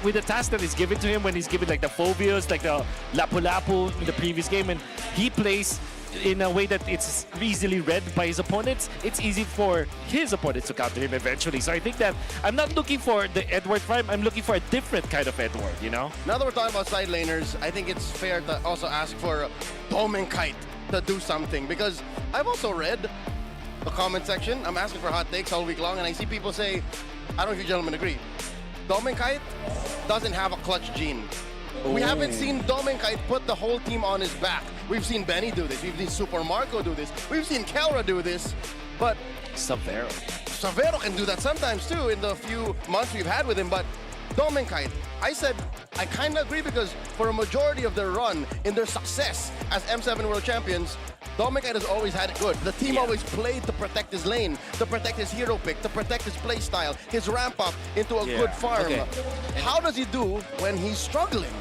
with the task that is given to him, when he's given like the Phobios, like the Lapu-Lapu in the previous game, and he plays in a way that it's easily read by his opponents, it's easy for his opponents to counter him eventually. So I think that I'm not looking for the Edward Prime, I'm looking for a different kind of Edward, you know? Now that we're talking about side laners, I think it's fair to also ask for Domen Kite to do something, because I've also read the comment section. I'm asking for hot takes all week long, and I see people say, I don't know if you gentlemen agree, Domen Kite doesn't have a clutch gene. We haven't seen Domen Kite put the whole team on his back. We've seen Benny do this, we've seen Super Marco do this, we've seen Kelra do this, but Savero can do that sometimes too in the few months we've had with him. But Domen Kite, I said I kind of agree, because for a majority of their run in their success as M7 World Champions, Domen Kite has always had it good. The team always played to protect his lane, to protect his hero pick, to protect his play style, his ramp up into a good farm. How does he do when he's struggling?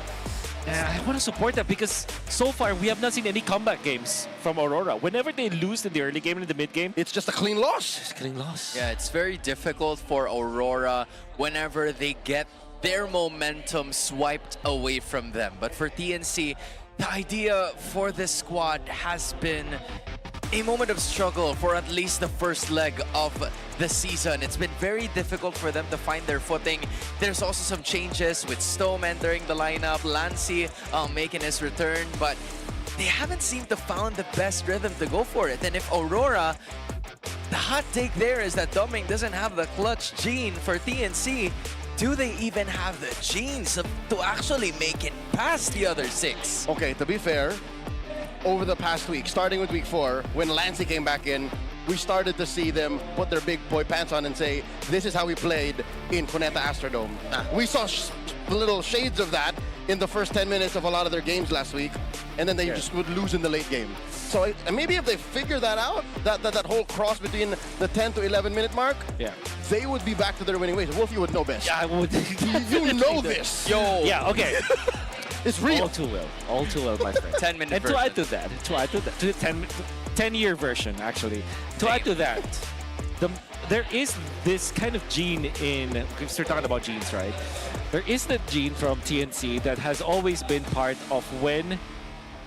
I want to support that, because so far we have not seen any comeback games from Aurora. Whenever they lose in the early game and in the mid game, it's just a clean loss. It's a clean loss. Yeah, it's very difficult for Aurora whenever they get their momentum swiped away from them. But for TNC, the idea for this squad has been a moment of struggle for at least the first leg of the season. It's been very difficult for them to find their footing. There's also some changes with Stome entering the lineup, Lancy making his return, but they haven't seemed to found the best rhythm to go for it. And if Aurora, the hot take there is that Doming doesn't have the clutch gene for TNC. Do they even have the genes to actually make it past the other six? Okay, to be fair, over the past week, starting with week 4, when Lancy came back in, we started to see them put their big boy pants on and say, this is how we played in Cuneta Astrodome. We saw little shades of that in the first 10 minutes of a lot of their games last week, and then they just would lose in the late game. So maybe if they figure that out, that whole cross between the 10 to 11 minute mark, they would be back to their winning ways. Wolf, you would know best. Yeah, I would. You know this. Yo. Yeah, okay. It's real. All too well, my friend. 10-minute and version. to add to that, to the 10-year version, actually. To add to that, there is this kind of gene in, because we're talking about genes, right? There is that gene from TNC that has always been part of when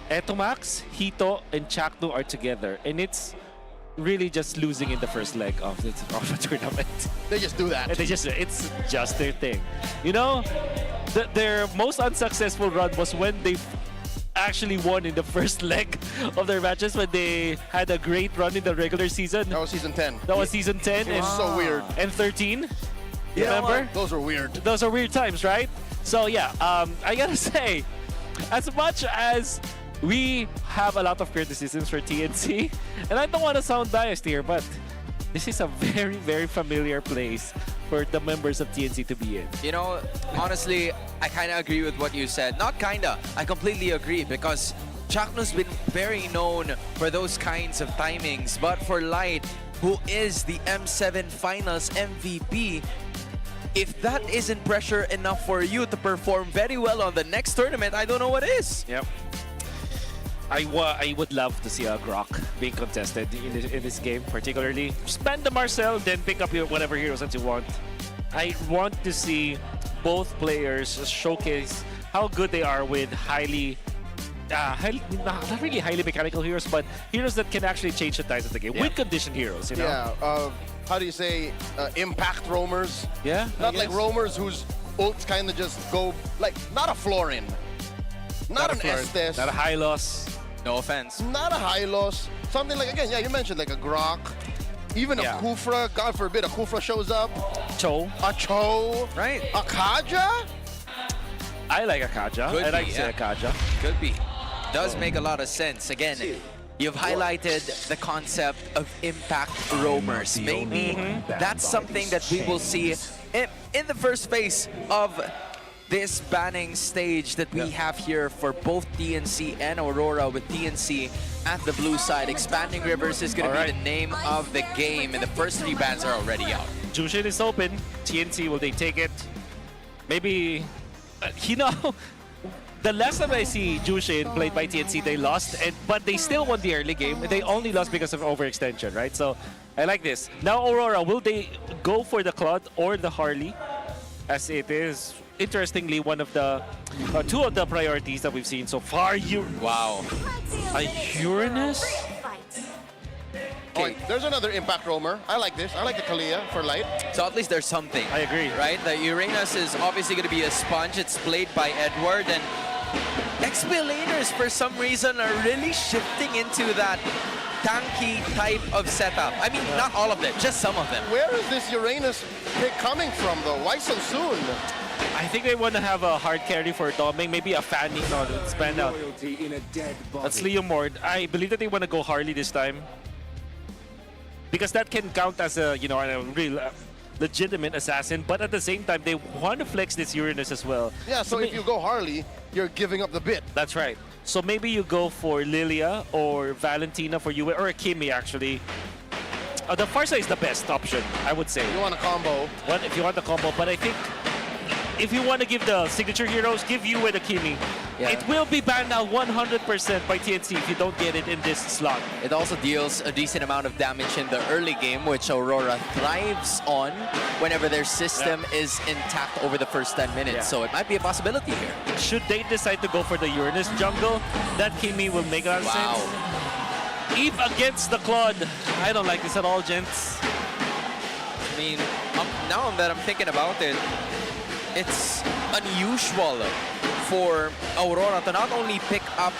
Etomax, Hito, and Chakno are together. And it's really just losing in the first leg of the tournament. They just do that. It's just their thing. You know, their most unsuccessful run was when they actually won in the first leg of their matches, when they had a great run in the regular season. That was season 10. That was season 10. It was so weird. And 13. Yeah, remember? Those are weird. Those are weird times, right? So yeah, I gotta say, as much as we have a lot of criticisms for TNC, and I don't want to sound biased here, but this is a very, very familiar place for the members of TNC to be in. You know, honestly, I kind of agree with what you said. Not kinda, I completely agree because Chakno's been very known for those kinds of timings. But for Light, who is the M7 Finals MVP, if that isn't pressure enough for you to perform very well on the next tournament, I don't know what is. Yep. I would love to see a Grok being contested in this game, particularly. Spend the Marcel, then pick up your whatever heroes that you want. I want to see both players showcase how good they are with not really highly mechanical heroes, but heroes that can actually change the tides of the game. Yeah. With conditioned heroes, you know? Yeah, how do you say, impact roamers? Yeah, Not like roamers whose ults kind of just go, like, not a Florin. Not an Estes. Not a high loss. No offense. Not a high loss. Something like, again, yeah, you mentioned like a Grok. Even a Kufra, God forbid, a Kufra shows up. Cho. A Cho. Right. A Kaja? I like a Kaja. I like to say a Kaja. Could be. Does make a lot of sense. Again, you've highlighted the concept of impact roamers. Maybe that's something that we will see in the first phase of this banning stage that we have here for both TNC and Aurora, with TNC at the blue side. Expanding Rivers is going to be the name of the game, and the first 3 bans are already out. Jushin is open. TNC, will they take it? Maybe, you know, the last time I see Jushin played by TNC, they lost, but they still won the early game. They only lost because of overextension, right? So I like this. Now Aurora, will they go for the Claude or the Harley? As it is, interestingly, one of the 2 of the priorities that we've seen so far. Wow. A Uranus? Okay, there's another impact roamer. I like this. I like the Kalia for Light. So at least there's something. I agree. Right? The Uranus is obviously going to be a sponge. It's played by Edward, and XP-laners for some reason are really shifting into that tanky type of setup. I mean, not all of them, just some of them. Where is this Uranus pick coming from, though? Why so soon? I think they want to have a hard carry for Doming, maybe a Fanny. No, spend out. That's Leo Mord. I believe that they want to go Harley this time, because that can count as a, you know, a real legitimate assassin. But at the same time, they want to flex this Uranus as well. Yeah, so if you go Harley, you're giving up the bit. That's right. So maybe you go for Lilia or Valentina for you, or Kimi actually. The Farsa is the best option, I would say. You want a combo. If you want the combo, but I think if you want to give the signature heroes, give you with a Kimi. Yeah. It will be banned now 100% by TNC if you don't get it in this slot. It also deals a decent amount of damage in the early game, which Aurora thrives on whenever their system is intact over the first 10 minutes. Yeah. So it might be a possibility here. Should they decide to go for the Uranus jungle, that Kimi will make a lot of sense. Eve against the Claude. I don't like this at all, gents. I mean, now that I'm thinking about it, it's unusual for Aurora to not only pick up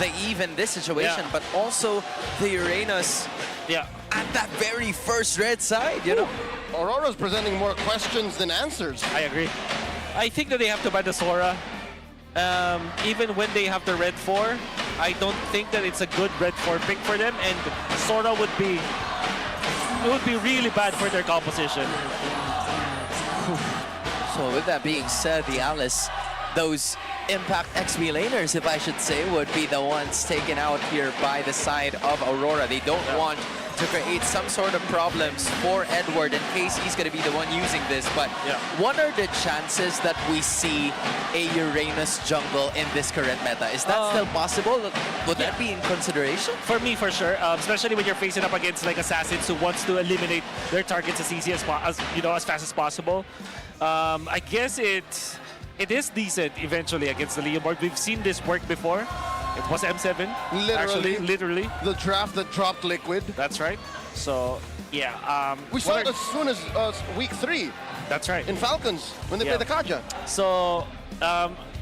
the Eve in this situation, but also the Uranus at that very first red side, you know? Aurora's presenting more questions than answers. I agree. I think that they have to buy the Sora. Even when they have the red 4, I don't think that it's a good red 4 pick for them, and Sora would be really bad for their composition. So with that being said, the Alice, those impact XP laners, if I should say, would be the ones taken out here by the side of Aurora. They don't want to create some sort of problems for Edward in case he's going to be the one using this. But what are the chances that we see a Uranus jungle in this current meta? Is that still possible? Would that be in consideration? For me, for sure. Especially when you're facing up against like assassins who wants to eliminate their targets as easy as fast as possible. I guess it is decent eventually against the Leomord. We've seen this work before. It was M7, literally. The draft that dropped Liquid. That's right. So, yeah. We saw it as soon as week 3. That's right. In Falcons, when they played the Kaja. So,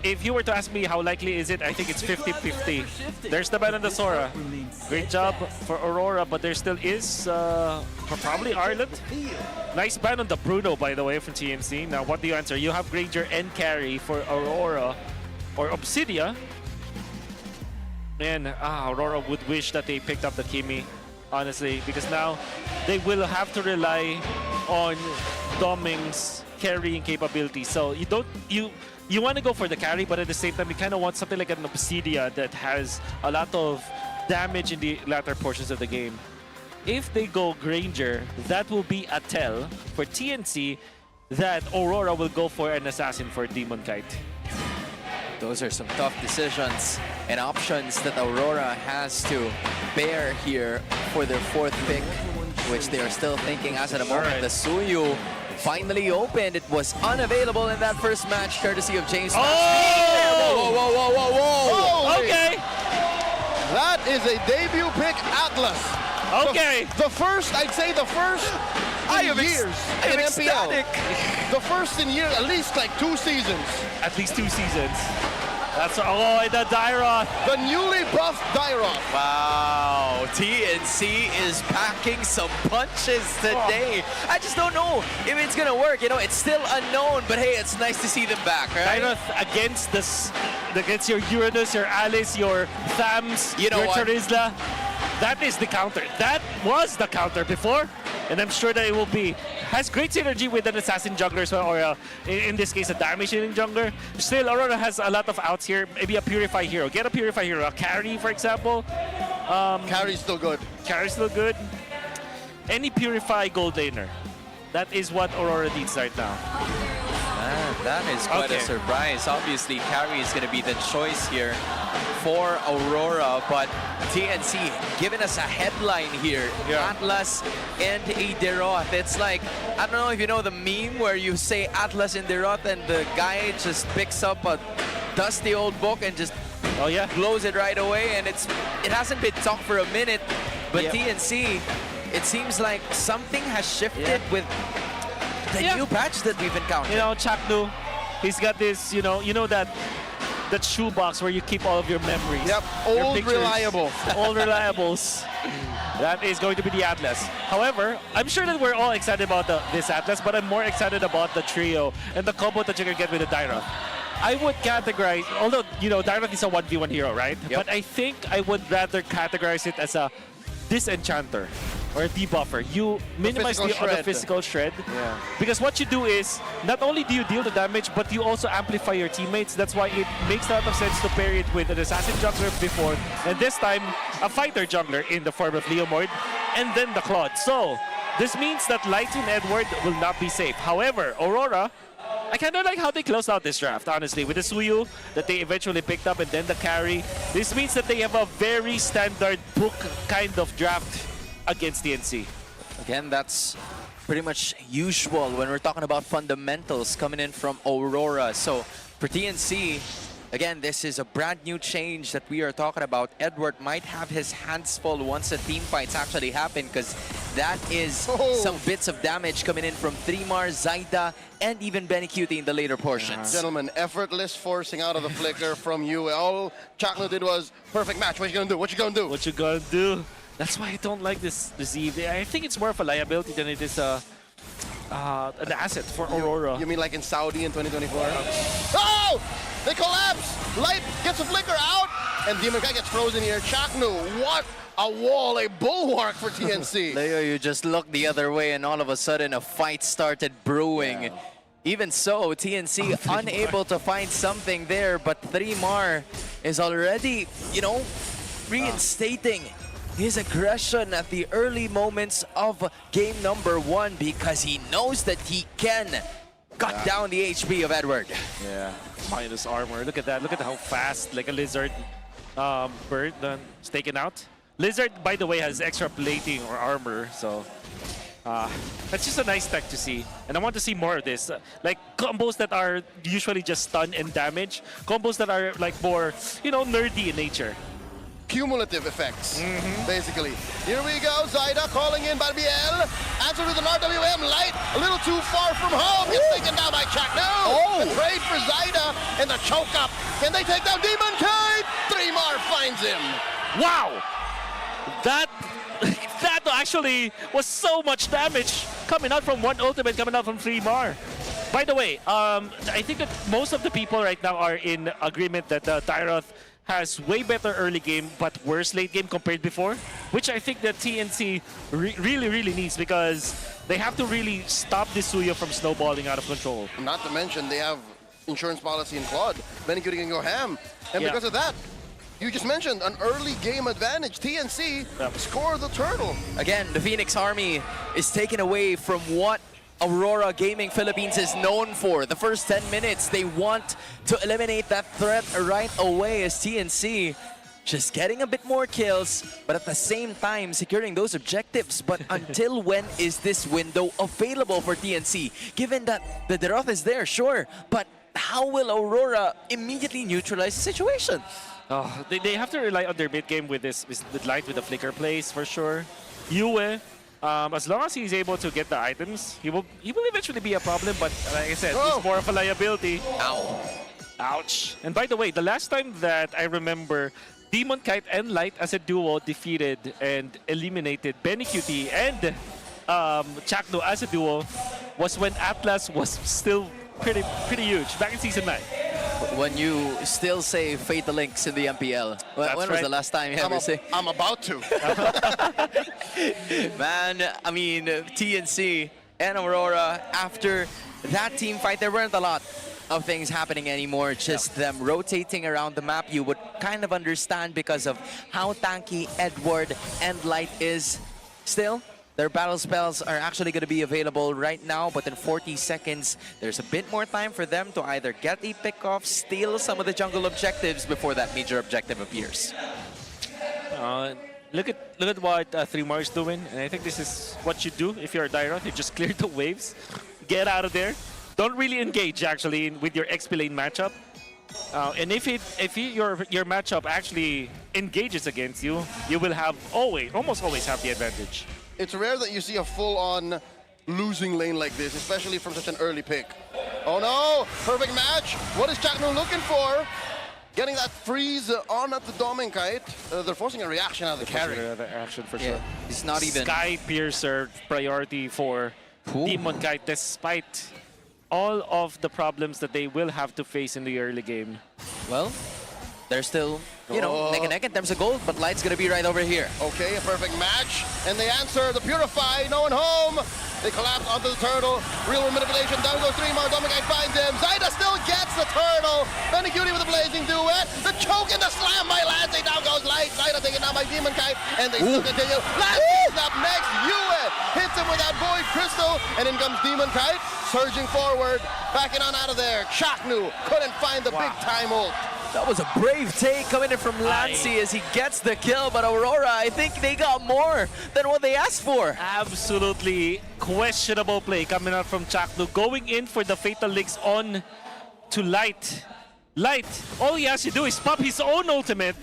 if you were to ask me how likely is it, I think it's 50-50. There's the ban on the Sora. Great job for Aurora, but there still is probably Arlet. Nice ban on the Bruno, by the way, from TNC. Now, what do you answer? You have Granger and Carry for Aurora or Obsidia. And Aurora would wish that they picked up the Kimi, honestly, because now they will have to rely on Doming's carrying capability. So you want to go for the carry, but at the same time, you kind of want something like an Obsidia that has a lot of damage in the latter portions of the game. If they go Granger, that will be a tell for TNC that Aurora will go for an assassin for Demon Kite. Those are some tough decisions and options that Aurora has to bear here for their fourth pick, which they are still thinking as at the moment. The Suyu finally opened. It was unavailable in that first match, courtesy of James. Oh! Whoa, whoa, whoa, whoa, whoa, whoa! Okay. That is a debut pick, Atlas. Okay. The first, I'd say the first in years in MPL. The first in years, at least like 2 seasons. At least 2 seasons. That's and the Dairoth. The newly buffed Dairoth. Wow, TNC is packing some punches today. I just don't know if it's gonna work. You know, it's still unknown, but hey, it's nice to see them back, right? Dairoth against your Uranus, your Alice, your Thams, you know your what? Charizla. That is the counter. That was the counter before, and I'm sure that it will be. Has great synergy with an assassin jungler as well, or in this case, a damage dealing jungler. Still, Aurora has a lot of outs here. Maybe a Purify hero. Get a Purify hero. A carry, for example. Carry's still good. Carry's still good. Any Purify gold laner. That is what Aurora needs right now. Man, that is quite a surprise. Obviously, carry is going to be the choice here for Aurora, but TNC giving us a headline here. Atlas and a Dairoth. It's like, I don't know if you know the meme where you say Atlas and Dairoth and the guy just picks up a dusty old book and just blows it right away, and it hasn't been talked for a minute, but TNC, it seems like something has shifted with the new patch that we've encountered. You know, Chaknu, he's got this, you know that shoebox where you keep all of your memories. Yep, your old pictures, reliable. Old reliables. That is going to be the Atlas. However, I'm sure that we're all excited about this Atlas, but I'm more excited about the trio and the combo that you can get with the Dairoth. I would categorize, although, Dairoth is a 1v1 hero, right? But I think I would rather categorize it as a disenchanter or a debuffer. You minimize the physical shred. Because what you do is, not only do you deal the damage, but you also amplify your teammates. That's why it makes a lot of sense to pair it with an assassin jungler before, and this time, a fighter jungler in the form of Leomord, and then the Claude. So, this means that Lightoon Edward will not be safe. However, Aurora, I kind of like how they closed out this draft, honestly, with the Suyu that they eventually picked up and then the carry. This means that they have a very standard book kind of draft against TNC. Again, that's pretty much usual when we're talking about fundamentals coming in from Aurora. So for TNC, again, this is a brand new change that we are talking about. Edward might have his hands full once the team fights actually happen, because that is some bits of damage coming in from Thremar, Zaida, and even Benny Cutie in the later portions. Gentlemen, effortless forcing out of the flicker from you. All Chakno did was perfect match. What you gonna do? What you gonna do? What you gonna do? That's why I don't like this Eve. I think it's more of a liability than it is an asset for Aurora. You mean like in Saudi in 2024? Oh! They collapse! Light gets a flicker out, and Demon Guy gets frozen here. Chaknu, what a wall, a bulwark for TNC. Leo, you just looked the other way, and all of a sudden a fight started brewing. Even so, TNC unable to find something there, but Thremar is already, reinstating his aggression at the early moments of game number 1, because he knows that he can cut down the HP of Edward. Minus armor. Look at that. Look at how fast, like a lizard bird is taken out. Lizard, by the way, has extra plating or armor, so that's just a nice tech to see. And I want to see more of this. Like combos that are usually just stun and damage. Combos that are like more, nerdy in nature. Cumulative effects, basically. Here we go, Zaida calling in by BL. Answer with an RWM, Light, a little too far from home. Gets taken down by Chakno. The trade for Zaida and the choke up. Can they take down Demon Kite? Thremar finds him. Wow! That actually was so much damage coming out from one ultimate, coming out from Thremar. By the way, I think that most of the people right now are in agreement that Dairoth has way better early game but worse late game compared before, which I think that TNC really needs, because they have to really stop this Suya from snowballing out of control. Not to mention they have insurance policy in Claude. Benny can go ham. And because of that, you just mentioned an early game advantage. TNC score the turtle. Again, the Phoenix Army is taken away from what Aurora Gaming Philippines is known for. The first 10 minutes, they want to eliminate that threat right away as TNC just getting a bit more kills, but at the same time securing those objectives. But until when is this window available for TNC? Given that the Deroth is there, sure, but how will Aurora immediately neutralize the situation? They have to rely on their mid game with Light with the flicker plays for sure. Yue, as long as he's able to get the items, he will eventually be a problem. But like I said, he's more of a liability. Ow! Ouch! And by the way, the last time that I remember Demon Kite and Light as a duo defeated and eliminated Benny QT and Chakno as a duo was when Atlas was still pretty huge back in Season 9. When you still say Fatal Links in the MPL. When was the last time you ever say? I'm about to. Man, I mean, TNC and Aurora, after that team fight, there weren't a lot of things happening anymore, just them rotating around the map. You would kind of understand because of how tanky Edward and Light is. Still, their battle spells are actually going to be available right now, but in 40 seconds, there's a bit more time for them to either get a pick-off, steal some of the jungle objectives before that major objective appears. Look at what 3mar is doing, and I think this is what you do if you're a Dyroth. You just clear the waves, get out of there. Don't really engage actually with your XP lane matchup. And if your matchup actually engages against you, you will have almost always have the advantage. It's rare that you see a full-on losing lane like this, especially from such an early pick. Oh no! Perfect match! What is Chakno looking for? Getting that freeze on at the Dominkite. They're forcing a reaction out of the carry. Reaction for sure. It's not even... Sky Piercer priority for Demon Kite, despite all of the problems that they will have to face in the early game. Well, they're still, you know, neck and neck in terms of gold, but Light's gonna be right over here. Okay, a perfect match. And they answer the Purify, no one home. They collapse onto the turtle. Real manipulation, down goes 3mar, Dominkite finds him. Zaida still gets the turtle. Benny Cutie with the blazing duet. The choke and the slam by Lansing, down goes Light. Zaida taken down by Demon Kite, and they still continue. Lansing's up next, Yue hits him with that Void Crystal, and in comes Demon Kite, surging forward, backing on out of there. Chaknu couldn't find the big time ult. That was a brave take coming in from Lancey as he gets the kill, but Aurora, I think they got more than what they asked for. Absolutely questionable play coming out from Chaknu, going in for the Fatal Links on to Light. Light, all he has to do is pop his own ultimate,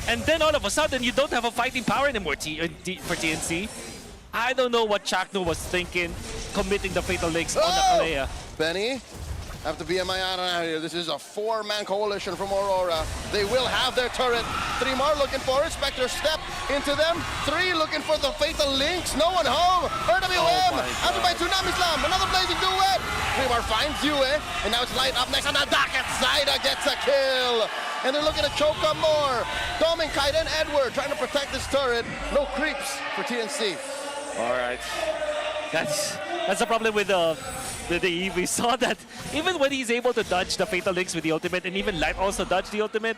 and then all of a sudden you don't have a fighting power anymore for TNC. I don't know what Chaknu was thinking, committing the Fatal Links on the Kalea. Benny, have to be MI out here. This is a 4-man coalition from Aurora. They will have their turret. 3mar looking for it. Spectre step into them. 3 looking for the Fatal Links. No one home. RWM. After by Tsunami Slam. Another blazing duet. 3mar finds Yue. And now it's Light up next on the docket. Zaida gets a kill. And they're looking to choke up more. Dominkite and Edward trying to protect this turret. No creeps for TNC. All right. That's the problem with the Eve. We saw that even when he's able to dodge the Fatal Links with the ultimate, and even Light also dodged the ultimate,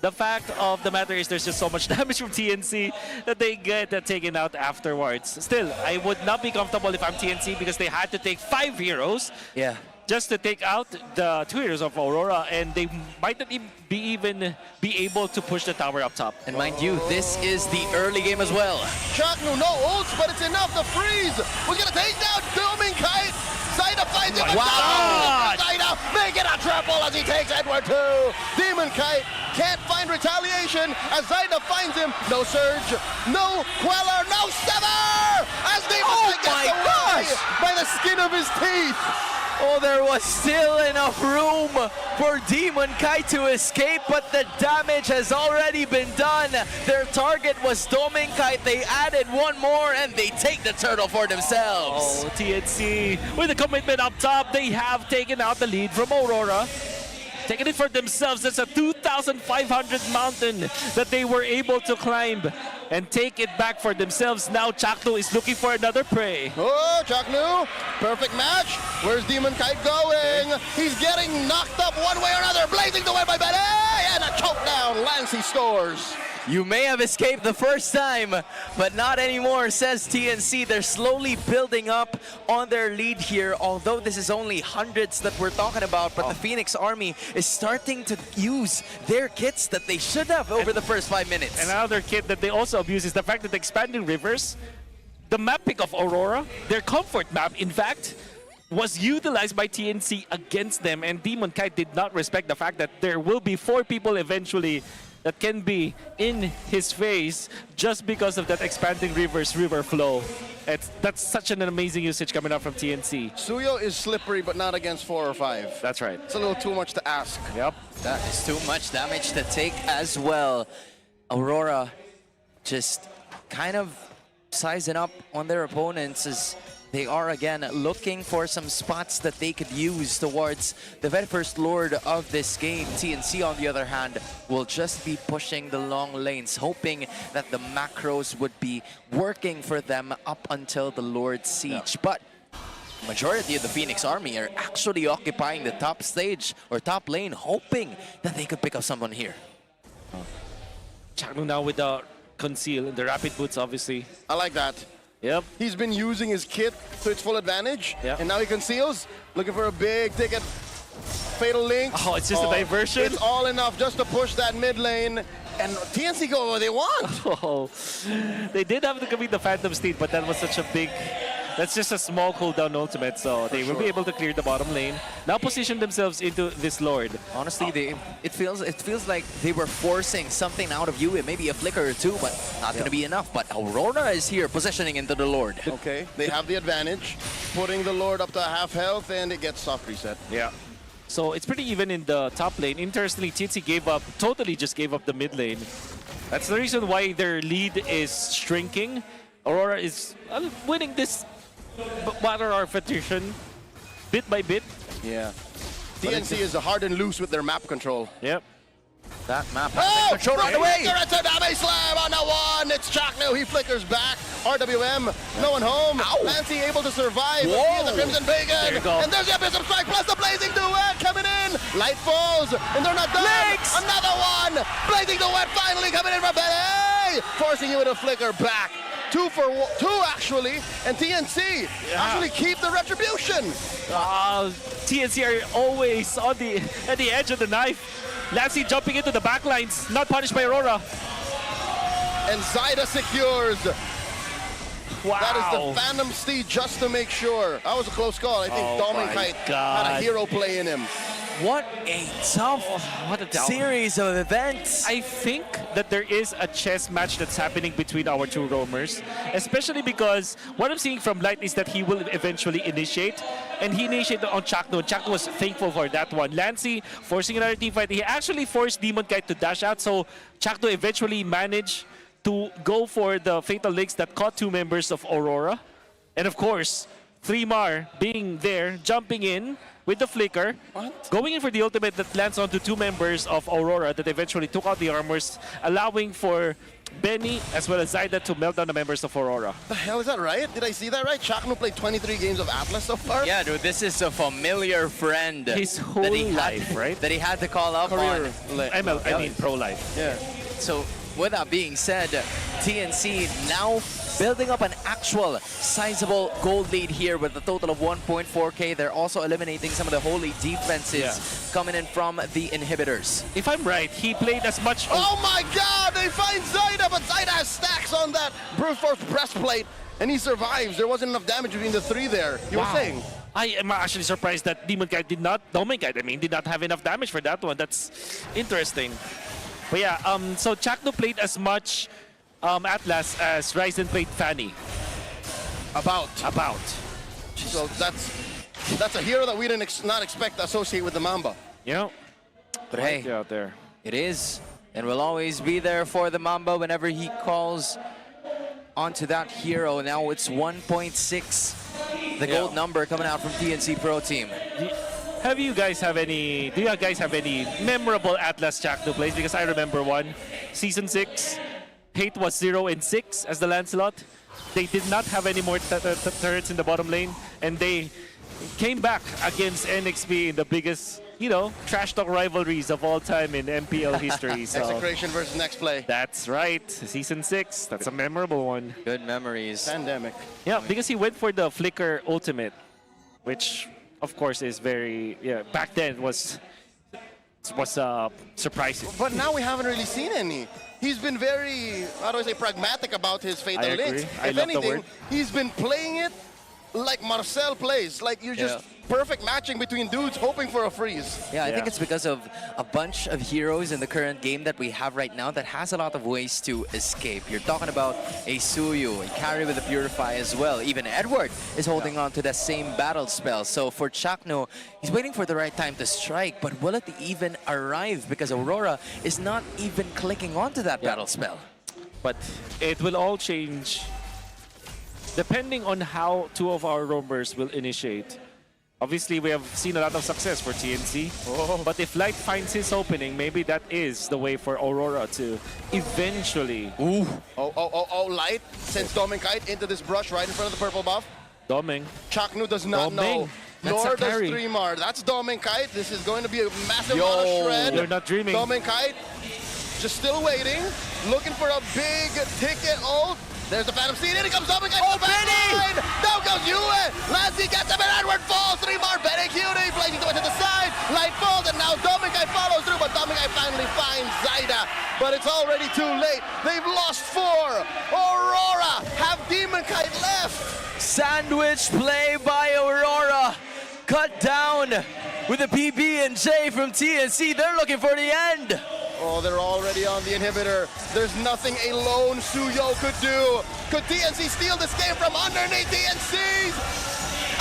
the fact of the matter is there's just so much damage from TNC that they get taken out afterwards. Still, I would not be comfortable if I'm TNC because they had to take 5 heroes. Yeah. Just to take out the 2 heroes of Aurora, and they might not even be able to push the tower up top. And mind you, this is the early game as well. Chaknu, no ults, but it's enough. The freeze was gonna take down Dominkite. Zaida finds him. Wow! Zaida making a triple as he takes Edward too. Demon Kite can't find retaliation as Zaida finds him. No surge, no queller, no sever. As Demon Kite gets away by the skin of his teeth. Oh, there was still enough room for Demon Kite to escape, but the damage has already been done. Their target was Dominkite. They added one more, and they take the turtle for themselves. Oh, TNC with the commitment up top. They have taken out the lead from Aurora. taking it for themselves. That's a 2,500 mountain that they were able to climb and take it back for themselves. Now Chakno is looking for another prey. Oh, Chakno, perfect match. Where's Demon Kite going? He's getting knocked up one way or another. Blazing the way by Bene, and a choke down. Lancey Stores. You may have escaped the first time, but not anymore, says TNC. They're slowly building up on their lead here, although this is only hundreds that we're talking about, but the Phoenix Army is starting to use their kits that they should have over the first 5 minutes. And another kit that they also abuse is the fact that the Expanding Rivers, the map pick of Aurora, their comfort map, in fact, was utilized by TNC against them, and Demon Kite did not respect the fact that there will be 4 people eventually that can be in his face just because of that Expanding Rivers river flow. That's such an amazing usage coming out from TNC. Suyo is slippery, but not against 4 or 5. That's right. It's a little too much to ask. Yep. That is too much damage to take as well. Aurora just kind of sizing up on their opponents as they are again looking for some spots that they could use towards the very first Lord of this game. TNC, on the other hand, will just be pushing the long lanes, hoping that the macros would be working for them up until the Lord Siege. But majority of the Phoenix Army are actually occupying the top stage or top lane, hoping that they could pick up someone here. Chakno now with the conceal and the rapid boots, obviously. I like that. Yep. He's been using his kit to its full advantage, yep. And now he conceals, looking for a big ticket. Fatal Link. Oh, it's just a diversion? It's all enough just to push that mid lane, and TNC go where they want. Oh, they did have to commit the Phantom Steed, but that was such a big... That's just a small cooldown ultimate, so they will be able to clear the bottom lane. Now position themselves into this Lord. Honestly, it feels like they were forcing something out of you. It may be a flicker or two, but not going to be enough. But Aurora is here, positioning into the Lord. Okay, they have the advantage, putting the Lord up to half health, and it gets soft reset. Yeah. So it's pretty even in the top lane. Interestingly, TNC totally just gave up the mid lane. That's the reason why their lead is shrinking. Aurora is winning this battle arbitration bit by bit. Yeah. TNC is hard and loose with their map control. Yep. That map has control right away. It's a damage slam on the one. It's Chakno. He flickers back. RWM, no one home. Lancey able to survive. The Crimson Pagan. And there's the Abyssal Strike plus the Blazing Duet coming in. Light falls, and they're not done. Legs. Another one. Blazing Duet finally coming in from Bene, forcing you with a flicker back. 2 for 2 actually, and TNC actually keep the retribution. TNC are always on at the edge of the knife. Lancey jumping into the backlines, not punished by Aurora. And Zyda secures. Wow. That is the Phantom Steed just to make sure. That was a close call. I think Dominkite had a hero play in him. What a tough series of events. I think that there is a chess match that's happening between our two roamers, especially because what I'm seeing from Light is that he will eventually initiate, and he initiated on Chakno. Chakno was thankful for that one. Lancey forcing another team fight. He actually forced Demon Kite to dash out, so Chakno eventually managed to go for the Fatal Links that caught 2 members of Aurora. And of course, 3mar being there, jumping in with the flicker, going in for the ultimate that lands onto 2 members of Aurora that eventually took out the armors, allowing for Benny as well as Zyda to melt down the members of Aurora. The hell is that right? Did I see that right? Chakno played 23 games of Atlas so far? Yeah, dude, this is a familiar friend. His whole life, right? That he had to call up Career. on. I mean pro life. Yeah. So with that being said, TNC now building up an actual sizable gold lead here with a total of 1.4k. They're also eliminating some of the holy defenses coming in from the inhibitors. If I'm right, he played as much... Oh my god, they find Zyda, but Zyda has stacks on that Brute Force breastplate, and he survives. There wasn't enough damage between the 3 there. You were saying? I am actually surprised that Dominkite did not have enough damage for that one. That's interesting. But yeah, so Chakno played as much Atlas as Ryzen played Fanny. About. Just, So that's a hero that we didn't not expect to associate with the Mamba. Yeah. But hey, out there. It is, and will always be there for the Mamba whenever he calls onto that hero. Now it's 1.6, the gold number coming out from TNC Pro Team. Do you guys have any memorable Atlas Chakno plays? Because I remember one. Season 6, Hate was 0-6 as the Lancelot. They did not have any more turrets in the bottom lane, and they came back against NXP in the biggest, trash talk rivalries of all time in MPL history. So Execration versus Next Play. that's right, Season 6. That's a memorable one. Good memories. Pandemic. Yeah, because he went for the Flicker ultimate, which of course is very, back then was surprising. But now we haven't really seen any. He's been very, how do I say, pragmatic about his Fatal I agree. Links. I If love the anything, word. he's been playing it like Marcel plays. Like you're just perfect matching between dudes hoping for a freeze. Yeah, I think it's because of a bunch of heroes in the current game that we have right now that has a lot of ways to escape. You're talking about a Suyu, a carry with a Purify as well. Even Edward is holding on to the same battle spell. So for Chakno, he's waiting for the right time to strike, but will it even arrive? Because Aurora is not even clicking onto that battle spell. But it will all change depending on how two of our roamers will initiate. Obviously, we have seen a lot of success for TNC, but if Light finds his opening, maybe that is the way for Aurora to eventually... Light sends Dominkite into this brush right in front of the purple buff. Doming. Chakno does not know. That's Nor a does carry. Streamar. That's Dominkite. This is going to be a massive amount of shred. You're not dreaming. Dominkite just still waiting, looking for a big ticket ult. There's the Phantom Seed. In he comes Dominkite. Oh, Benny! Down goes Yue. Lassie gets him and Edward falls. Streamar, Benny Cutie placing to the side. Light falls and now Dominkite follows through, but Dominkite finally finds Zyda. But it's already too late. They've lost 4. Aurora have Demonkite left. Sandwich play by Aurora. Cut down with a PB&J from TNC. They're looking for the end. Oh, they're already on the inhibitor. There's nothing a lone Suyo could do. Could TNC steal this game from underneath TNC's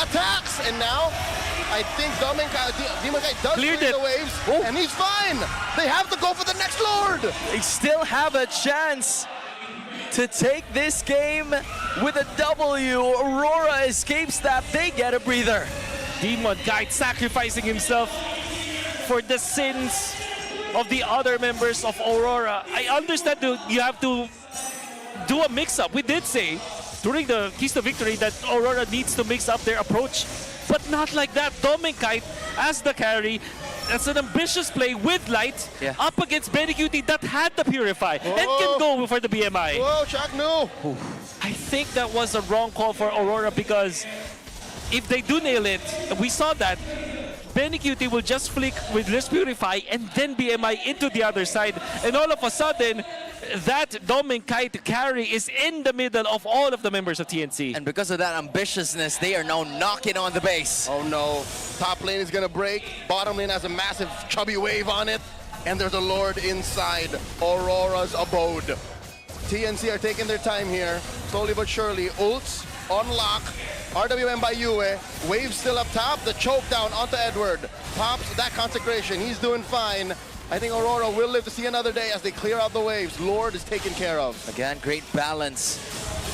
attacks? And now, I think Demonkite does clear the waves, and he's fine. They have to go for the next Lord. They still have a chance to take this game with a W. Aurora escapes that. They get a breather. Demonkite sacrificing himself for the sins of the other members of Aurora. I understand you have to do a mix-up. We did say during the Keys to Victory that Aurora needs to mix up their approach, but not like that. Dominkite as the carry. That's an ambitious play with Light up against Benny Cutie that had the Purify and can go for the BMI. Whoa, Chakno! I think that was a wrong call for Aurora because if they do nail it, we saw that Benny Cutie will just flick with Let's Purify and then BMI into the other side. And all of a sudden, that Dominkite carry is in the middle of all of the members of TNC. And because of that ambitiousness, they are now knocking on the base. Oh no, top lane is gonna break. Bottom lane has a massive chubby wave on it. And there's a Lord inside Aurora's abode. TNC are taking their time here, slowly but surely. Ults on lock. RWM by Yue. Wave still up top. The choke down onto Edward. Pops that consecration. He's doing fine. I think Aurora will live to see another day as they clear out the waves. Lord is taken care of. Again, great balance.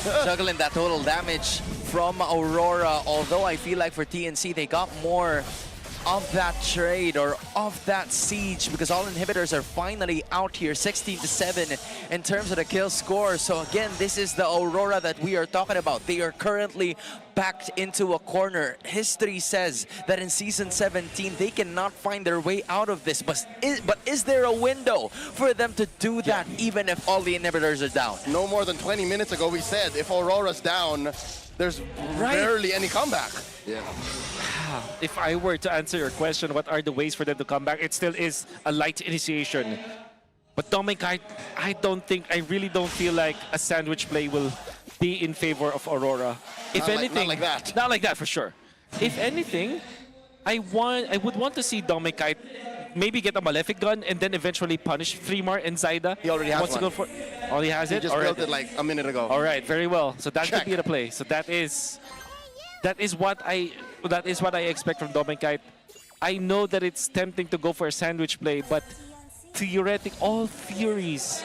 Juggling that total damage from Aurora. Although I feel like for TNC, they got more of that trade or of that siege because all inhibitors are finally out here 16-7 in terms of the kill score. So again, this is the Aurora that we are talking about. They are currently backed into a corner. History says that in Season 17, they cannot find their way out of this. But is there a window for them to do that even if all the inhibitors are down? No more than 20 minutes ago, we said if Aurora's down, there's barely any comeback. Yeah. If I were to answer your question, what are the ways for them to come back? It still is a light initiation. But Dominkite, I really don't feel like a sandwich play will be in favor of Aurora. If anything, not like that. Not like that for sure. If anything, I would want to see Dominkite maybe get a Malefic gun and then eventually punish Freemar and Zyda. He already has Wants one. To go for, oh, he has He it? just built it like a minute ago. All right, very well. So that Check. could be the play. So that is what I expect from Dominkite. I know that it's tempting to go for a sandwich play, but all theories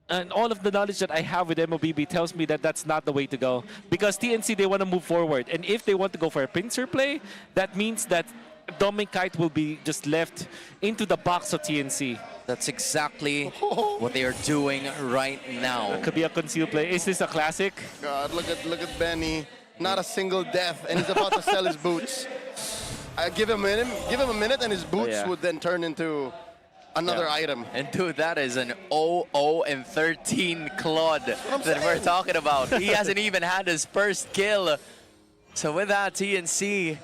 and all of the knowledge that I have with MOBB tells me that that's not the way to go. Because TNC, they want to move forward. And if they want to go for a pincer play, that means that Kite will be just left into the box of TNC. That's exactly what they are doing right now. Could be a concealed play. Is this a classic? God, look at Benny. Not a single death, and he's about to sell his boots. Give him a minute, and his boots would then turn into another item. And dude, that is an 0-0-13 Claude that we're talking about. He hasn't even had his first kill. So with that, TNC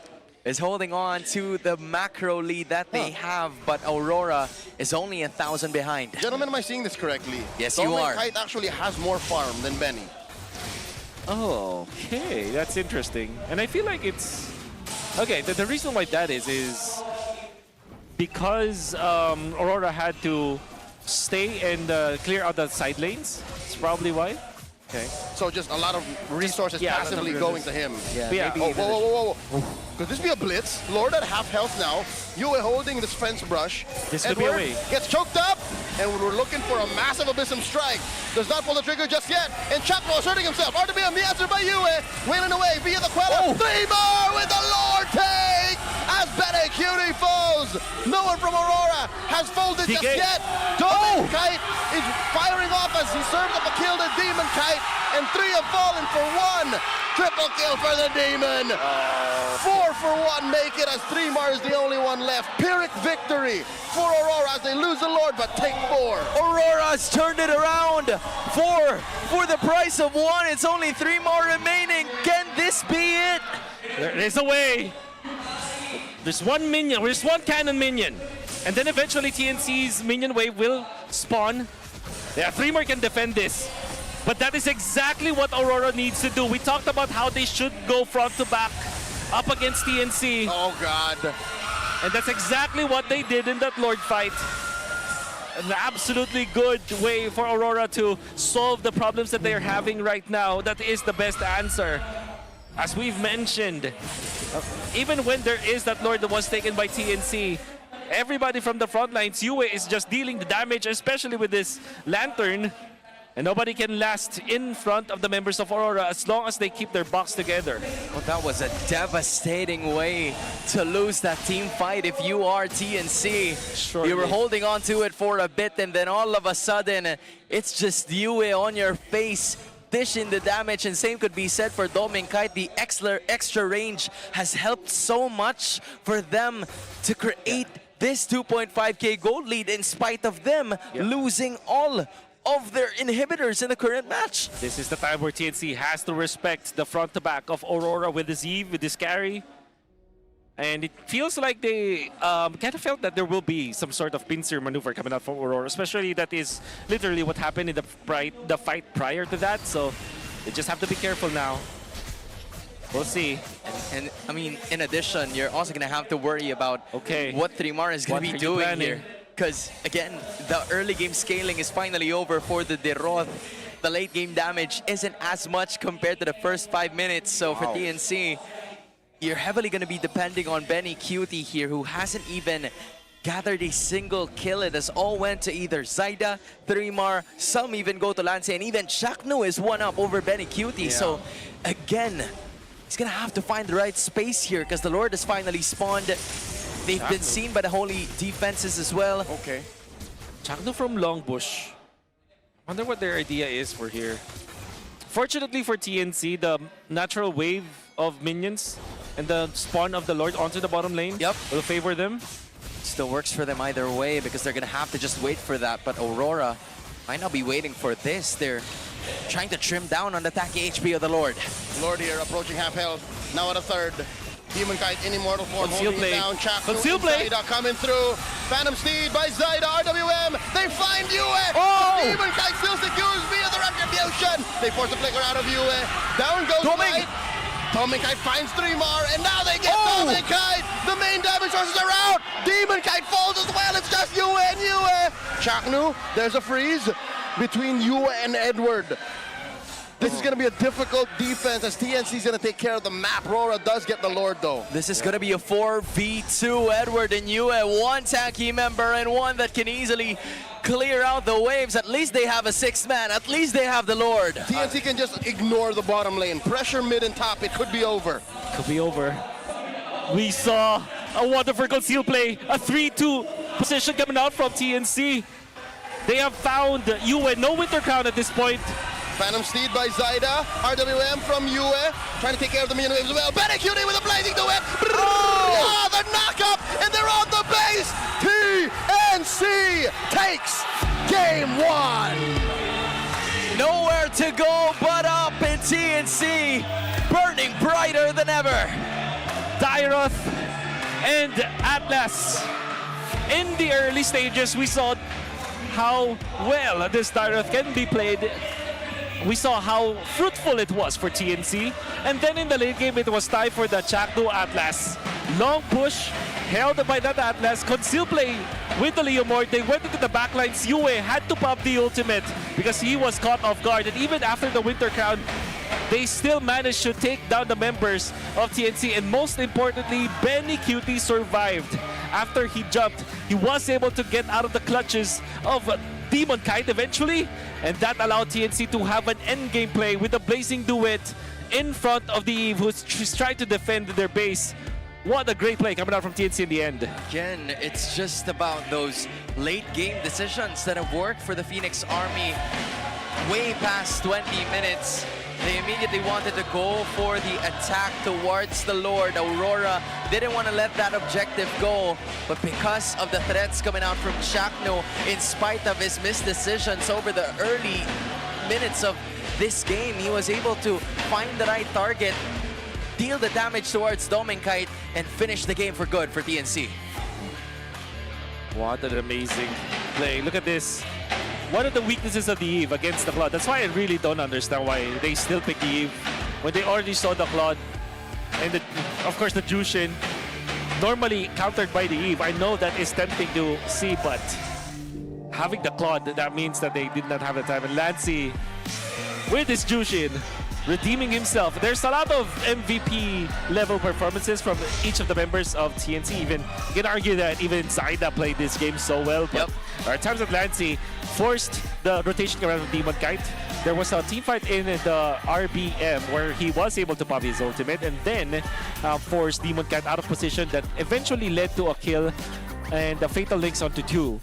is holding on to the macro lead that they have, but Aurora is only 1,000 behind. Gentlemen, am I seeing this correctly? Yes, you are. Kite actually has more farm than Benny. Oh, okay, that's interesting. And I feel like it's... Okay, the reason why that is because Aurora had to stay and clear out the side lanes. That's probably why. Okay. So just a lot of resources passively going to him. Yeah. Whoa. Could this be a blitz? Lord at half health now. Yue holding this fence brush. This could be a way. Gets choked up, and we're looking for a massive Abyssum strike. Does not pull the trigger just yet. And Chakro asserting himself. RTBM, the answer by Yue. Wailing away via the Quella. 3 more with the Lord take! As Bene Cutie falls. No one from Aurora has folded just yet. Kite is firing off as he serves up a kill to Demon Kite. And 3 have fallen for 1. Triple kill for the Demon. 4 for 1 make it as 3mar is the only one left. Pyrrhic victory for Aurora as they lose the Lord but take 4. Aurora's turned it around. 4 for the price of 1. It's only 3 more remaining. Can this be it? There is a way. There's one minion, there's one cannon minion. And then eventually TNC's minion wave will spawn. Yeah, 3 more can defend this. But that is exactly what Aurora needs to do. We talked about how they should go front to back up against TNC. Oh, God. And that's exactly what they did in that Lord fight. An absolutely good way for Aurora to solve the problems that they're having right now. That is the best answer. As we've mentioned, even when there is that Lord that was taken by TNC, everybody from the front lines, Yue is just dealing the damage, especially with this lantern. And nobody can last in front of the members of Aurora as long as they keep their box together. Well, that was a devastating way to lose that team fight if you are TNC. You were holding on to it for a bit, and then all of a sudden, it's just Yue on your face, dishing the damage, and same could be said for Kite. The extra range has helped so much for them to create this 2.5k gold lead in spite of them losing all of their inhibitors in the current match. This is the time where TNC has to respect the front to back of Aurora with this Eve, with this carry. And it feels like they kind of felt that there will be some sort of pincer maneuver coming out from Aurora, especially that is literally what happened in the fight prior to that. So they just have to be careful now. We'll see. And I mean, in addition, you're also going to have to worry about what 3mar is going to be doing here. Because, again, the early game scaling is finally over for the Deroth. The late game damage isn't as much compared to the first 5 minutes. So for TNC, you're heavily going to be depending on Benny Cutie here, who hasn't even gathered a single kill. It has all went to either Zaida, 3mar, some even go to Lance, and even Shaknu is one up over Benny Cutie. So, again, he's going to have to find the right space here because the Lord has finally spawned. They've been seen by the Holy defenses as well. Okay. Chakno from Longbush. Wonder what their idea is for here. Fortunately for TNC, the natural wave of minions and the spawn of the Lord onto the bottom lane will favor them. Still works for them either way because they're going to have to just wait for that. But Aurora might not be waiting for this. They're trying to trim down on the attacky HP of the Lord. Lord here approaching half health. Now at a third. Demon Kite in immortal form, holding it down. Conceal play. Zaida coming through. Phantom Steed by Zaida. RWM. They find Yue. Demon Kite still secures via the retribution. They force the flicker out of Yue. Down goes Kite. Kite finds 3mar, and now they get Kite. The main damage sources are out. Demon Kite falls as well. It's just Yue and Yue. Chaknu, there's a freeze between Yue and Edward. This is going to be a difficult defense as TNC is going to take care of the map. RORA does get the Lord, though. This is going to be a 4v2. Edward and Yue, one tanky member and one that can easily clear out the waves. At least they have a 6th man. At least they have the Lord. TNC can just ignore the bottom lane. Pressure mid and top. It could be over. Could be over. We saw A wonderful conceal play. A 3-2 position coming out from TNC. They have found Yue. No Winter Crown at this point. Phantom Steed by Zaida. RWM from Yue. Trying to take care of the minion waves as well. Benekuni with a blazing duet. Oh, the knockup, and they're on the base. TNC takes game 1. Nowhere to go but up in TNC, burning brighter than ever. Dairoth and Atlas. In the early stages, we saw how well this Dairoth can be played. We saw how fruitful it was for TNC. And then in the late game, it was time for the Chakdu Atlas. Long push, held by that Atlas. Conceal play with the Leomord. They went into the backlines. Yue had to pop the ultimate because he was caught off guard. And even after the Winter Crown, they still managed to take down the members of TNC. And most importantly, Benny Cutie survived. After he jumped, he was able to get out of the clutches of Demon Kite eventually, and that allowed TNC to have an endgame play with a blazing duet in front of the Eve, who's trying to defend their base. What a great play coming out from TNC in the end. Again, it's just about those late game decisions that have worked for the Phoenix Army way past 20 minutes. They immediately wanted to go for the attack towards the Lord. Aurora didn't want to let that objective go, but because of the threats coming out from Chakno, in spite of his missed decisions over the early minutes of this game, he was able to find the right target, deal the damage towards Dominkite, and finish the game for good for TNC. What an amazing play. Look at this. One of the weaknesses of the Eve against the Claude. That's why I really don't understand why they still pick the Eve when they already saw the Claude and of course the Jushin normally countered by the Eve. I know that is tempting to see, but having the Claude, that means that they did not have the time. And Lancy with his Jushin redeeming himself. There's a lot of MVP level performances from each of the members of TNC. Even you can argue that even Zaida played this game so well, but there are times that Lancy forced the rotation around Demon Kite. There was a team fight in the RBM where he was able to pop his ultimate and then forced Demon Kite out of position that eventually led to a kill and the fatal links onto 2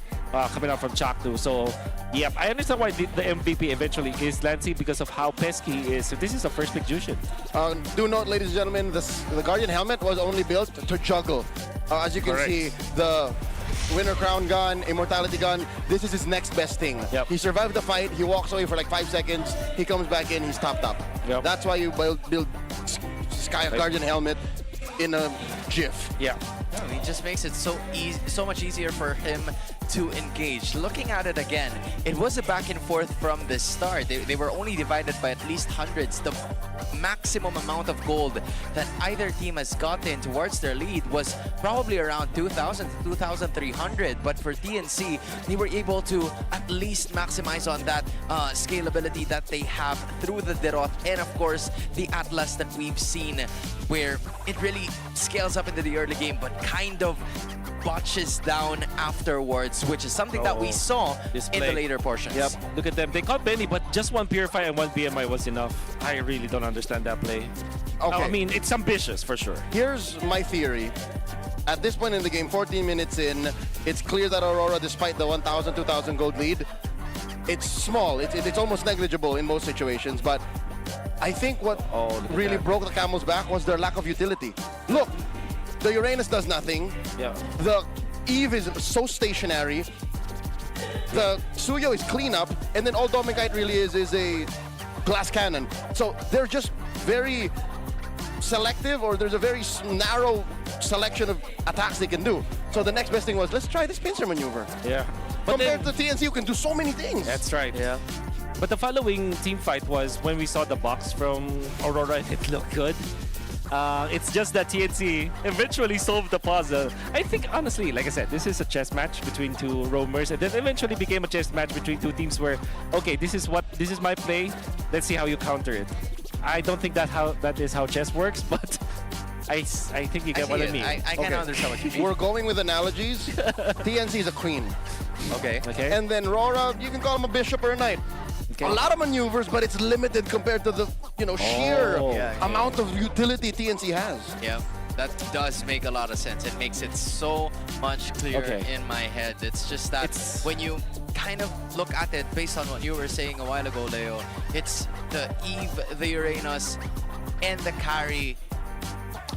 coming out from Chakdu. So yep, I understand why the MVP eventually is Lancy because of how pesky he is. So this is the first pick Jushin. Do note, ladies and gentlemen, the Guardian helmet was only built to juggle. As you can see, the Winter Crown gun, Immortality gun, this is his next best thing. Yep. He survived the fight, he walks away for like 5 seconds, he comes back in, he's topped up. Yep. That's why you build Sky Guardian helmet in a GIF. Yeah. He just makes it so much easier for him to engage. Looking at it again, it was a back and forth from the start. They were only divided by at least hundreds. The maximum amount of gold that either team has gotten towards their lead was probably around 2,000 to 2,300. But for TNC, they were able to at least maximize on that scalability that they have through the Deroth and of course the Atlas that we've seen, where it really scales up into the early game but kind of botches down afterwards, which is something that we saw in the later portions. Yep, look at them. They caught Benny, but just one Purify and one BMI was enough. I really don't understand that play. Okay. I mean, it's ambitious for sure. Here's my theory. At this point in the game, 14 minutes in, it's clear that Aurora, despite the 1,000, 2,000 gold lead, it's small. It's almost negligible in most situations, but I think what really broke the camel's back was their lack of utility. Look, the Uranus does nothing. Yeah. The Eve is so stationary. The Suyo is cleanup, and then all Dominkite really is a glass cannon. So they're just very selective, or there's a very narrow selection of attacks they can do. So the next best thing was, let's try this pincer maneuver. Yeah. Compared to TNC, you can do so many things. That's right. Yeah. But the following team fight was when we saw the box from Aurora, it looked good. It's just that TNC eventually solved the puzzle. I think, honestly, like I said, this is a chess match between two roamers, and then eventually became a chess match between two teams where, okay, this is my play. Let's see how you counter it. I don't think that is how chess works, but I think you get what I mean. I kind of understand what you mean. We're going with analogies. TNC is a queen. Okay. And then RORA, you can call him a bishop or a knight. Okay. A lot of maneuvers, but it's limited compared to the sheer amount of utility TNC has. Yeah. That does make a lot of sense. It makes it so much clearer Okay. in my head. It's just that when you kind of look at it based on what you were saying a while ago, Leo, it's the Eve, the Uranus, and the carry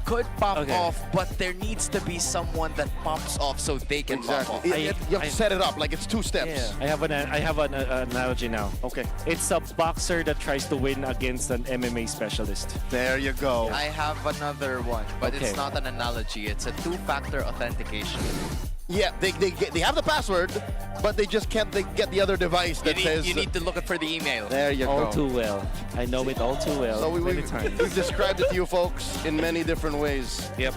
could pop off, but there needs to be someone that pops off so they can pop off. You have to set it up like it's 2 steps. I have an analogy now. Okay. It's a boxer that tries to win against an MMA specialist. There you go. I have another one, but Okay. it's not an analogy. It's a 2-factor authentication. Yeah, they have the password, but they just can't get the other device that says... You need to look for the email. There you All go. too well. I know it all too well. So many times. we've described it to you folks in many different ways. Yep.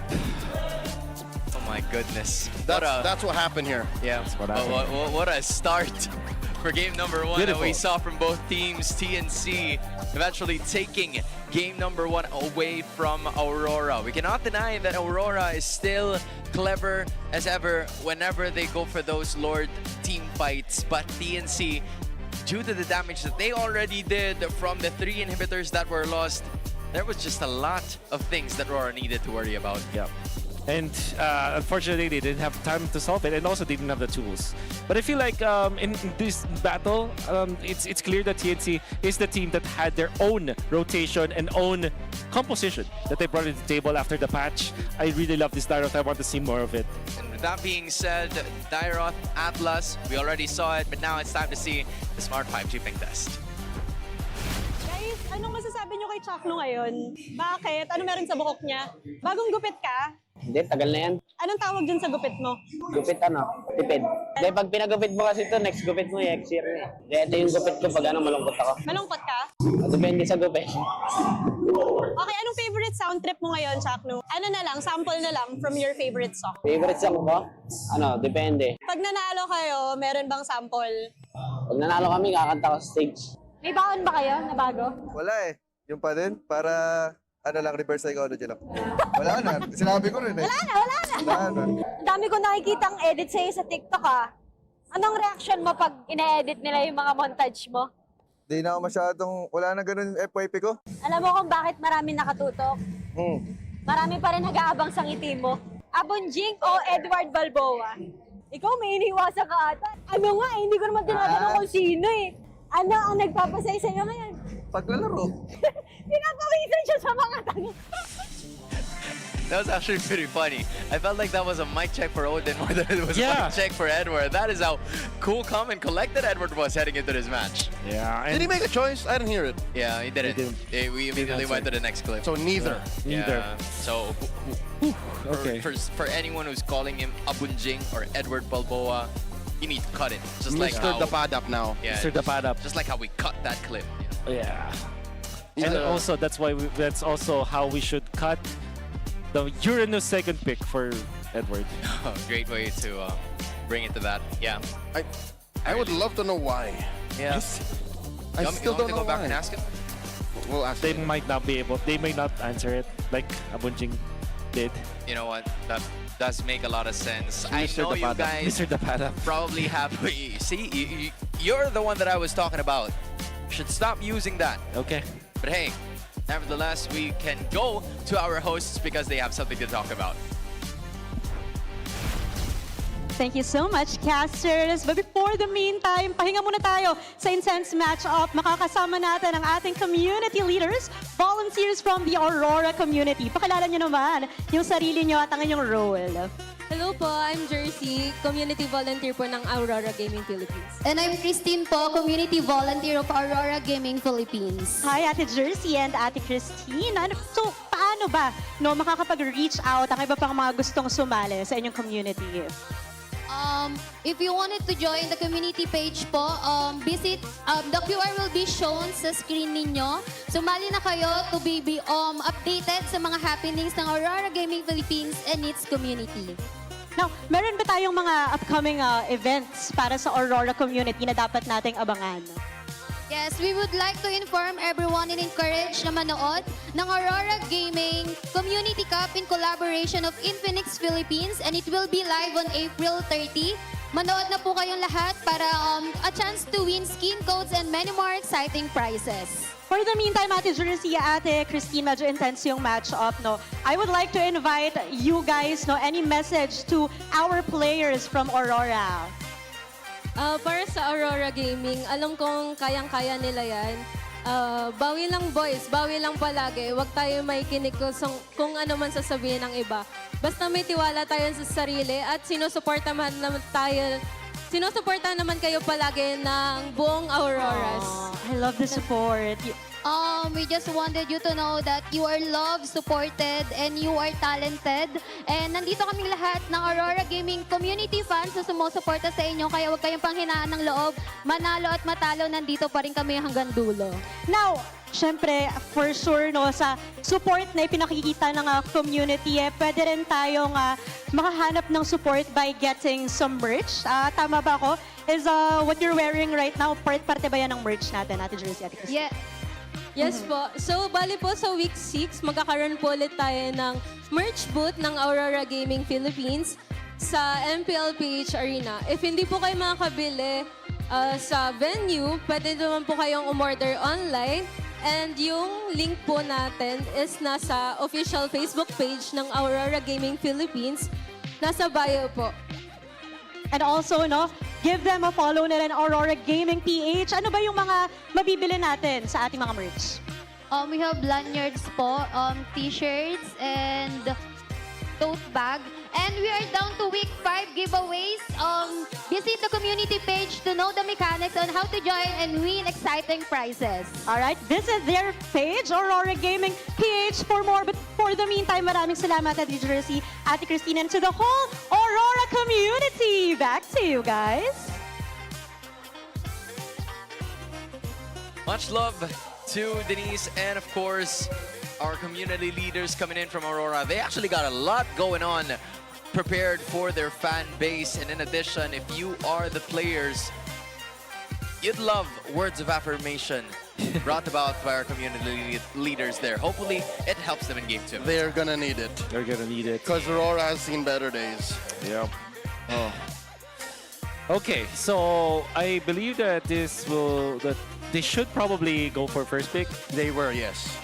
Oh my goodness. That's what happened here. Yeah. what But happened. what a start for game number 1 that we Beautiful. saw from both teams. TNC eventually taking game number 1 away from Aurora. We cannot deny that Aurora is still clever as ever whenever they go for those Lord team fights. But TNC, due to the damage that they already did from the 3 inhibitors that were lost, there was just a lot of things that Aurora needed to worry about. Yeah. And unfortunately, they didn't have time to solve it, and also they didn't have the tools. But I feel like in this battle, it's clear that TNC is the team that had their own rotation and own composition that they brought to the table after the patch. I really love this Dairoth. I want to see more of it. And with that being said, Dairoth, Atlas, we already saw it, but now it's time to see the Smart 5G ping test. Guys, anong masasabi nyo kay Chakno ngayon? Bakit? Ano meron sa buhok niya? Bagong gupit ka? Hindi, tagal na yan. Anong tawag dyan sa gupit mo? Gupit ano? Tipid. Hindi, pag pinagupit mo kasi ito, next gupit mo next year na eh. Ito yung gupit ko pag malungkot ako. Malungkot ka? Depende sa gupit. Okay, anong favorite sound trip mo ngayon, Chakno? Ano na lang, sample na lang from your favorite song. Favorite song ko? Ano, depende. Pag nanalo kayo, meron bang sample? Pag nanalo kami, kakanta ko sa stage. May baon ba kayo na bago? Wala eh. Yung pa din, para ano lang, reverse psychology lang. Wala na. Sinabi ko rin eh. Wala na. Wala na. Ang dami ko nakikitang edit sa'yo sa TikTok Anong reaction mo pag ine-edit nila yung mga montage mo? Di na ako masyadong, wala na ganun yung FYP ko. Alam mo kung bakit marami nakatutok? Marami pa rin nag-aabang sa ngiti mo. Abonjing o Edward Balboa? Ikaw may iniwasan ka ata. Ano nga, hindi ko naman tinatanong kung sino eh. Ano ang nagpapasay sa'yo ngayon? Paglalaro. Pinapawisan siya sa mga tanong. That was actually pretty funny. I felt like that was a mic check for Odin more than it was a mic check for Edward. That is how cool, calm, and collected Edward was heading into this match. Yeah. Did he make a choice? I didn't hear it. Yeah, he didn't. We immediately went to the next clip. So neither. Neither. Yeah. So Okay. for anyone who's calling him Abunjing or Edward Balboa, you need to cut it. Just like Mr. how Dapadap now. Yeah, Mr. Dapadap. just like how we cut that clip. You know? Yeah. And also that's also how we should cut the Uranus second pick for Edward. Great way to bring it to that. Yeah. I would love to know why. Yeah. I still don't to know go back why. and ask him. We'll ask They him. might not be able. They may not answer it like Abunjing did. You know what? That does make a lot of sense. I Mr. know you Dapada. guys Mr. Dapada. probably have. See, you're the one that I was talking about. Should stop using that. Okay. But hey, nevertheless, we can go to our hosts because they have something to talk about. Thank you so much, casters. But before the meantime, pahinga muna tayo sa intense match-up. Makakasama natin ang ating community leaders, volunteers from the Aurora community. Pakilala niyo naman yung sarili niyo at ang inyong role. Hello po, I'm Jersey, community volunteer po ng Aurora Gaming Philippines. And I'm Christine po, community volunteer of Aurora Gaming Philippines. Hi, Ate Jersey and Ate Christine. So, paano ba makakapag-reach out ang iba pang mga gustong sumali sa inyong community? If you wanted to join the community page po, visit, the QR will be shown sa screen ninyo. Sumali na kayo to be updated sa mga happenings ng Aurora Gaming Philippines and its community. Now, meron ba tayong mga upcoming events para sa Aurora community na dapat nating abangan? Yes, we would like to inform everyone and encourage na manood ng Aurora Gaming Community Cup in collaboration of Infinix Philippines, and it will be live on April 30. Manood na po kayong lahat para a chance to win skin codes and many more exciting prizes. For the meantime, Ate Jersey, Ate Christine, medyo intense yung match-up, no? I would like to invite you guys, no, any message to our players from Aurora? Para sa Aurora Gaming, alam kong kayang-kaya nila yan. Bawi lang boys, bawi lang palagi. Huwag tayo may kinig kung ano man sasabihin ng iba. Basta may tiwala tayo sa sarili at sinusuportahan naman kayo palagi ng buong Auroras. I love the support. We just wanted you to know that you are loved, supported, and you are talented. And nandito kaming lahat ng Aurora Gaming community fans na sumusuporta sa inyo. Kaya huwag kayong panghinaan ng loob. Manalo at matalo, nandito pa rin kami hanggang dulo. Now, syempre, for sure, no, sa support na ipinakikita ng community, pwede rin tayong makahanap ng support by getting some merch. Tama ba ako? Is what you're wearing right now, parte ba yan ng merch natin, Ate Jersey, Ate Christine? Yeah. Yes po. So, bali po sa week 6, magkakaroon po ulit tayo ng merch booth ng Aurora Gaming Philippines sa MPL PH Arena. If hindi po kayo makakabili sa venue, pwede naman po kayong umorder online. And yung link po natin is nasa official Facebook page ng Aurora Gaming Philippines. Nasa bio po. And also, no, give them a follow na rin, Aurora Gaming PH. Ano ba yung mga mabibili natin sa ating mga merch? We have lanyards po, t-shirts, and tote bag. And we are down to week 5 giveaways. Visit the community page to know the mechanics on how to join and win exciting prizes. Alright, visit their page, Aurora Gaming PH, for more. But for the meantime, maraming salamat, Ate Jersey, Ate Christine, and to the whole Aurora community. Back to you guys. Much love to Denise and, of course, our community leaders coming in from Aurora. They actually got a lot going on prepared for their fan base. And in addition, if you are the players, you'd love words of affirmation brought about by our community leaders there. Hopefully, it helps them in game 2. They're gonna need it. They're gonna need it. Because Aurora has seen better days. Yeah. Oh. Okay, so I believe that that they should probably go for first pick. They were, yes.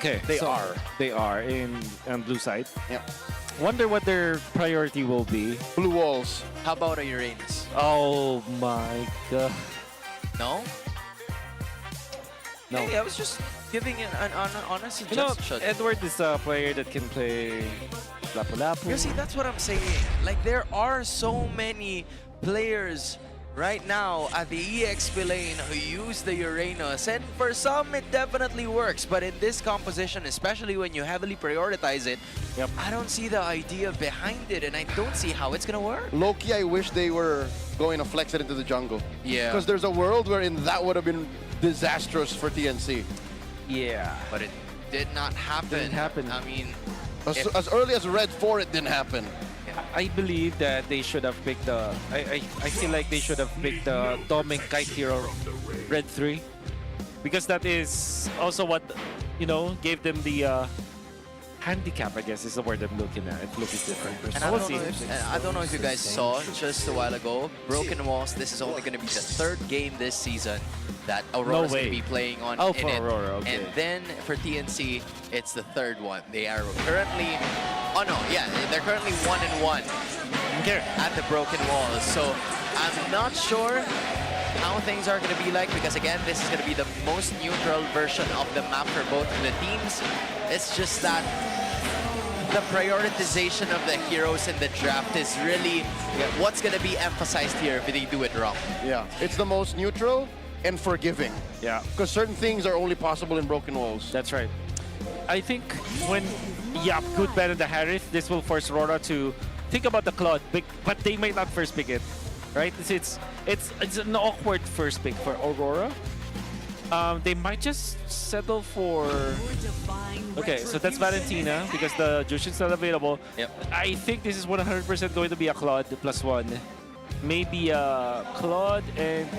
Okay, They are. They are in blue side. Yeah. Wonder what their priority will be. Blue walls. How about a Uranus? Oh my god. No? No. Hey, I was just giving an honest suggestion. Edward is a player that can play Lapu-Lapu. You see, that's what I'm saying. Like, there are so many players right now at the EXP lane who use the Uranus, and for some it definitely works, but in this composition, especially when you heavily prioritize it, I don't see the idea behind it, and I don't see how it's gonna work. Loki, I wish they were going to flex it into the jungle. Yeah. Because there's a world wherein that would have been disastrous for TNC. Yeah. But it did not happen. Didn't happen. I mean, As early as Red 4, it didn't happen. I believe that they should have picked the... I feel like they should have picked the Doming Kite Hero Red 3. Because that is also what, you know, gave them the handicap, I guess, is the word I'm looking at. It looks different. And I don't know if you guys saw just a while ago, Broken Walls, this is only going to be the 3rd game this season that Aurora's going to be playing on in it. Aurora, okay. And then for TNC, it's the 3rd one. They are currently... Oh no, yeah, they're currently 1-1 at the Broken Walls. So I'm not sure how things are going to be like, because again, this is going to be the most neutral version of the map for both of the teams. It's just that the prioritization of the heroes in the draft is really what's going to be emphasized here if they do it wrong. Yeah, it's the most neutral and forgiving. Yeah. Because certain things are only possible in Broken Walls. That's right. I think when Yap could ban the Harith, this will force Aurora to think about the Claude, but they might not first pick it, right? It's an awkward first pick for Aurora. They might just settle for... Okay, so that's Valentina because the Jushin's not available. Yep. I think this is 100% going to be a Claude +1. Maybe Claude and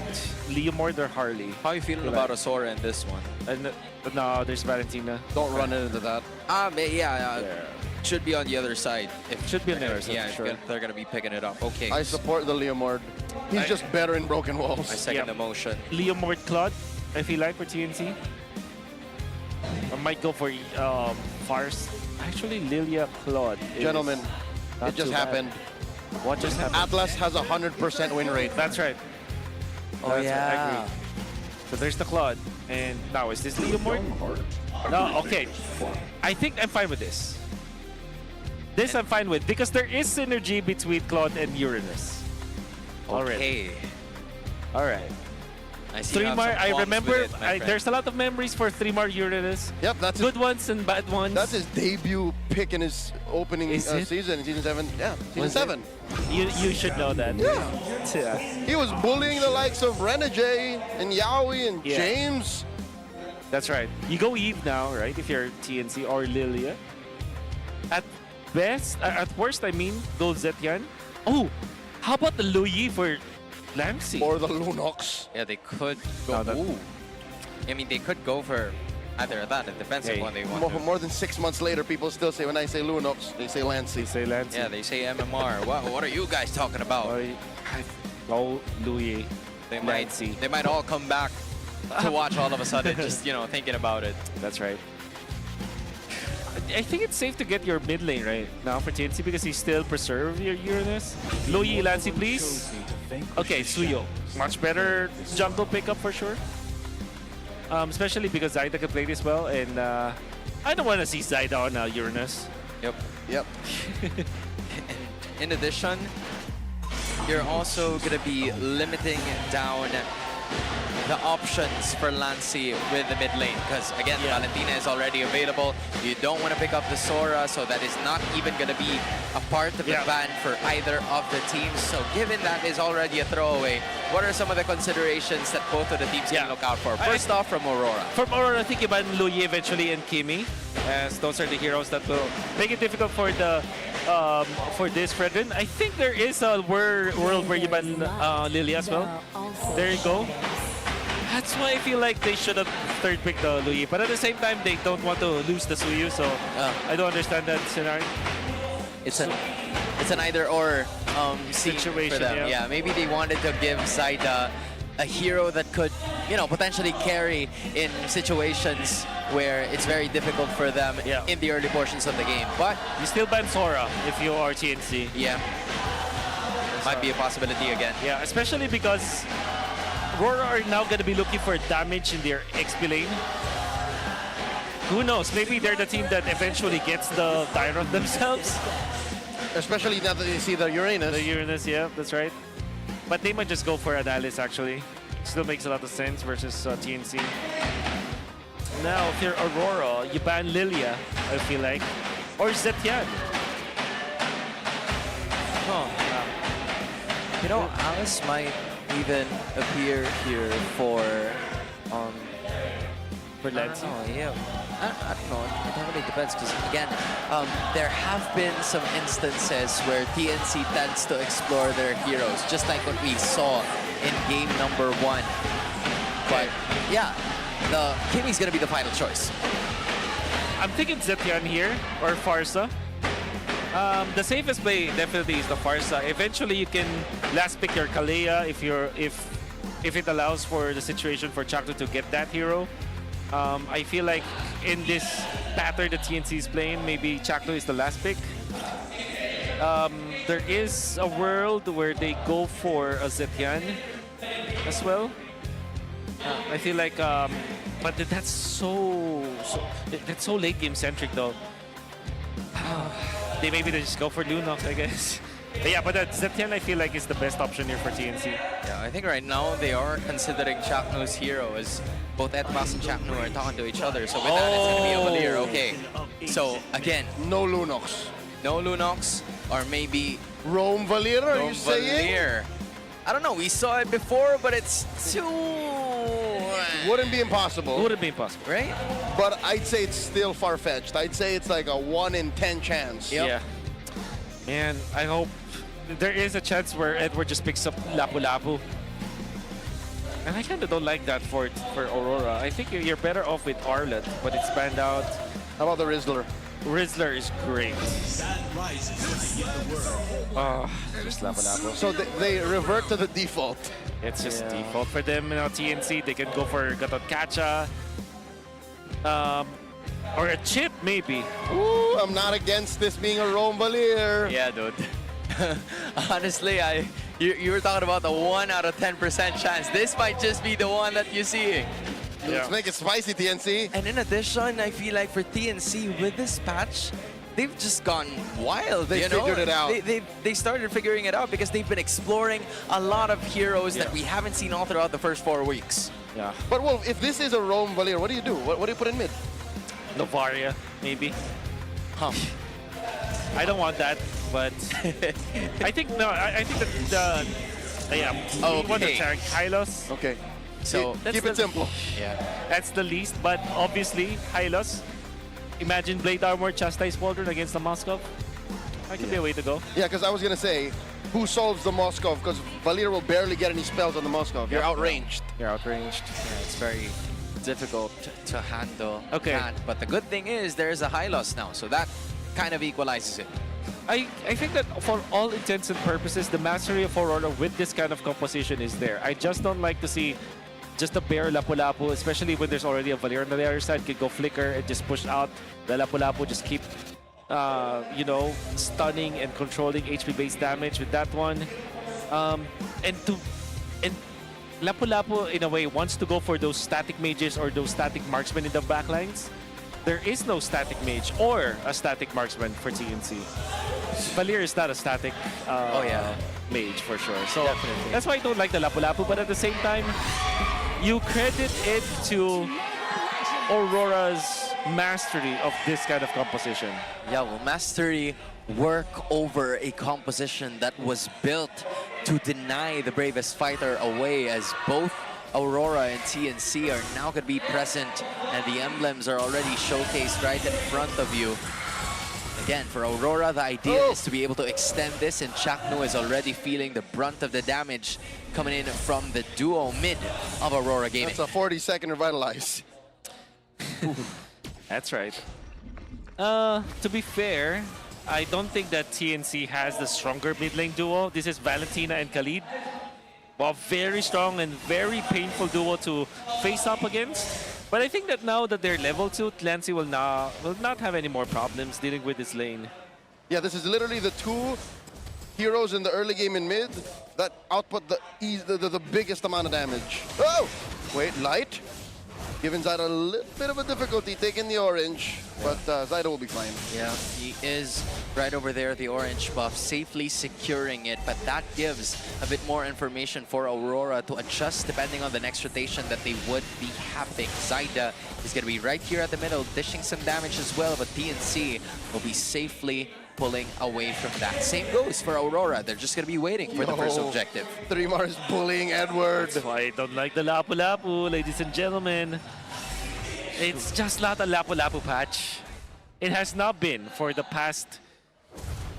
Leomord or Harley. How are you feeling about Asora in this one? And no, there's Valentina. Don't run into that. Should be on the other side. Should be on the other side, Yeah, for sure. they're going to be picking it up. Okay. I support the Leomord. He's just better in Broken Walls. I second the motion. Leomord Claude, I feel like, for TNC. I might go for Farce. Actually, Lilia Claude. Gentlemen, not it just too bad. happened. What just happened? Atlas has 100% win rate. That's right. Oh, That's yeah. right, I agree. So there's the Claude. And now, is this Leo Mort? No, okay. I think I'm fine with this. This I'm fine with because there is synergy between Claude and Uranus. Already. Okay. All right. I see you have some 3 I qualms remember with it, my friend. there's a lot of memories for 3 Uranus. Yep, that's good ones and bad ones. That's his debut pick in his opening Is it? season, season 7. Yeah, season Was 7. You should know that. Yeah. He was bullying the likes of Renegade and Yaoi and Yeah. James. That's right. You go Eve now, right? If you're TNC or Lilia. At best, at worst, I mean, go Zetian. Oh, how about the Luyi for Lampsey? Or the Lunox. Yeah, they could go. Ooh. I mean, they could go for either of that. It depends on what they want. More than 6 months later, people still say, when I say Lunox, they say Lancey. They say Lancey. Yeah, they say MMR. What are you guys talking about? Go Luyi. They might all come back to watch all of a sudden, just thinking about it. That's right. I think it's safe to get your mid lane right now for TNC because you still preserve your Uranus. Luyi, Lancey, please. Okay, Suyo. Much better jungle pickup for sure. Especially because Zaida can play this well, and I don't want to see Zaida on Uranus. Yep. In addition, you're also going to be limiting down the options for Lancey with the mid lane because again, Valentina is already available. You don't want to pick up the Sora, so that is not even going to be a part of the ban for either of the teams. So given that is already a throwaway, what are some of the considerations that both of the teams can look out for? First off, from Aurora. From Aurora, I think you ban Luyi eventually and Kimi, as those are the heroes that will make it difficult for the for this Fredrin. I think there is a world where you ban Lily as well. There you go. That's why I feel like they should have third picked the Luyi. But at the same time, they don't want to lose the Suyu, so I don't understand that scenario. It's an either or situation for them. Yeah, maybe they wanted to give Zaida a hero that could, potentially carry in situations where it's very difficult for them in the early portions of the game. But you still ban Sora if you are TNC. Yeah, might be a possibility again. Yeah, especially because RORA are now going to be looking for damage in their XP lane. Who knows? Maybe they're the team that eventually gets the Tyrant themselves. Especially now that they see the Uranus. The Uranus, yeah, that's right. But they might just go for Adalis, actually. Still makes a lot of sense versus TNC. Now, if you're Aurora, you ban Lilia, I feel like. Or Zetian. Alice might even appear here for Lancey. I don't know. It totally depends because again, there have been some instances where TNC tends to explore their heroes, just like what we saw in game number 1. But yeah, the Kimmy's gonna be the final choice. I'm thinking Zetian here or Farsa. The safest play definitely is the Farsa. Eventually, you can last pick your Kalea if it allows for the situation for Chakto to get that hero. I feel like in this pattern the TNC is playing, maybe Chakto is the last pick. There is a world where they go for a Zetian as well. I feel like, but that's so late game centric though. Maybe they just go for Lunox, I guess. But yeah, but that Zetian I feel like is the best option here for TNC. Yeah, I think right now they are considering Chakno's hero as both Edmas and Chakno are talking to each other. So with that, it's going to be a Valir. Okay. So again, no Lunox. No Lunox, or maybe Rome Valir, are you saying? Valir. I don't know. We saw it before, but it's too... Wouldn't be impossible. Wouldn't be impossible. Right? But I'd say it's still far-fetched. I'd say it's like a 1 in 10 chance. Yep. Yeah. Man, I hope there is a chance where Edward just picks up Lapu-Lapu. And I kind of don't like that for Aurora. I think you're better off with Arlet, but it's banned out. How about the Rizzler? Rizzler is great. Oh, just Lapu-Lapu. So they revert to the default. It's just default for them. TNC, they can go for Gatot Kacha. Or a chip, maybe. Ooh, I'm not against this being a Rome Valier. Yeah, dude. Honestly, you were talking about the 1 out of 10% chance. This might just be the one that you're seeing. Let's make it spicy, TNC. And in addition, I feel like for TNC with this patch, they've just gone wild. They you know? figured it out. They started figuring it out because they've been exploring a lot of heroes that we haven't seen all throughout the first 4 weeks. Yeah. But Wolf, if this is a Rome Valier, what do you do? What do you put in mid? Novaria, maybe. Huh. I don't want that, but I think I think that one the tank Hylos. Okay. So keep it simple. Yeah. That's the least, but obviously Hylos. Imagine Blade Armor Chastise Pauldron against the Moskov. That could be a way to go. Yeah, because I was gonna say, who solves the Moskov? Because Valier will barely get any spells on the Moskov. You're outranged. You're outranged. Yeah, it's very difficult to handle Okay. that. But the good thing is there is a high loss now, so that kind of equalizes it. I think that for all intents and purposes, the mastery of Aurora with this kind of composition is there. I just don't like to see just a bare Lapu-Lapu, especially when there's already a Valier on the other side, could go flicker and just push out. The Lapu-Lapu just keep, stunning and controlling HP-based damage with that one. And Lapu-Lapu, in a way, wants to go for those static mages or those static marksmen in the backlines. There is no static mage or a static marksman for TNC. Valier is not a static mage for sure. So that's why I don't like the Lapu-Lapu, but at the same time, you credit it to Aurora's mastery of this kind of composition. Yeah, well, mastery work over a composition that was built to deny the bravest fighter away, as both Aurora and TNC are now going to be present, and the emblems are already showcased right in front of you. Again, for Aurora, the idea is to be able to extend this, and Chaknu is already feeling the brunt of the damage coming in from the duo mid of Aurora Gaming. That's a 40-second revitalize. That's right. To be fair, I don't think that TNC has the stronger mid lane duo. This is Valentina and Khalid. Well, very strong and very painful duo to face up against. But I think that now that they're level 2, Clancy will not have any more problems dealing with this lane. Yeah, this is literally the two heroes in the early game in mid that output the biggest amount of damage. Oh! Wait, Light. Giving Zyda a little bit of a difficulty taking the orange, but Zyda will be fine. Yeah, he is right over there, the orange buff, safely securing it, but that gives a bit more information for Aurora to adjust depending on the next rotation that they would be having. Zyda is going to be right here at the middle, dishing some damage as well, but TNC will be safely pulling away from that. Same goes for Aurora. They're just going to be waiting for the first objective. 3mar is bullying Edward. That's why I don't like the Lapu-Lapu, ladies and gentlemen. It's just not a Lapu-Lapu patch. It has not been for the past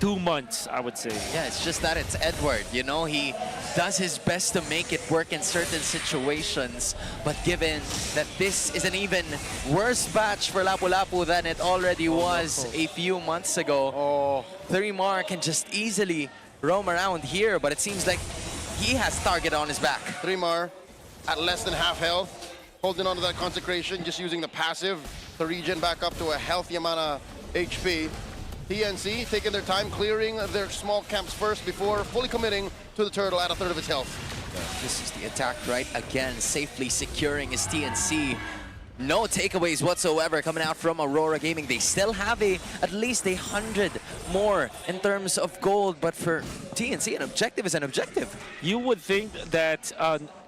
2 months, I would say. Yeah, it's just that it's Edward, you know? He does his best to make it work in certain situations, but given that this is an even worse patch for Lapu-Lapu than it already was a few months ago, 3mar can just easily roam around here, but it seems like he has target on his back. 3mar at less than half health, holding on to that consecration, just using the passive to regen back up to a healthy amount of HP. TNC taking their time, clearing their small camps first before fully committing to the turtle at a third of its health. This is the attack right again, safely securing his TNC. No takeaways whatsoever coming out from Aurora Gaming. They still have at least 100 more in terms of gold, but for TNC, an objective is an objective. You would think that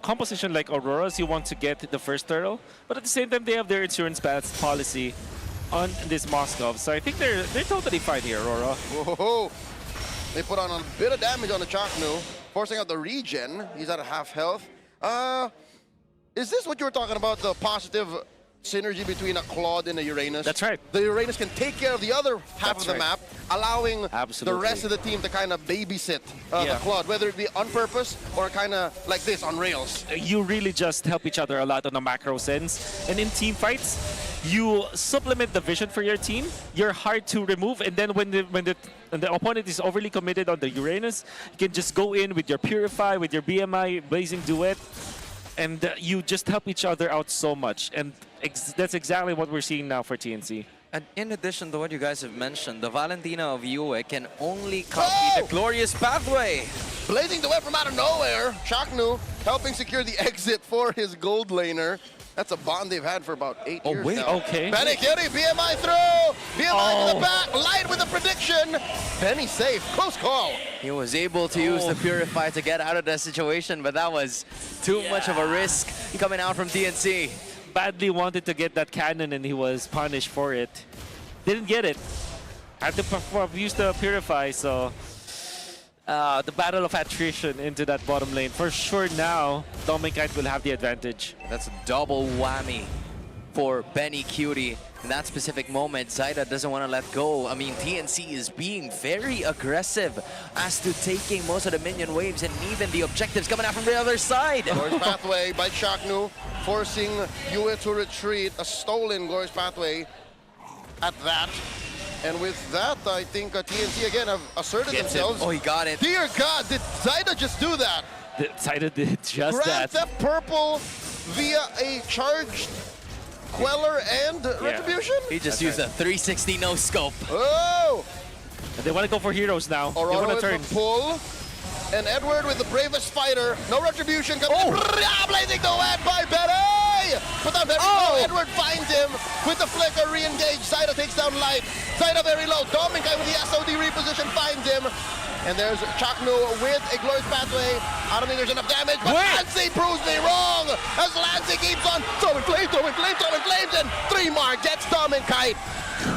composition like Aurora's, you want to get the first turtle, but at the same time, they have their insurance policy on this Moskov. So I think they're totally fine here, Aurora. Whoa! They put on a bit of damage on the Chaknu, forcing out the regen. He's at a half health. Is this what you were talking about, the positive synergy between a Claude and a Uranus? That's right. The Uranus can take care of the other half That's of the right. map, allowing Absolutely. the rest of the team to kind of babysit the Claude, whether it be on purpose or kind of like this, on rails. You really just help each other a lot on a macro sense. And in team fights, you supplement the vision for your team. You're hard to remove, and then when the opponent is overly committed on the Uranus, you can just go in with your Purify, with your BMI, Blazing Duet, and you just help each other out so much. And That's exactly what we're seeing now for TNC. And in addition to what you guys have mentioned, the Valentina of Yue can only copy the glorious pathway. Blazing the way from out of nowhere. Chaknu helping secure the exit for his gold laner. That's a bond they've had for about 8 years now. Okay. Benny Cutie, BMI through! BMI to the back, Light with the prediction. Benny safe, close call. He was able to use the Purify to get out of that situation, but that was too much of a risk coming out from TNC. Badly wanted to get that cannon and he was punished for it. Didn't get it. Had to use the Purify, so the battle of attrition into that bottom lane. For sure now, Dominkite will have the advantage. That's a double whammy for Benny Cutie. In that specific moment, Zaida doesn't want to let go. I mean, TNC is being very aggressive as to taking most of the minion waves and even the objectives coming out from the other side. Glorious Pathway by Chaknu, forcing Yue to retreat. A stolen Glorious Pathway at that. And with that, I think TNC again have asserted themselves. Oh, he got it. Dear God, did Zaida just do that? Zaida did just Grand that. Theft Purple via a charged Queller and Retribution? He just used a 360 no scope. Oh! And they want to go for heroes now. They Aurora want to with turn. the pull. And Edward with the bravest fighter. No Retribution. Blazing the web by Betty! Put down very low. Edward finds him with the flicker, re-engage. Zaida takes down Light. Zaida very low. Dominkite with the SOD reposition finds him. And there's Chaknu with a Glorious Pathway. I don't think there's enough damage, but Lancey proves me wrong as Lancey keeps on throwing flames, and 3mar gets Dominkite.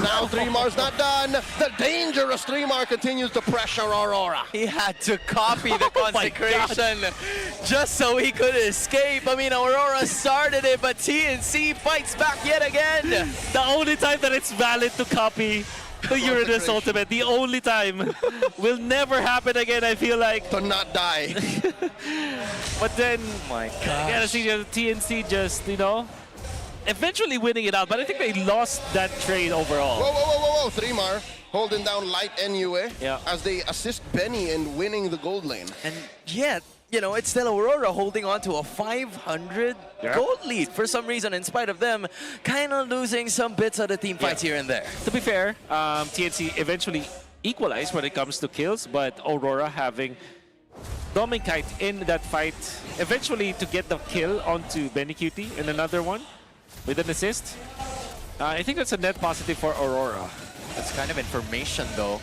Now 3mar's not done. The dangerous 3mar continues to pressure Aurora. He had to copy the consecration just so he could escape. I mean, Aurora started it, but TNC fights back yet again. The only time that it's valid to copy the Uranus ultimate, the only time, will never happen again, I feel like. To not die. But then, my you gotta see the TNC just, you know, eventually winning it out, but I think they lost that trade overall. Whoa. 3mar holding down Light and Yue as they assist Benny in winning the gold lane. And yet, you know, it's still Aurora holding on to a 500 gold lead for some reason, in spite of them kind of losing some bits of the team fights here and there. To be fair, TNC eventually equalized when it comes to kills, but Aurora having Dominkite in that fight, eventually to get the kill onto Benny Cutie and another one with an assist. I think that's a net positive for Aurora. That's kind of information, though,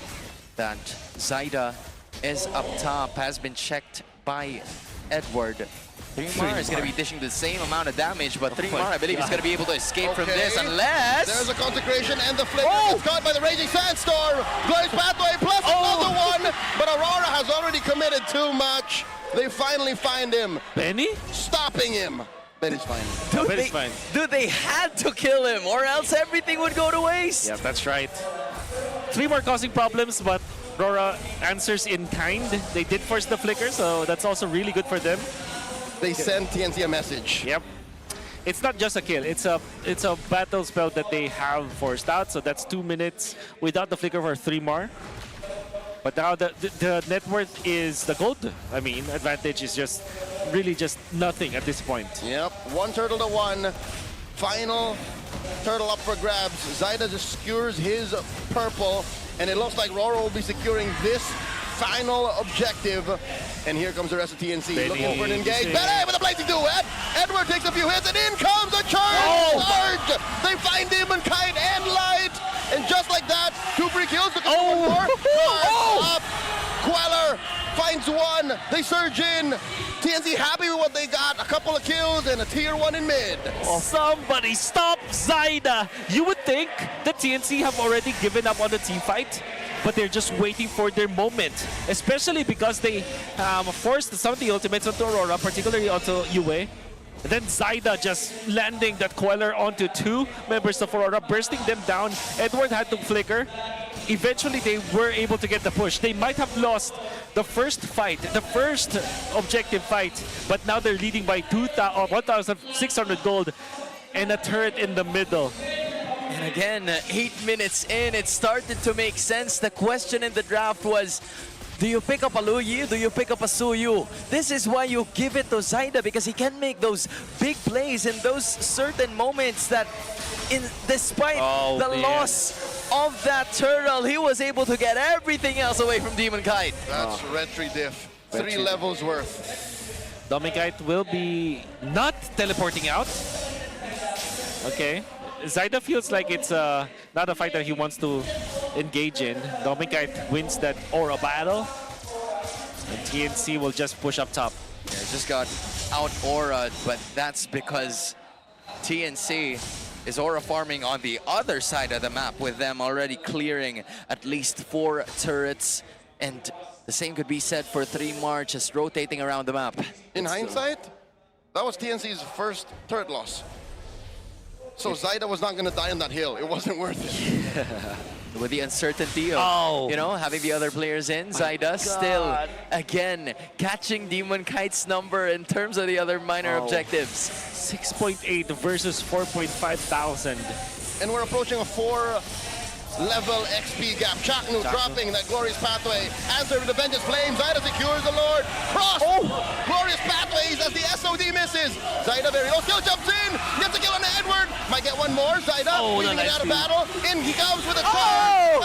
that Zaida is up top, has been checked by Edward. 3mar is going to be dishing the same amount of damage, but 3mar, I believe, is going to be able to escape from this unless... There's a consecration and the flicker is caught by the Raging Sandstorm. Glorious Pathway plus another one, but Aurora has already committed too much. They finally find him. Benny? Stopping him. Benny's fine. Benny's fine. Dude, they had to kill him or else everything would go to waste. Yeah, that's right. 3mar causing problems, but Aurora answers in kind. They did force the flicker, so that's also really good for them. They send TNC a message. Yep. It's not just a kill. It's a battle spell that they have forced out, so that's 2 minutes without the flicker for 3mar. But now the net worth is the gold. I mean, advantage is just really just nothing at this point. Yep, 1 turtle to 1. Final turtle up for grabs. Zaida just secures his purple, and it looks like RORA will be securing this final objective. And here comes the rest of TNC. Benny. Looking for an engage. Benny with a blazing duet. Edward takes a few hits, and in comes a charge! Surge! They find him and Kite and Light. And just like that, 2 free kills. Look at one more. Up. Queller finds one. They surge in. TNC happy with what they got. A couple of kills and a tier 1 in mid. Somebody stop Zaida! You would think the TNC have already given up on the team fight, but they're just waiting for their moment, especially because they forced some of the ultimates onto Aurora, particularly onto Yue. And then Zaida just landing that Queller onto 2 members of Aurora, bursting them down. Edward had to flicker. Eventually, they were able to get the push. They might have lost the first fight, the first objective fight, but now they're leading by 1,600 gold and a turret in the middle. And again, 8 minutes in, it started to make sense. The question in the draft was, Do you pick up a Luyi? Do you pick up a Suyu? This is why you give it to Zaida, because he can make those big plays in those certain moments that, despite the loss of that turtle, he was able to get everything else away from Demon Kite. That's red 3 diff. 3 levels worth. Domikite will be not teleporting out. Okay. Zaida feels like it's not a fight that he wants to engage in. Domikite wins that Aura battle. And TNC will just push up top. Yeah, just got out Aura, but that's because TNC is Aura farming on the other side of the map, with them already clearing at least 4 turrets. And the same could be said for 3 March, just rotating around the map. In hindsight, that was TNC's first turret loss. So Zaida was not going to die on that hill. It wasn't worth it. With the uncertainty of, you know, having the other players in, Zaida still, again, catching Demon Kite's number in terms of the other minor objectives. 6.8 versus 4,500. And we're approaching a 4-level XP gap. Chaknu dropping that Glorious Pathway. Answer with the Vengeance Flame. Zaida secures the Lord. Cross! Glorious Pathways as the SOD misses. Zaida very low. Still jumps in. Gets a kill on Edward. Might get one more. Zaida leaving it out of battle. In he comes with a charge.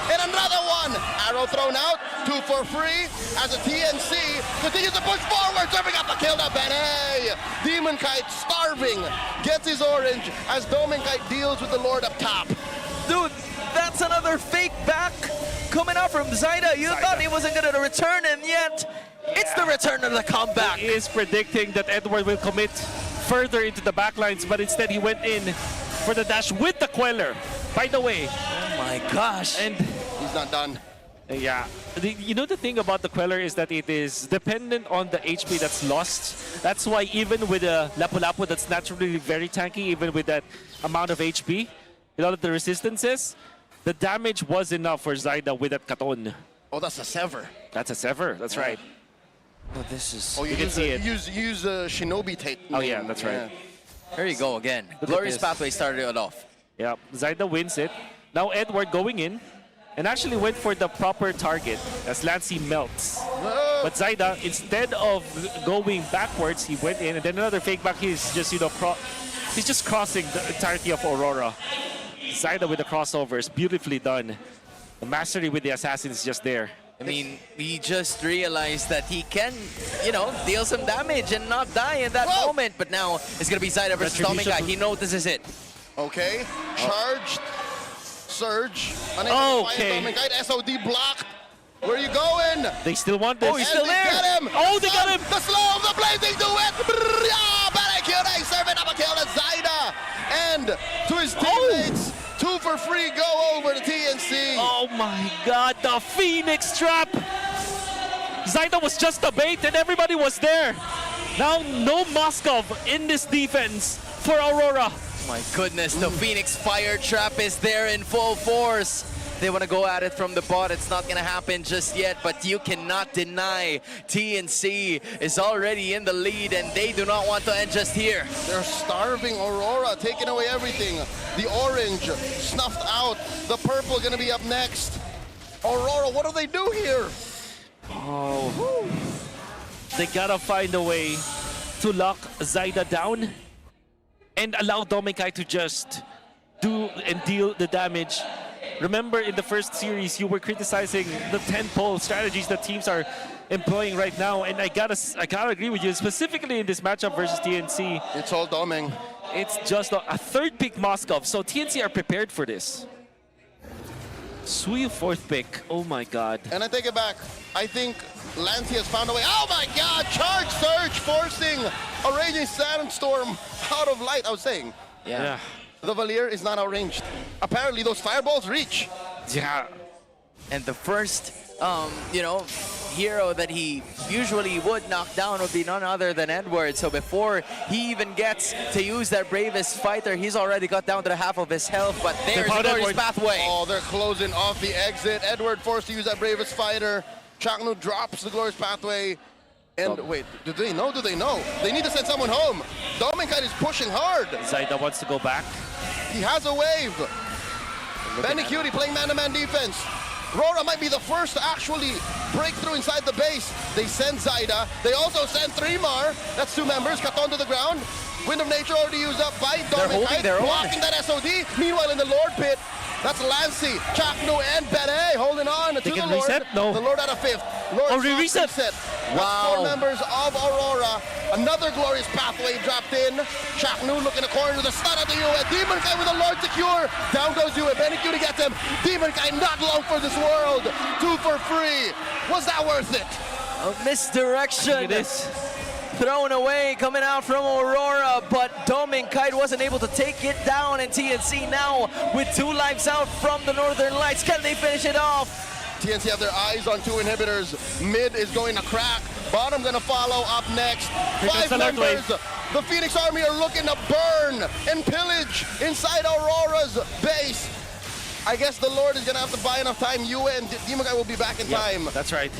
And another one. Arrow thrown out. 2 for free. As a TNC continues to push forward. Serving up a kill to Bene. Demon Kite starving. Gets his orange as Demon Kite deals with the Lord up top. Dude, that's another fake back coming out from Zaida. You thought he wasn't going to return, and yet it's the return of the comeback. He is predicting that Edward will commit further into the backlines, but instead he went in for the dash with the Queller. By the way. Oh my gosh. And he's not done. Yeah. You know, the thing about the Queller is that it is dependent on the HP that's lost. That's why even with a Lapu-Lapu that's naturally very tanky, even with that amount of HP, with all of the resistances, the damage was enough for Zaida with that Katon. Oh, that's a Sever. That's a Sever, that's right. Oh, this is... Oh, you can see it. Use Shinobi Tate. Oh yeah, that's right. There you go again. Glorious Pathway started it off. Yeah, Zaida wins it. Now Edward going in and actually went for the proper target as Lancy melts. But Zaida, instead of going backwards, he went in, and then another fake back. He's just, you know, he's just crossing the entirety of Aurora. Zaida with the crossovers, beautifully done. The mastery with the assassin is just there. I mean, he just realized that he can, you know, deal some damage and not die in that moment. But now it's going to be Zaida versus Domika. He notices it. Okay, charged. Surge. Unable to find Domika. SOD blocked. Where are you going? They still want this. Oh, he's still there. Get him. Oh, they got him. The slow of the blazing duet. Barracuda serving up a kill to Zaida. And to his teammates. 2 for free go over to TNC. Oh my god, the Phoenix trap! Zaida was just a bait and everybody was there. Now no Moskov in this defense for Aurora. My goodness, the Phoenix fire trap is there in full force. They want to go at it from the bot. It's not going to happen just yet, but you cannot deny TNC is already in the lead, and they do not want to end just here. They're starving Aurora, taking away everything. The orange snuffed out. The purple going to be up next. Aurora, what do they do here? Oh, they gotta find a way to lock Zaida down and allow Domikai to just do and deal the damage. Remember, in the first series, you were criticizing the 10-pole strategies that teams are employing right now, and I gotta agree with you, specifically in this matchup versus TNC. It's all Doming. It's just a third pick Moskov, so TNC are prepared for this. Suyu fourth pick, oh my god. And I take it back. I think Lancy has found a way. Oh my god, charge surge forcing a raging sandstorm out of light, I was saying. Yeah. The Valier is not outranged. Apparently those fireballs reach. Yeah. And the first, you know, hero that he usually would knock down would be none other than Edward. So before he even gets to use that Bravest Fighter, he's already got down to the half of his health. But there's Glorious Pathway. Oh, they're closing off the exit. Edward forced to use that Bravest Fighter. Chaknu drops the Glorious Pathway. And wait, do they know? Do they know? They need to send someone home. Dominkai is pushing hard. Zaida wants to go back. He has a wave. Benny Cutie playing man-to-man defense. RORA might be the first to actually break through inside the base. They send Zaida. They also send 3mar. That's 2 members. Katon to the ground. Wind of Nature already used up by Dominic, blocking that SOD. Meanwhile, in the Lord pit, that's Lancy, Chaknu, and Bene holding on to the Lord. Reset? No. The Lord at a 5th. Lord reset. Wow. 4 members of Aurora. Another glorious pathway dropped in. Chaknu looking to corner the stun at the Yue. Demon Kai with a Lord secure. Down goes Yue. Benekyu to get him. Demon Kai not long for this world. 2 for free. Was that worth it? A misdirection. Thrown away coming out from Aurora, but Dominkite wasn't able to take it down, and TNC now with 2 lives out from the Northern Lights. Can they finish it off? TNC have their eyes on 2 inhibitors. Mid is going to crack. Bottom going to follow up next. 5 members. The Phoenix Army are looking to burn and pillage inside Aurora's base. I guess the Lord is going to have to buy enough time. Yue and Demon Kai will be back in time. That's right.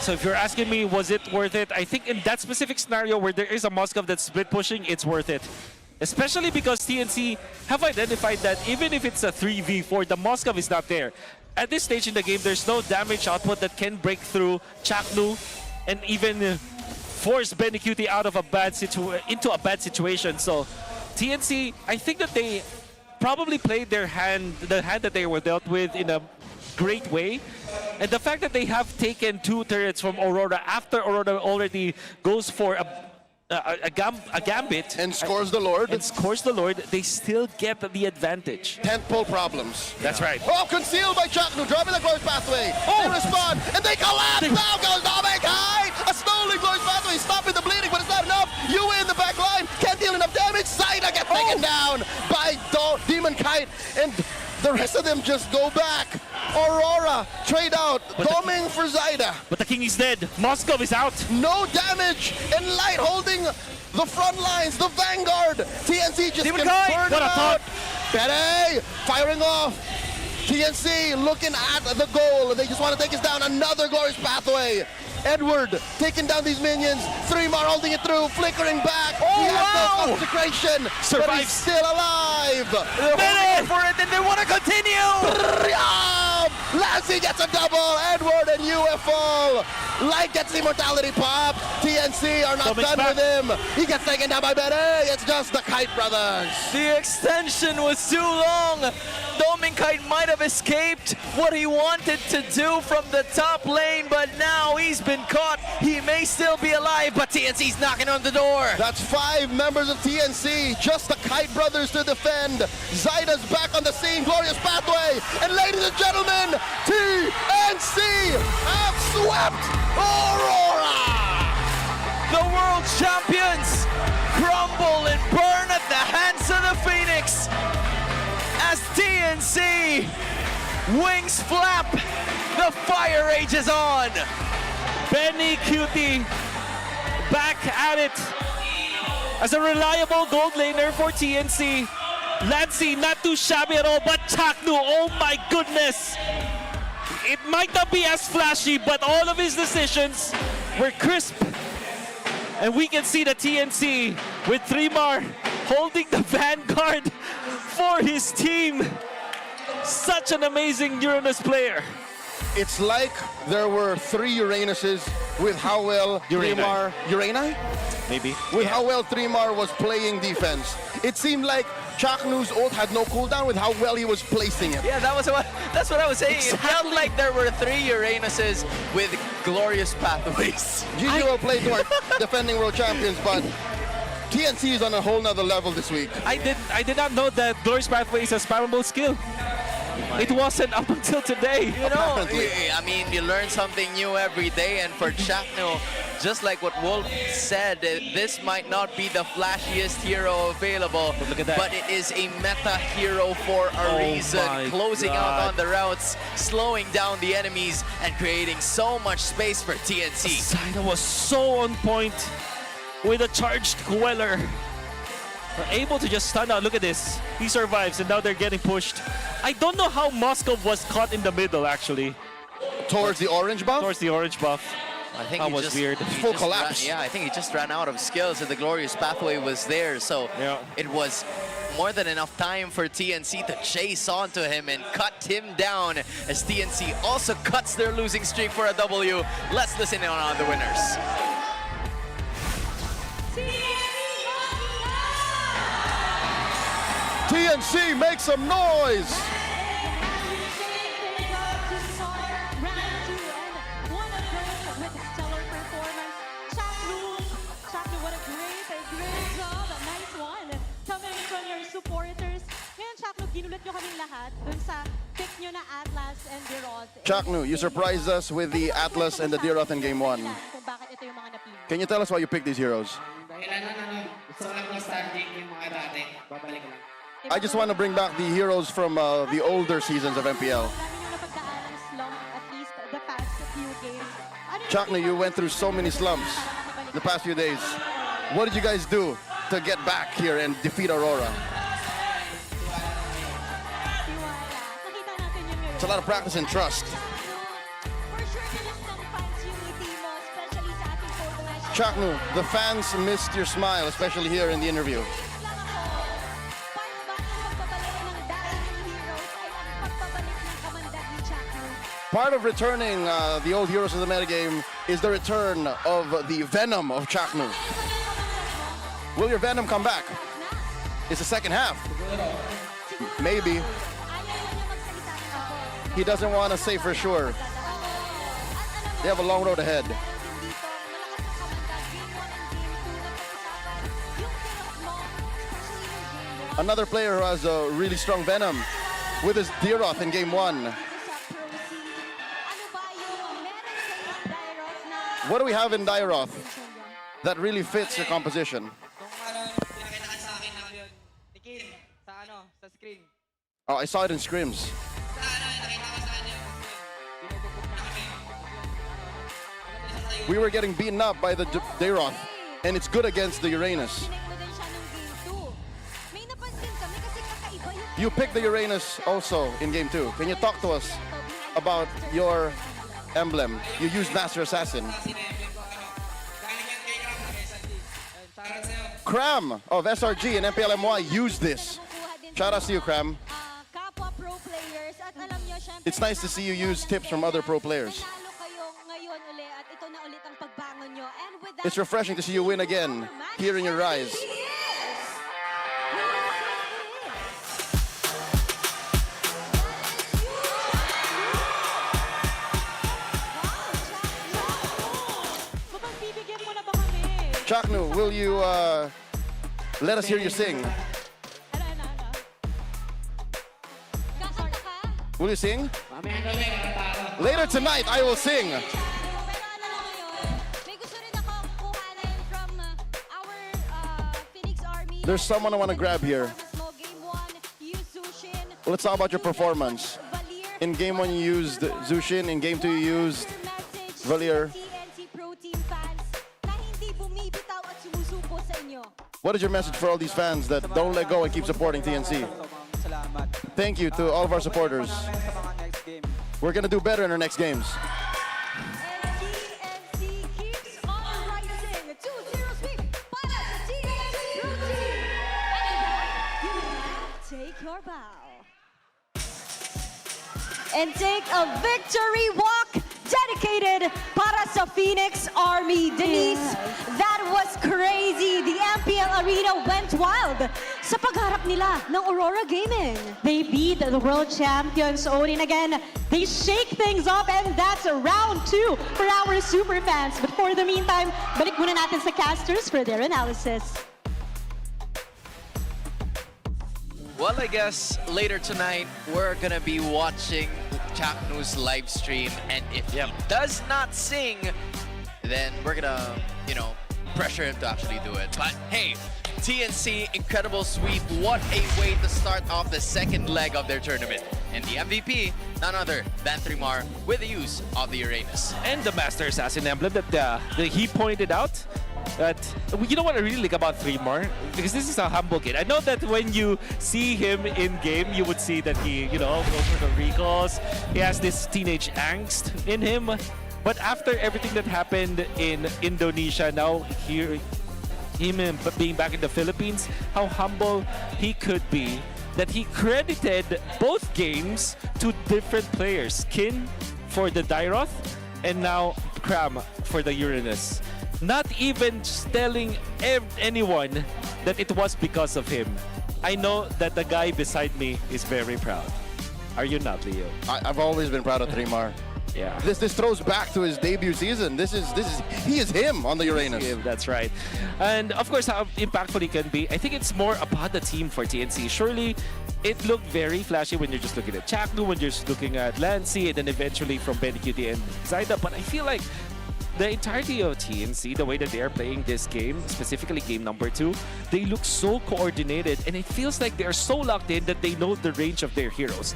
So if you're asking me, was it worth it? I think in that specific scenario where there is a Moskov that's split pushing, it's worth it. Especially because TNC have identified that even if it's a 3v4, the Moskov is not there. At this stage in the game, there's no damage output that can break through Chaknu and even force Benekyu out of a bad into a bad situation. So TNC, I think that they probably played their hand, the hand that they were dealt with, in a great way. And the fact that they have taken 2 turrets from Aurora after Aurora already goes for a gambit and scores the Lord, they still get the advantage. Tentpole problems. That's right. Oh, concealed by Chaknu, dropping the glorious pathway. They respond and they collapse. Now goes Dominic. A stolen glorious pathway, stopping the bleeding, but it's not enough. Yue in the back line can't deal enough damage. Zaida gets taken down by Demon Kite, and the rest of them just go back. Aurora trade out. Doming for Zaida. But the king is dead. Moskov is out. No damage. And Light holding the front lines, the vanguard. TNC just can burn it out. Bene firing off. TNC looking at the goal. They just want to take us down. Another glorious pathway. Edward taking down these minions. 3mar holding it through, flickering back. He has no consecration, but he's still alive. They're holding for it, and they want to continue. Lassie gets a double. Edward and UFO. Light gets the immortality pop. TNC are not done with him. He gets taken down by Bene. It's just the Kite brothers. The extension was too long. Dominkite might have escaped what he wanted to do from the top lane, but now he's been caught. He may still be alive, but TNC's knocking on the door. That's 5 members of TNC, just the Kite brothers to defend. Zaida's back on the scene, glorious pathway. And ladies and gentlemen, TNC have swept Aurora! The world champions crumble and burn at the hands of the Phoenix as TNC wings flap. The fire rages on. Benekyu back at it as a reliable gold laner for TNC. Lancy not too shabby at all, but Chaknu, oh my goodness. It might not be as flashy, but all of his decisions were crisp. And we can see the TNC with 3mar holding the vanguard for his team. Such an amazing Uranus player. It's like there were 3 Uranuses with how well 3mar... Urani? Maybe. With how well 3mar was playing defense. It seemed like Chaknu's ult had no cooldown with how well he was placing it. Yeah, that's what I was saying. Exactly. It felt like there were 3 Uranuses with glorious pathways. GG will play toward defending world champions, but TNC is on a whole nother level this week. I did not know that Glorious Pathway is a spammable skill. It wasn't up until today. You know, I mean, you learn something new every day, and for Chaknu, just like what Wolf said, this might not be the flashiest hero available, but it is a meta hero for a reason. Closing out on the routes, slowing down the enemies, and creating so much space for TNC. Zaida was so on point with a charged Queller. Able to just stun out. Look at this. He survives, and now they're getting pushed. I don't know how Moskov was caught in the middle, actually. Towards the orange buff? Towards the orange buff. I think that was weird. Full collapse. Yeah, I think he just ran out of skills, and the glorious pathway was there. So it was more than enough time for TNC to chase onto him and cut him down as TNC also cuts their losing streak for a W. Let's listen in on the winners. TNC, make some noise! What a great job. Nice one. Coming from your supporters. Ngayon, Chakno, ginulat nyo kaming lahat dun sa pick nyo na Atlas and Diroth. Chaknu, you surprised us with the Atlas and the Diroth in Game 1. Kung bakit ito yung mga napili. Can you tell us why you picked these heroes? Gusto ko lang ng standing yung mga dati. Babalik lang. I just want to bring back the heroes from the older seasons of MPL. Chaknu, you went through so many slumps the past few days. What did you guys do to get back here and defeat Aurora? It's a lot of practice and trust. Chaknu, the fans missed your smile, especially here in the interview. Part of returning the old heroes of the metagame is the return of the Venom of Chaknu. Will your Venom come back? It's the second half. Maybe. He doesn't want to say for sure. They have a long road ahead. Another player who has a really strong Venom with his Diroth in Game 1. What do we have in Diroth that really fits your composition? Oh, I saw it in scrims. We were getting beaten up by the Diroth, and it's good against the Uranus. You picked the Uranus also in Game 2. Can you talk to us about your emblem? You used Master Assassin. Cram of SRG and MPL MY used this. Shout out to you, Cram. It's nice to see you use tips from other pro players. It's refreshing to see you win again, here in your rise. Chaknu, will you let us hear you sing? Will you sing? Later tonight, I will sing. There's someone I want to grab here. Let's talk about your performance. In Game 1, you used Zushin. In Game 2, you used Valier. What is your message for all these fans that don't let go and keep supporting TNC? Thank you to all of our supporters. We're going to do better in our next games. Take your bow. And take a victory walk dedicated para sa Phoenix Army. Denise, that was crazy. The MPL Arena went wild sa pagharap nila ng Aurora Gaming. They beat the world champions, Odin. Again, they shake things up, and that's round 2 for our super fans. But for the meantime, balik muna natin sa casters for their analysis. Well, I guess later tonight, we're gonna be watching Chaknu's live stream, and if he does not sing, then we're gonna, pressure him to actually do it. But hey, TNC, incredible sweep. What a way to start off the second leg of their tournament. And the MVP, none other than Trimar, with the use of the Uranus. And the Master Assassin emblem that he pointed out. That you know what I really like about Trimar? Because this is a humble kid. I know that when you see him in game, you would see that he, goes for the recalls. He has this teenage angst in him. But after everything that happened in Indonesia, now here him being back in the Philippines, how humble he could be, that he credited both games to different players. Kin for the Dairoth, and now Cram for the Uranus. Not even telling anyone that it was because of him. I know that the guy beside me is very proud. Are you not, Leo? I've always been proud of Trimar. Yeah. This throws back to his debut season. He is him on the Uranus. That's right. And of course, how impactful he can be. I think it's more about the team for TNC. Surely, it looked very flashy when you're just looking at Chaknu, when you're just looking at Lancy, and then eventually from BenQT and Zaida. But I feel like the entirety of TNC, the way that they are playing this game, specifically game number 2, they look so coordinated, and it feels like they are so locked in that they know the range of their heroes.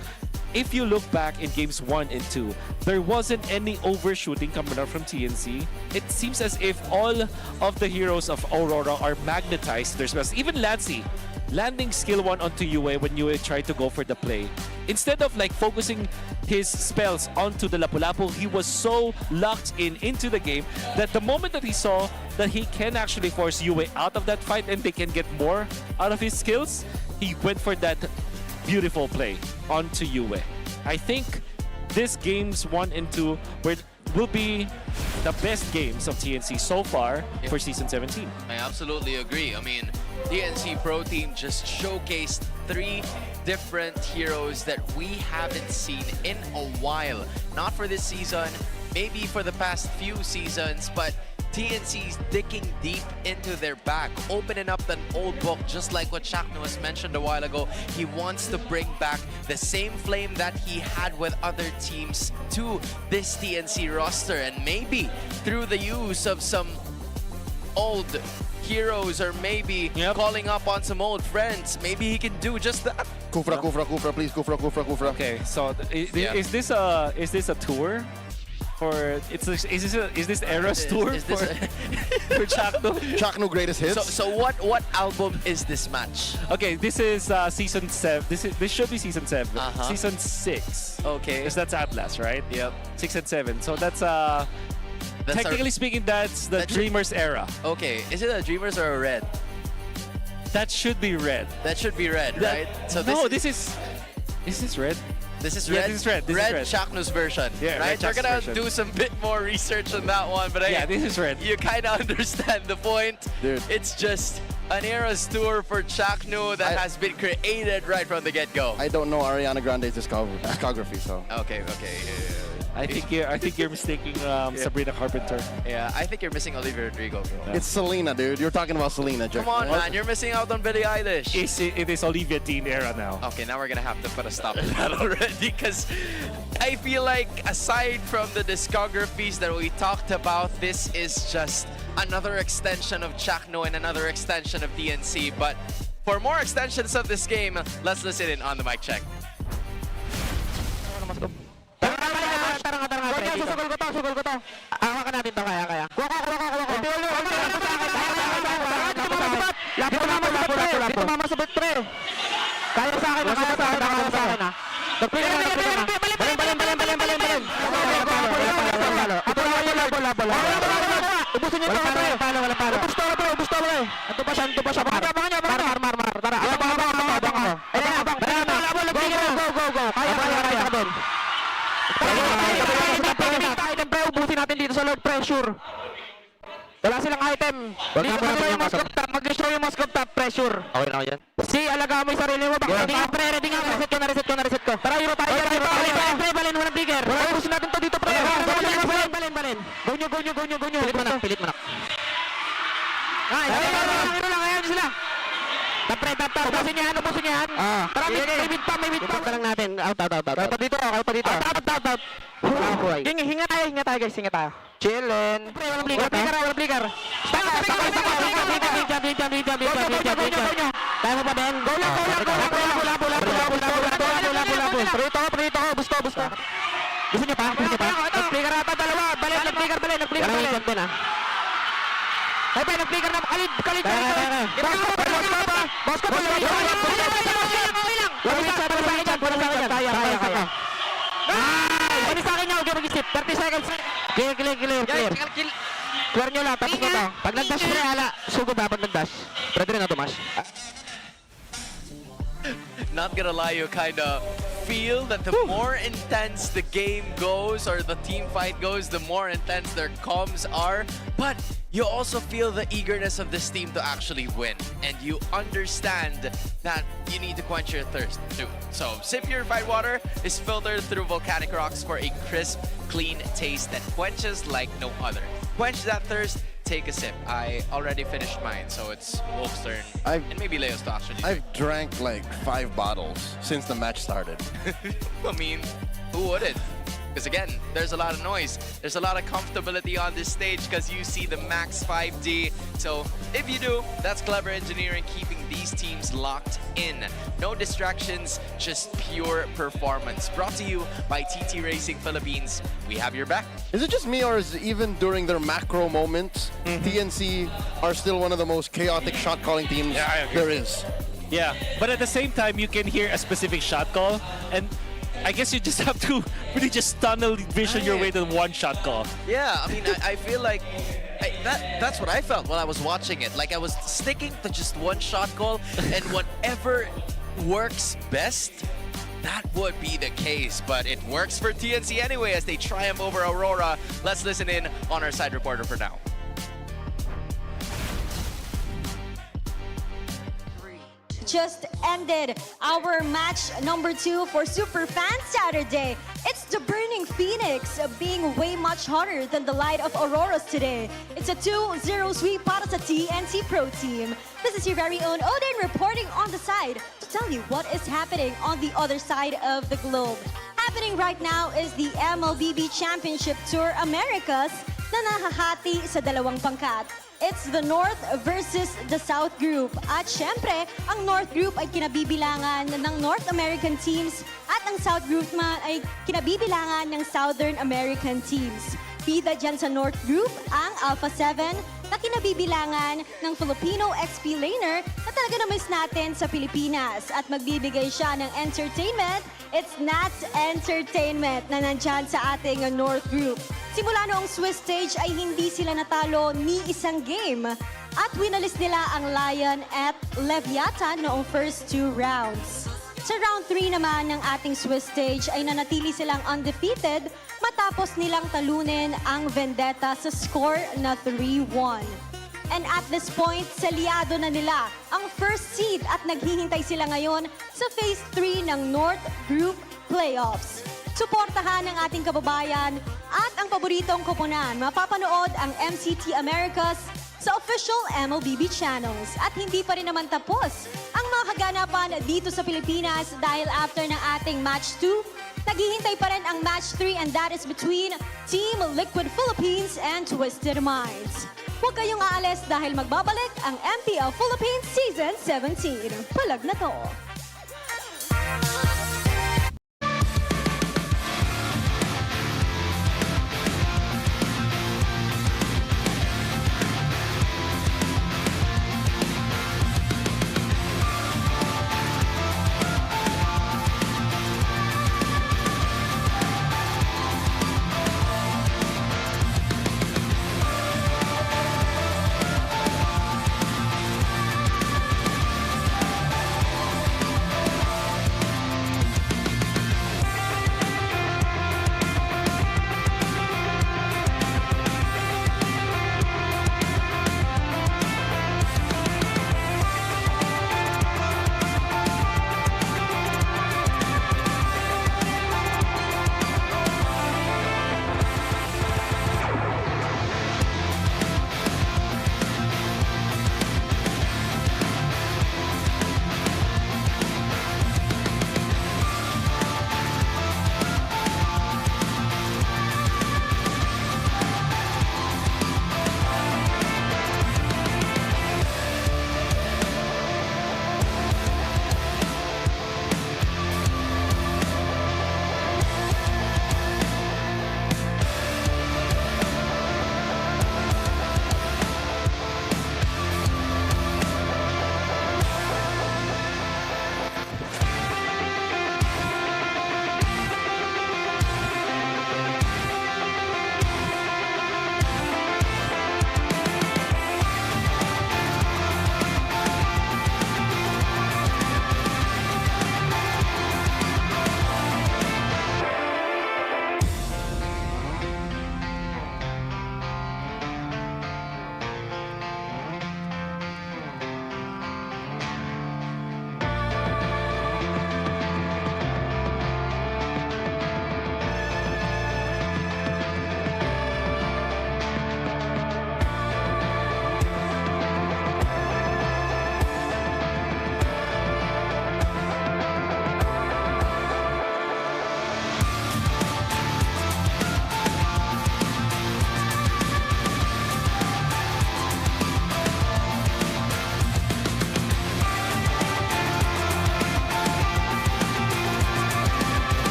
If you look back in games 1 and 2, there wasn't any overshooting coming out from TNC. It seems as if all of the heroes of Aurora are magnetized to their spells. Even Lancy, landing skill 1 onto Yue when Yue tried to go for the play. Instead of like focusing his spells onto the Lapu-Lapu, he was so locked into the game that the moment that he saw that he can actually force Yue out of that fight and they can get more out of his skills, he went for that beautiful play onto Yue. I think this games 1 and 2 will be the best games of TNC so far for Season 17. I absolutely agree. I mean, TNC Pro Team just showcased 3 different heroes that we haven't seen in a while. Not for this season, maybe for the past few seasons, but TNC's digging deep into their back, opening up an old book, just like what Chaknu has mentioned a while ago. He wants to bring back the same flame that he had with other teams to this TNC roster, and maybe through the use of some old heroes, or maybe calling up on some old friends, maybe he can do just that. Kufra, please, Kufra. Okay, so is this a tour? Is this Era's tour for Chaknu? Chaknu greatest hits. So what album is this match? Okay, this is season 7. This should be season 7. Season 6. Okay. Because that's Atlas, right? Yep. 6 and 7. So that's technically speaking, that's the Dreamers era. Okay, is it a Dreamers or a Red? That should be Red. That should be Red, right? So Is this Red? This is Yeah, Red. this is Red. Red Chaknu's version. Yeah, right. Red We're gonna Chaknu's version. do some bit more research on that one, but Yeah, this is Red. You kind of understand the point. Dude. It's just an era's tour for Chaknu that has been created right from the get-go. I don't know Ariana Grande's discography, so. Okay. I think you're mistaking Sabrina Carpenter. Yeah, I think you're missing Olivia Rodrigo, bro. It's Selena, dude. You're talking about Selena, Jack. Come on, man. You're missing out on Billie Eilish. It is Olivia Dean era now. Okay, now we're gonna have to put a stop to that already, because I feel like aside from the discographies that we talked about, this is just another extension of Chakno and another extension of DNC. But for more extensions of this game, let's listen in on the mic check. Sugol ko to. Hawakan natin to, kaya. Dito mamasabot, pre. Kaya sa akin, ha. Balin. Ubusin niyo to, pre. Wala palo. Ubus to, pre. Anto pa siya. Mar. Tara. Abang. Go. Kaya ka din. Item, pre, ubusin natin dito sa Lord Pressure. Wala silang item. Mag-destroy yung Moscow top pressure. Okay na yan. Alaga mo yung sarili mo. Ready nga. Reset ko. Tara, hero tayo. Pre, balin mo ng trigger. Ubusin natin to dito, pre. Balin. Go nyo. Pilit mo na. Ay, hero lang. Ayan sila. Tap. Ubusin yan. Tara, may mid pa. Ipat lang natin. Out. Kaya pa dito. Out. Hinga tayo, guys. Chillin. Walang blinker. Stop. Kaya mo pa, Ben? Go lang. Prito. Busto. Gusto niyo pa? Nag-flicker ata, dalawa. Nag-flicker. Ay, nag-flicker na. Kalit. Bosko. Kaya. Ano sa akin niya? Huwag mag-isip. 30 seconds. Clear. Clear nyo lang, tapos na to. Pag nag-dash pre, hala. Sugod ha, pag nag-dash. Pwede rin na Tomas. Not gonna lie, you kind of feel that the more intense the game goes or the team fight goes, the more intense their comms are. But you also feel the eagerness of this team to actually win. And you understand that you need to quench your thirst too. So Sip Purified Water is filtered through volcanic rocks for a crisp, clean taste that quenches like no other. Quench that thirst. Take a sip. I already finished mine, so it's Wolf's turn. And maybe Leo's to actually. I've drank like 5 bottles since the match started. I mean, who wouldn't? Because again, there's a lot of noise. There's a lot of comfortability on this stage because you see the max 5D. So if you do, that's clever engineering, keeping these teams locked in. No distractions, just pure performance. Brought to you by TT Racing Philippines. We have your back. Is it just me, or is even during their macro moments, TNC are still one of the most chaotic shot calling teams there is? Yeah, but at the same time, you can hear a specific shot call, and I guess you just have to really just tunnel vision your way to one shot call. Yeah, I mean, I feel like that's what I felt while I was watching it. Like I was sticking to just one shot call, and whatever works best, that would be the case. But it works for TNC anyway as they triumph over Aurora. Let's listen in on our side reporter for now. Just ended our match number 2 for Superfan Saturday. It's the Burning Phoenix being way much hotter than the light of Auroras today. It's a 2-0 sweep para sa TNC Pro Team. This is your very own Odin reporting on the side to tell you what is happening on the other side of the globe. Happening right now is the MLBB Championship Tour Americas na nahahati sa dalawang pangkat. It's the North versus the South Group. At syempre, ang North Group ay kinabibilangan ng North American teams at ang South Group man ay kinabibilangan ng Southern American teams. Bida dyan sa North Group ang Alpha 7 na kinabibilangan ng Filipino XP laner na talaga na-miss natin sa Pilipinas at magbibigay siya ng entertainment. It's Nats Entertainment na nandyan sa ating North Group. Simula noong Swiss stage ay hindi sila natalo ni isang game at winalis nila ang Lion at Leviathan noong first 2 rounds. Sa round 3 naman ng ating Swiss stage ay nanatili silang undefeated matapos nilang talunin ang Vendetta sa score na 3-1. And at this point, saliado na nila ang first seed at naghihintay sila ngayon sa Phase 3 ng North Group Playoffs. Suportahan ang ating kababayan at ang paboritong koponan. Mapapanood ang MCT Americas sa official MLBB channels. At hindi pa rin naman tapos ang mga kaganapan dito sa Pilipinas dahil after ng ating Match 2, naghihintay pa rin ang Match 3 and that is between Team Liquid Philippines and Twisted Minds. Huwag kayong aalis dahil magbabalik ang MPL Philippines Season 17. Palag na to!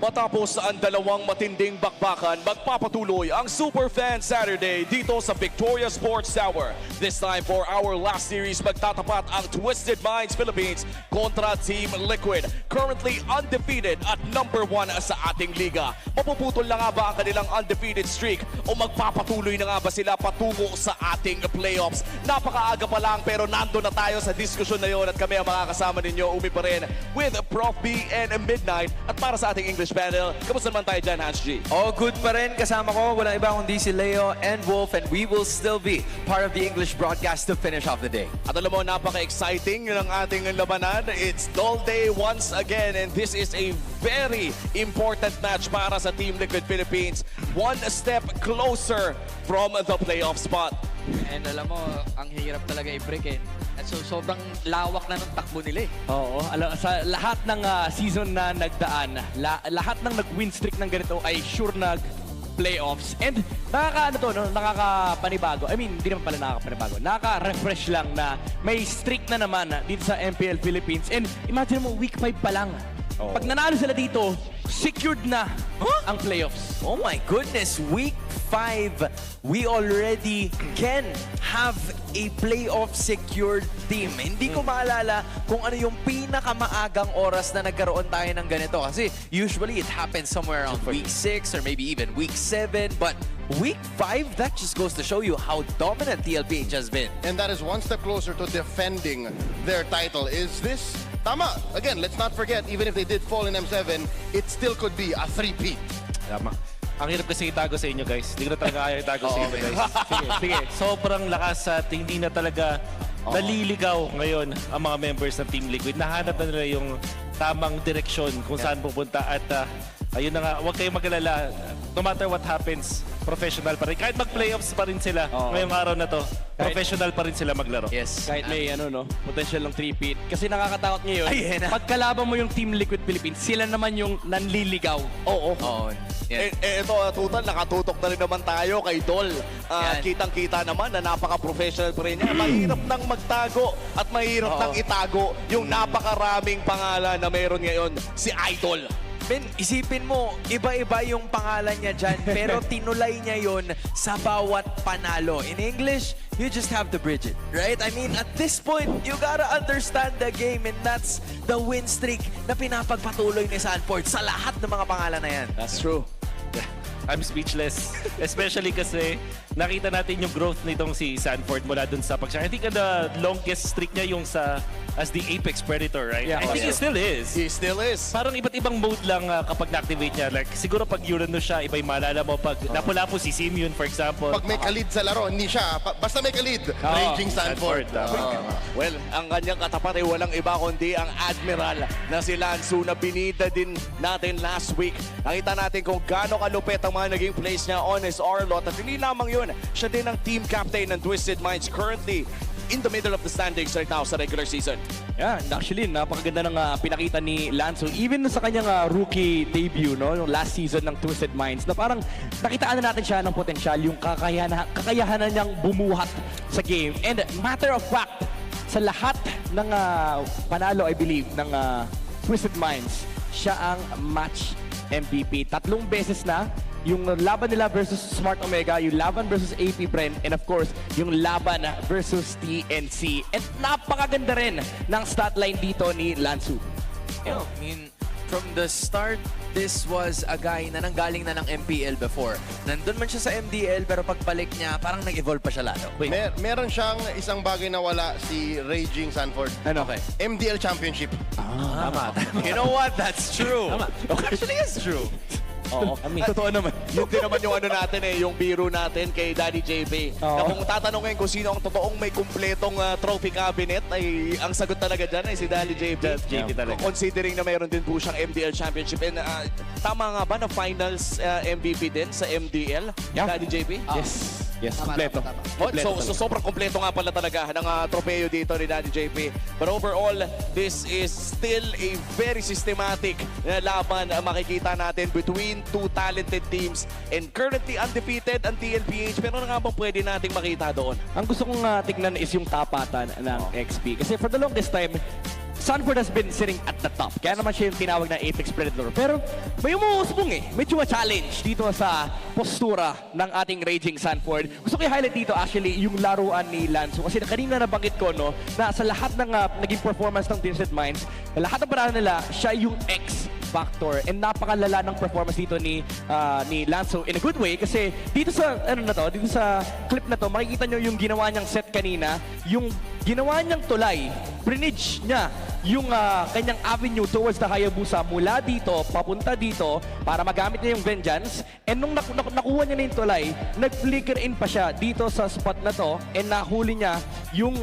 Matapos ang dalawang matinding bakbakan, magpapatuloy ang Superfan Saturday dito sa Victoria Sports Tower. This time for our last series, magtatapat ang Twisted Minds Philippines kontra Team Liquid. Currently undefeated at #1 sa ating liga. Mapuputol na nga ba ang kanilang undefeated streak o magpapatuloy na nga ba sila patungo sa ating playoffs? Napakaaga pa lang pero nando na tayo sa diskusyon na yon at kami ang makakasama ninyo umi pa rin with Prof B and Midnight. At para sa ating English panel, kamusta naman tayo dyan, Hans G? Oh, good pa rin. Kasama ko, walang iba kundi si Leo and Wolf, and we will still be part of the English broadcast to finish off the day. At alam mo, napaka-exciting ng ating labanan. It's Doll Day once again, and this is a very important match para sa Team Liquid Philippines. One step closer from the playoff spot. And alam mo, ang hirap talaga i-break eh. At so, sobrang lawak na ng takbo nila eh. Oo, sa lahat ng season na nagdaan, lahat ng nag-win streak ng ganito ay sure nag-playoffs. And nakakapanibago. I mean, hindi naman pala nakakapanibago. Nakaka-refresh lang na may streak na naman dito sa MPL Philippines. And imagine mo, week 5 pa lang. Pag nanalo sila dito, secured na ang playoffs. Oh my goodness, week 5, we already can have a playoff secured team. Hindi ko maalala kung ano yung pinakamaagang oras na nagkaroon tayo ng ganito. Kasi usually it happens somewhere around week 6 or maybe even week 7. But week 5, that just goes to show you how dominant TLPH has been. And that is one step closer to defending their title. Is this tama? Again, let's not forget, even if they did fall in M7, it still could be a 3-peat. Tama. Ang hirap kasi itago sa inyo, guys. Hindi ko na talaga kaya itago sa inyo, guys. Sige. Sobrang lakas at hindi na talaga naliligaw ngayon ang mga members ng Team Liquid. Nahanap na nila yung tamang direksyon kung saan pupunta. At ayun na nga, huwag kayong mag-alala. No matter what happens, professional pa rin. Kahit mag-playoffs pa rin sila ngayong araw na to, professional pa rin sila maglaro. Yes. Kahit may potential ng 3-peat. Kasi nakakatakot ngayon, pagkalaban mo yung Team Liquid Philippines, sila naman yung nanliligaw. Oo. Ito, Tutan, nakatutok na rin naman tayo kay Dol. Kitang-kita naman na napaka-professional pa rin niya. Mahirap nang magtago at mahirap nang itago yung napakaraming pangalan na meron ngayon si Idol. Ben, isipin mo, iba-iba yung pangalan niya dyan, pero tinulay niya yun sa bawat panalo. In English, you just have to bridge it, right? I mean, at this point, you gotta understand the game, and that's the win streak na pinapagpatuloy ni Sanford sa lahat ng mga pangalan na yan. That's true. I'm speechless. Especially kasi nakita natin yung growth nitong si Sanford mula dun sa I think the longest streak niya yung as the Apex Predator, right? Yeah, I think he still is. He still is. Parang iba't ibang mode lang kapag na-activate niya. Like, siguro pag Uranus siya, iba yung maalala mo. Pag napula po si Simeon, for example. Pag may kalid sa laro, hindi siya. Basta may kalid, Raging Sanford. Well, ang kanyang katapat ay walang iba kundi ang Admiral na si Lansu na binida din natin last week. Nakita natin kung gaano kalupet ang mga naging plays niya on his R-lot. At hindi lamang yun, siya din ang team captain ng Twisted Minds currently in the middle of the standings right now sa regular season. Yeah, actually, napakaganda ng pinakita ni Lanzo. Even sa kanyang rookie debut, yung last season ng Twisted Minds, na parang nakitaan na natin siya ng potensyal, yung kakayahan niyang bumuhat sa game. And matter of fact, sa lahat ng panalo, I believe, ng Twisted Minds, siya ang match MVP. 3 beses na. Yung laban nila versus Smart Omega, yung laban versus APBR, and of course, yung laban versus TNC. And napakaganda rin ng stat line dito ni Lansu. I mean, from the start, this was a guy na nanggaling na ng MPL before. Nandun man siya sa MDL, pero pagbalik niya, parang nag-evolve pa siya lalo. Meron siyang isang bagay na wala si Raging Sanford. Ano? Okay. MDL Championship. Tama. You know what? That's true. Actually, it's true. Oo, totoo naman. Yun din naman yung natin yung biro natin kay Daddy JP. Na kung tatanungin kung sino ang totoong may kumpletong trophy cabinet, ay ang sagot talaga dyan ay si Daddy JP. talaga. Considering na mayroon din po siyang MDL Championship. And tama nga ba na finals MVP din sa MDL? Daddy JP? Yes, kompleto. So sobrang kompleto nga pala talaga ng tropeo dito ni Daddy JP. But overall, this is still a very systematic na laban makikita natin between two talented teams and currently undefeated ang TLPH. Pero ano nga bang pwede nating makita doon? Ang gusto kong tignan is yung tapatan ng XP. Kasi for the longest time, Sanford has been sitting at the top. Kaya naman siya yung tinawag na Apex Predator. Pero may umuusbong eh. Medyo challenge dito sa postura ng ating Raging Sanford. Gusto ko i-highlight dito actually yung laruan ni Lanzo. Kasi kanina nabanggit ko no, na sa lahat ng naging performance ng Twisted Minds, lahat ng paraan nila, siya yung X factor and napakalala ng performance dito ni Lanzo in a good way kasi dito sa dito sa clip na to makikita nyo yung ginawa niyang set kanina, yung ginawa niyang tulay, bridge niya yung kanyang avenue towards the Hayabusa mula dito papunta dito para magamit niya yung vengeance, and nung nakuha niya na yung tulay, nag-flicker in pa siya dito sa spot na to and nahuli niya yung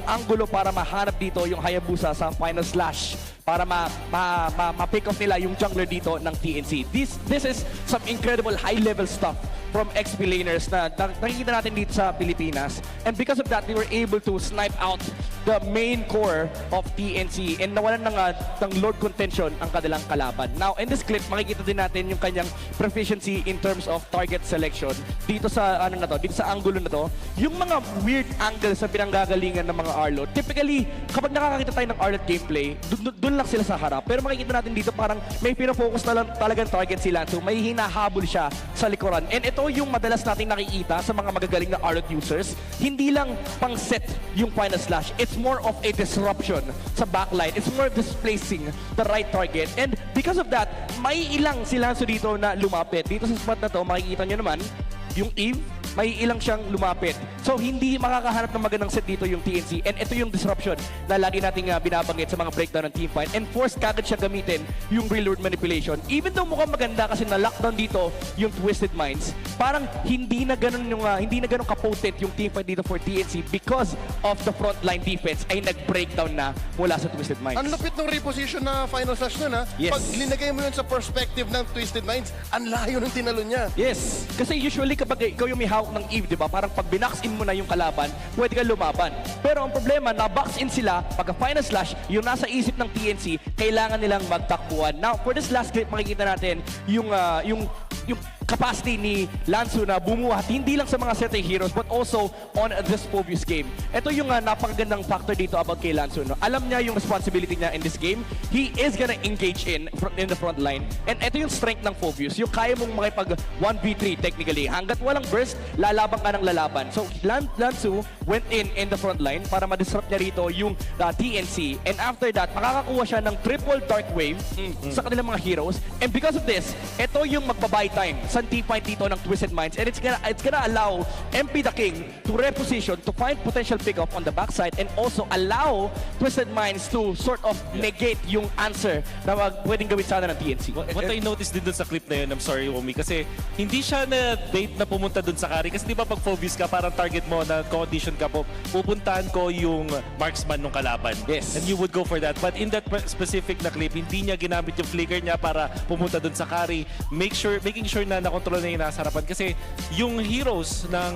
angulo para mahanap dito yung Hayabusa sa final slash para ma-pick off nila yung jungler dito ng TNC. This is some incredible high-level stuff from XP laners na nakikita natin dito sa Pilipinas. And because of that, they were able to snipe out the main core of TNC and nawalan ng Lord Contention ang kanilang kalaban. Now, in this clip, makikita din natin yung kanyang proficiency in terms of target selection dito sa dito sa angulo na to. Yung mga weird angles na pinanggagalingan ng mga Arlo. Typically, kapag nakakakita tayo ng Arlo gameplay, doon lang sila sa harap. Pero makikita natin dito parang may pinafocus na lang talagang target sila. So may hinahabol siya sa likuran. And ito yung madalas nating nakikita sa mga magagaling na Arlo users. Hindi lang pang set yung final slash. It's more of a disruption sa backline. It's more displacing the right target. And because of that, may ilang si Lanzo dito na lumapit. Dito sa spot na to, makikita nyo naman, yung Eve, may ilang siyang lumapit. So, hindi makakahanap ng magandang set dito yung TNC. And ito yung disruption na lagi nating binabanggit sa mga breakdown ng teamfight. And forced kagad siya gamitin yung real world manipulation. Even though mukhang maganda kasi na-lockdown dito yung Twisted Minds, parang hindi na ganun ka-potent yung teamfight dito for TNC because of the frontline defense ay nag-breakdown na mula sa Twisted Minds. Ang lupit ng reposition na final slash nun ha. Yes. Pag linagay mo yun sa perspective ng Twisted Minds, ang layo ng tinalo niya. Yes. Kasi usually kapag ikaw yung may hawak ng Eve, di ba? Parang pag binox in mo na yung kalaban, pwede ka lumaban. Pero ang problema, na-box in sila, pagka final slash, yung nasa isip ng TNC, kailangan nilang magtakbuhan. Now, for this last clip, makikita natin yung capacity ni Lanzo na bumuhat hindi lang sa mga certain heroes but also on this Phobius game. Ito yung napakagandang factor dito about kay Lanzo. No? Alam niya yung responsibility niya in this game. He is gonna engage in the front line. And ito yung strength ng Phobius. Yung kaya mong makipag 1v3 technically. Hanggat walang burst, lalaban ka ng lalaban. So Lanzo went in the front line para ma-disrupt niya rito yung TNC. And after that, makakakuha siya ng triple dark wave sa kanilang mga heroes. And because of this, ito yung magbabuy time sa teamfight dito ng Twisted Minds, and it's gonna allow MP the King to reposition to find potential pick-up on the backside and also allow Twisted Minds to sort of negate yung answer na pwedeng gawin sana ng TNC. What I noticed din dun sa clip na yun, I'm sorry Omi, kasi hindi siya na date na pumunta dun sa carry. Kasi di ba pag Phobius ka, parang target mo na condition ka po, pupuntahan ko yung marksman ng kalaban. Yes. And you would go for that. But in that specific na clip, hindi niya ginamit yung flicker niya para pumunta dun sa carry. Making sure na nakontrol na yung nasa harapan. Kasi yung heroes ng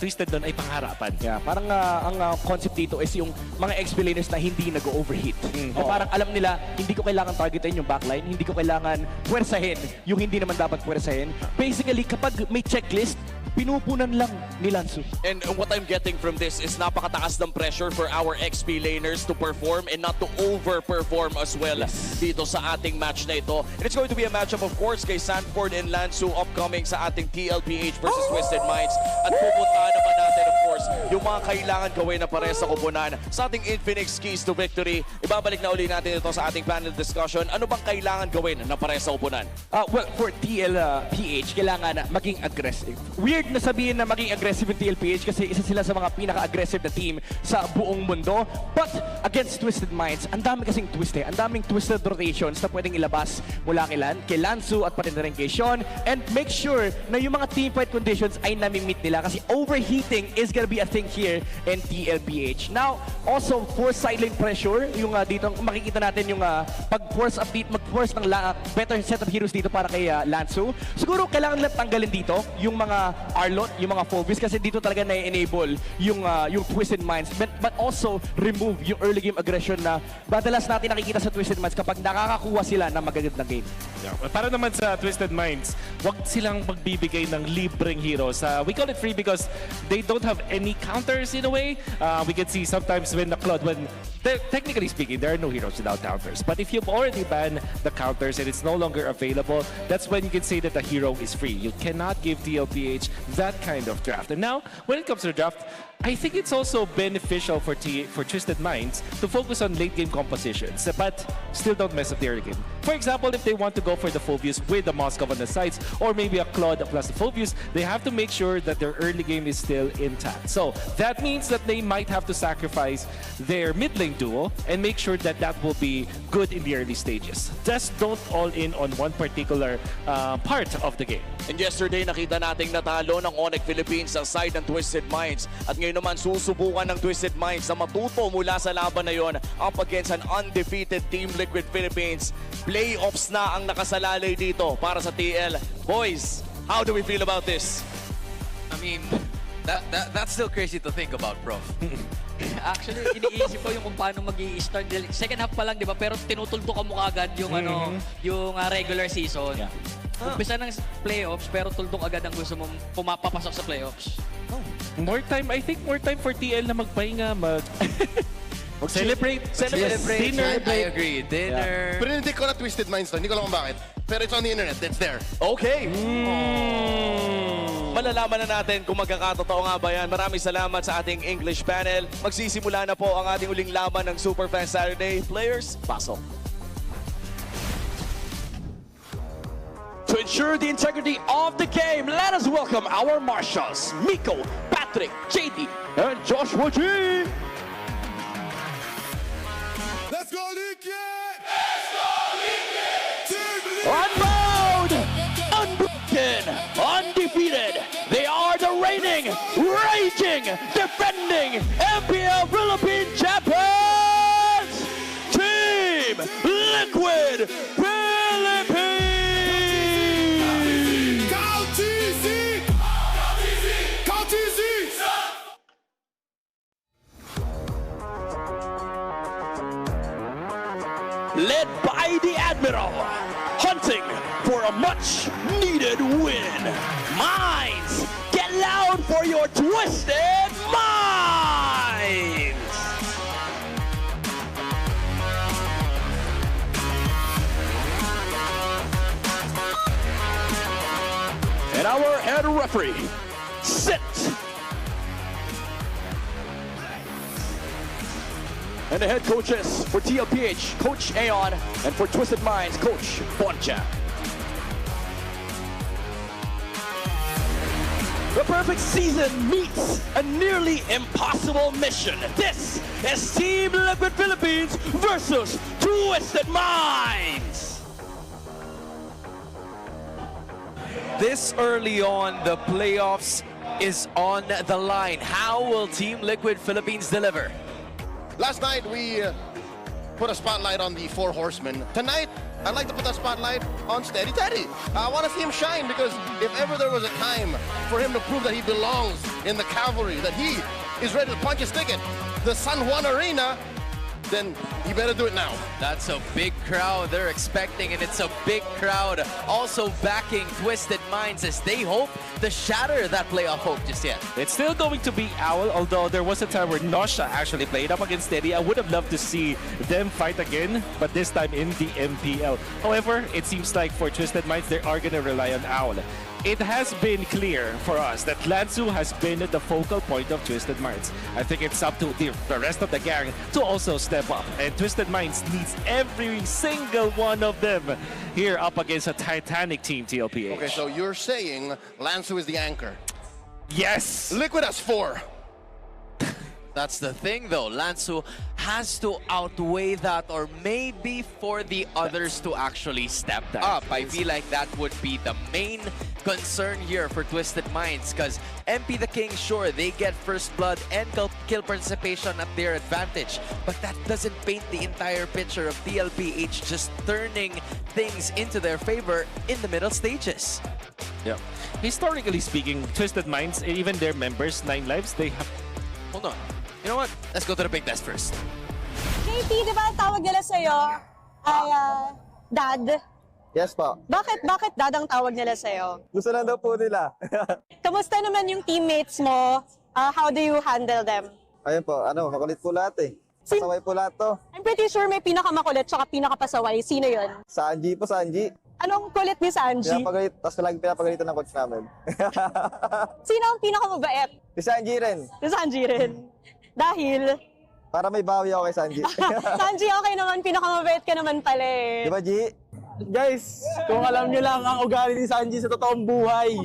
Twisted doon ay pangharapan. Yeah, parang ang concept dito is yung mga XP laners na hindi nag-overheat. Na parang alam nila, hindi ko kailangan targetin yung backline, hindi ko kailangan puwersahin yung hindi naman dapat puwersahin. Basically, kapag may checklist, pinupunan lang ni Lanzo. And what I'm getting from this is napakataas ng pressure for our XP laners to perform and not to overperform as well dito sa ating match na ito. And it's going to be a matchup of course kay Sanford and Lanzo upcoming sa ating TLPH versus Twisted Minds. At pupuntahan naman natin of course yung mga kailangan gawin na pares sa kupunan sa ating Infinix keys to victory. Ibabalik na uli natin ito sa ating panel discussion. Ano bang kailangan gawin na pares sa kupunan? Well, for TLPH, kailangan maging aggressive. Weird na sabihin na maging aggressive yung TLPH kasi isa sila sa mga pinaka-aggressive na team sa buong mundo. But against Twisted Minds, ang dami kasing twist eh. Ang daming twisted rotations na pwedeng ilabas mula kay Lanzo at pati na rin kay Sean. And make sure na yung mga teamfight conditions ay nami-meet nila kasi overheating is gonna be a thing here in TLPH. Now, also for sideline pressure, yung dito makikita natin yung pag-force update, mag-force ng better set of heroes dito para kay Lanzo. Siguro kailangan nila tanggalin dito yung mga Arlot, yung mga phobias, kasi dito talaga na-enable yung Twisted Minds, but also remove yung early game aggression na madalas natin nakikita sa Twisted Minds kapag nakakakuha sila ng magagandang game. Yeah. Para naman sa Twisted Minds, wag silang magbibigay ng libreng heroes. We call it free because they don't have any counters in a way. We can see sometimes when technically speaking, there are no heroes without counters. But if you've already banned the counters and it's no longer available, that's when you can say that the hero is free. You cannot give TLPH that kind of draft. And now, when it comes to the draft, I think it's also beneficial for Twisted Minds to focus on late game compositions, but still don't mess up the early game. For example, if they want to go for the Phobius with the Moskov on the sides, or maybe a Claude plus the Phobius, they have to make sure that their early game is still intact. So that means that they might have to sacrifice their mid lane duo and make sure that that will be good in the early stages. Just don't all in on one particular part of the game. And yesterday, nakita nating natalo ng Onyx Philippines sa side ng Twisted Minds. At ngayon naman, susubukan ng Twisted Minds na matuto mula sa laban na yon up against an undefeated Team Liquid Philippines. Playoffs na ang nakasalalay dito para sa TL. Boys, how do we feel about this? I mean, that's still crazy to think about, Prof. Actually, iniisip ko yung kung paano mag-i-start. Second half pa lang, di ba? Pero tinutuldukan mo agad yung, yung regular season. Yeah. Umpisa ng playoffs, pero tuldok agad ang gusto mong pumapapasok sa playoffs. More time, I think more time for TL na magpahinga, celebrate. Dinner. I agree. Dinner. Pero hindi ko na Twisted Minds to. Hindi ko alam kung bakit. Pero it's on the internet. It's there. Okay. Malalaman na natin kung magkakatotoo nga ba yan. Maraming salamat sa ating English panel. Magsisimula na po ang ating uling laban ng Superfan Saturday. Players, pasok. To ensure the integrity of the game, let us welcome our marshals, Miko, Patrick, JD, and Joshua G. Let's go, Lincoln! Unbowed, unbroken, undefeated. They are the reigning, raging, defending MPL Philippine champions, Team Liquid Philippines. Led by the Admiral, hunting for a much-needed win. Minds, get loud for your Twisted Minds! And our head referee, sit. And the head coaches for TLPH, Coach Aeon, and for Twisted Minds, Coach Boncha. The perfect season meets a nearly impossible mission. This is Team Liquid Philippines versus Twisted Minds. This early on, the playoffs is on the line. How will Team Liquid Philippines deliver? Last night, we put a spotlight on the four horsemen. Tonight, I'd like to put a spotlight on Steady Teddy. I want to see him shine because if ever there was a time for him to prove that he belongs in the cavalry, that he is ready to punch his ticket, the San Juan Arena, then you better do it now. That's a big crowd they're expecting, and it's a big crowd also backing Twisted Minds as they hope to shatter that playoff hope just yet. It's still going to be Owl, although there was a time where Nosha actually played up against Steady. I would have loved to see them fight again, but this time in the MPL. However, it seems like for Twisted Minds, they are going to rely on Owl. It has been clear for us that Lansu has been the focal point of Twisted Minds. I think it's up to the rest of the gang to also step up. And Twisted Minds needs every single one of them here up against a Titanic team, TLPH. Okay, so you're saying Lansu is the anchor? Yes! Liquid has four. That's the thing though, Lansu has to outweigh that, or maybe for the others to actually step up. I feel like that would be the main concern here for Twisted Minds, because MP the King, sure, they get first blood and kill participation at their advantage, but that doesn't paint the entire picture of TLPH just turning things into their favor in the middle stages. Yeah. Historically speaking, Twisted Minds, even their members, 9 lives, they have... Hold on. You know what? Let's go to the big test first. JP, di ba ang tawag nila sa'yo ay Dad? Yes po. Bakit Dad ang tawag nila sa'yo? Gusto lang daw po nila. Kamusta naman yung teammates mo? How do you handle them? Ayun po, makulit po lahat eh. Pasaway po lahat to. I'm pretty sure may pinakamakulit tsaka pinakapasaway. Sino yun? Sanji po, Sanji. Anong kulit ni Sanji? Pinapagalit, tapos lagi pinapagalitan ng coach namin. Sino ang pinakamabait? Si Sanji rin. Si Sanji rin. Dahil... Para may bawi ako kay Sanji. Sanji, okay naman. Pinakamabait ka naman pala eh. Di ba, G? Guys, kung alam nyo lang ang ugali ni Sanji sa totoong buhay,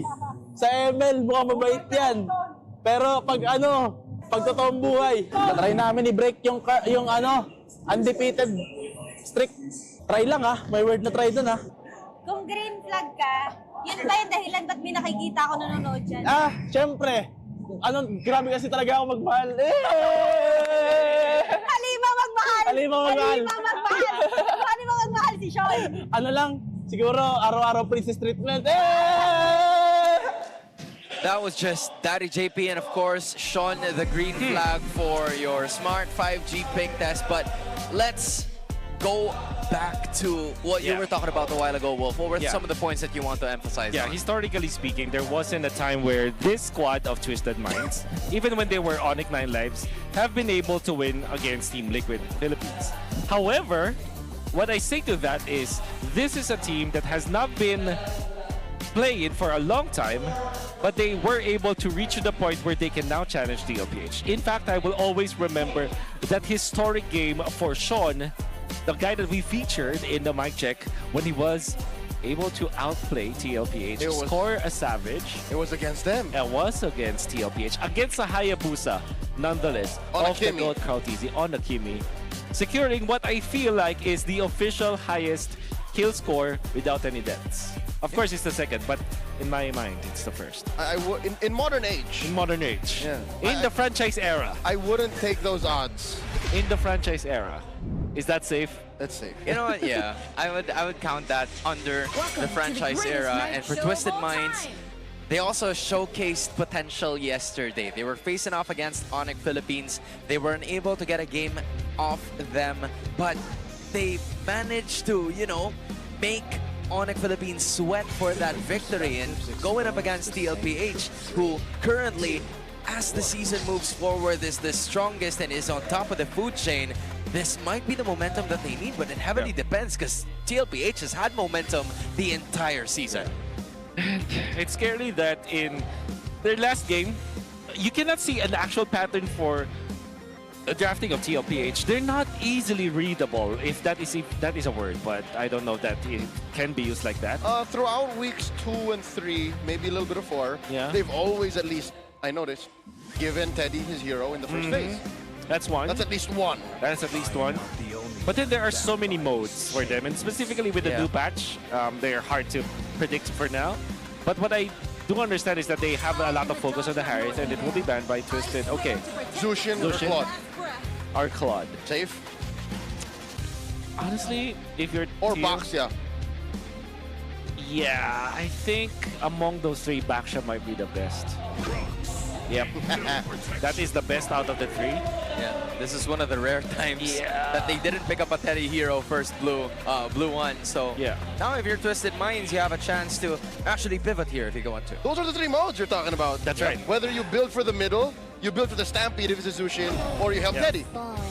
sa ML, mukhang mabait yan. Pero pag totoong buhay, try namin i-break yung undefeated streak. Try lang may word na try dun Kung green flag ka, yun ba yung dahilan ba't may nakikita ako nanonood dyan? Syempre. Grabe kasi talaga ako magmahal. Halima magmahal! Halima magmahal! Halima magmahal si Sean! Siguro, araw-araw princess treatment. That was just Daddy JP and of course, Sean, the green flag for your smart 5G ping test. But let's go back to what you were talking about a while ago, Wolf. What were some of the points that you want to emphasize on? Historically speaking, there wasn't a time where this squad of Twisted Minds, even when they were Onyx 9 lives, have been able to win against Team Liquid Philippines. However, what I say to that is, this is a team that has not been playing for a long time, but they were able to reach to the point where they can now challenge TLPH. In fact, I will always remember that historic game for Sean, the guy that we featured in the mic check, when he was able to outplay TLPH, score a savage. It was against them. It was against TLPH, against a Hayabusa, nonetheless, on of the Gold Krautizi, on the Kimi, securing what I feel like is the official highest kill score without any deaths. Of course, it's the second, but in my mind, it's the first. In modern age. In modern age. In the franchise era. I wouldn't take those odds. In the franchise era. Is that safe? That's safe. You know what? Yeah, I would count that under the franchise era. And for Twisted Minds, they also showcased potential yesterday. They were facing off against Onyx Philippines. They weren't able to get a game off them, but they managed to, make Onyx Philippines sweat for that victory and going up against TLPH, who currently, as the season moves forward, is the strongest and is on top of the food chain. This might be the momentum that they need, but it heavily depends because TLPH has had momentum the entire season. It's scary that in their last game, you cannot see an actual pattern for the drafting of TLPH. They're not easily readable, if that is a word, but I don't know that it can be used like that. Throughout weeks 2 and 3, maybe a little bit of 4, they've always at least, I noticed, given Teddy his hero in the first phase. That's one. That's at least one. That's at least one. But then there are so many modes for them, and specifically with the new patch, they're hard to predict for now. But what I do understand is that they have a lot of focus on the Harriet, and it will be banned by Twisted. Okay. Zushin or Claude? Or Claude. Safe? Honestly, if you're... Or Baxia. Yeah, I think among those three, Baxia might be the best. Yep. That is the best out of the three. Yeah, this is one of the rare times that they didn't pick up a Teddy hero first blue one. So now if you're Twisted Minds, you have a chance to actually pivot here if you go on to. Those are the 3 modes you're talking about. That's right. Whether you build for the middle, you build for the Stampede if it's a Zushin, or you help Teddy.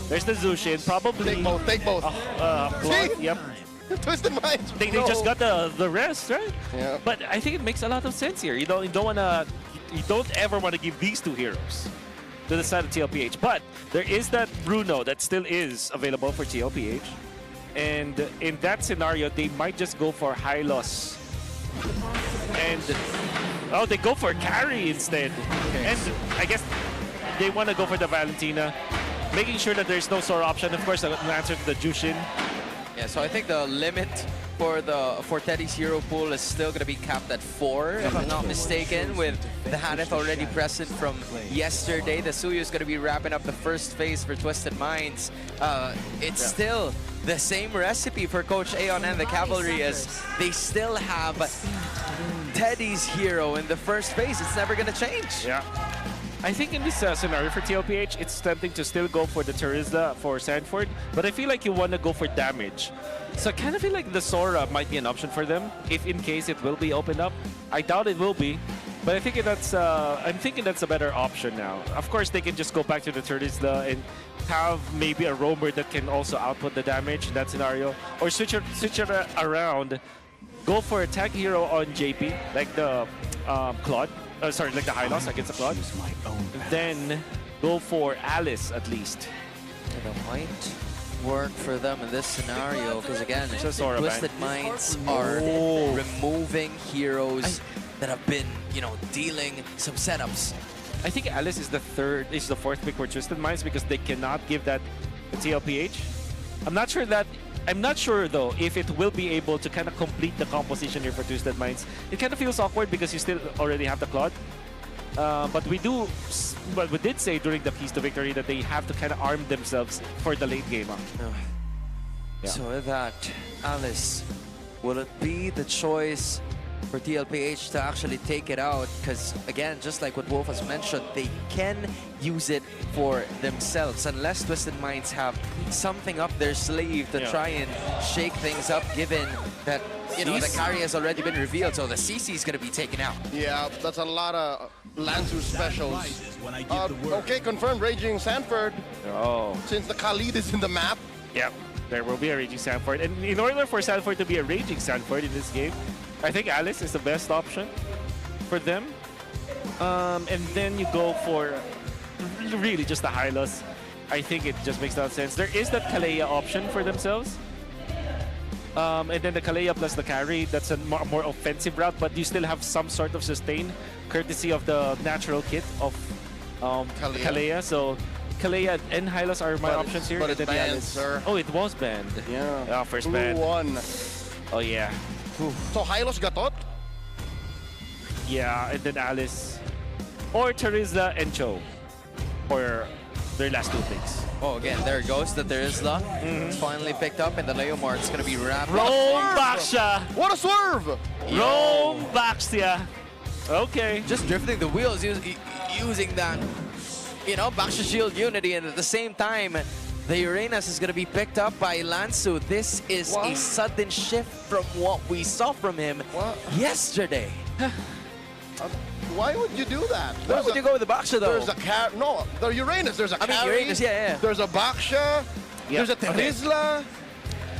There's the Zushin, probably. Take both, take both. See? Yep. Twisted Minds. They just got the rest, right? Yeah. But I think it makes a lot of sense here. You don't ever want to give these 2 heroes to the side of TLPH. But there is that Bruno that still is available for TLPH. And in that scenario, they might just go for high loss. And they go for carry instead. And I guess they want to go for the Valentina, making sure that there's no Sora option. Of course, an answer to the Jushin. Yeah, so I think the limit for Teddy's hero pool is still going to be capped at 4, if I'm not mistaken, with the Haneth already present from yesterday. The Suyu is going to be wrapping up the first phase for Twisted Minds. It's still the same recipe for Coach Aeon and the Cavalry, as they still have Teddy's hero in the first phase. It's never gonna change. Yeah. I think in this scenario for TLPH, it's tempting to still go for the Terizla for Sanford, but I feel like you want to go for damage. So I kind of feel like the Sora might be an option for them, if in case it will be opened up. I doubt it will be, but I think that's I'm thinking that's a better option now. Of course, they can just go back to the Terizla and have maybe a roamer that can also output the damage in that scenario, or switch it around. Go for a tag hero on JP, like the Claude. Sorry, like the high loss against the Claude. Then go for Alice at least. That might work for them in this scenario because again, Sora Twisted Minds are removing heroes that have been, you know, dealing some setups. I think Alice is the fourth pick for Twisted Minds because they cannot give that to TLPH. I'm not sure though if it will be able to kind of complete the composition here for Twisted Minds. It kind of feels awkward because you still already have the Claude. But we did say during the Keys to Victory that they have to kind of arm themselves for the late game. Yeah. So with that, Alice, will it be the choice for TLPH to actually take it out? Because again, just like what Wolf has mentioned, they can use it for themselves unless Twisted Minds have something up their sleeve to try and shake things up, given that, you know, the carry has already been revealed, so the CC is going to be taken out. Yeah, that's a lot of Lansu specials. Okay, confirmed Raging Sanford. Since the Khalid is in the map. Yep, there will be a Raging Sanford. And in order for Sanford to be a Raging Sanford in this game, I think Alice is the best option for them. And then you go for really just the Hylos. I think it just makes no sense. There is that Kalea option for themselves. And then the Kalea plus the carry, that's a more offensive route, but you still have some sort of sustain courtesy of the natural kit of Kalea. So Kalea and Hylos are my options here. But it's banned, sir. Oh, it was banned. Yeah. First ban. One. Oh, yeah. So Hylos gatot? Yeah, and then Alice. Or Terizla and Cho for their last two picks. Oh, again, there goes the Terizla. It's finally picked up, and the Leomar is going to be wrapped. Roam Baxia! What a swerve! Roam Baxia! Okay. Just drifting the wheels, using that, you know, Baxia Shield Unity, and at the same time, the Uranus is going to be picked up by Lansu. This is a sudden shift from what we saw from him yesterday. Why would you do that? Why would you go with the Baxia, though? There's a no, the Uranus. There's a carry. Uranus, yeah. There's a Baxia. There's a Terizla.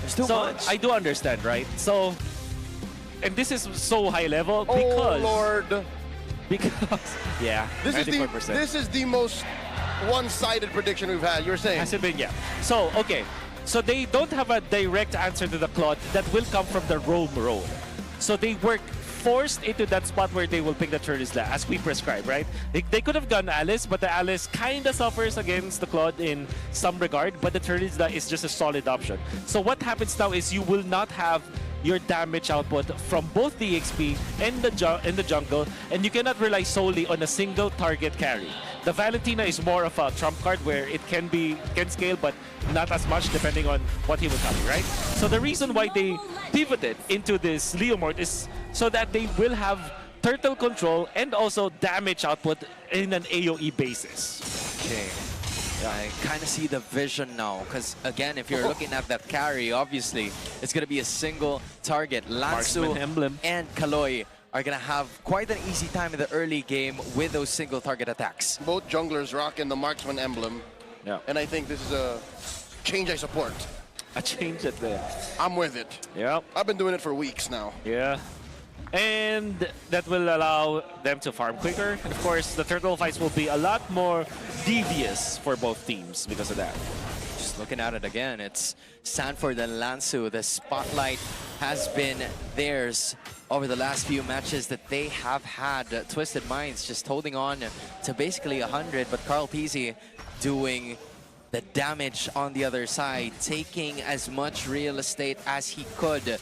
There's too much. I do understand, right? So, and this is so high level Oh, because... Lord. Because, yeah, This is the most one-sided prediction we've had. You're saying? Has it been? Yeah. So, okay. So they don't have a direct answer to the Claude that will come from the roam role. So they work forced into that spot where they will pick the Terizla as we prescribe, right? They could have gone Alice, but the Alice kind of suffers against the Claude in some regard, but the Terizla is just a solid option. So what happens now is you will not have your damage output from both the XP and the jungle, and you cannot rely solely on a single target carry. The Valentina is more of a trump card where it can scale, but not as much depending on what he will carry, right? So the reason why they pivoted into this Leomort is so that they will have turtle control and also damage output in an AoE basis. Okay. I kind of see the vision now, because again, if you're looking at that carry, obviously, it's going to be a single target. Lansu and Kaloy are going to have quite an easy time in the early game with those single target attacks. Both junglers rocking the Marksman emblem. Yeah. And I think this is a change I support. A change at the... I'm with it. Yeah. I've been doing it for weeks now. Yeah. And that will allow them to farm quicker. And of course, the turtle fights will be a lot more devious for both teams because of that. Just looking at it again, it's Sanford and Lansu. The spotlight has been theirs over the last few matches that they have had. Twisted Minds just holding on to basically 100, but Carl Peasy doing the damage on the other side, taking as much real estate as he could.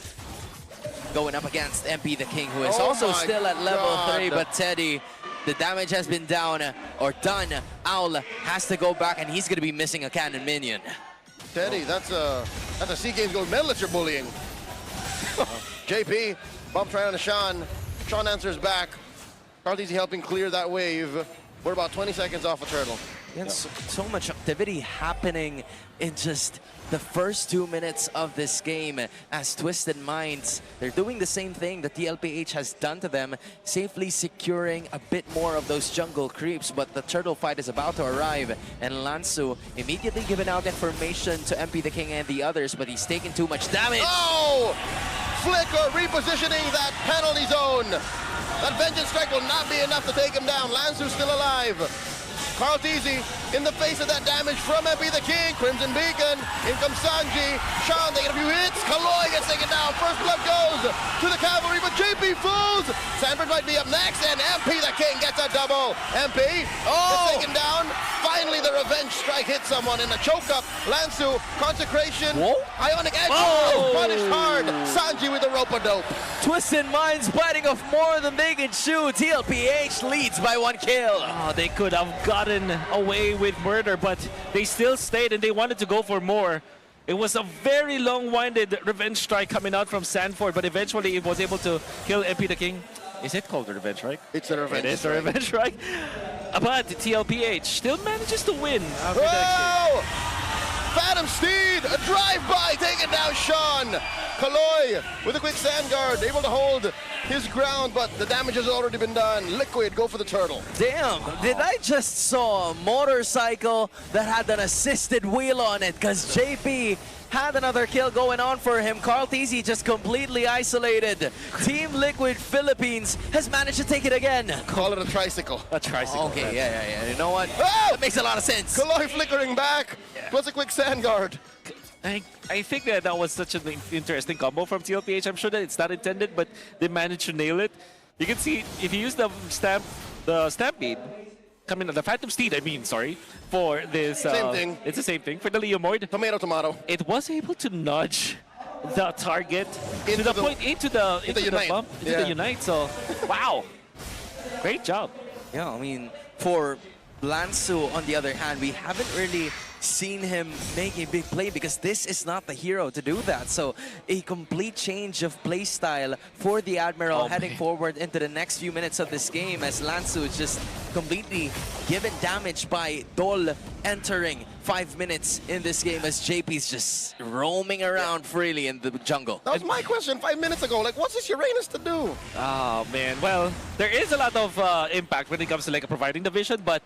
Going up against MP the King, who is also still at level 3, but Teddy, the damage has been down or done. Owl has to go back, and he's going to be missing a cannon minion. Teddy, that's a SEA Games gold medal that you're bullying. JP, bump try on Ashan. Sean answers back. Carltese helping clear that wave. We're about 20 seconds off a turtle. And so much activity happening in just the first 2 minutes of this game as Twisted Minds, they're doing the same thing that TLPH has done to them, safely securing a bit more of those jungle creeps, but the turtle fight is about to arrive, and Lansu immediately giving out information to MP the King and the others, but he's taking too much damage. Oh! Flicker repositioning that penalty zone. That Vengeance Strike will not be enough to take him down. Lansu's still alive. Carltese in the face of that damage from MP the King. Crimson Beacon. In comes Sanji. Sean taking a few hits. Kaloy gets taken down. First blood goes to the cavalry, but JP falls. Sanford might be up next, and MP the King gets a double. MP gets taken down. Finally, the Revenge Strike hits someone in a choke up. Lansu, Consecration. Ionic Edge. Punished hard. Sanji with the rope-a-dope. Twisted Minds biting off more than they can chew. TLPH leads by 1 kill. Oh, they could have gotten away with murder, but they still stayed and they wanted to go for more. It was a very long-winded Revenge Strike coming out from Sanford, but eventually it was able to kill MP the King. Is it called the Revenge Strike? It's a Revenge It is a Strike. Revenge Strike. But TLPH still manages to win after that Oh! Phantom Steed, a drive-by, taking down Sean. Kaloy with a quick sand guard, able to hold his ground, but the damage has already been done. Liquid, go for the turtle. Damn, did I just saw a motorcycle that had an assisted wheel on it? Because JP had another kill going on for him. Carltese just completely isolated. Team Liquid Philippines has managed to take it again. Call it a tricycle. A tricycle. Okay, yeah. You know what? Oh! That makes a lot of sense. Kaloy flickering back, plus a quick sand guard. I think that was such an interesting combo from TLPH. I'm sure that it's not intended, but they managed to nail it. You can see if you use the Stampede, the Phantom Steed, for this. Same thing. It's the same thing for the Leomord. Tomato, tomato. It was able to nudge the target Into to the the- point into the Unite. bump, into Yeah. the Unite. So, wow, great job. Yeah, I mean, for Lansu, on the other hand, we haven't really seen him make a big play because this is not the hero to do that. So a complete change of play style for the Admiral heading forward into the next few minutes of this game as Lansu is just completely given damage by Dol entering 5 minutes in this game as JP's just roaming around freely in the jungle. That was my question 5 minutes ago. Like, what's this Uranus to do? Oh man, well, there is a lot of impact when it comes to like providing the vision, but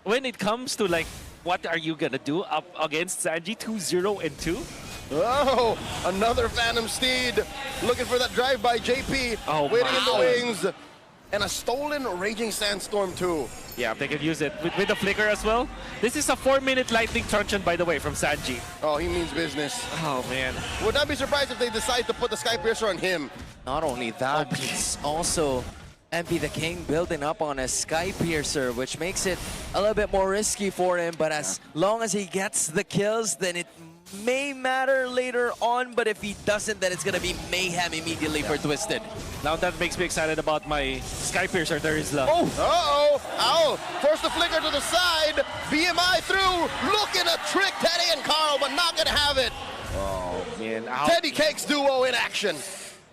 when it comes to like what are you gonna do up against Sanji 2-0 and 2? Oh, another Phantom Steed looking for that drive by JP. Waiting in the wings. And a stolen Raging Sandstorm too. Yeah, they can use it with the flicker as well. This is a 4-minute lightning truncheon, by the way, from Sanji. Oh, he means business. Oh man. Would not be surprised if they decide to put the Sky Piercer on him. Not only that, it's also MP the King building up on a Sky Piercer, which makes it a little bit more risky for him. But as long as he gets the kills, then it may matter later on. But if he doesn't, then it's going to be mayhem immediately for Twisted. Now that makes me excited about my Sky Piercer. There is love. Oh! Uh-oh! Ow! Force the flicker to the side. BMI through. Looking to trick Teddy and Carl, but not going to have it. Oh, man. Ow. Teddy Cakes duo in action.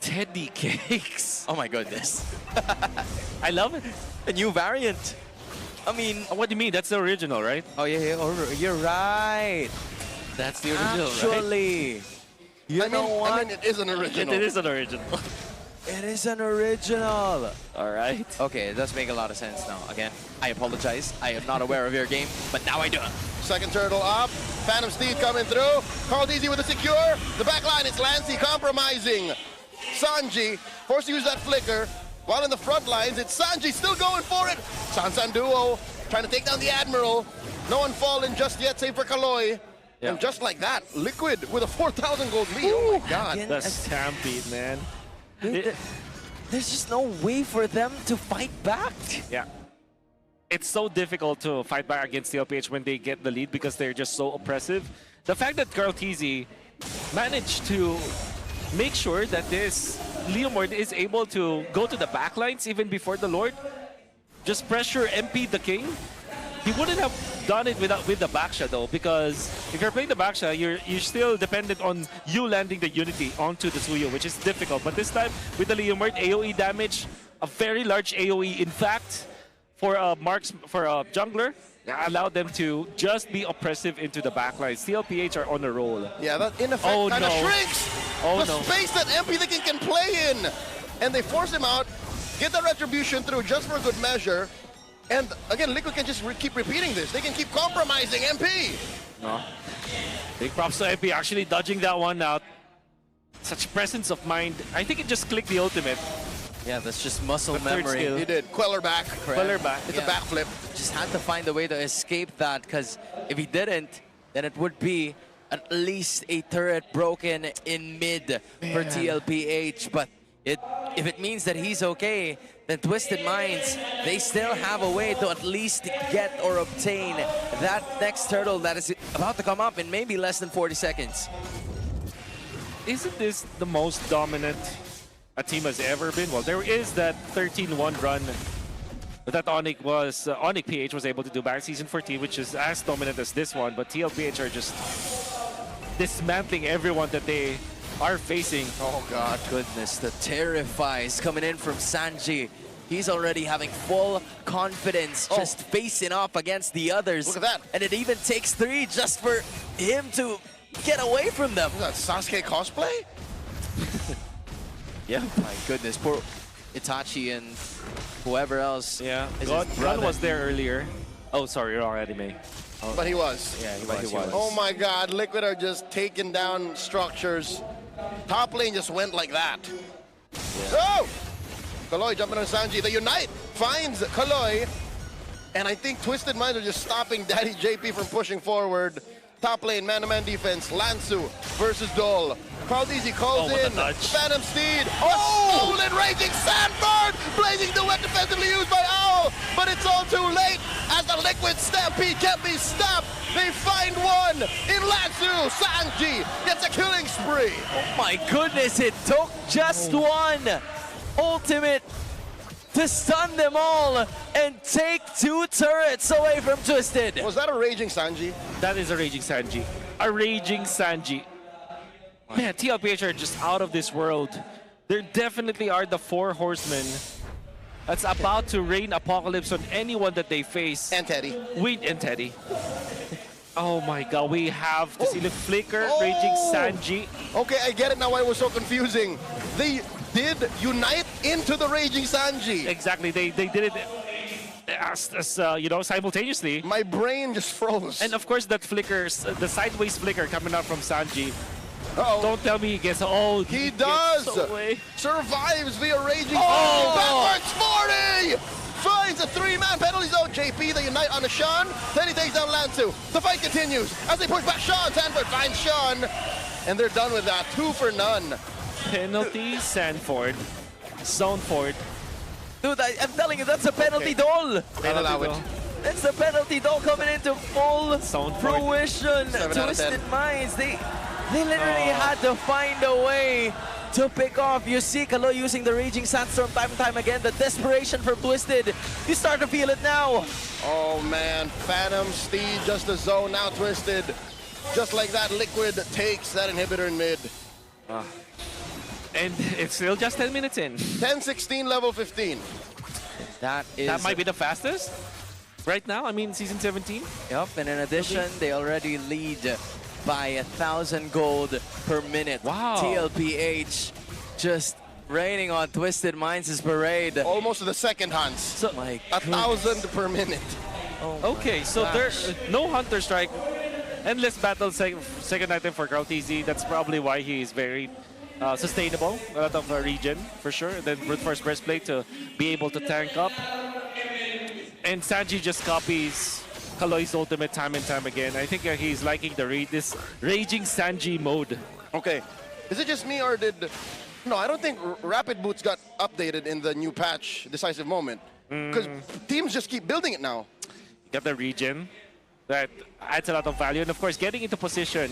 Teddy Cakes. Oh my goodness. I love it. A new variant. I mean... What do you mean? That's the original, right? Oh, yeah. You're right. That's the original, Actually, you know what? I mean, it is an original. It is an original. It is an original. All right. Okay, it does make a lot of sense now. Again, I apologize. I am not aware of your game, but now I do. Second turtle up. Phantom Steed coming through. Carltese with a secure. The back line is Lancy compromising. Sanji forced to use that flicker. While in the front lines, it's Sanji still going for it. Sansan duo trying to take down the Admiral. No one fallen just yet, save for Kaloy. Yeah. And just like that, Liquid with a 4,000 gold lead. Oh my God. The Stampede, man. There's just no way for them to fight back. Yeah. It's so difficult to fight back against TLPH when they get the lead because they're just so oppressive. The fact that Carltese managed to make sure that this Leomord is able to go to the backlines even before the Lord, just pressure MP the King. He wouldn't have done it with the Baksha though, because if you're playing the Baksha, you're still dependent on you landing the Unity onto the Suyo, which is difficult. But this time with the Leomord, AoE damage a very large AoE. In fact, for a jungler, allow them to just be oppressive into the backlines. TLPH are on a roll. Yeah, that in effect kind of shrinks the space that MP can play in. And they force him out, get the retribution through just for good measure. And again, Liquid can just keep repeating this. They can keep compromising MP. No. Big props to MP actually dodging that one out. Such presence of mind. I think it just clicked the ultimate. Yeah, that's just muscle memory. He did. Queller back. Queller back. It's a backflip. Just had to find a way to escape that, because if he didn't, then it would be at least a turret broken in mid for TLPH. But if it means that he's okay, then Twisted Minds, they still have a way to at least get or obtain that next turtle that is about to come up in maybe less than 40 seconds. Isn't this the most dominant a team has ever been? Well, there is that 13-1 run that Onyx PH was able to do back season 14, which is as dominant as this one, but TLPH are just dismantling everyone that they are facing. Oh god, goodness, the terrifies coming in from Sanji. He's already having full confidence, just facing off against the others. Look at that. And it even takes 3 just for him to get away from them. Is that Sasuke cosplay? Yeah, my goodness, poor Itachi and whoever else. Yeah, Gun was there earlier. Oh, sorry, wrong anime. Oh. But he was. Yeah, he was. Oh my god, Liquid are just taking down structures. Top lane just went like that. Yeah. Oh! Kaloy jumping on Sanji. The Unite finds Kaloy. And I think Twisted Minds are just stopping Daddy JP from pushing forward. Top lane, man-to-man defense. Lansu versus Dole. Caldezi calls in. Phantom Steed. Oh! Stolen Raging Sandbird! Blazing Duet defensively used by Owl. But it's all too late as the Liquid Stampede can't be stopped. They find one in Lansu. Sanji gets a killing spree. Oh my goodness, it took just one ultimate to stun them all and take 2 turrets away from Twisted. Was that a Raging Sanji? That is a Raging Sanji. A Raging Sanji. Man, TLPH are just out of this world. There definitely are the 4 horsemen that's about to rain apocalypse on anyone that they face. And Teddy. And Teddy. Oh my god, we have to see the flicker, Raging Sanji. Okay, I get it now why it was so confusing. They did unite into the Raging Sanji. Exactly, they did it as you know, simultaneously. My brain just froze. And of course that flicker, the sideways flicker coming out from Sanji. Don't tell me he gets he does! Survives via Raging Sanji. Backwards 40! Finds a 3-man penalty zone. JP, they unite on the Sean. Then he takes down Lansu. The fight continues as they push back Sean. Sanford finds Sean. And they're done with that. 2 for none. Penalty, Sanford. Zone Ford. Dude, I'm telling you, that's a penalty doll. It's the penalty doll coming into full fruition. Twisted Minds, they literally had to find a way to pick off. You see Kaloy using the Raging Sandstorm time and time again. The desperation from Twisted. You start to feel it now. Oh man, Phantom Steed just a zone now. Twisted. Just like that, Liquid takes that inhibitor in mid. And it's still just 10 minutes in. 10-16, level 15. That might be the fastest right now. I mean, season 17. Yep, and in addition, they already lead by 1,000 gold per minute. Wow. TLPH just raining on Twisted Minds' parade. Almost to the second, Hans. So, 1,000 per minute. Oh so there's no Hunter Strike. Endless battle second item for Caldezi. That's probably why he is very sustainable. A lot of regen, for sure. And then brute force breastplate to be able to tank up. And Sanji just copies Kaloy's ultimate time and time again. I think he's liking this Raging Sanji mode. Okay. Is it just me or did... No, I don't think Rapid Boots got updated in the new patch, Decisive Moment. Because teams just keep building it now. You got the regen. That adds a lot of value. And of course, getting into position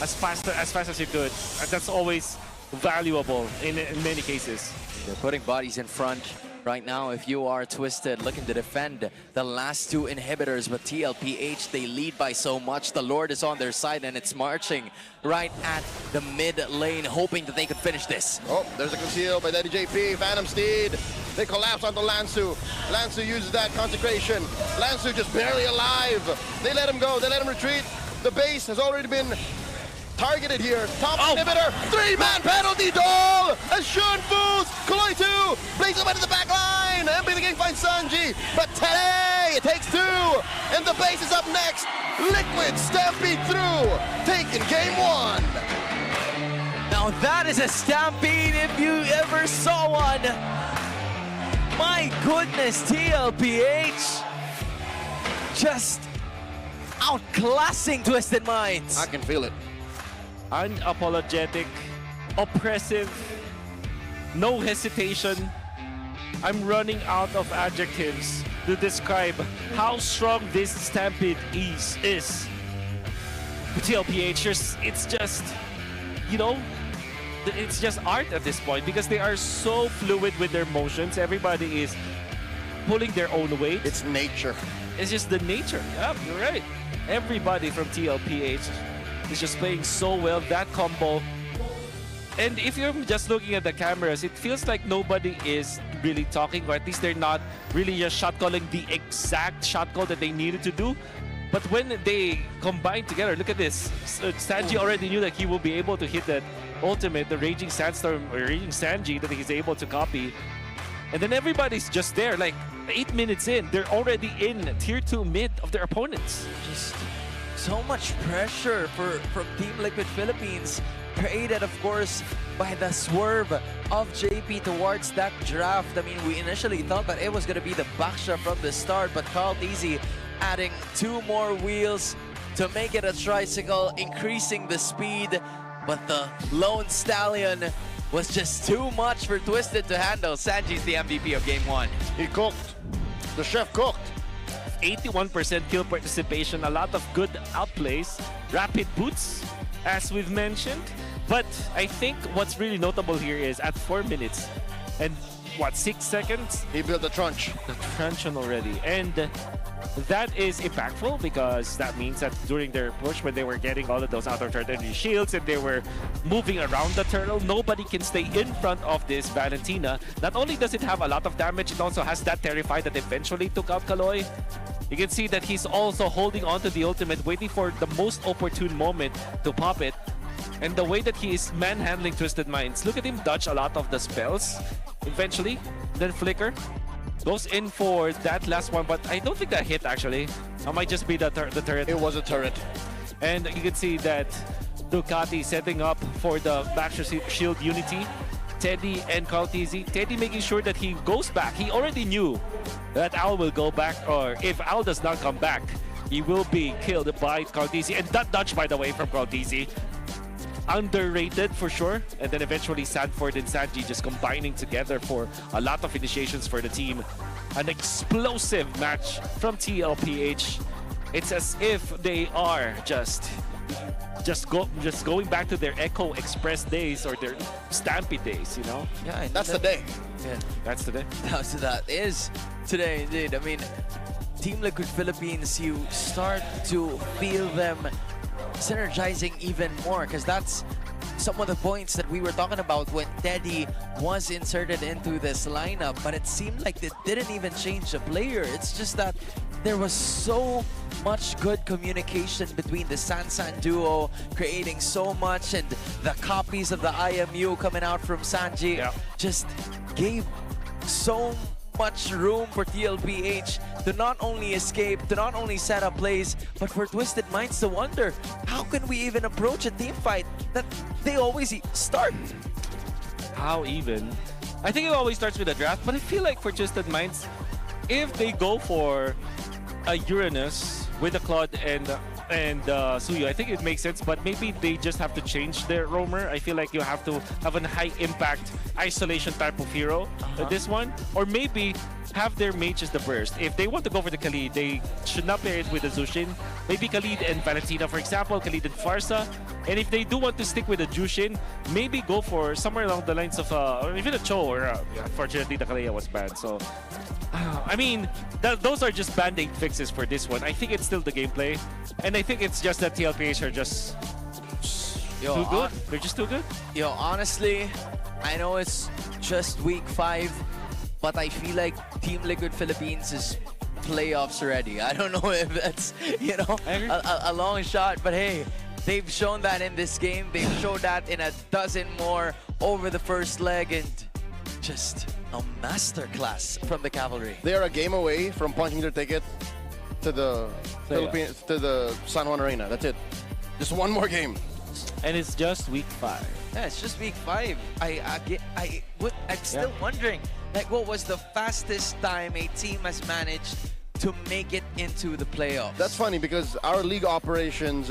as fast as you could. And that's always valuable in many cases. They're putting bodies in front. Right now, if you are Twisted, looking to defend the last 2 inhibitors, but TLPH, they lead by so much. The Lord is on their side, and it's marching right at the mid lane, hoping that they could finish this. Oh, there's a conceal by Daddy JP. Phantom Steed They collapse onto Lansu. Lansu uses that consecration. Lansu just barely alive. They let him go. They let him retreat. The base has already been targeted here. Top inhibitor. 3-man penalty doll. As Shun Fools. Kaloy 2. Plays him into the back line. MP the King finds Sanji. But Tele. It takes 2. And the base is up next. Liquid stampede through. Taking game 1. Now that is a stampede if you ever saw one. My goodness, TLPH just outclassing Twisted Minds. I can feel it. Unapologetic, oppressive, no hesitation. I'm running out of adjectives to describe how strong this stampede is. TLPH, it's just, you know, it's just art at this point because they are so fluid with their motions. Everybody is pulling their own weight. It's nature. It's just the nature. Yep, you're right. Everybody from TLPH is just playing so well. That combo. And if you're just looking at the cameras, it feels like nobody is really talking, or at least they're not really just shot calling the exact shot call that they needed to do. But when they combine together, look at this. Sanji already knew that he will be able to hit that ultimate, the Raging Sandstorm, or Raging Sanji, that he's able to copy. And then everybody's just there, like 8 minutes in, they're already in tier 2 mid of their opponents. Just so much pressure from Team Liquid Philippines, created of course by the swerve of JP towards that draft. I mean, we initially thought that it was going to be the backsha from the start, but Carl Easy adding 2 more wheels to make it a tricycle, increasing the speed. But the Lone Stallion was just too much for Twisted to handle. Sanji's the MVP of Game 1. He cooked. The chef cooked. 81% kill participation, a lot of good outplays, rapid boots, as we've mentioned. But I think what's really notable here is at 4 minutes and 6 seconds? He built the trunch. The truncheon already. And that is impactful because that means that during their push, when they were getting all of those outer turret energy shields and they were moving around the turtle, nobody can stay in front of this Valentina. Not only does it have a lot of damage, it also has that Terrify that eventually took out Kaloy. You can see that he's also holding on to the ultimate, waiting for the most opportune moment to pop it. And the way that he is manhandling Twisted Minds, look at him dodge a lot of the spells eventually, then flicker. Goes in for that last one, but I don't think that hit actually. That might just be the turret. It was a turret. And you can see that Ducati setting up for the backshield shield unity. Teddy and Kaltizi. Teddy making sure that he goes back. He already knew that Al will go back, or if Al does not come back, he will be killed by Kaltizi. And that dodge, by the way, from Kaltizi. Underrated for sure. And then eventually Sanford and Sanji just combining together for a lot of initiations for the team. An explosive match from TLPH. It's as if they are just going back to their Echo Express days or their Stampede days, you know? Yeah, that's the day. Yeah, that's the day. That is today indeed. I mean, Team Liquid Philippines, you start to feel them synergizing even more, because that's some of the points that we were talking about when Teddy was inserted into this lineup, but it seemed like they didn't even change the player. It's just that there was so much good communication between the Sansan duo, creating so much, and the copies of the IMU coming out from Sanji just gave so much room for TLPH to not only escape, to not only set up plays, but for Twisted Minds to wonder, how can we even approach a team fight that they always start? How even? I think it always starts with a draft, but I feel like for Twisted Minds, if they go for a Uranus with a Claude and Suyo, I think it makes sense, but maybe they just have to change their roamer. I feel like you have to have a high impact isolation type of hero, this one, or maybe have their mages the burst. If they want to go for the Khalid, they should not pair it with the Zushin. Maybe Khalid and Valentina, for example, Khalid and Farsa. And if they do want to stick with the Jushin, maybe go for somewhere along the lines of or even a Cho, or unfortunately the Kalea was banned. So I mean, those are just band-aid fixes for this one. I think it's still the gameplay, and I think it's just that TLPH are just too good. They're just too good. Yo, honestly, I know it's just week 5, but I feel like Team Liquid Philippines is playoffs already. I don't know if that's, you know, a long shot, but hey, they've shown that in this game. They've shown that in a dozen more over the first leg, and just a masterclass from the Cavalry. They are a game away from punching their ticket to the Philippines, to the San Juan Arena. That's it. Just one more game. And it's just week 5. Yeah, it's just week 5. I'm still wondering, like, what was the fastest time a team has managed to make it into the playoffs? That's funny because our league operations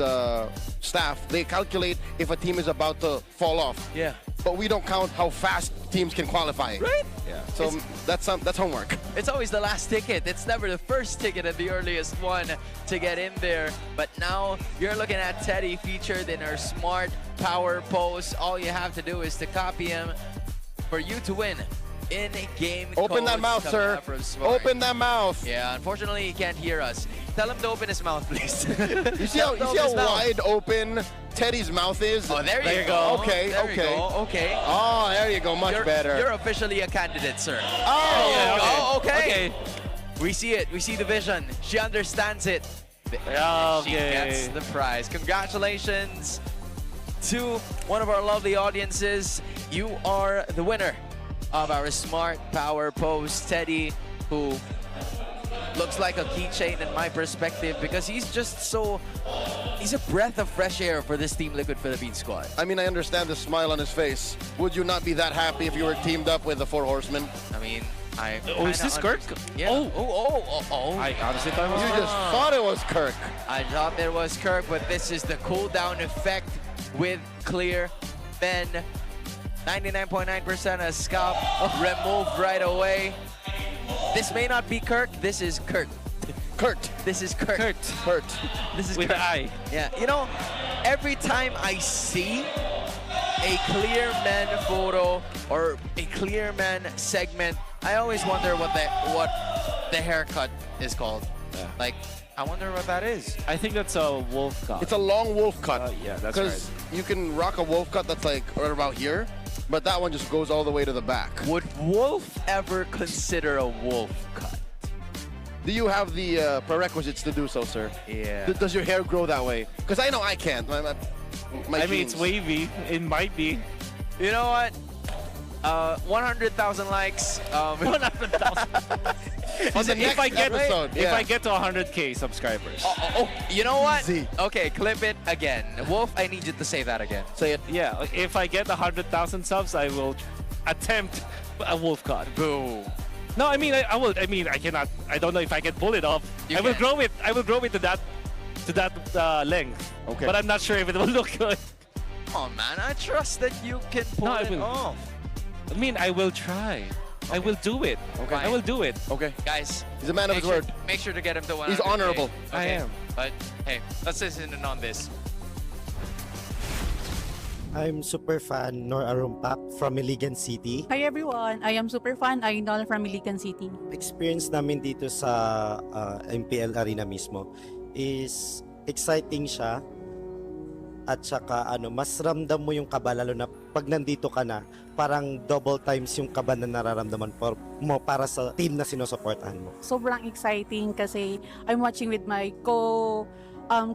staff, they calculate if a team is about to fall off. Yeah. But we don't count how fast teams can qualify. Right? Yeah. So that's homework. It's always the last ticket. It's never the first ticket and the earliest one to get in there. But now you're looking at Teddy featured in our smart power post. All you have to do is to copy him for you to win. In-game Open that mouth, sir. Open that mouth. Yeah, unfortunately, he can't hear us. Tell him to open his mouth, please. You see how wide open Teddy's mouth is? Oh, there you go. Okay, there you go. Okay. Oh, there you go. Much better. You're officially a candidate, sir. Oh, okay. We see it. We see the vision. She understands it. She gets the prize. Congratulations to one of our lovely audiences. You are the winner of our smart power post, Teddy, who looks like a keychain in my perspective because he's just so, he's a breath of fresh air for this Team Liquid Philippines squad. I mean, I understand the smile on his face. Would you not be that happy if you were teamed up with the 4 Horsemen? I mean, is this Kirk? Yeah. Oh. I honestly thought it was You just thought it was Kirk. I thought it was Kirk, but this is the cooldown effect with Clear. Then 99.9% of scalp removed right away. This may not be Kirk, this is Kurt. This is Kurt. Kurt. This is with Kurt. the eye. Yeah, you know, every time I see a Clear Man photo or a Clear Man segment, I always wonder what the haircut is called. Yeah. Like, I wonder what that is. I think that's a wolf cut. It's a long wolf cut. Yeah, that's right. Because you can rock a wolf cut that's like right about here, but that one just goes all the way to the back. Would Wolf ever consider a wolf cut? Do you have the prerequisites to do so, sir? Yeah. Does your hair grow that way? Because I know I can't. My I mean, genes. it's wavy. It might be. You know what? 100,000 likes. 100,000. If I get to 100K subscribers. You know what? Easy. Okay, clip it again. Wolf, I need you to say that again. Say it. Yeah, if I get 100,000 subs, I will attempt a wolf cut. Boo. No, I mean, I will. I mean, I cannot. I don't know if I can pull it off. You I will can. grow it. I will grow it to that length. Okay. But I'm not sure if it will look good. Come on, man. I trust that you can pull No, I it will. off. I mean, I will try. I will do it. Okay. I will do it. Okay. Guys, He's a man of his word. Make sure to get him to 100K. He's honorable. I am. But hey, let's listen in on this. I'm Superfan Arumpak from Iligan City. Hi everyone, I am Superfan Ainol from Iligan City. Experience namin dito sa MPL Arena mismo is exciting siya at saka mas ramdam mo yung kaba lalo na pag nandito ka na, parang double times yung kaba na nararamdaman mo para sa team na sinusuportahan mo. Sobrang exciting kasi I'm watching with my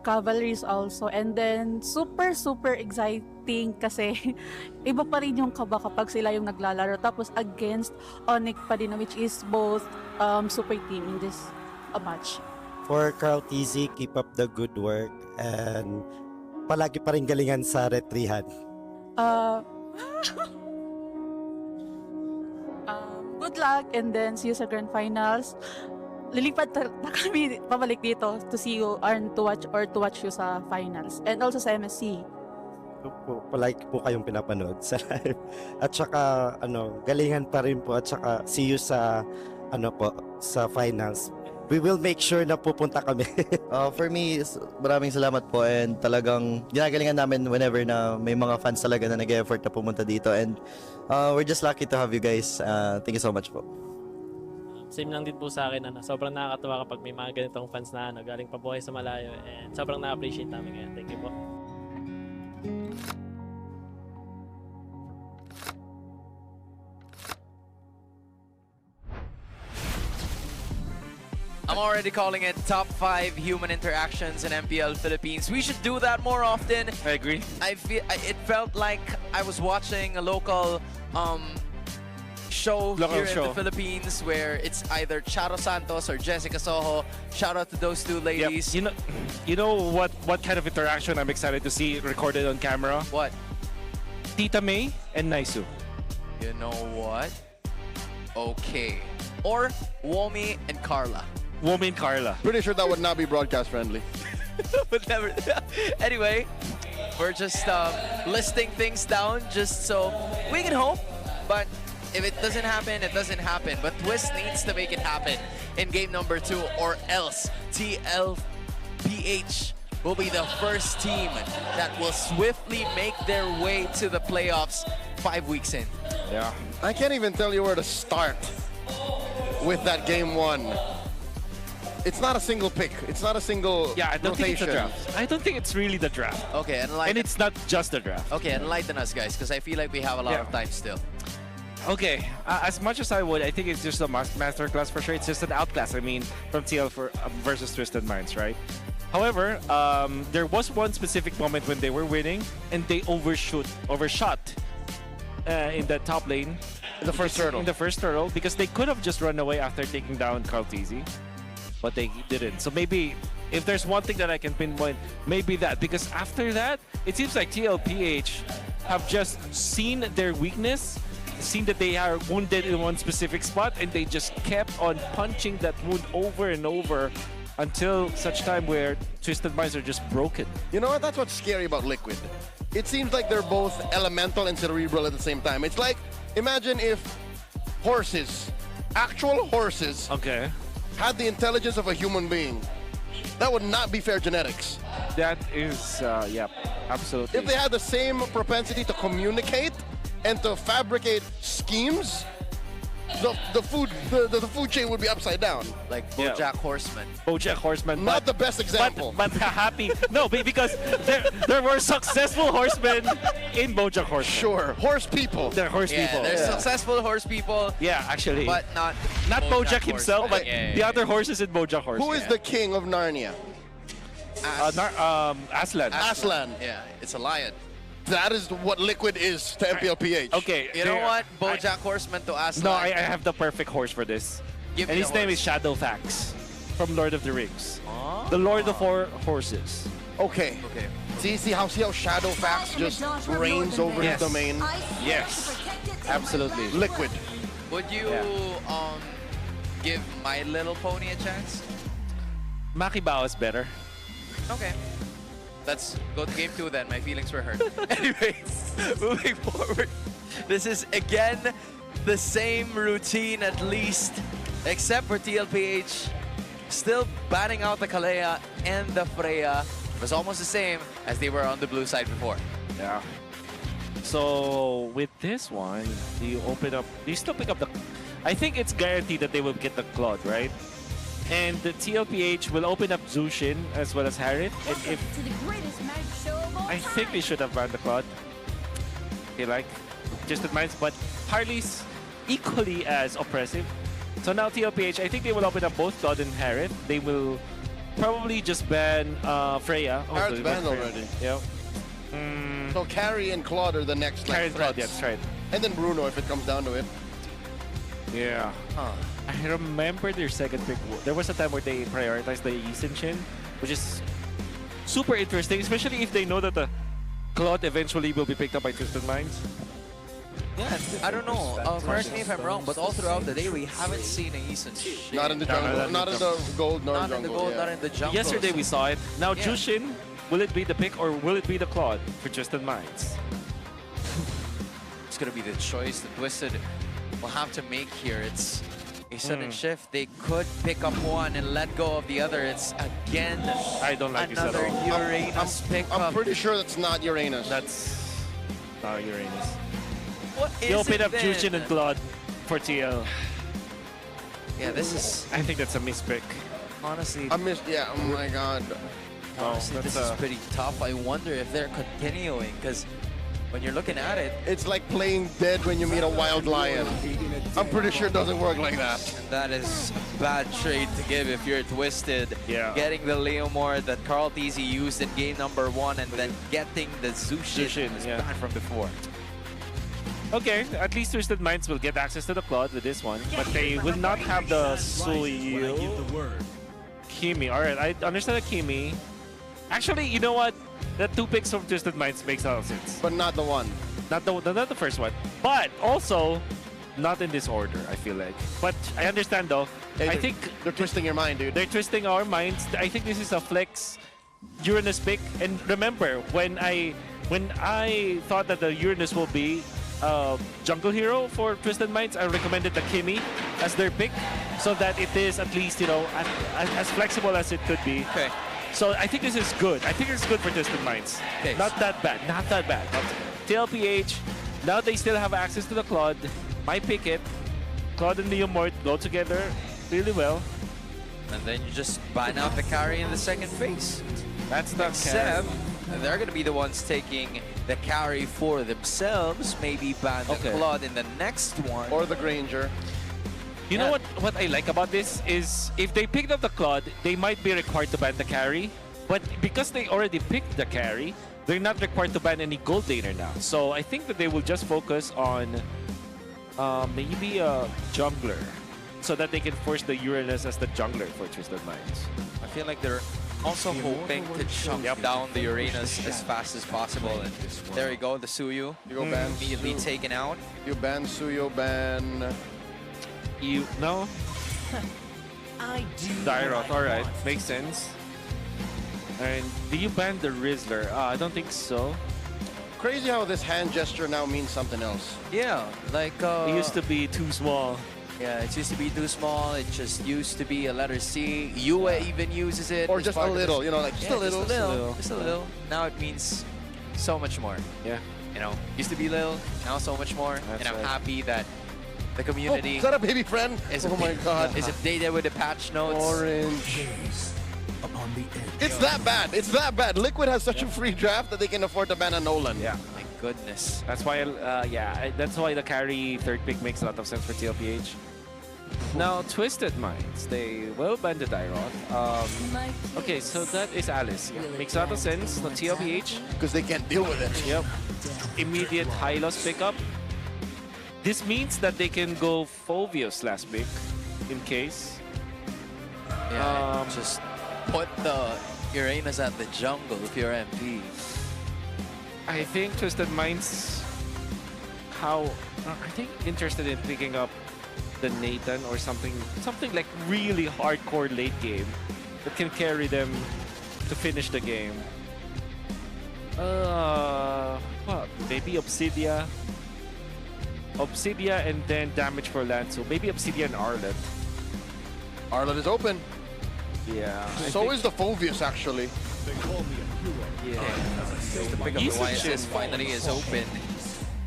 cavalries also, and then super exciting kasi iba pa rin yung kaba kapag sila yung naglalaro tapos against Onyx pa din, which is both super team in this match. For Carl TZ, keep up the good work and palagi pa rin galingan sa retrihan. Good luck and then see you sa grand finals. Lilipat na kami pabalik dito to see you and to watch you sa finals and also sa MSC. Palagi po kayong pinapanood sa live. At saka galingan pa rin po at saka see you sa sa finals. We will make sure na pupunta kami. For me, maraming salamat po and talagang ginagalingan namin whenever na may mga fans talaga na nag-effort na pumunta dito and we're just lucky to have you guys. Thank you so much po. Same lang din po sa akin, sobrang nakakatuwa kapag may mga ganitong fans na galing pa po kayo sa malayo and sobrang na-appreciate namin ngayon. Thank you po. I'm already calling it top 5 human interactions in MPL Philippines. We should do that more often. I agree. It felt like I was watching a local show here in the Philippines where it's either Charo Santos or Jessica Soho. Shout out to those two ladies. Yep. You know what kind of interaction I'm excited to see recorded on camera? What? Tita May and Naisu. You know what? Okay. Or Womi and Carla. Womi and Carla. Pretty sure that would not be broadcast friendly. But never. Anyway, we're just listing things down just so we can hope. But if it doesn't happen, it doesn't happen. But TWIS needs to make it happen in game number 2, or else TLPH will be the first team that will swiftly make their way to the playoffs 5 weeks in. Yeah. I can't even tell you where to start with that game 1. It's not a single pick. It's not a single I don't think it's a rotation. draft. I don't think it's really the draft. Okay, and it's not just the draft. Okay, enlighten us, guys, because I feel like we have a lot of time still. Okay, as much as I would, I think it's just a masterclass for sure. It's just an outclass, I mean, from TL versus Twisted Minds, right? However, there was one specific moment when they were winning and they overshot in the top lane. In the first turtle. In the first turtle, because they could have just run away after taking down Kaltizi, but they didn't. So maybe, if there's one thing that I can pinpoint, maybe that. Because after that, it seems like TLPH have just seen their weakness, seen that they are wounded in one specific spot, and they just kept on punching that wound over and over until such time where Twisted Minds are just broken. You know what? That's what's scary about Liquid. It seems like they're both elemental and cerebral at the same time. It's like, imagine if horses, actual horses, had the intelligence of a human being. That would not be fair genetics. That is, yeah, absolutely. If they had the same propensity to communicate and to fabricate schemes, the food chain would be upside down. Like BoJack Horseman. BoJack Horseman. Not the best example. But happy. No, because there were successful horsemen in BoJack Horseman. Sure, horse people. They're horse people. There's successful horse people. Yeah, actually. But not BoJack himself, but Yeah. the other horses in BoJack Horseman. Who is the king of Narnia? Aslan. Aslan. Yeah, it's a lion. That is what Liquid is to MPL PH. Okay. You know what? BoJack Horseman to Aslan. No, I have the perfect horse for this. Give And me his the name horse. is Shadowfax from Lord of the Rings. The Lord of Four Horses. Okay. See how Shadowfax just reigns over his domain? Yes. Absolutely. Liquid. Would you give My Little Pony a chance? Makibao is better. Okay. Let's go to game 2 then. My feelings were hurt. Anyways, moving forward. This is again the same routine at least, except for TLPH. Still batting out the Kalea and the Freya. It was almost the same as they were on the blue side before. Yeah. So with this one, you still pick up the... I think it's guaranteed that they will get the Claude, right? And the TLPH will open up Zushin as well as Harith. And if I think they should have banned the Claude. Okay, like Twisted Minds, but Harley's equally as oppressive. So now TLPH, I think they will open up both Claude and Harith. They will probably just ban Freya. Harith's banned already. Yeah. So Carrie and Claude are the next Carrie and Claude, threats. that's right. And then Bruno if it comes down to it. Yeah. I remember their second pick. There was a time where they prioritized the Yi Shin, which is super interesting, especially if they know that the Claude eventually will be picked up by Twisted Minds. Yeah, I don't know. Correct me if I'm wrong, but all throughout the day we haven't seen a Eason. Not in the jungle. Not in the gold, nor Not in the gold, yeah. not in the jungle. Yesterday we saw it. Now Yeah. Jushin, will it be the pick or will it be the Claude for Twisted Minds? It's gonna be the choice that Twisted will have to make here. It's a sudden shift. They could pick up one and let go of the other. It's again I don't like this at another all. Uranus pickup. I'm pretty sure that's not Uranus. That's not Uranus. What is You open it up then? Jushin and Claude for TL. Yeah, this is I think that's a mispick. honestly. I missed. Yeah. Oh my God. Honestly, this is pretty tough. I wonder if they're continuing because when you're looking at it, It's like playing dead when you meet a wild lion. I'm pretty sure it doesn't work like that. and that is bad trade to give if you're Twisted. Yeah. Getting the Leomore that Carl TZ used in game number 1 and then getting the Zushin is banned from before. Okay, at least Twisted Minds will get access to the Claude with this one, but they will not have the Suyu. Kimi, alright, I understand the Kimi. Actually, you know what? The 2 picks from Twisted Minds makes a lot of sense. But not the one. Not the first one. But also, not in this order, I feel like. But I understand though. Hey, I think they're twisting your mind, dude. they're twisting our minds. I think this is a flex Uranus pick. And remember, when I thought that the Uranus will be jungle hero for Twisted Minds, I recommended the Kimi as their pick, so that it is at least, you know, as flexible as it could be. Okay. So I think this is good. I think it's good for Twisted Minds. Okay. Not that bad. Not that bad. TLPH, now they still have access to the Claude. My pick it. Claude and Leomort go together really well. And then you just ban out the carry in the second phase. That's the Except they're going to be the ones taking the carry for themselves. Maybe ban the Claude in the next one. Or the Granger. You know what I like about this is if they picked up the Claude, they might be required to ban the carry. But because they already picked the carry, they're not required to ban any gold laner now. So I think that they will just focus on maybe a jungler, so that they can force the Uranus as the jungler for Twisted Minds. I feel like they're also hoping to chunk down the Uranus as fast as possible. And there you go, the Suyu. You go ban immediately taken out. You ban Suyo, ban... You no? Dairoth, alright, makes sense. And do you ban the Rizzler? I don't think so. Crazy how this hand gesture now means something else. Yeah, like it used to be too small. Yeah, it used to be too small. It just used to be a letter C. Yue even uses it. Or as just a part of little, this. you know, like just a little. Just a little. Now it means so much more. Yeah. You know, used to be little, now so much more. That's and I'm right. happy that the community is that a baby friend? is Oh my god. is updated with the patch notes. Orange. It's that bad. It's that bad. Liquid has such a free draft that they can afford to ban a Nolan. Yeah. My goodness. That's why, that's why the carry third pick makes a lot of sense for TLPH. Now, Twisted Minds, they will ban the Dairoth. Okay, so that is Alice. Yeah, makes a lot of sense. The TLPH. Because they can't deal with it. Yep. Immediate high loss pickup. This means that they can go Phoveus last pick, in case. Yeah, just put the Uranus at the jungle if you're MP. I think Twisted Minds, I think interested in picking up the Nathan or something like really hardcore late game that can carry them to finish the game. Maybe Obsidia and then damage for Lanzu. Maybe Obsidia and Arlet. Arlet is open. Yeah. So is the Phoveus, actually. Yeah. The pick of the YSS finally is open.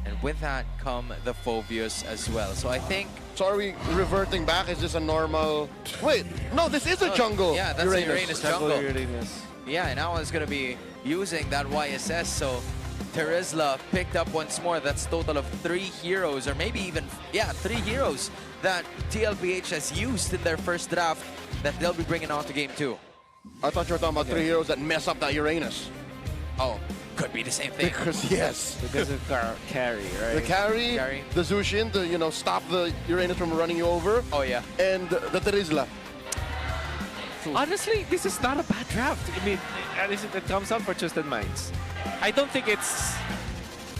And with that come the Phoveus as well. So I think... So are we reverting back? Is this a normal... Wait, no, this is a jungle. Yeah, that's a Uranus jungle. Uranus. Yeah, and now it's going to be using that YSS. So Terizla picked up once more. That's total of 3 heroes, or maybe even, 3 heroes that TLPH has used in their first draft that they'll be bringing on to game 2. I thought you were talking about 3 heroes that mess up that Uranus. Oh, could be the same thing. Because, yes. Because of carry, right? The carry, the Zushin, to, you know, stop the Uranus from running you over. Oh, yeah. And the Terizla. Honestly, this is not a bad draft. I mean, it comes out for Twisted Minds. I don't think it's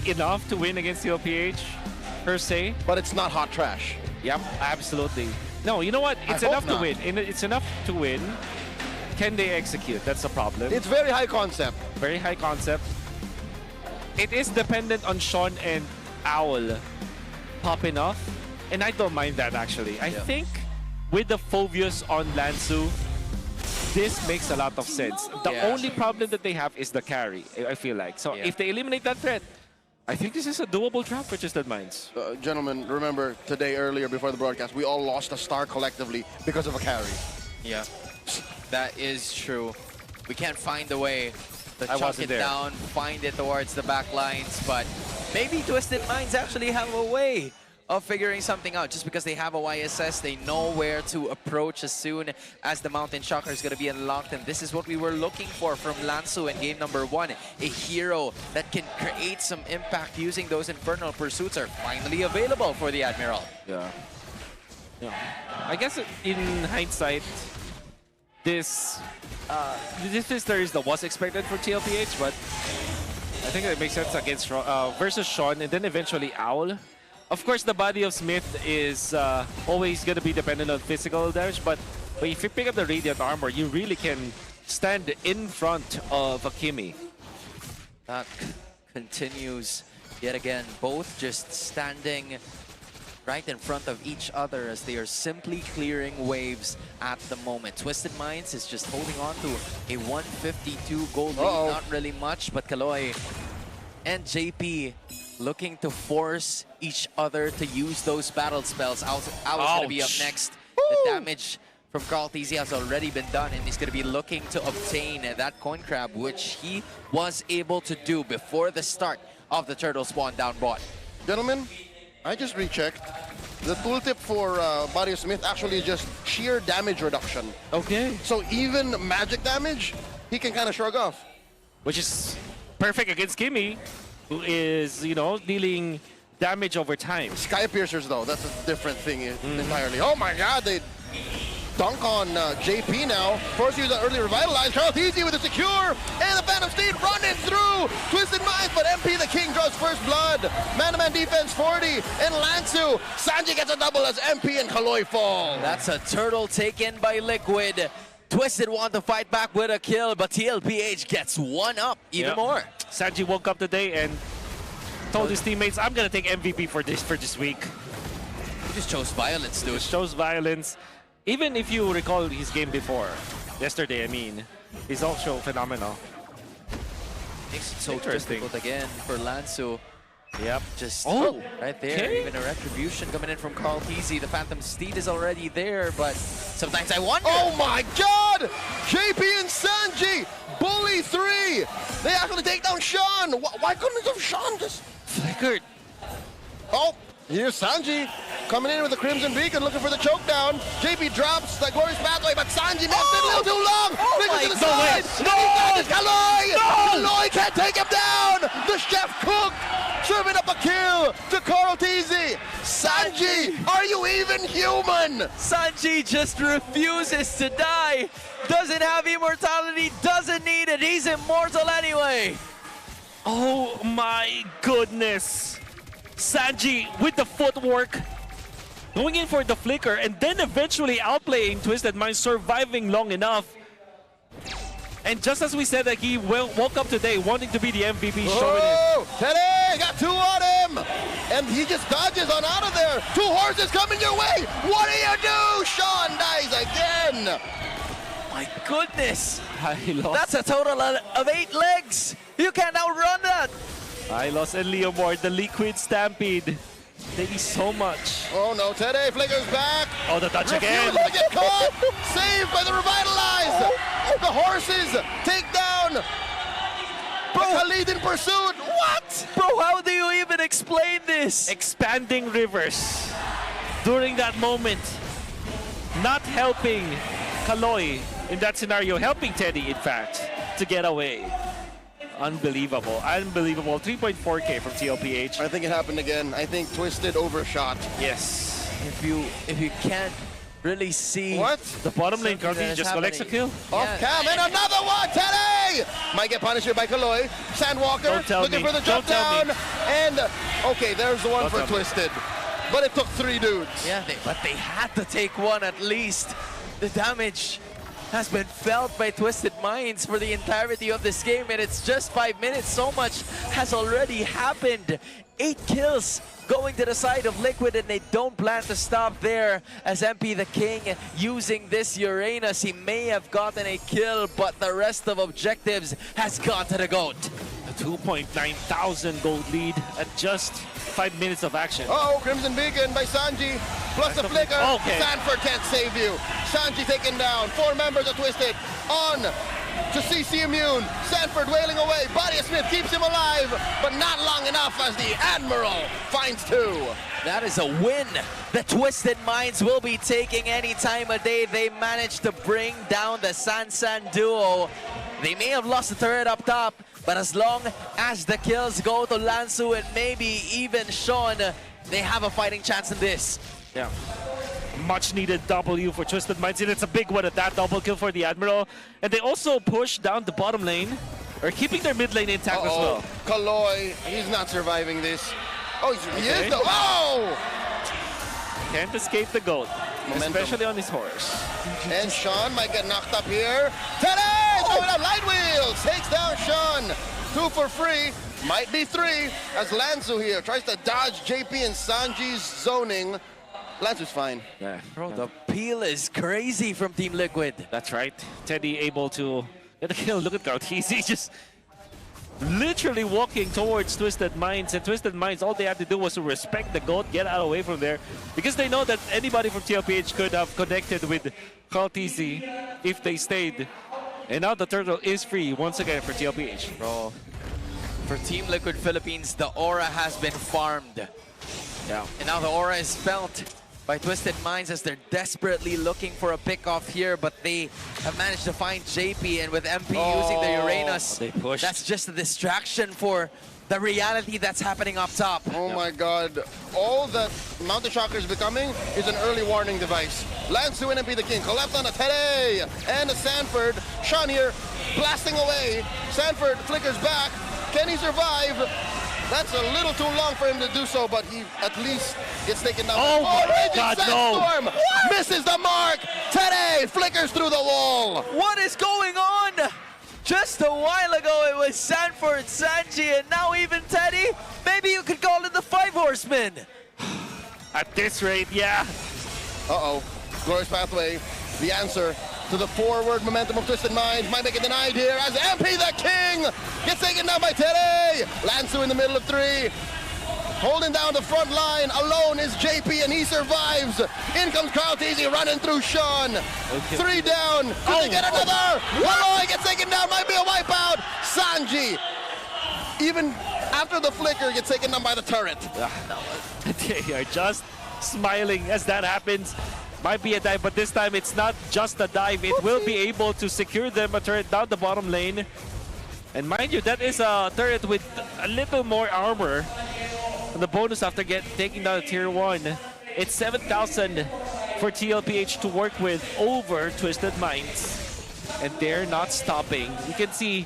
enough to win against TLPH, per se. But it's not hot trash. Yep, absolutely. No, you know what? It's enough to win. It's enough to win. Can they execute? That's the problem. It's very high concept. Very high concept. It is dependent on Sean and Owl popping off. And I don't mind that, actually. I think with the Phoveus on Lanzu, this makes a lot of sense. The only problem that they have is the carry, I feel like. So if they eliminate that threat, I think this is a doable draft for Twisted Minds. Gentlemen, remember today earlier before the broadcast, we all lost a star collectively because of a carry. Yeah, that is true. We can't find a way to chunk it down, find it towards the back lines, but maybe Twisted Minds actually have a way of figuring something out. Just because they have a YSS, they know where to approach as soon as the Mountain Shocker is going to be unlocked. And this is what we were looking for from Lansu in game number 1. A hero that can create some impact using those Infernal Pursuits are finally available for the Admiral. Yeah. I guess in hindsight, this Twister was expected for TLPH, but I think it makes sense against versus Sean and then eventually Owl. Of course, the body of Smith is always going to be dependent on physical damage, but if you pick up the Radiant Armor, you really can stand in front of Akimi. That continues yet again, both just standing right in front of each other as they are simply clearing waves at the moment. Twisted Minds is just holding on to a 152 gold lead, not really much, but Kaloy and JP looking to force each other to use those battle spells. Owl's going to be up next. The damage from Carl TZ has already been done, and he's going to be looking to obtain that coin crab, which he was able to do before the start of the turtle spawn down bot. Gentlemen, I just rechecked. The tooltip for Body of Smith actually is just sheer damage reduction. Okay. So even magic damage, he can kind of shrug off. Which is perfect against Kimmy, who is, you know, dealing damage over time. Sky Piercers, though, that's a different thing entirely. Oh my god, they dunk on JP now. First use an early revitalize. Carl TZ with a secure, and the Phantom Steed running through. Twisted Minds, but MP the King draws first blood. Man-to-man defense 40, and Lansu. Sanji gets a double as MP and Kaloy fall. That's a turtle taken by Liquid. Twisted want to fight back with a kill, but TLPH gets one up even more. Sanji woke up today and told his teammates, I'm gonna take MVP for this week. He just chose violence, dude. Just chose violence. Even if you recall his game before, yesterday, I mean, he's also phenomenal. Makes it so difficult again for Lansu. Yep. Just right there. Okay. Even a retribution coming in from Carl TZ. The Phantom Steed is already there, but sometimes I wonder. Oh my god! JP and Sanji, bully 3. They actually take down Sean. Why couldn't have Sean just flickered? Oh, here's Sanji coming in with the Crimson Beacon, looking for the choke down. JP drops the glorious pathway, but Sanji missed it a little too long. Oh to the side. No! Kaloy! Kaloy can't take him down. The chef cook serving up a kill to Carl TZ. Sanji, are you even human? Sanji just refuses to die. Doesn't have immortality, doesn't need it. He's immortal anyway. Oh my goodness. Sanji with the footwork, going in for the flicker, and then eventually outplaying Twisted Minds, surviving long enough. And just as we said that he woke up today wanting to be the MVP, showing it. Teddy got 2 on him, and he just dodges on out of there. 2 horses coming your way. What do you do? Sean dies again. My goodness. That's a total of 8 legs. You can't outrun that. Hylos and Leomord, the Liquid Stampede. Thank you so much. Oh no, Teddy flickers back. Oh, the touch again. Refuses to get caught. Saved by the Revitalize. The horses take down the Khalid in pursuit. What? Bro, how do you even explain this? Expanding rivers during that moment. Not helping Kaloy in that scenario, helping Teddy, in fact, to get away. Unbelievable, unbelievable. 3.4K from TLPH. I think it happened again. I think Twisted overshot. Yes. If you can't really see what the bottom lane currently just collects a kill. Off cam and another one. Teddy might get punished here by Kaloy. Sandwalker looking for the jump down. And okay, there's the one for Twisted. But it took 3 dudes. Yeah, but they had to take one at least. The damage has been felt by Twisted Minds for the entirety of this game, and it's just 5 minutes. So much has already happened. 8 kills going to the side of Liquid, and they don't plan to stop there as MP the King using this Uranus. He may have gotten a kill, but the rest of objectives has gone to the GOAT. A 2,900 gold lead at just 5 minutes of action. Oh, Crimson Beacon by Sanji, plus the flicker. Okay. Sanford can't save you. Sanji taken down. 4 members are Twisted on to CC Immune. Sanford wailing away. Body Smith keeps him alive, but not long enough as the Admiral finds 2. That is a win. The Twisted Minds will be taking any time of day. They managed to bring down the San duo. They may have lost the turret up top, but as long as the kills go to Lansu and maybe even Sean, they have a fighting chance in this. Yeah. Much needed W for Twisted Minds, and it's a big one at that, double kill for the Admiral. And they also push down the bottom lane, or keeping their mid lane intact as well. Kaloy, he's not surviving this. Oh, he is though. Oh! Can't escape the GOAT, Momentum. especially on his horse. And Sean might get knocked up here. Today, throwing out light wheels, takes down Sean. 2 for free, might be 3, as Lansu here tries to dodge JP and Sanji's zoning. Lansu's fine. Yeah. Bro, the peel is crazy from Team Liquid. That's right. Teddy able to get a kill. Look at Gautis. He's just literally walking towards Twisted Minds, and Twisted Minds, all they had to do was to respect the GOAT, get out away from there, because they know that anybody from TLPH could have connected with Kaltizi if they stayed. And now the turtle is free once again for TLPH. Bro, for Team Liquid Philippines, the aura has been farmed. Yeah. And now the aura is felt by Twisted Minds as they're desperately looking for a pick-off here, but they have managed to find JP, and with MP using the Uranus, they pushed. That's just a distraction for the reality that's happening up top. Oh my god. All that Mountain Shocker is becoming is an early warning device. Lansu and MP the King collect on a Tede and a Sanford. Sean here blasting away. Sanford flickers back. Can he survive? That's a little too long for him to do so, but he at least gets taken down. Oh my Raging God, Sandstorm no. misses the mark. Tede flickers through the wall. What is going on? Just a while ago it was Sanford, Sanji, and now even Teddy. Maybe you could call it the 5 Horsemen. At this rate, yeah. Uh-oh. Glorious Pathway, the answer to the forward momentum of Twisted Minds. Might make it denied here as MP the King gets taken down by Teddy. Lansu in the middle of 3. Holding down the front line. Alone is JP, and he survives. In comes Kaltizi running through Sean. Okay. 3 down. Could they get another? Kaloy gets taken down. Might be a wipeout. Sanji, even after the flicker, gets taken down by the turret. They are just smiling as that happens. Might be a dive, but this time it's not just a dive. It will be able to secure them a turret down the bottom lane. And mind you, that is a turret with a little more armor. And the bonus after taking down a tier 1. It's 7,000 for TLPH to work with over Twisted Minds. And they're not stopping. You can see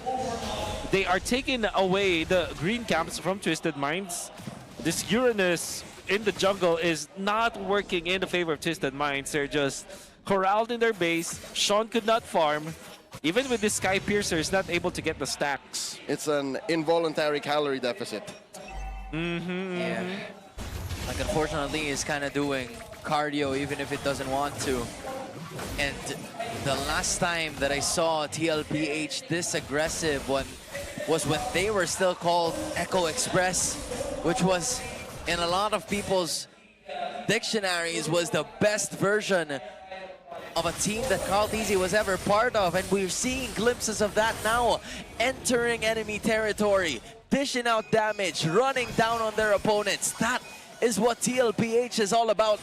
they are taking away the green camps from Twisted Minds. This Uranus in the jungle is not working in the favor of Twisted Minds. They're just corralled in their base. Sean could not farm. Even with the Sky Piercer, is not able to get the stacks. It's an involuntary calorie deficit. Yeah. Like, unfortunately, he's kind of doing cardio even if it doesn't want to. And the last time that I saw TLPH this aggressive was when they were still called Echo Express, which was, in a lot of people's dictionaries, was the best version of a team that Kaltizi was ever part of. And we're seeing glimpses of that now, entering enemy territory, dishing out damage, running down on their opponents. That is what TLPH is all about.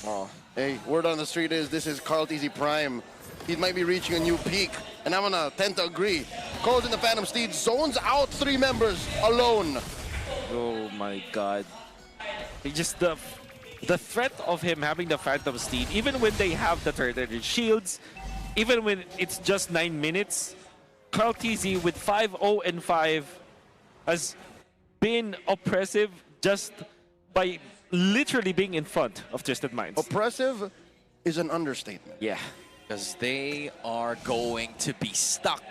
Oh, hey, word on the street is this is Kaltizi Prime. He might be reaching a new peak, and I'm gonna tend to agree. Calls in the Phantom Steed, zones out 3 members alone. Oh my god. He just, the threat of him having the Phantom Steed, even when they have the turret shields, even when it's just 9 minutes, Kaltizi with 5-0 and 5 has been oppressive just by literally being in front of Twisted Minds. Oppressive is an understatement. Yeah. Because they are going to be stuck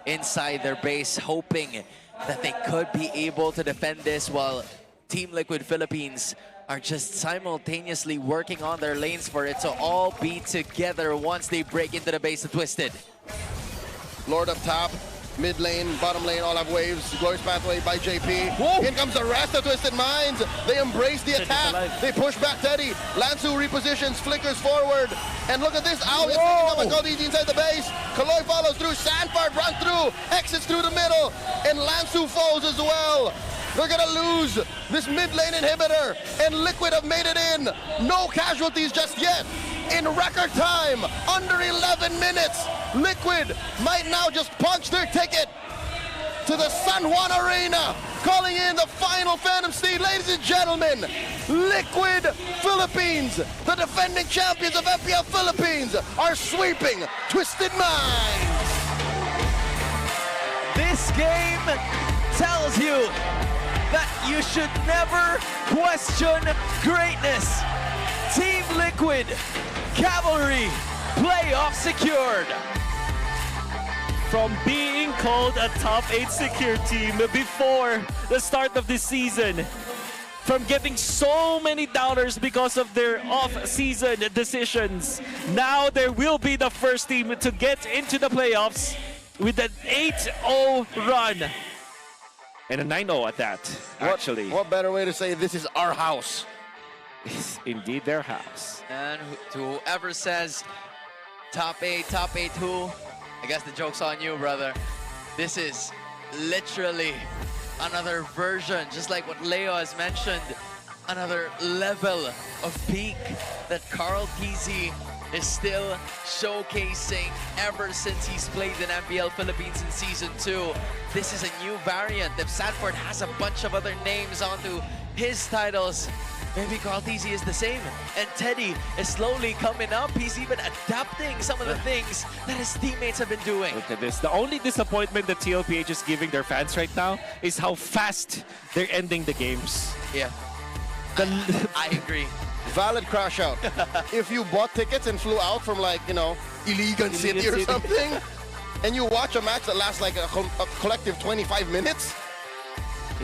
inside their base, hoping that they could be able to defend this, while Team Liquid Philippines are just simultaneously working on their lanes for it to all be together once they break into the base of Twisted. Lord up top, mid lane, bottom lane, all have waves. Glorious Pathway by JP. Whoa. In comes the rest of Twisted Minds. They embrace the attack. They push back Teddy. Lansu repositions, flickers forward. And look at this. Ow, it's picking up a Kaltizi inside the base. Aloy follows through. Sanford runs through. Exits through the middle. And Lansu falls as well. They're going to lose this mid lane inhibitor. And Liquid have made it in. No casualties just yet. In record time, under 11 minutes, Liquid might now just punch their ticket to the San Juan Arena, calling in the final Phantom Steed. Ladies and gentlemen, Liquid Philippines, the defending champions of MPL Philippines, are sweeping Twisted Minds. This game tells you that you should never question greatness. Team Liquid, Cavalry, playoff secured. From being called a top 8 secure team before the start of this season, from getting so many downers because of their off-season decisions, now there will be the first team to get into the playoffs with an 8-0 run. And a 9-0 at that, actually. What better way to say this is our house? It's indeed their house. And to whoever says top 8 who? I guess the joke's on you, brother. This is literally another version, just like what Leo has mentioned, another level of peak that Carl TZ is still showcasing ever since he's played in MPL Philippines in Season 2. This is a new variant. If Sanford has a bunch of other names onto his titles, maybe Carl TZ is the same. And Teddy is slowly coming up. He's even adapting some of the things that his teammates have been doing. Look at this. The only disappointment that TLPH is giving their fans right now is how fast they're ending the games. Yeah, I agree. Valid crash out. If you bought tickets and flew out from, like, you know, Iligan City or something, and you watch a match that lasts like a collective 25 minutes,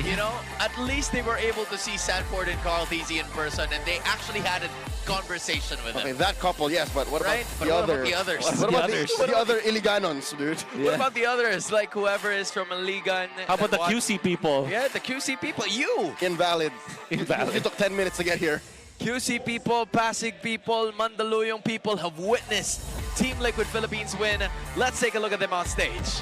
you know, at least they were able to see Sanford and Carl TZ in person, and they actually had a conversation with okay, him. that couple, yes, but what Right? about But the what other? about the others? What about the other Iliganons, dude? What about the others? Like whoever is from Ligan. How about the QC people? Yeah, the QC people. You! Invalid. Invalid. You took 10 minutes to get here. QC people, Pasig people, Mandaluyong people have witnessed Team Liquid Philippines win. Let's take a look at them on stage.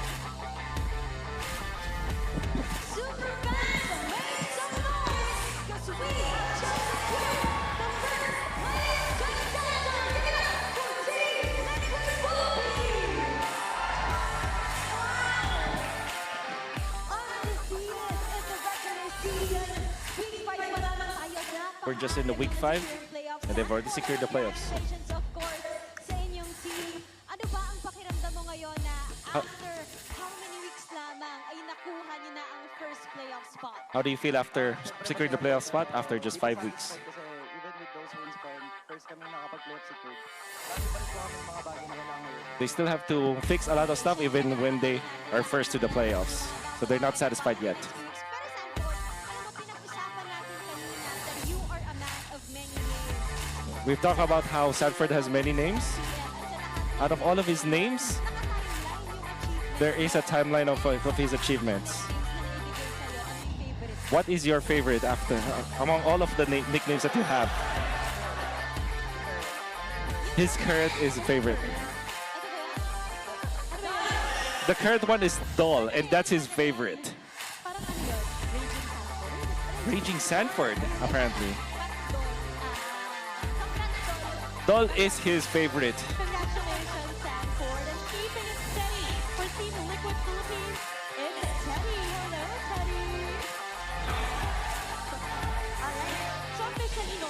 We're just in the week 5, and they've already secured the playoffs. Of course, sa inyong team. Ano ba ang pakiramdam mo ngayon na after how many weeks lamang ay nakuha niyo na ang first playoff spot? How do you feel after securing the playoff spot after just 5 weeks? Kasi even with those wins pa, first kami nakapag-playoff secured. Lagi pa rin po kami mga bagay na kailangan. They still have to fix a lot of stuff even when they are first to the playoffs. So they're not satisfied yet. We've talked about how Sanford has many names. Out of all of his names, there is a timeline of his achievements. What is your favorite after among all of the nicknames that you have? His current is favorite. The current one is Doll, and that's his favorite. Raging Sanford, apparently. Doll is his favorite. Congratulations, Sanford, and keeping it steady for Team Liquid Philippines. It's Teddy. Hello, Teddy. Alright, so officially, no,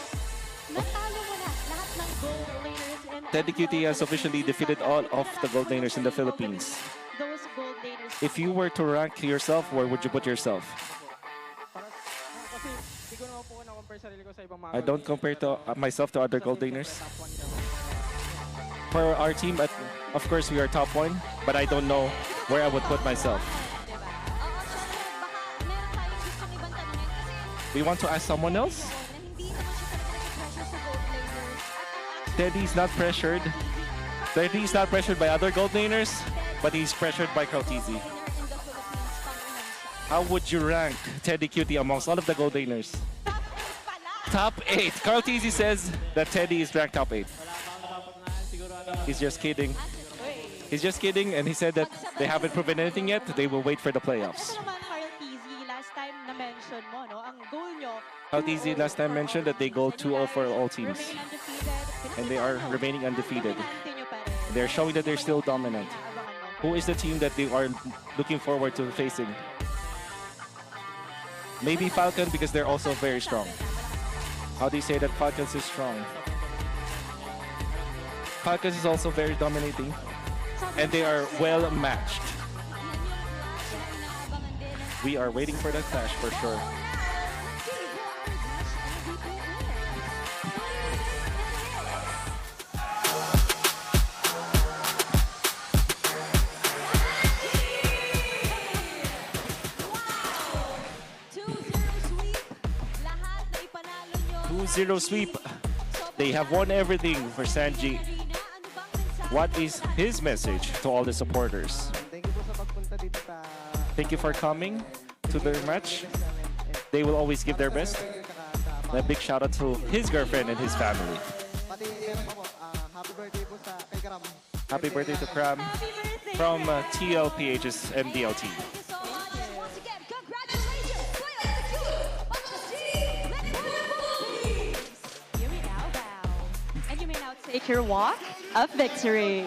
natalo mo na lahat ng gold laners in Teddy QT has officially defeated all of the gold laners in the Philippines. those gold laners. If you were to rank yourself, where would you put yourself? I don't compare to myself to other gold laners. For our team, of course, we are top 1, but I don't know where I would put myself. We want to ask someone else? Teddy's not pressured. Teddy's not pressured by other gold laners, but he's pressured by Krautizi. How would you rank Teddy QT amongst all of the gold laners? Top 8. Krautizi says that Teddy is ranked top 8. He's just kidding. He's just kidding, and he said that they haven't proven anything yet. They will wait for the playoffs. Ito naman, Carl Tizzy, last time na-mention mo, no? Ang goal nyo, How easy last time mentioned that they go 2-0 for all teams. remain undefeated. And they are remaining undefeated. Continue pa rin. They're showing that they're still dominant. Who is the team that they are looking forward to facing? Maybe Falcon, because they're also very strong. How do you say that Falcons is strong? Falcons is also very dominating. And they are well matched. We are waiting for that clash for sure. Zero sweep. They have won everything for Sanji. What is his message to all the supporters? Thank you for coming to their match. They will always give their best. And a big shout out to his girlfriend and his family. Happy birthday to Kram from TLPH's MDLT. Take your walk of victory.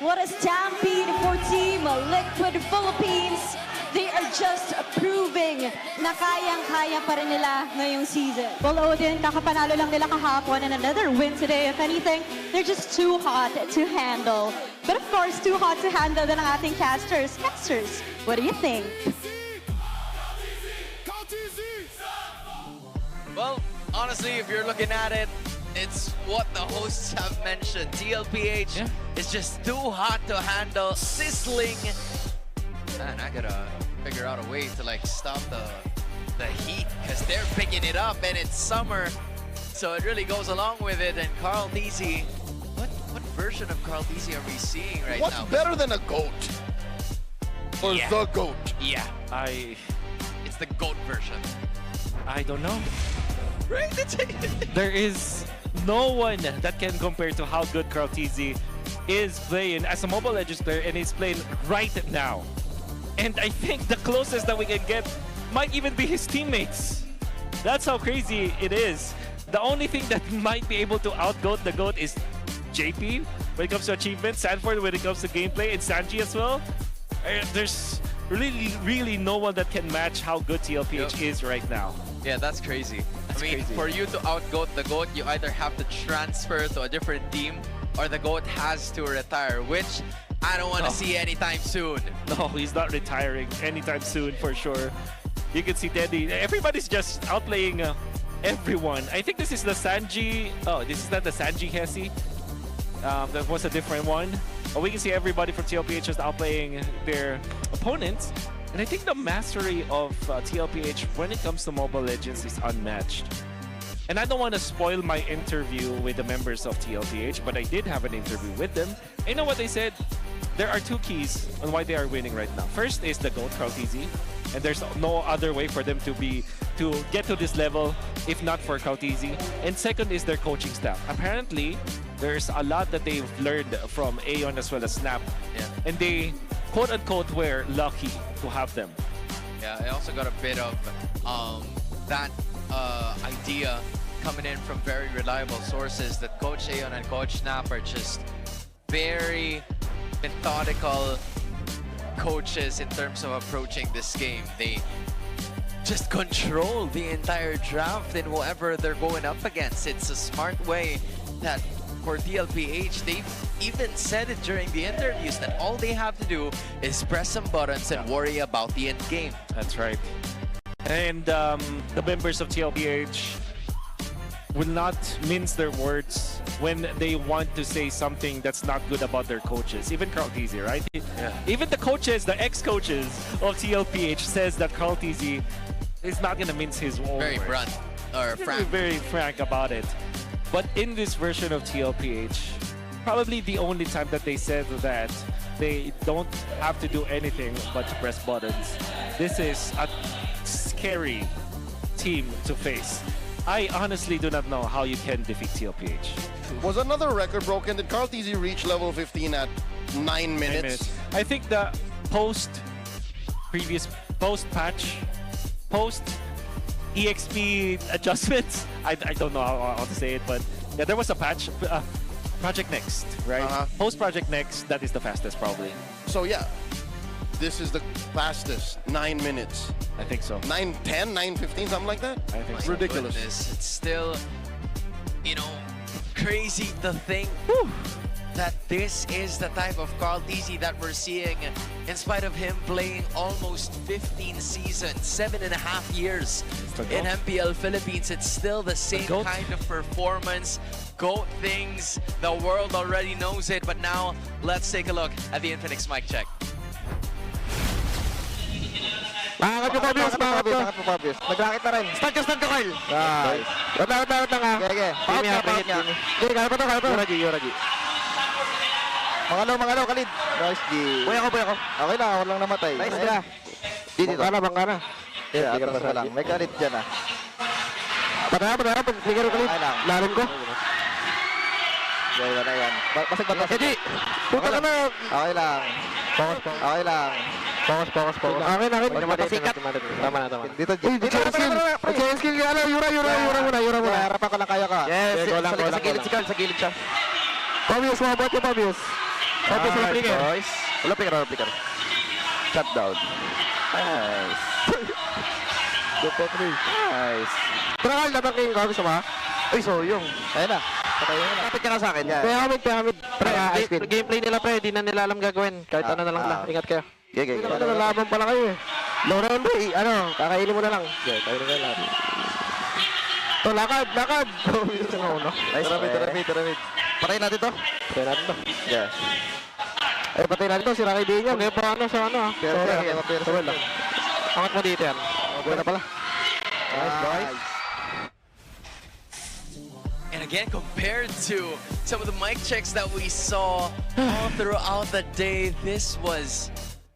What a stampede for Team Liquid Philippines. They are just proving na kayang-kaya pa rin nila ngayong season. Well, Odin, kakapanalo lang nila kahapon and another win today. If anything, they're just too hot to handle. But of course, too hot to handle din ang ating casters. Casters, what do you think? Well, honestly, if you're looking at it, it's what the hosts have mentioned. TLPH is just too hot to handle, sizzling. Man, I gotta figure out a way to like stop the heat because they're picking it up and it's summer, so it really goes along with it. And Carl Dizzy, what version of Carl Dizzy are we seeing right now? What's better than a goat? Or the goat? Yeah, it's the goat version. I don't know. Right? There is no one that can compare to how good Carl Tizzy is playing as a Mobile Legends player, and he's playing right now. And I think the closest that we can get might even be his teammates. That's how crazy it is. The only thing that might be able to out-goat the GOAT is JP when it comes to achievements, Sanford when it comes to gameplay, and Sanji as well. There's really no one that can match how good TLPH is right now. Yeah, that's crazy. I mean, crazy. for you to out-GOAT the GOAT, you either have to transfer to a different team or the GOAT has to retire, which I don't want to see anytime soon. No, he's not retiring anytime soon for sure. You can see Teddy. Everybody's just outplaying everyone. I think this is the Sanji. Oh, this is not the Sanji Hesi. That was a different one. But we can see everybody from TLPH just outplaying their opponents. And I think the mastery of TLPH when it comes to Mobile Legends is unmatched. And I don't want to spoil my interview with the members of TLPH, but I did have an interview with them. And you know what they said? There are two keys on why they are winning right now. First is the GOAT, Carl Tizzy. And there's no other way for them to get to this level if not for Carl Tizzy. And second is their coaching staff. Apparently, there's a lot that they've learned from Aeon as well as Snap. Yeah. And they, quote-unquote, were lucky to have them. Yeah, I also got a bit of that idea coming in from very reliable sources that Coach Aeon and Coach Snap are just very methodical coaches in terms of approaching this game. They just control the entire draft in whoever they're going up against. It's a smart way that for TLPH, they've even said it during the interviews that all they have to do is press some buttons and worry about the end game. That's right. And the members of TLPH will not mince their words when they want to say something that's not good about their coaches. Even Carl Tizzy, right? Yeah. Even the coaches, the ex-coaches of TLPH says that Carl Tizzy is not going to mince his own Very words. blunt or He's frank. Very frank about it. But in this version of TLPH, probably the only time that they said that they don't have to do anything but to press buttons. This is a scary team to face. I honestly do not know how you can defeat TLPH. Was another record broken? Did Carl Tizzy reach level 15 at 9 minutes. I think the post-patch, post-EXP adjustments, I don't know how to say it, but yeah, there was a patch, Project Next, right? Post-Project Next, that is the fastest probably. So yeah, this is the fastest 9 minutes. I think so. 9:10, 9:15, something like that? I think it's so. ridiculous. Goodness, it's still, you know, crazy to think that this is the type of Carl Tizzy that we're seeing in spite of him playing almost 15 seasons, 7.5 years in MPL Philippines. It's still the same kind of performance. GOAT things, the world already knows it, but now let's take a look at the Infinix mic check. Makakot ko, Fabius. Makakot ko, Fabius. Nag-rocket na rin. Start ka, Carl. Nice. Wait lang ha. Sige. Paut niya. Sige, kaya pa to. Yura G. Mangalaw, Khalid. Nice, G. Buhay ako. Okay lang, ako lang namatay. Nice na. Dito. Bangka na. Sige, pa lang. May Khalid dyan ah. Padaya. Sige, Khalid. Lalim ko. Yan. Basag. Eddie! Puta ka na. Okay lang. Focus. Okay lang. Focus. Akin. Pasikat. Tama na. Dito. Skill. Yura muna. Harapan ko lang kaya ka. Yes. Sa gilid siya. Fabius, mabot yung Fabius. Fabius, wala flicker. Wala flicker. Shut down. Nice. 2-3. Nice. Trakal, natangking ko. Gusto ba? Uy, soyong. Ayun na. Kapit ka na sa akin. Pyramid. Gameplay nila, pre. Di na nila alam gagawin. Kahit ano na lang nila. Ingat kayo. Laban pala kayo eh. Low round ba eh. Kakainin mo na lang. Tayo na kayo lahat. To, lakad. Nice. Pyramid. Patayin natin to. Yeah. Patayin natin to. Sira kay Dino. Ngayon pa sa ano ah. Sorry lang. Angat mo dito yan. Buwan na pala. Nice, boys. And again, compared to some of the mic checks that we saw all throughout the day, this was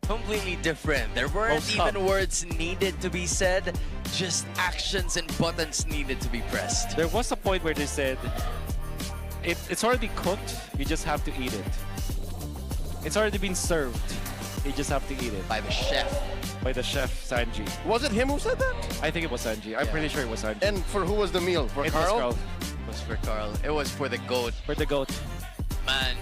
completely different. There weren't even words needed to be said, just actions and buttons needed to be pressed. There was a point where they said, it's already cooked, you just have to eat it. It's already been served, you just have to eat it. By the chef. By the chef, Sanji. Was it him who said that? I think it was Sanji. I'm pretty sure it was Sanji. And for who was the meal? For Carl? It was for Carl. It was for the GOAT. For the GOAT. Man,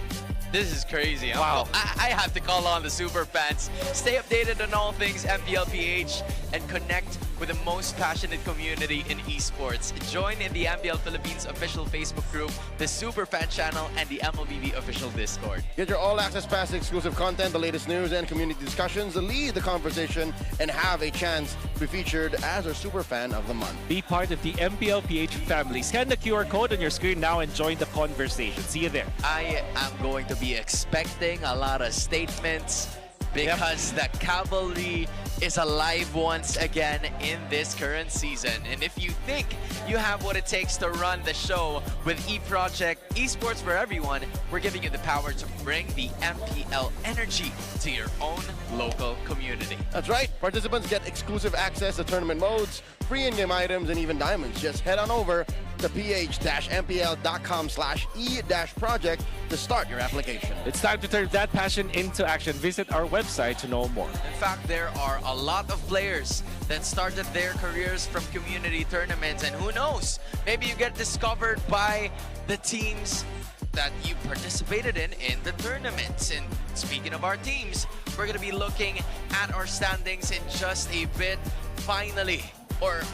this is crazy. Wow. I have to call on the super fans. Stay updated on all things MPL PH and connect with the most passionate community in esports. Join in the MPL Philippines official Facebook group, the Superfan channel, and the MLBB official Discord. Get your all-access pass exclusive content, the latest news and community discussions, lead the conversation, and have a chance to be featured as our Superfan of the Month. Be part of the MPL PH family. Scan the QR code on your screen now and join the conversation. See you there. I am going to be expecting a lot of statements because the cavalry is alive once again in this current season. And if you think you have what it takes to run the show with E-Project, Esports for Everyone, we're giving you the power to bring the MPL energy to your own local community. That's right. Participants get exclusive access to tournament modes, free in-game items, and even diamonds. Just head on over to ph-mpl.com/e-project to start your application. It's time to turn that passion into action. Visit our website to know more. In fact, there are a lot of players that started their careers from community tournaments, and who knows, maybe you get discovered by the teams that you participated in the tournaments. And speaking of our teams, we're going to be looking at our standings in just a bit. Finally, or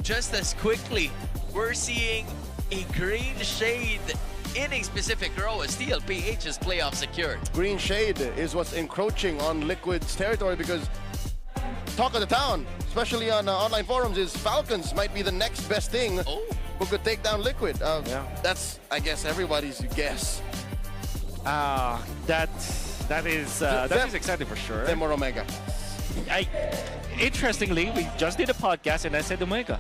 just as quickly, we're seeing a green shade in a specific row as TLPH's playoff secured. Green shade is what's encroaching on Liquid's territory because talk of the town, especially on online forums, is Falcons might be the next best thing who could take down Liquid. That's, I guess, everybody's guess. That is exciting for sure. Them or Omega. Interestingly, we just did a podcast and I said Omega.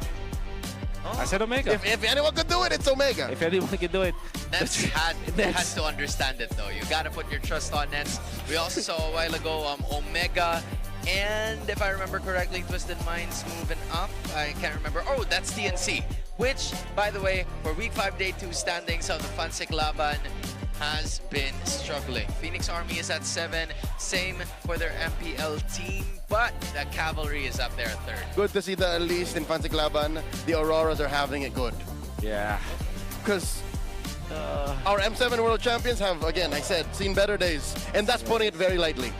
I said Omega. If anyone could do it, it's Omega. If anyone can do it. Nets has to understand it though. You gotta put your trust on Nets. We also saw a while ago Omega And if I remember correctly, Twisted Minds moving up. I can't remember. Oh, that's TNC. Which, by the way, for Week 5, Day 2 standings of the Fansik Laban has been struggling. Phoenix Army is at 7. Same for their MPL team. But the Cavalry is up there at 3rd. Good to see that at least in Fansik Laban, the Auroras are having it good. Yeah. Because our M7 World Champions have, again, I said, seen better days. And that's putting it very lightly.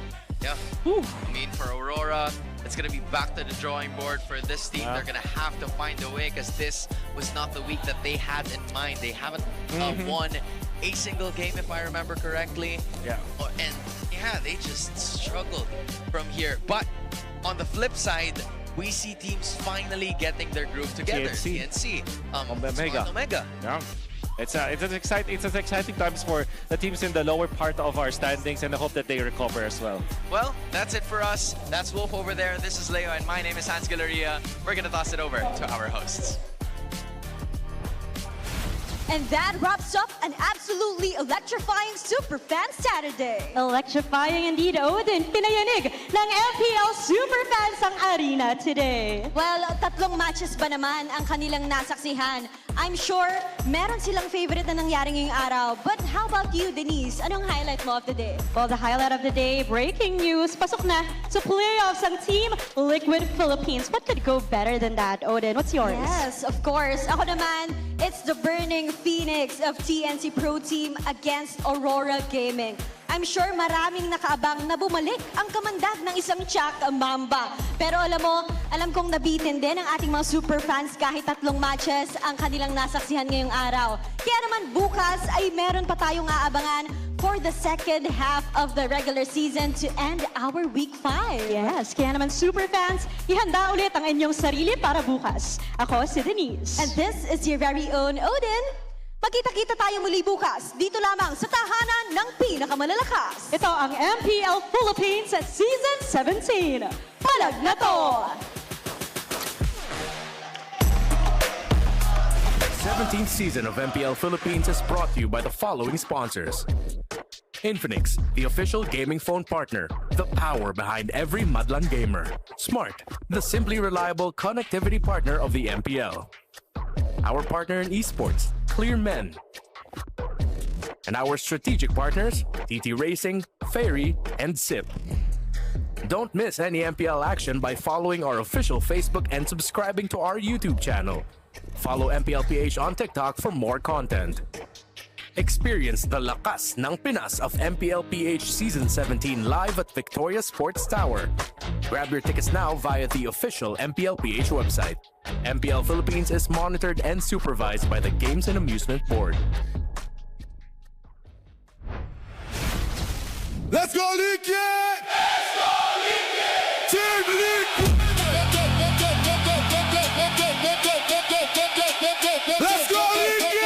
Yeah. I mean, for Aurora, it's going to be back to the drawing board for this team. They're going to have to find a way because this was not the week that they had in mind. They haven't won a single game, if I remember correctly. Yeah. And yeah, they just struggled from here. But on the flip side, we see teams finally getting their groove together. TNC. Omega. Yeah. It's an exciting times for the teams in the lower part of our standings, and I hope that they recover as well. Well, that's it for us. That's Wolf over there. This is Leo, and my name is Hans Galleria. We're gonna toss it over to our hosts. And that wraps up an absolutely electrifying Superfan Saturday. Electrifying indeed, Odin. Pinayanig ng MPL Superfans ang arena today. Well, 3 matches ba naman ang kanilang nasaksihan? I'm sure meron silang favorite na nangyari ngayong araw. But how about you, Denise? Anong highlight mo of the day? Well, the highlight of the day, breaking news. Pasok na sa playoffs ang Team Liquid Philippines. What could go better than that, Odin? What's yours? Yes, of course. Ako naman, it's the burning Phoenix of TNC Pro Team against Aurora Gaming. I'm sure maraming nakaabang na bumalik ang kamandag ng isang Chak Mamba. Pero alam kong nabitin din ang ating mga super fans kahit 3 matches ang kanilang nasaksihan ngayong araw. Kaya naman bukas ay meron pa tayong aabangan for the second half of the regular season to end our Week 5. Yes, kaya naman super fans, ihanda ulit ang inyong sarili para bukas. Ako si Denise. And this is your very own Odin. Magkita-kita tayo muli bukas, dito lamang sa tahanan ng pinakamalalakas. Ito ang MPL Philippines Season 17. Palag na to! 17th season of MPL Philippines is brought to you by the following sponsors. Infinix, the official gaming phone partner, the power behind every Madlan gamer. Smart, the simply reliable connectivity partner of the MPL. Our partner in esports, Clear Men. And our strategic partners, TT Racing, Fairy, and SIP. Don't miss any MPL action by following our official Facebook and subscribing to our YouTube channel. Follow MPL PH on TikTok for more content. Experience the lakas ng Pinas of MPL PH Season 17 live at Victoria Sports Tower. Grab your tickets now via the official MPL PH website. MPL Philippines is monitored and supervised by the Games and Amusement Board. Let's go, Liquid! Let's go, Liquid! Team Liquid! Let's go, Liquid!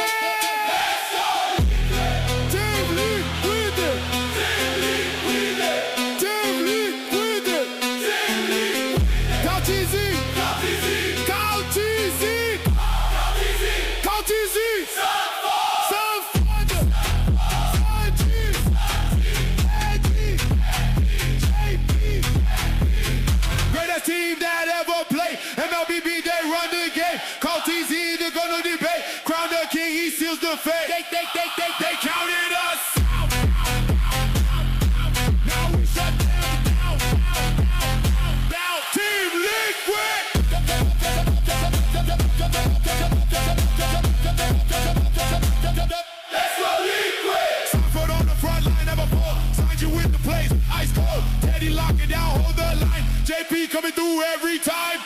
Team Liquid! Team Liquid! Team Liquid! Team Liquid! Count easy! Count easy! Count easy! Count easy! Greatest team that ever played. MLBB, they run the game. Count easy, they're gonna debate. Crown the king, he seals the fate. They counted us out. Now we shut down. Now Team Liquid. Let's go Liquid. Sanford on the front line, never fall. Signed you with the plays, ice cold. Teddy lock it down, hold the line. JP coming through every time.